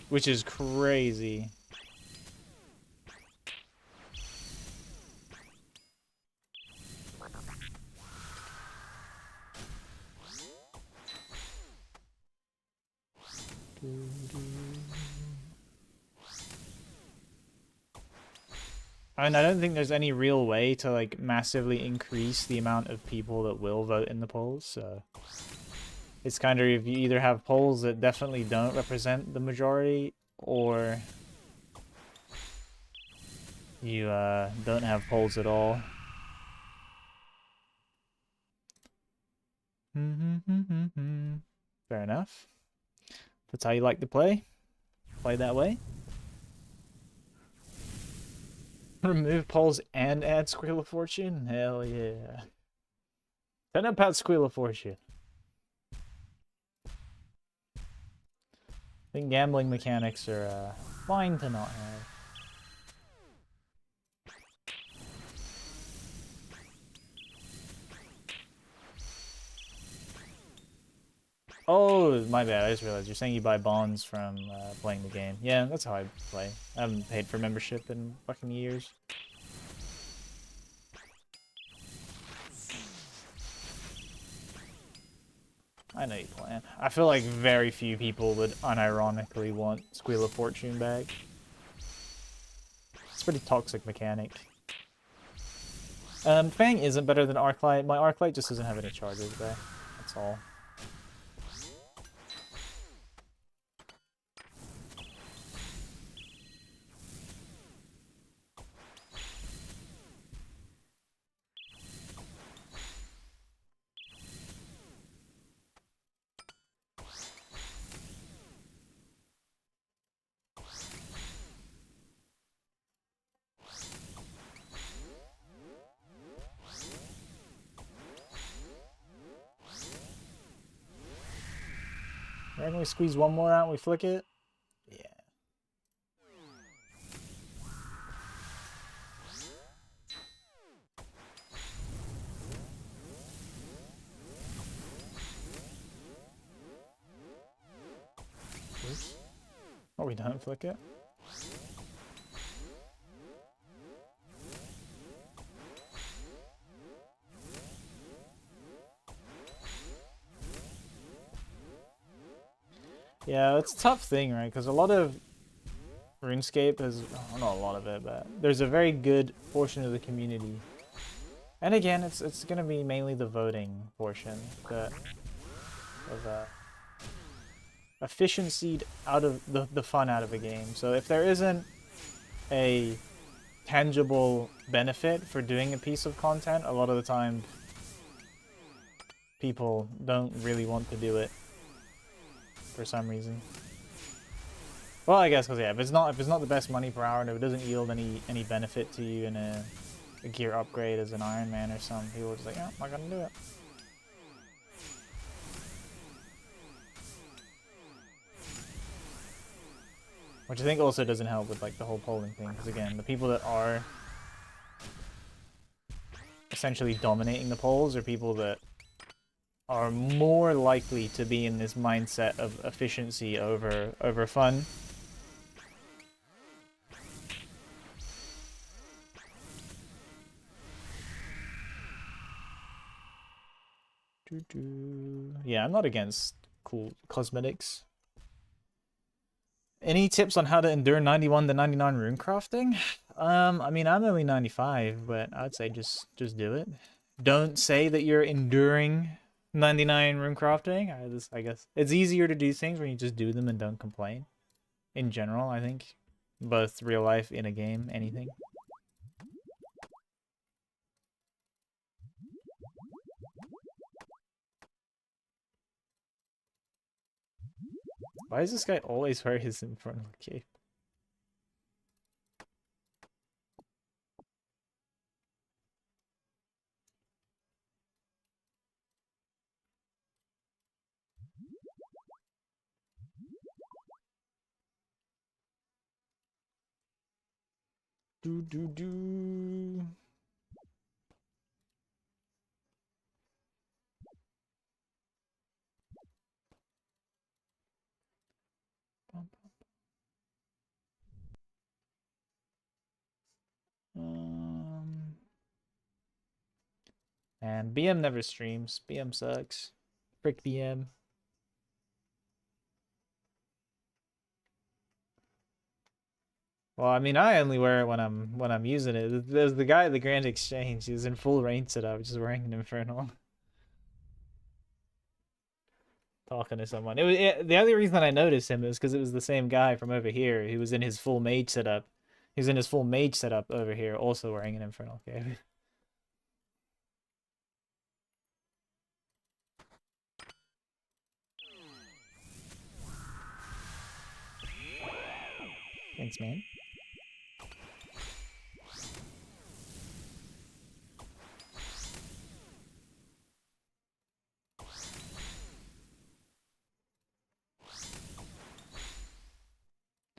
S2: Which is crazy. I mean, I don't think there's any real way to like massively increase the amount of people that will vote in the polls. So it's kind of, if you either have polls that definitely don't represent the majority, or you don't have polls at all. Fair enough. That's how you like to play. Play that way. Remove polls and add Squeal of Fortune? Hell yeah. Turn up at Squeal of Fortune. I think gambling mechanics are fine to not have. Oh, my bad. I just realized you're saying you buy bonds from playing the game. Yeah, that's how I play. I haven't paid for membership in fucking years. I know you plan. I feel like very few people would unironically want Squeal of Fortune back. It's a pretty toxic mechanic. Fang isn't better than Arclight. My Arclight just doesn't have any charges back. That's all. Right, can we squeeze one more out and we flick it? Yeah. Oops. Oh, we don't flick it? Yeah, it's a tough thing, right? Because a lot of RuneScape has, oh, not a lot of it, but there's a very good portion of the community. And again, it's gonna be mainly the voting portion that of efficiency out of the fun out of a game. So if there isn't a tangible benefit for doing a piece of content, a lot of the time people don't really want to do it for some reason. Well, I guess because yeah, if it's not the best money per hour and if it doesn't yield any benefit to you in a gear upgrade as an Iron Man or something, people are just like, yeah, I'm not gonna do it. Which I think also doesn't help with like the whole polling thing, because again, the people that are essentially dominating the polls are people that are more likely to be in this mindset of efficiency over fun. Yeah, I'm not against cool cosmetics. Any tips on how to endure 91 to 99 rune crafting? I mean, I'm only 95, but I'd say just do it. Don't say that you're enduring 99 rune crafting. I guess it's easier to do things when you just do them and don't complain. In general, I think, both real life, in a game, anything. Why is this guy always wearing his infernal cape? Do do do. And BM never streams. BM sucks. Frick BM. Well, I mean, I only wear it when I'm using it. There's the guy at the Grand Exchange. He's in full rain setup, just wearing an Infernal. Talking to someone. The only reason that I noticed him is because it was the same guy from over here. He was in his full mage setup. He was in his full mage setup over here, also wearing an Infernal cape. Thanks, man.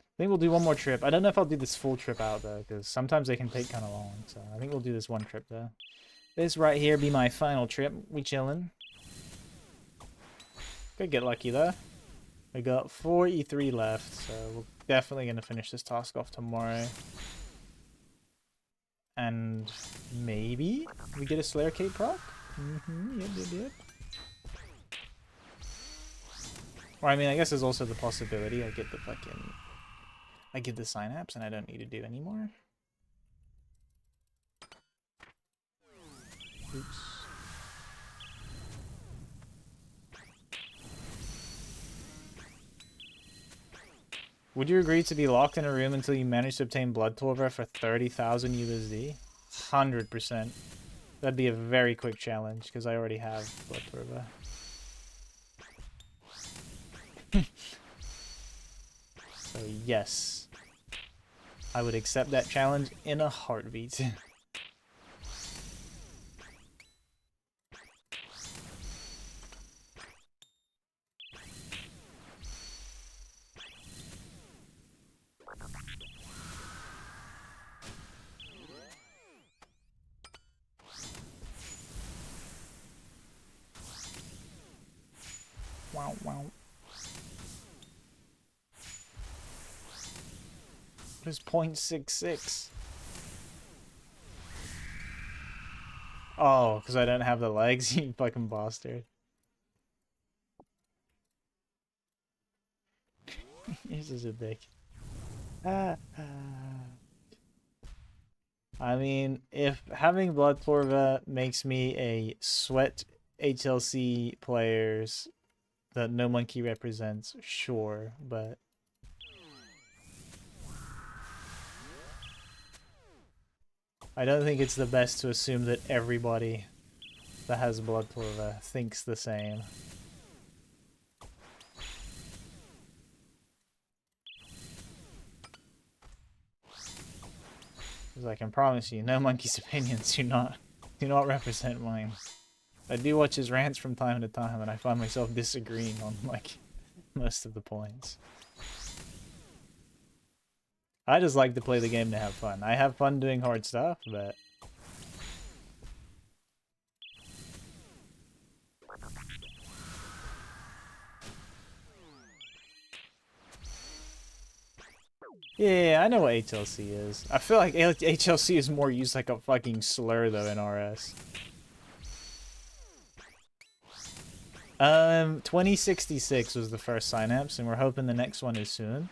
S2: I think we'll do one more trip. I don't know if I'll do this full trip out, though, because sometimes they can take kind of long. So I think we'll do this one trip, though. This right here be my final trip. We chillin'. Could get lucky, though. We got 43 left, so we're definitely going to finish this task off tomorrow. And maybe we get a Slayer Cape proc? Yep. Or, I mean, I guess there's also the possibility I get the Synapse and I don't need to do anymore. Oops. Would you agree to be locked in a room until you manage to obtain Blood Torva for 30,000 USD? 100%. That'd be a very quick challenge because I already have Blood Torva. So yes, I would accept that challenge in a heartbeat. Wow, wow. What is 0.66? Oh, because I don't have the legs, you fucking bastard. You're just a dick. I mean, if having Blood Torva makes me a sweat HLC players that No Monkey represents, sure, but I don't think it's the best to assume that everybody that has Blood Torva thinks the same. Because I can promise you, No Monkey's opinions do not represent mine. I do watch his rants from time to time, and I find myself disagreeing on, like, most of the points. I just like to play the game to have fun. I have fun doing hard stuff, but... Yeah, I know what HLC is. I feel like HLC is more used like a fucking slur, though, in RS. 2066 was the first Synapse, and we're hoping the next one is soon.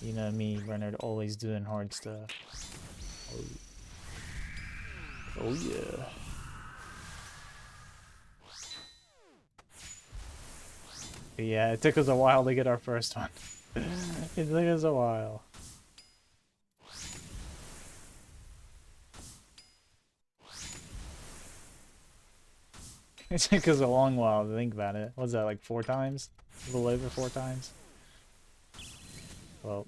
S2: You know me, Bernard, always doing hard stuff. Oh yeah. But yeah, it took us a while to get our first one. It took us a while. It took us a long while to think about it. What was that, like 4 times? A little over 4 times? Well,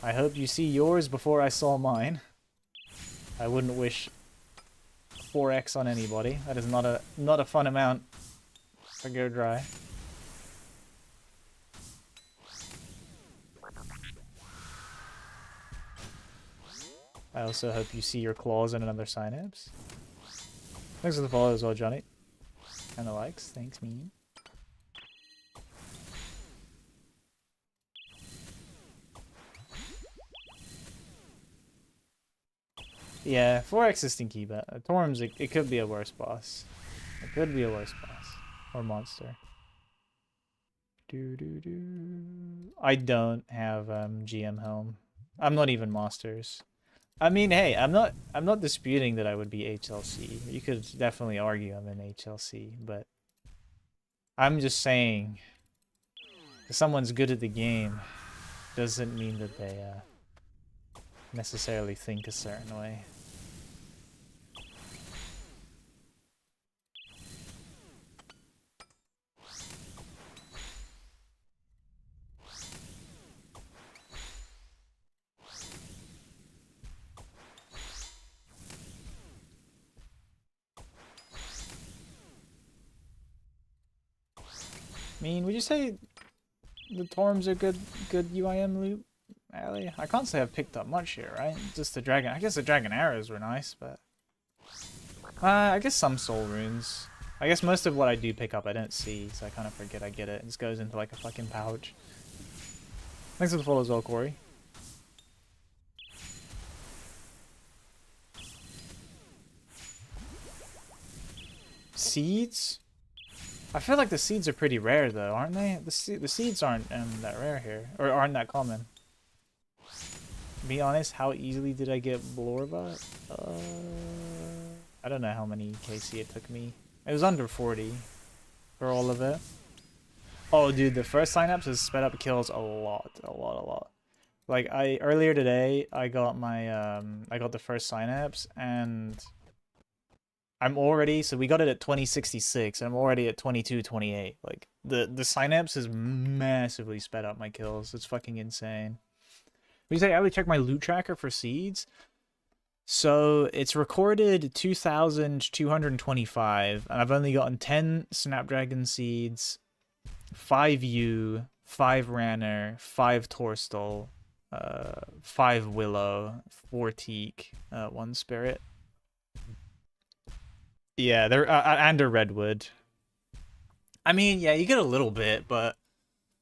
S2: I hope you see yours before I saw mine. I wouldn't wish 4x on anybody. That is not a fun amount to go dry. I also hope you see your claws in another Synapse. Thanks for the follow as well, Johnny. And the likes. Thanks, me. Yeah, 4x is stinky, but Torms, it could be a worse boss. It could be a worse boss. Or monster. I don't have GM Helm. I'm not even Masters. I mean, hey, I'm not disputing that I would be HLC. You could definitely argue I'm in HLC, but I'm just saying if someone's good at the game doesn't mean that they necessarily think a certain way. I mean, would you say the Torms are good UIM loot, Ali? I can't say I've picked up much here, right? Just the dragon. I guess the dragon arrows were nice, but I guess some soul runes. I guess most of what I do pick up I don't see, so I kind of forget I get it. It just goes into like a fucking pouch. Thanks for the follow as well, Corey. Seeds? I feel like the seeds are pretty rare though, aren't they? The seeds aren't that rare here, or aren't that common. To be honest, how easily did I get Blorba? I don't know how many KC it took me. It was under 40 for all of it. Oh, dude, the first Synapse has sped up kills a lot. Like earlier today, I got my I got the first Synapse and I'm already, so we got it at 2066. I'm already at 2228. Like the Synapse has massively sped up my kills. It's fucking insane. We say I would check my loot tracker for seeds. So it's recorded 2,225, and I've only gotten 10 Snapdragon seeds, 5 U, 5 Ranner, 5 Torstal, 5 Willow, 4 Teak, 1 Spirit. Yeah, they're and a Redwood. I mean, yeah, you get a little bit, but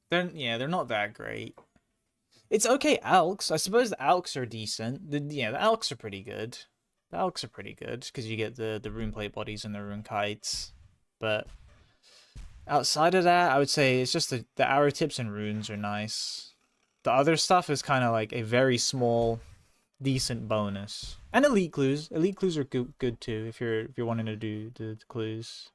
S2: they're not that great. It's okay, Alks. I suppose the Alks are decent. The Alks are pretty good. The Alks are pretty good because you get the rune plate bodies and the rune kites. But outside of that, I would say it's just the arrow tips and runes are nice. The other stuff is kind of like a very small, decent bonus. And elite clues. Elite clues are good too if you're wanting to do the clues.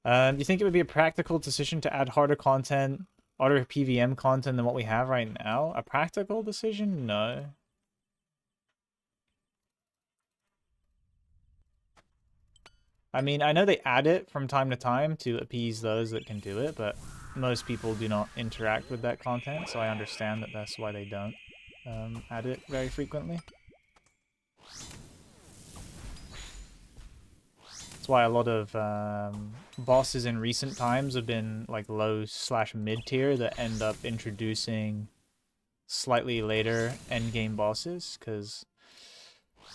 S2: Do you think it would be a practical decision to add harder content? Harder PVM content than what we have right now? A practical decision? No. I mean, I know they add it from time to time to appease those that can do it, but most people do not interact with that content, so I understand that that's why they don't add it very frequently. That's why a lot of bosses in recent times have been like low/mid tier that end up introducing slightly later end game bosses, because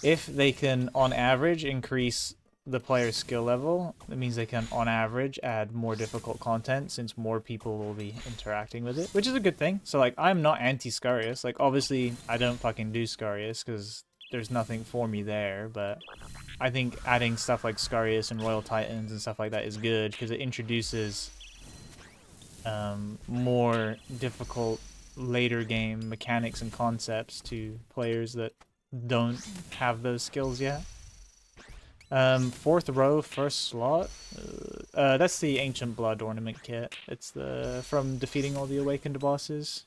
S2: if they can on average increase the player's skill level, that means they can on average add more difficult content since more people will be interacting with it, which is a good thing. So like, I'm not anti-Scarius. Like obviously I don't fucking do Scarius because there's nothing for me there, but I think adding stuff like Scarius and Royal Titans and stuff like that is good because it introduces more difficult later game mechanics and concepts to players that don't have those skills yet. 4th row, 1st slot. That's the Ancient Blood ornament kit. It's from defeating all the awakened bosses.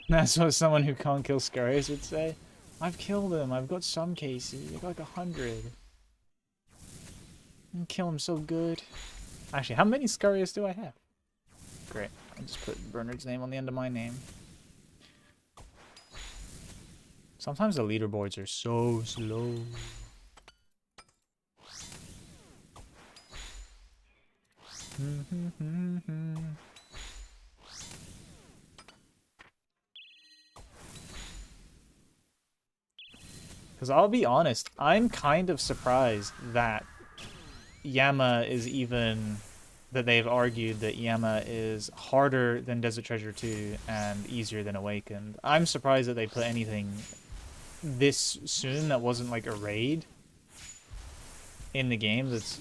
S2: That's what someone who can't kill Scarius would say. I've killed him. I've got some KC. I've got like 100. I can kill him so good. Actually, how many Scarius do I have? Great. I just put Bernard's name on the end of my name. Sometimes the leaderboards are so slow. Because I'll be honest, I'm kind of surprised that Yama is even... that they've argued that Yama is harder than Desert Treasure 2 and easier than Awakened. I'm surprised that they put anything this soon that wasn't like a raid in the game that's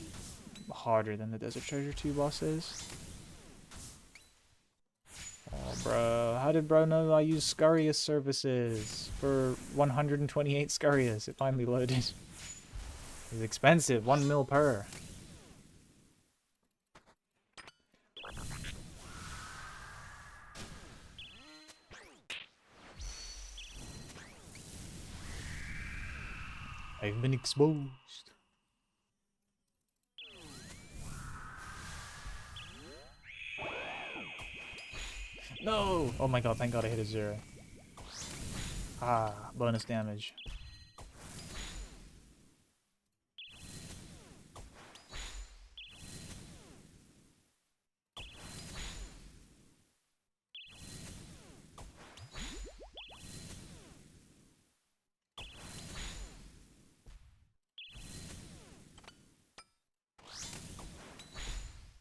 S2: harder than the Desert Treasure 2 boss is. Oh, bro. How did bro know I use Scarius services for 128 Scarius? It finally loaded. It's expensive. 1 mil per. I've been exposed. No! Oh my god, thank god I hit a 0. Ah, bonus damage.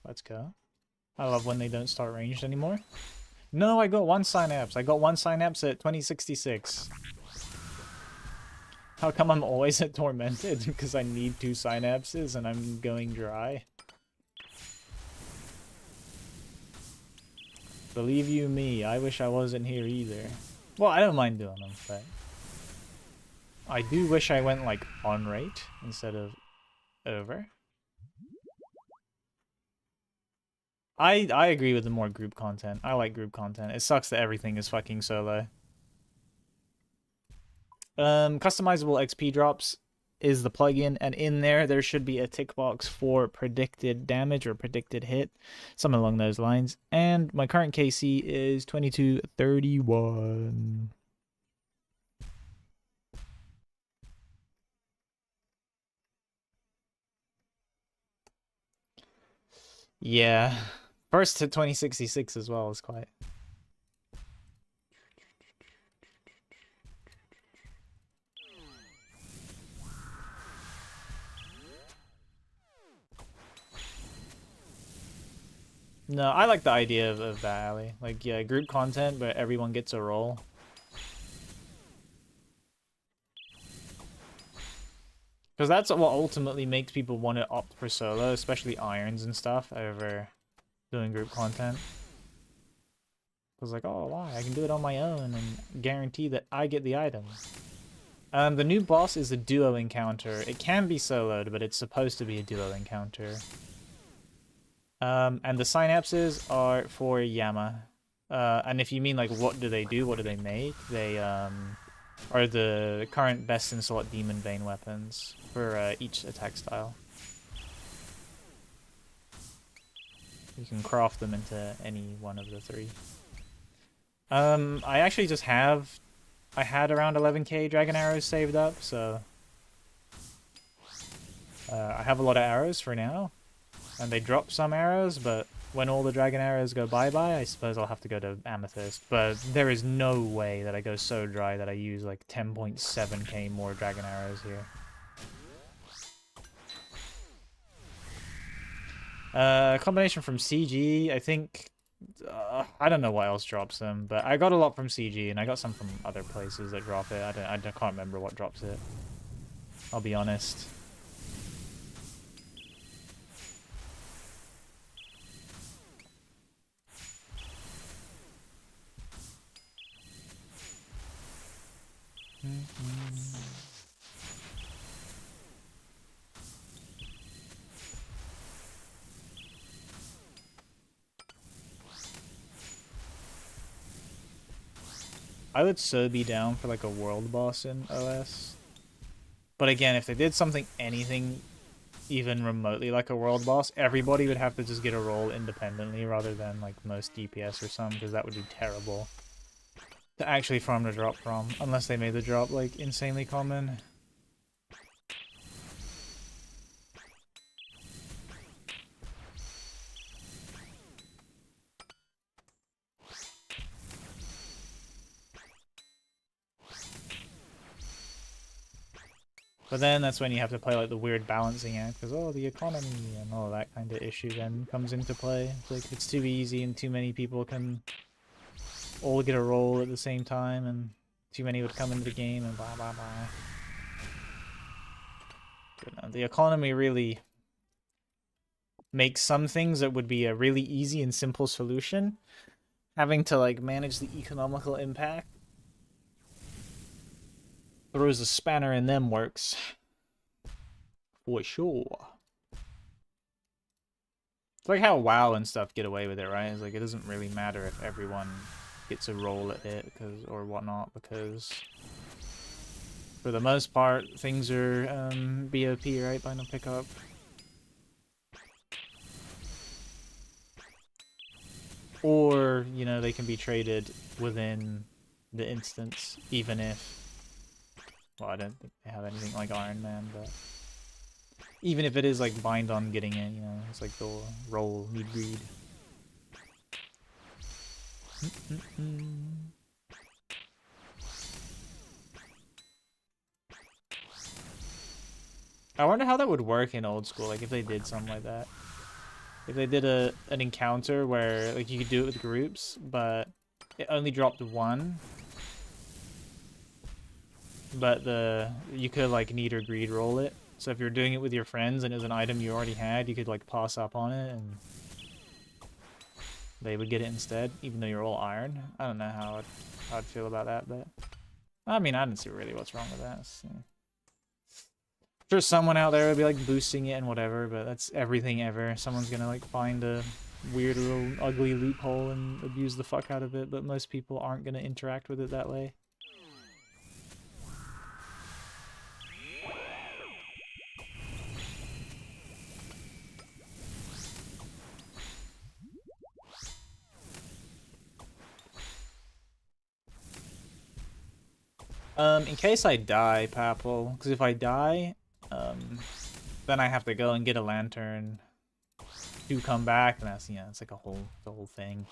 S2: Let's go. I love when they don't start ranged anymore. No, I got 1 Synapse. I got 1 Synapse at 2066. How come I'm always at Tormented? Because I need 2 Synapses and I'm going dry. Believe you me, I wish I wasn't here either. Well, I don't mind doing them, but... I do wish I went, like, on rate instead of over. I agree with the more group content. I like group content. It sucks that everything is fucking solo. Customizable XP drops is the plugin, and in there should be a tick box for predicted damage or predicted hit, something along those lines. And my current KC is 2231. Yeah. First to 2066 as well is quite... No, I like the idea of that alley. Like, yeah, group content, but everyone gets a role. Because that's what ultimately makes people want to opt for solo, especially irons and stuff, over doing group content. Because like, oh, why? I can do it on my own and guarantee that I get the item. The new boss is a duo encounter. It can be soloed, but it's supposed to be a duo encounter. And the synapses are for Yama. And if you mean like what do they do, what do they make? They are the current best in slot demon vein weapons for each attack style. You can craft them into any one of the 3. I actually just have... I had around 11k dragon arrows saved up, so... I have a lot of arrows for now. And they drop some arrows, but when all the dragon arrows go bye-bye, I suppose I'll have to go to Amethyst. But there is no way that I go so dry that I use like 10.7k more dragon arrows here. Combination from CG, I think... I don't know what else drops them, but I got a lot from CG, and I got some from other places that drop it. I can't remember what drops it. I'll be honest. I would so be down for like a world boss in OS. But again, if they did something, anything even remotely like a world boss, everybody would have to just get a roll independently rather than like most DPS or some, because that would be terrible to actually farm the drop from, unless they made the drop like insanely common. But then that's when you have to play like the weird balancing act, because oh, the economy and all that kind of issue then comes into play. It's like it's too easy and too many people can all get a roll at the same time, and too many would come into the game and blah blah blah. But no, the economy really makes some things that would be a really easy and simple solution, having to like manage the economical impact throws a spanner in them works. For sure. It's like how WoW and stuff get away with it, right? It's like it doesn't really matter if everyone gets a roll at it because or whatnot, because for the most part things are BOP, right? Buy no pickup. Or, you know, they can be traded within the instance, even if, well, I don't think they have anything like Iron Man, but even if it is like bind on getting it, you know, it's like the roll, need greed. I wonder how that would work in old school, like if they did something like that. If they did an encounter where like you could do it with groups, but it only dropped one. But you could like need or greed roll it. So if you're doing it with your friends and it was an item you already had, you could like pass up on it and they would get it instead, even though you're all iron. I don't know how I'd feel about that, but I mean, I didn't see really what's wrong with that. So. Sure, someone out there would be like boosting it and whatever, but that's everything ever. Someone's gonna like find a weird little ugly loophole and abuse the fuck out of it, but most people aren't gonna interact with it that way. In case I die, Papel, because if I die, then I have to go and get a lantern to come back, and that's, it's like the whole thing.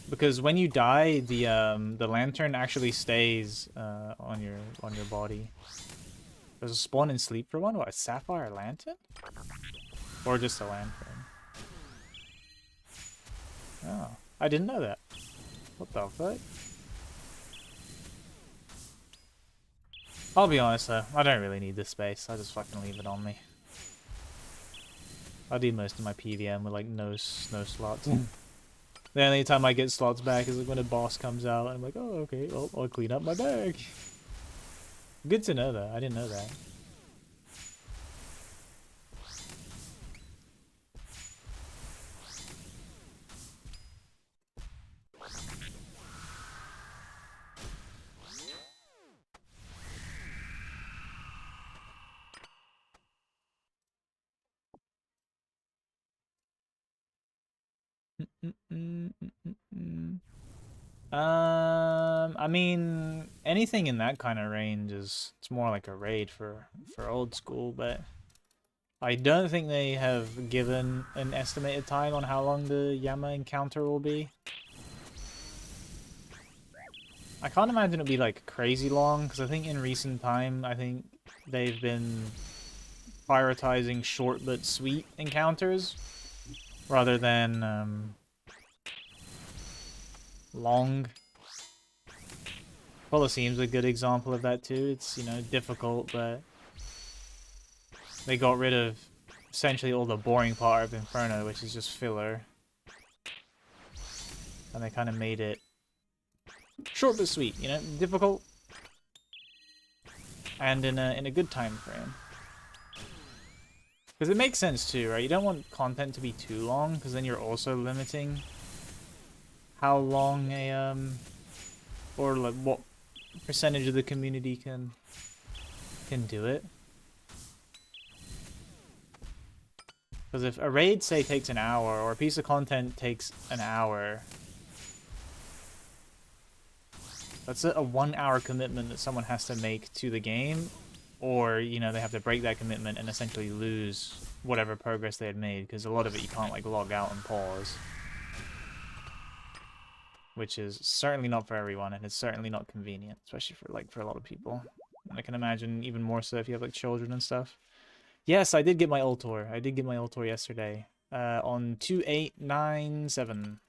S2: Because when you die, the lantern actually stays on your body. There's a spawn and sleep for one. What, a sapphire lantern? Or just a lantern? Oh, I didn't know that. What the fuck? I'll be honest though, I don't really need this space. I just fucking leave it on me. I do most of my PVM with like no slots. The only time I get slots back is like when a boss comes out and I'm like, oh okay, well I'll clean up my bag. Good to know though, I didn't know that. I mean, anything in that kind of range it's more like a raid for old school, but I don't think they have given an estimated time on how long the Yama encounter will be. I can't imagine it'll be like crazy long, because I think in recent time, I think they've been prioritizing short but sweet encounters rather than long. Colosseum's a good example of that too. It's, difficult, but they got rid of essentially all the boring part of Inferno, which is just filler. And they kind of made it short but sweet, difficult and in a good time frame. Because it makes sense too, right? You don't want content to be too long, because then you're also limiting how long or like what percentage of the community can do it. Because if a raid, say, takes an hour, or a piece of content takes an hour, that's a 1 hour commitment that someone has to make to the game, or, they have to break that commitment and essentially lose whatever progress they had made, because a lot of it you can't, like, log out and pause. Which is certainly not for everyone, and it's certainly not convenient, especially for a lot of people. And I can imagine even more so if you have, like, children and stuff. Yes, I did get my Ultor. I did get my Ultor yesterday. On 2897.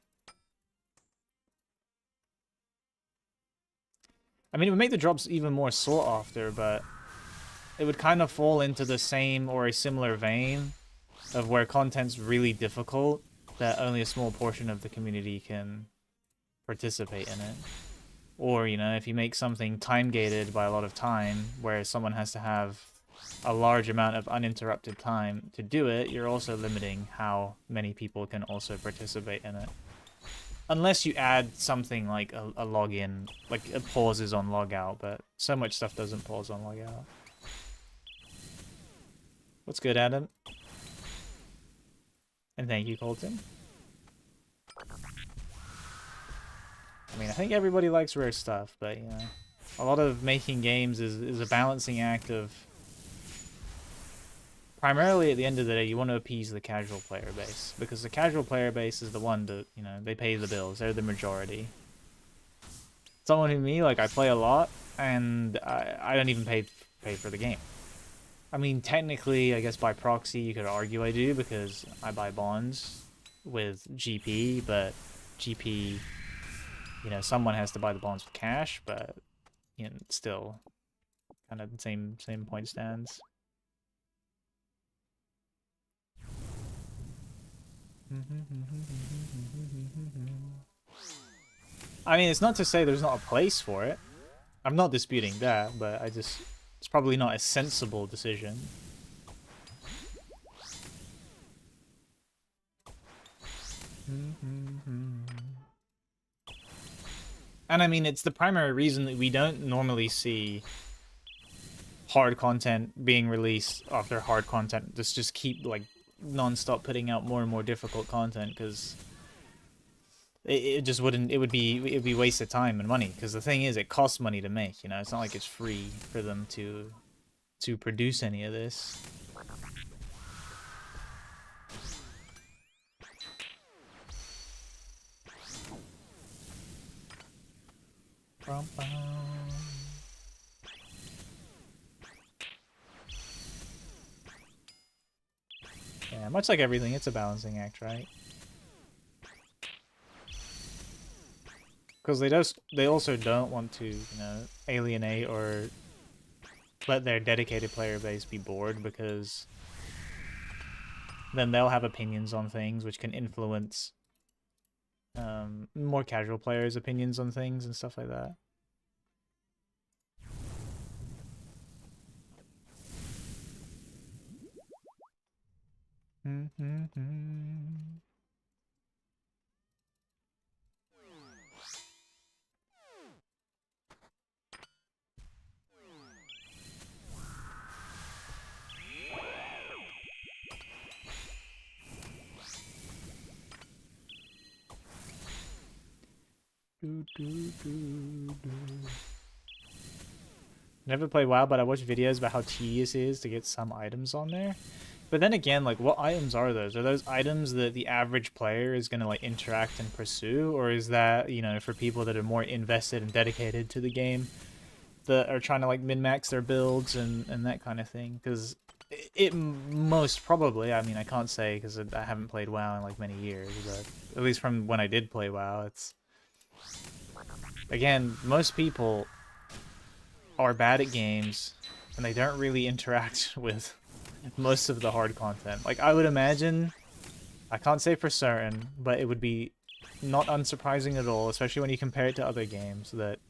S2: I mean, it would make the drops even more sought after, but it would kind of fall into the same or a similar vein of where content's really difficult that only a small portion of the community can participate in it. Or, you know, if you make something time gated by a lot of time, where someone has to have a large amount of uninterrupted time to do it, you're also limiting how many people can also participate in it. Unless you add something like a login, like it pauses on logout, but so much stuff doesn't pause on logout. What's good, Adam? And thank you, Colton. I mean, I think everybody likes rare stuff, but, you know, a lot of making games is a balancing act of... Primarily, at the end of the day, you want to appease the casual player base, because the casual player base is the one that, you know, they pay the bills. They're the majority. Someone who me, like, I play a lot, and I don't even pay for the game. I mean, technically, I guess by proxy, you could argue I do, because I buy bonds with GP, but GP, you know, someone has to buy the bonds with cash, but, you know, still kind of the same point stands. I mean, it's not to say there's not a place for it. I'm not disputing that, but it's probably not a sensible decision. And I mean, it's the primary reason that we don't normally see hard content being released after hard content. Just keep, like, non-stop putting out more and more difficult content, because it just wouldn't, it'd be waste of time and money, because the thing is, it costs money to make, you know. It's not like it's free for them to produce any of this. Yeah, much like everything, it's a balancing act, right? Because they also don't want to, you know, alienate or let their dedicated player base be bored, because then they'll have opinions on things which can influence more casual players' opinions on things and stuff like that. Never played WoW, but I watch videos about how tedious it is to get some items on there. But then again, like, what items are those? Are those items that the average player is going to, like, interact and pursue? Or is that, you know, for people that are more invested and dedicated to the game, that are trying to, like, min-max their builds and that kind of thing? Because it most probably, I mean, I can't say because I haven't played WoW in, like, many years, but at least from when I did play WoW, it's... Again, most people are bad at games, and they don't really interact with most of the hard content. Like, I would imagine, I can't say for certain, but it would be not unsurprising at all, especially when you compare it to other games, that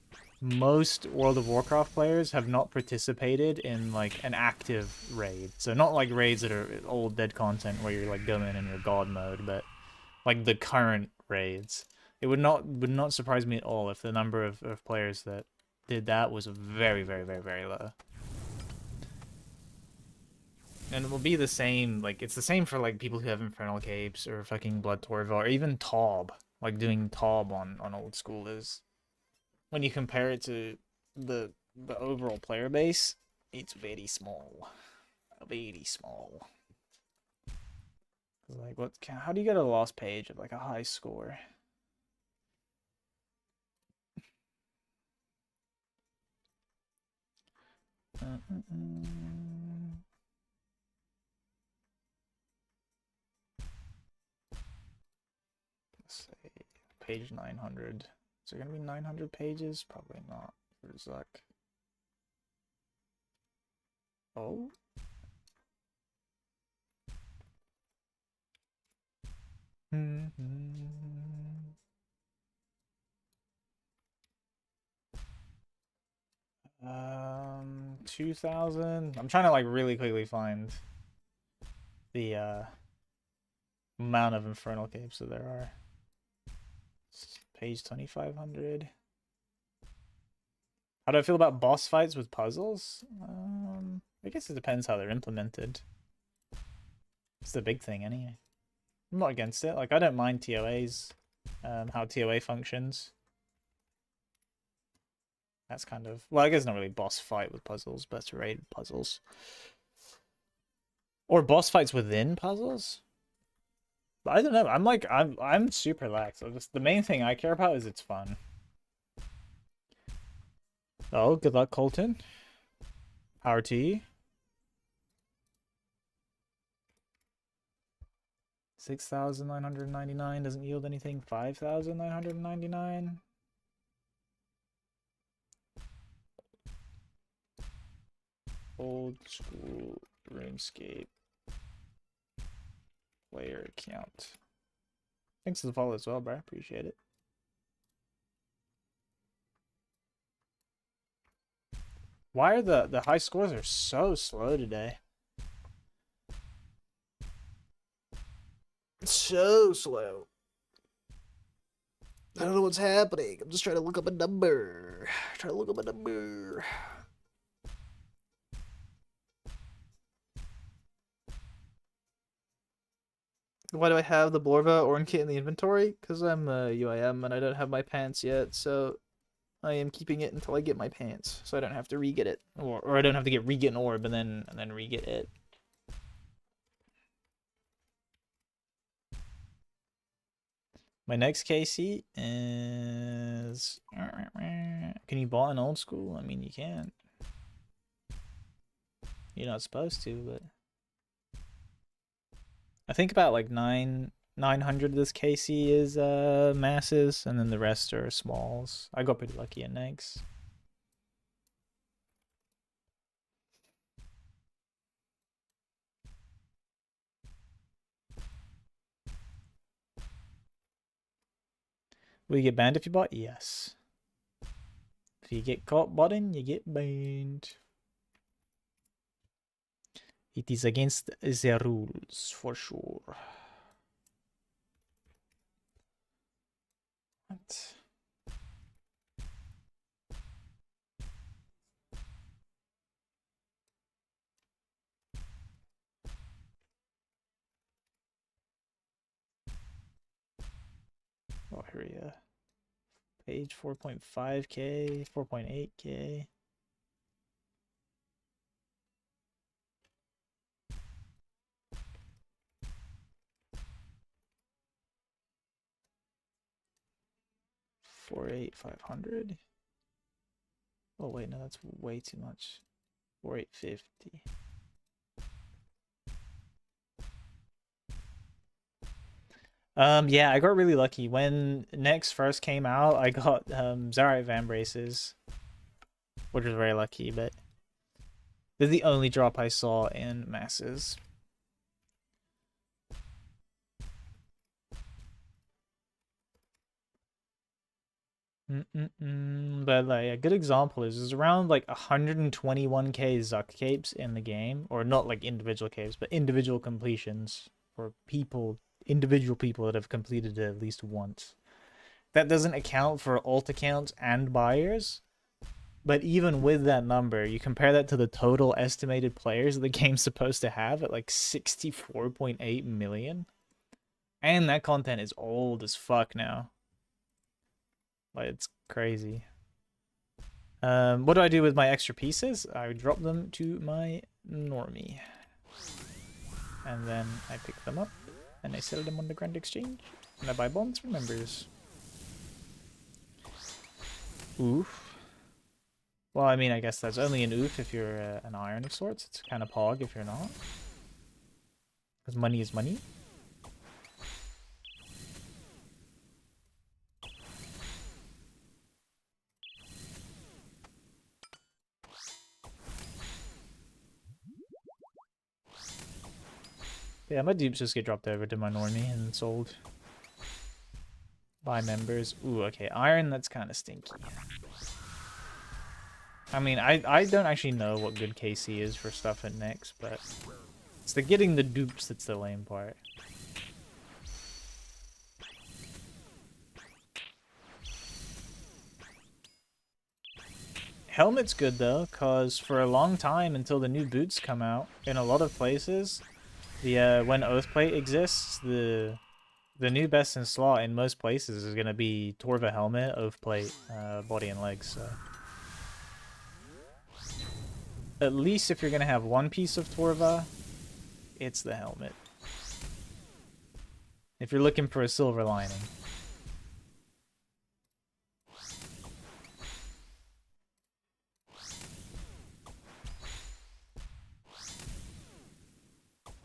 S2: most World of Warcraft players have not participated in, like, an active raid. So not like raids that are old dead content where you're, like, going in your god mode, but like the current raids. It would not surprise me at all if the number of players that did that was very, very, very, very low. And it will be the same, like, it's the same for, like, people who have Infernal Capes or fucking Blood Torva or even Taub. Like, doing Taub on old school is... When you compare it to the overall player base, it's very small. Very small. Like, how do you get a lost page of, like, a high score? Let's say page 900. Is there gonna be 900 pages? Probably not.
S1: for Zuck. Oh. Mm-hmm. 2,000. I'm trying to like really quickly find the amount of infernal caves that there are. Page 2,500. How do I feel about boss fights with puzzles? I guess it depends how they're implemented. It's the big thing anyway. I'm not against it. Like, I don't mind TOAs, how TOA functions. That's kind of, well, I guess not really boss fight with puzzles, but it's raid puzzles. Or boss fights within puzzles? But I don't know. I'm super lax. The main thing I care about is it's fun. Oh, good luck, Colton. Power to you. 6,999 doesn't yield anything. 5,999. Old school RuneScape player account. Thanks for the follow as well, bro. Appreciate it. Why are the high scores are so slow today? So slow. I don't know what's happening. I'm just trying to look up a number. Why do I have the Blorva Orn kit in the inventory? Because I'm a UIM and I don't have my pants yet, so I am keeping it until I get my pants, so I don't have to re-get it. Or I don't have to get re-get an orb and then re-get it. My next KC is... Can you buy an old school? I mean, you can. You're not supposed to, but... I think about like 900 of this KC is masses, and then the rest are smalls. I got pretty lucky at next. Will you get banned if you bot? Yes. If you get caught botting, you get banned. It is against the rules, for sure. What? Oh, here we go. Page 4.5k, 4.8k. $4,800, 500. Oh wait, no, that's way too much. 4,850. Yeah, I got really lucky. When Nex first came out, I got Zarite Van Braces, which was very lucky, but they're the only drop I saw in masses. But like a good example is there's around like 121k Zuck capes in the game, or not like individual capes, but individual completions for individual people that have completed it at least once. That doesn't account for alt accounts and buyers, but even with that number, you compare that to the total estimated players that the game's supposed to have at like 64.8 million, and that content is old as fuck now. Like, it's crazy. What do I do with my extra pieces? I drop them to my normie. And then I pick them up, and I sell them on the Grand Exchange. And I buy bonds for members. Oof. Well, I mean, I guess that's only an oof if you're an iron of sorts. It's kind of pog if you're not. Because money is money.
S2: Yeah, my dupes just get dropped over to my normie and sold by members. Ooh, okay, iron, that's kind of stinky. I mean, I don't actually know what good KC is for stuff at Nyx, but it's the getting the dupes that's the lame part. Helmet's good though, cause for a long time until the new boots come out, in a lot of places, the when Oathplate exists, the new best in slot in most places is gonna be Torva helmet, Oathplate, body and legs. So at least if you're gonna have one piece of Torva, it's the helmet. If you're looking for a silver lining.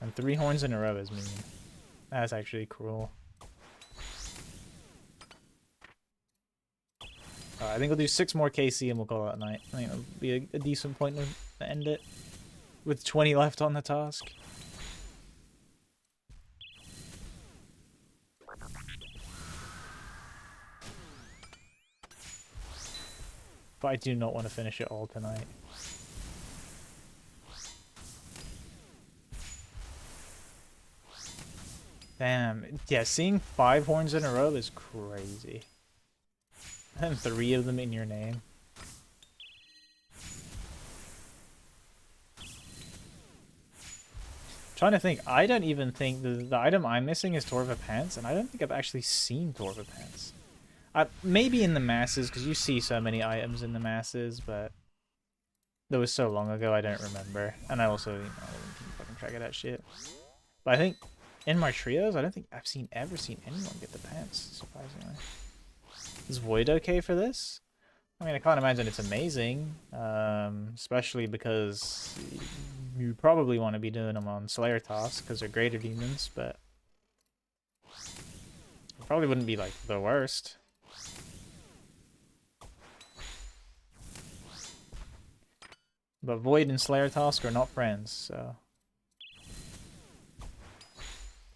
S2: And 3 horns in a row is mean. That's actually cruel. I think we'll do 6 more KC and we'll call it a night. I think that'll be a decent point to end it. With 20 left on the task. But I do not want to finish it all tonight. Damn. Yeah, seeing 5 horns in a row is crazy. And 3 of them in your name. Trying to think. I don't even think the item I'm missing is Torva Pants, and I don't think I've actually seen Torva Pants. Maybe in the masses, because you see so many items in the masses, but that was so long ago I don't remember. And I also, I didn't keep fucking track of that shit. But I think in my trios, I don't think I've ever seen anyone get the pants, surprisingly. Is Void okay for this? I mean, I can't imagine it's amazing, especially because you probably want to be doing them on Slayer tasks because they're greater demons, but it probably wouldn't be like the worst. But Void and Slayer task are not friends, so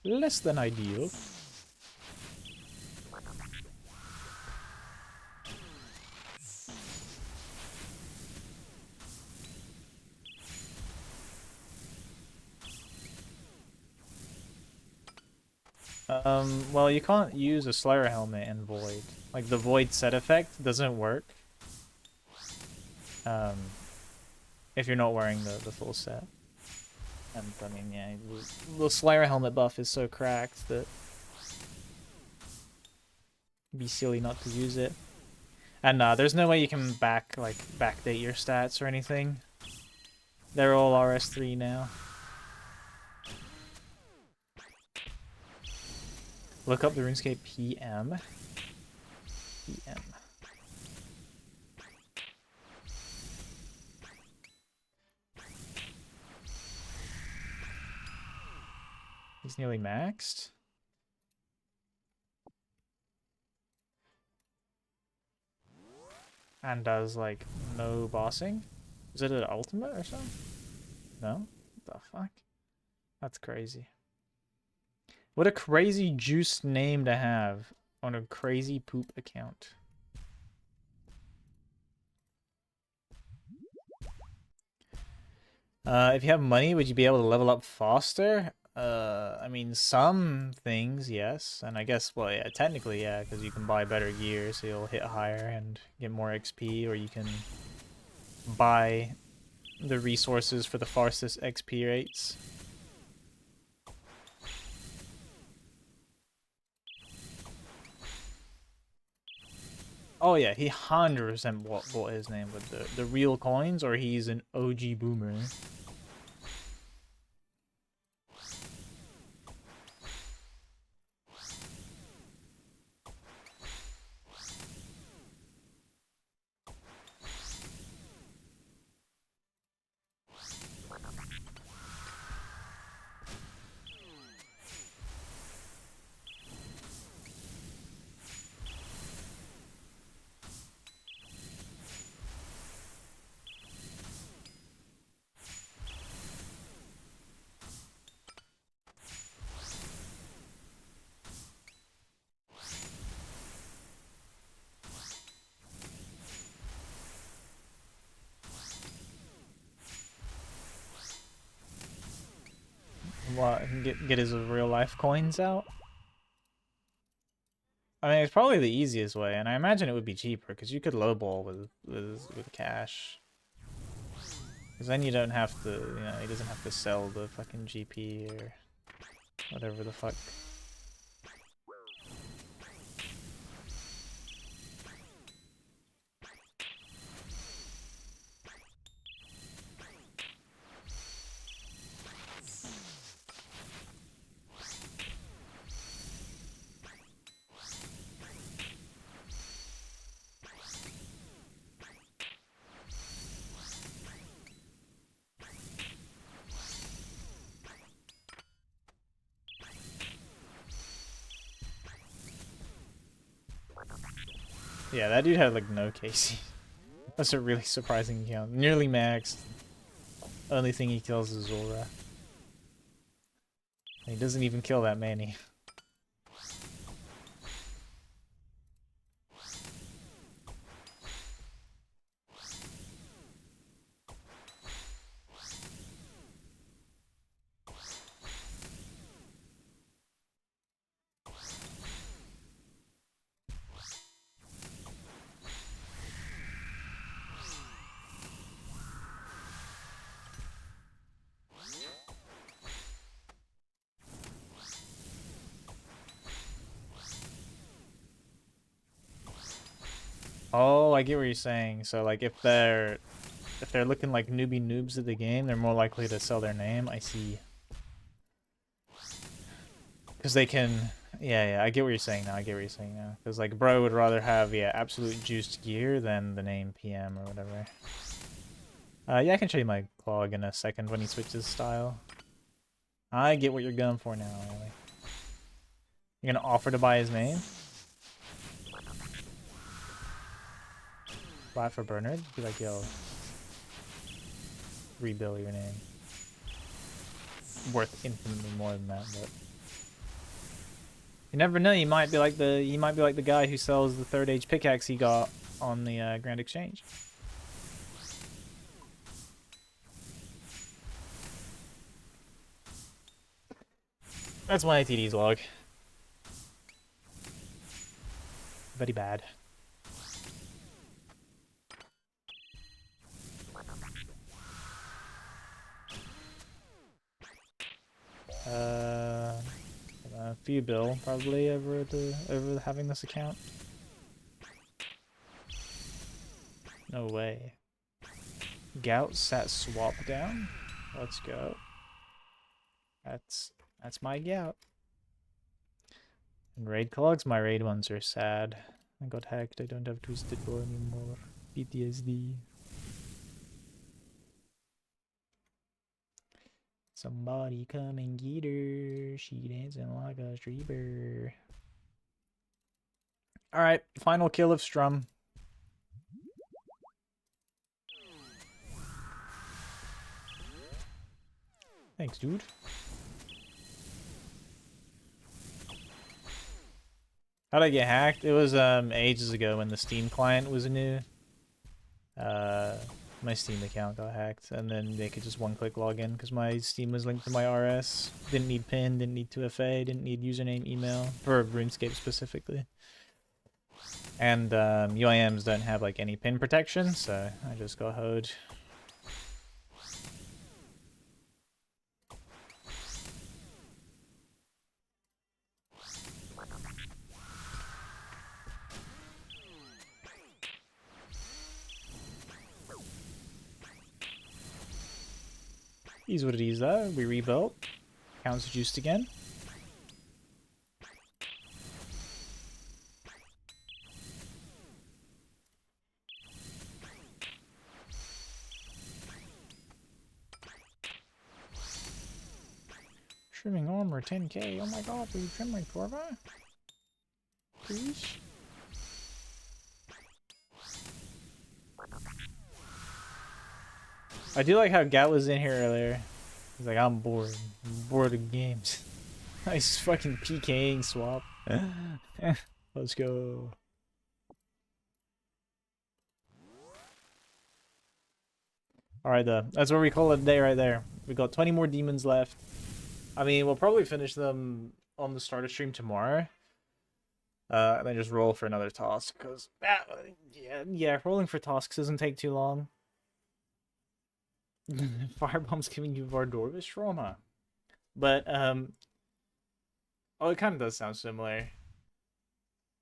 S2: less than ideal. Well, you can't use a Slayer helmet in Void. Like, the Void set effect doesn't work. If you're not wearing the full set. And, I mean, yeah, the Slayer helmet buff is so cracked that it'd be silly not to use it. And, there's no way you can backdate your stats or anything. They're all RS3 now. Look up the RuneScape PM. PM. He's nearly maxed. And does, like, no bossing? Is it an ultimate or something? No? What the fuck? That's crazy. What a crazy juiced name to have on a crazy poop account. If you have money, would you be able to level up faster? I mean, some things, yes. And I guess, well, yeah, technically, yeah, because you can buy better gear, so you'll hit higher and get more XP, or you can buy the resources for the fastest XP rates. Oh yeah, he 100% bought his name with the real coins, or he's an OG boomer. what, get his real life coins out. I mean, it's probably the easiest way, and I imagine it would be cheaper because you could lowball with cash. Because then you don't have to, you know, he doesn't have to sell the fucking GP or whatever the fuck. Yeah, that dude had like no KC. That's a really surprising count. Nearly maxed. Only thing he kills is Zora. And he doesn't even kill that many. Oh, I get what you're saying. So like if they're looking like newbie noobs at the game, they're more likely to sell their name. I see. Because they can, yeah, I get what you're saying now. I get what you're saying now. Because like bro would rather have absolute juiced gear than the name PM or whatever. Yeah, I can show you my clog in a second when he switches style. I get what you're going for now, Ellie. You're gonna offer to buy his name? Buy it for Bernard? Be like, yo, rebuild your name. Worth infinitely more than that, but you never know. You might be like the guy who sells the third age pickaxe he got on the Grand Exchange. That's my ITD's log. Very bad. A few bill probably over having this account. No way. Gout sat swap down. Let's go. That's my gout. And raid clogs, my raid ones are sad. I got hacked. I don't have Twisted Bow anymore. PTSD. Somebody come and get her. She dancing like a stripper. Alright, final kill of Strum. Thanks, dude. How'd I get hacked? It was ages ago when the Steam client was new. My Steam account got hacked, and then they could just one-click log in because my Steam was linked to my RS. Didn't need PIN, didn't need 2FA, didn't need username, email, for RuneScape specifically. And UIMs don't have like any PIN protection, so I just got hoed. Is what it is though. We rebuilt. Counts juiced again. Trimming armor 10k. Oh my god, will you trim my Torva? Please? I do like how Gat was in here earlier. He's like, I'm bored. I'm bored of games. Nice fucking PKing swap. Let's go. Alright, that's where we call it a day right there. We got 20 more demons left. I mean, we'll probably finish them on the start of stream tomorrow. And then just roll for another task, because, yeah, rolling for tasks doesn't take too long. Firebomb's giving you Vardorvis trauma. But, oh, it kind of does sound similar.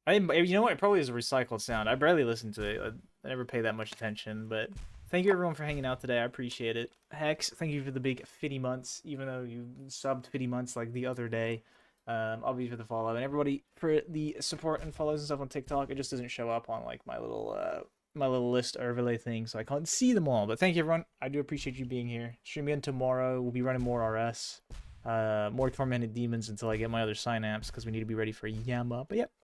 S2: You know what? It probably is a recycled sound. I barely listen to it. I never pay that much attention, but thank you everyone for hanging out today. I appreciate it. Hex, thank you for the big 50 months, even though you subbed 50 months like the other day. Obviously for the follow, and everybody for the support and follows and stuff on TikTok. It just doesn't show up on like my little list overlay thing, so I can't see them all. But thank you everyone. I do appreciate you being here. Stream again tomorrow. We'll be running more RS, more Tormented Demons until I get my other Synapse, because we need to be ready for Yama. But yep.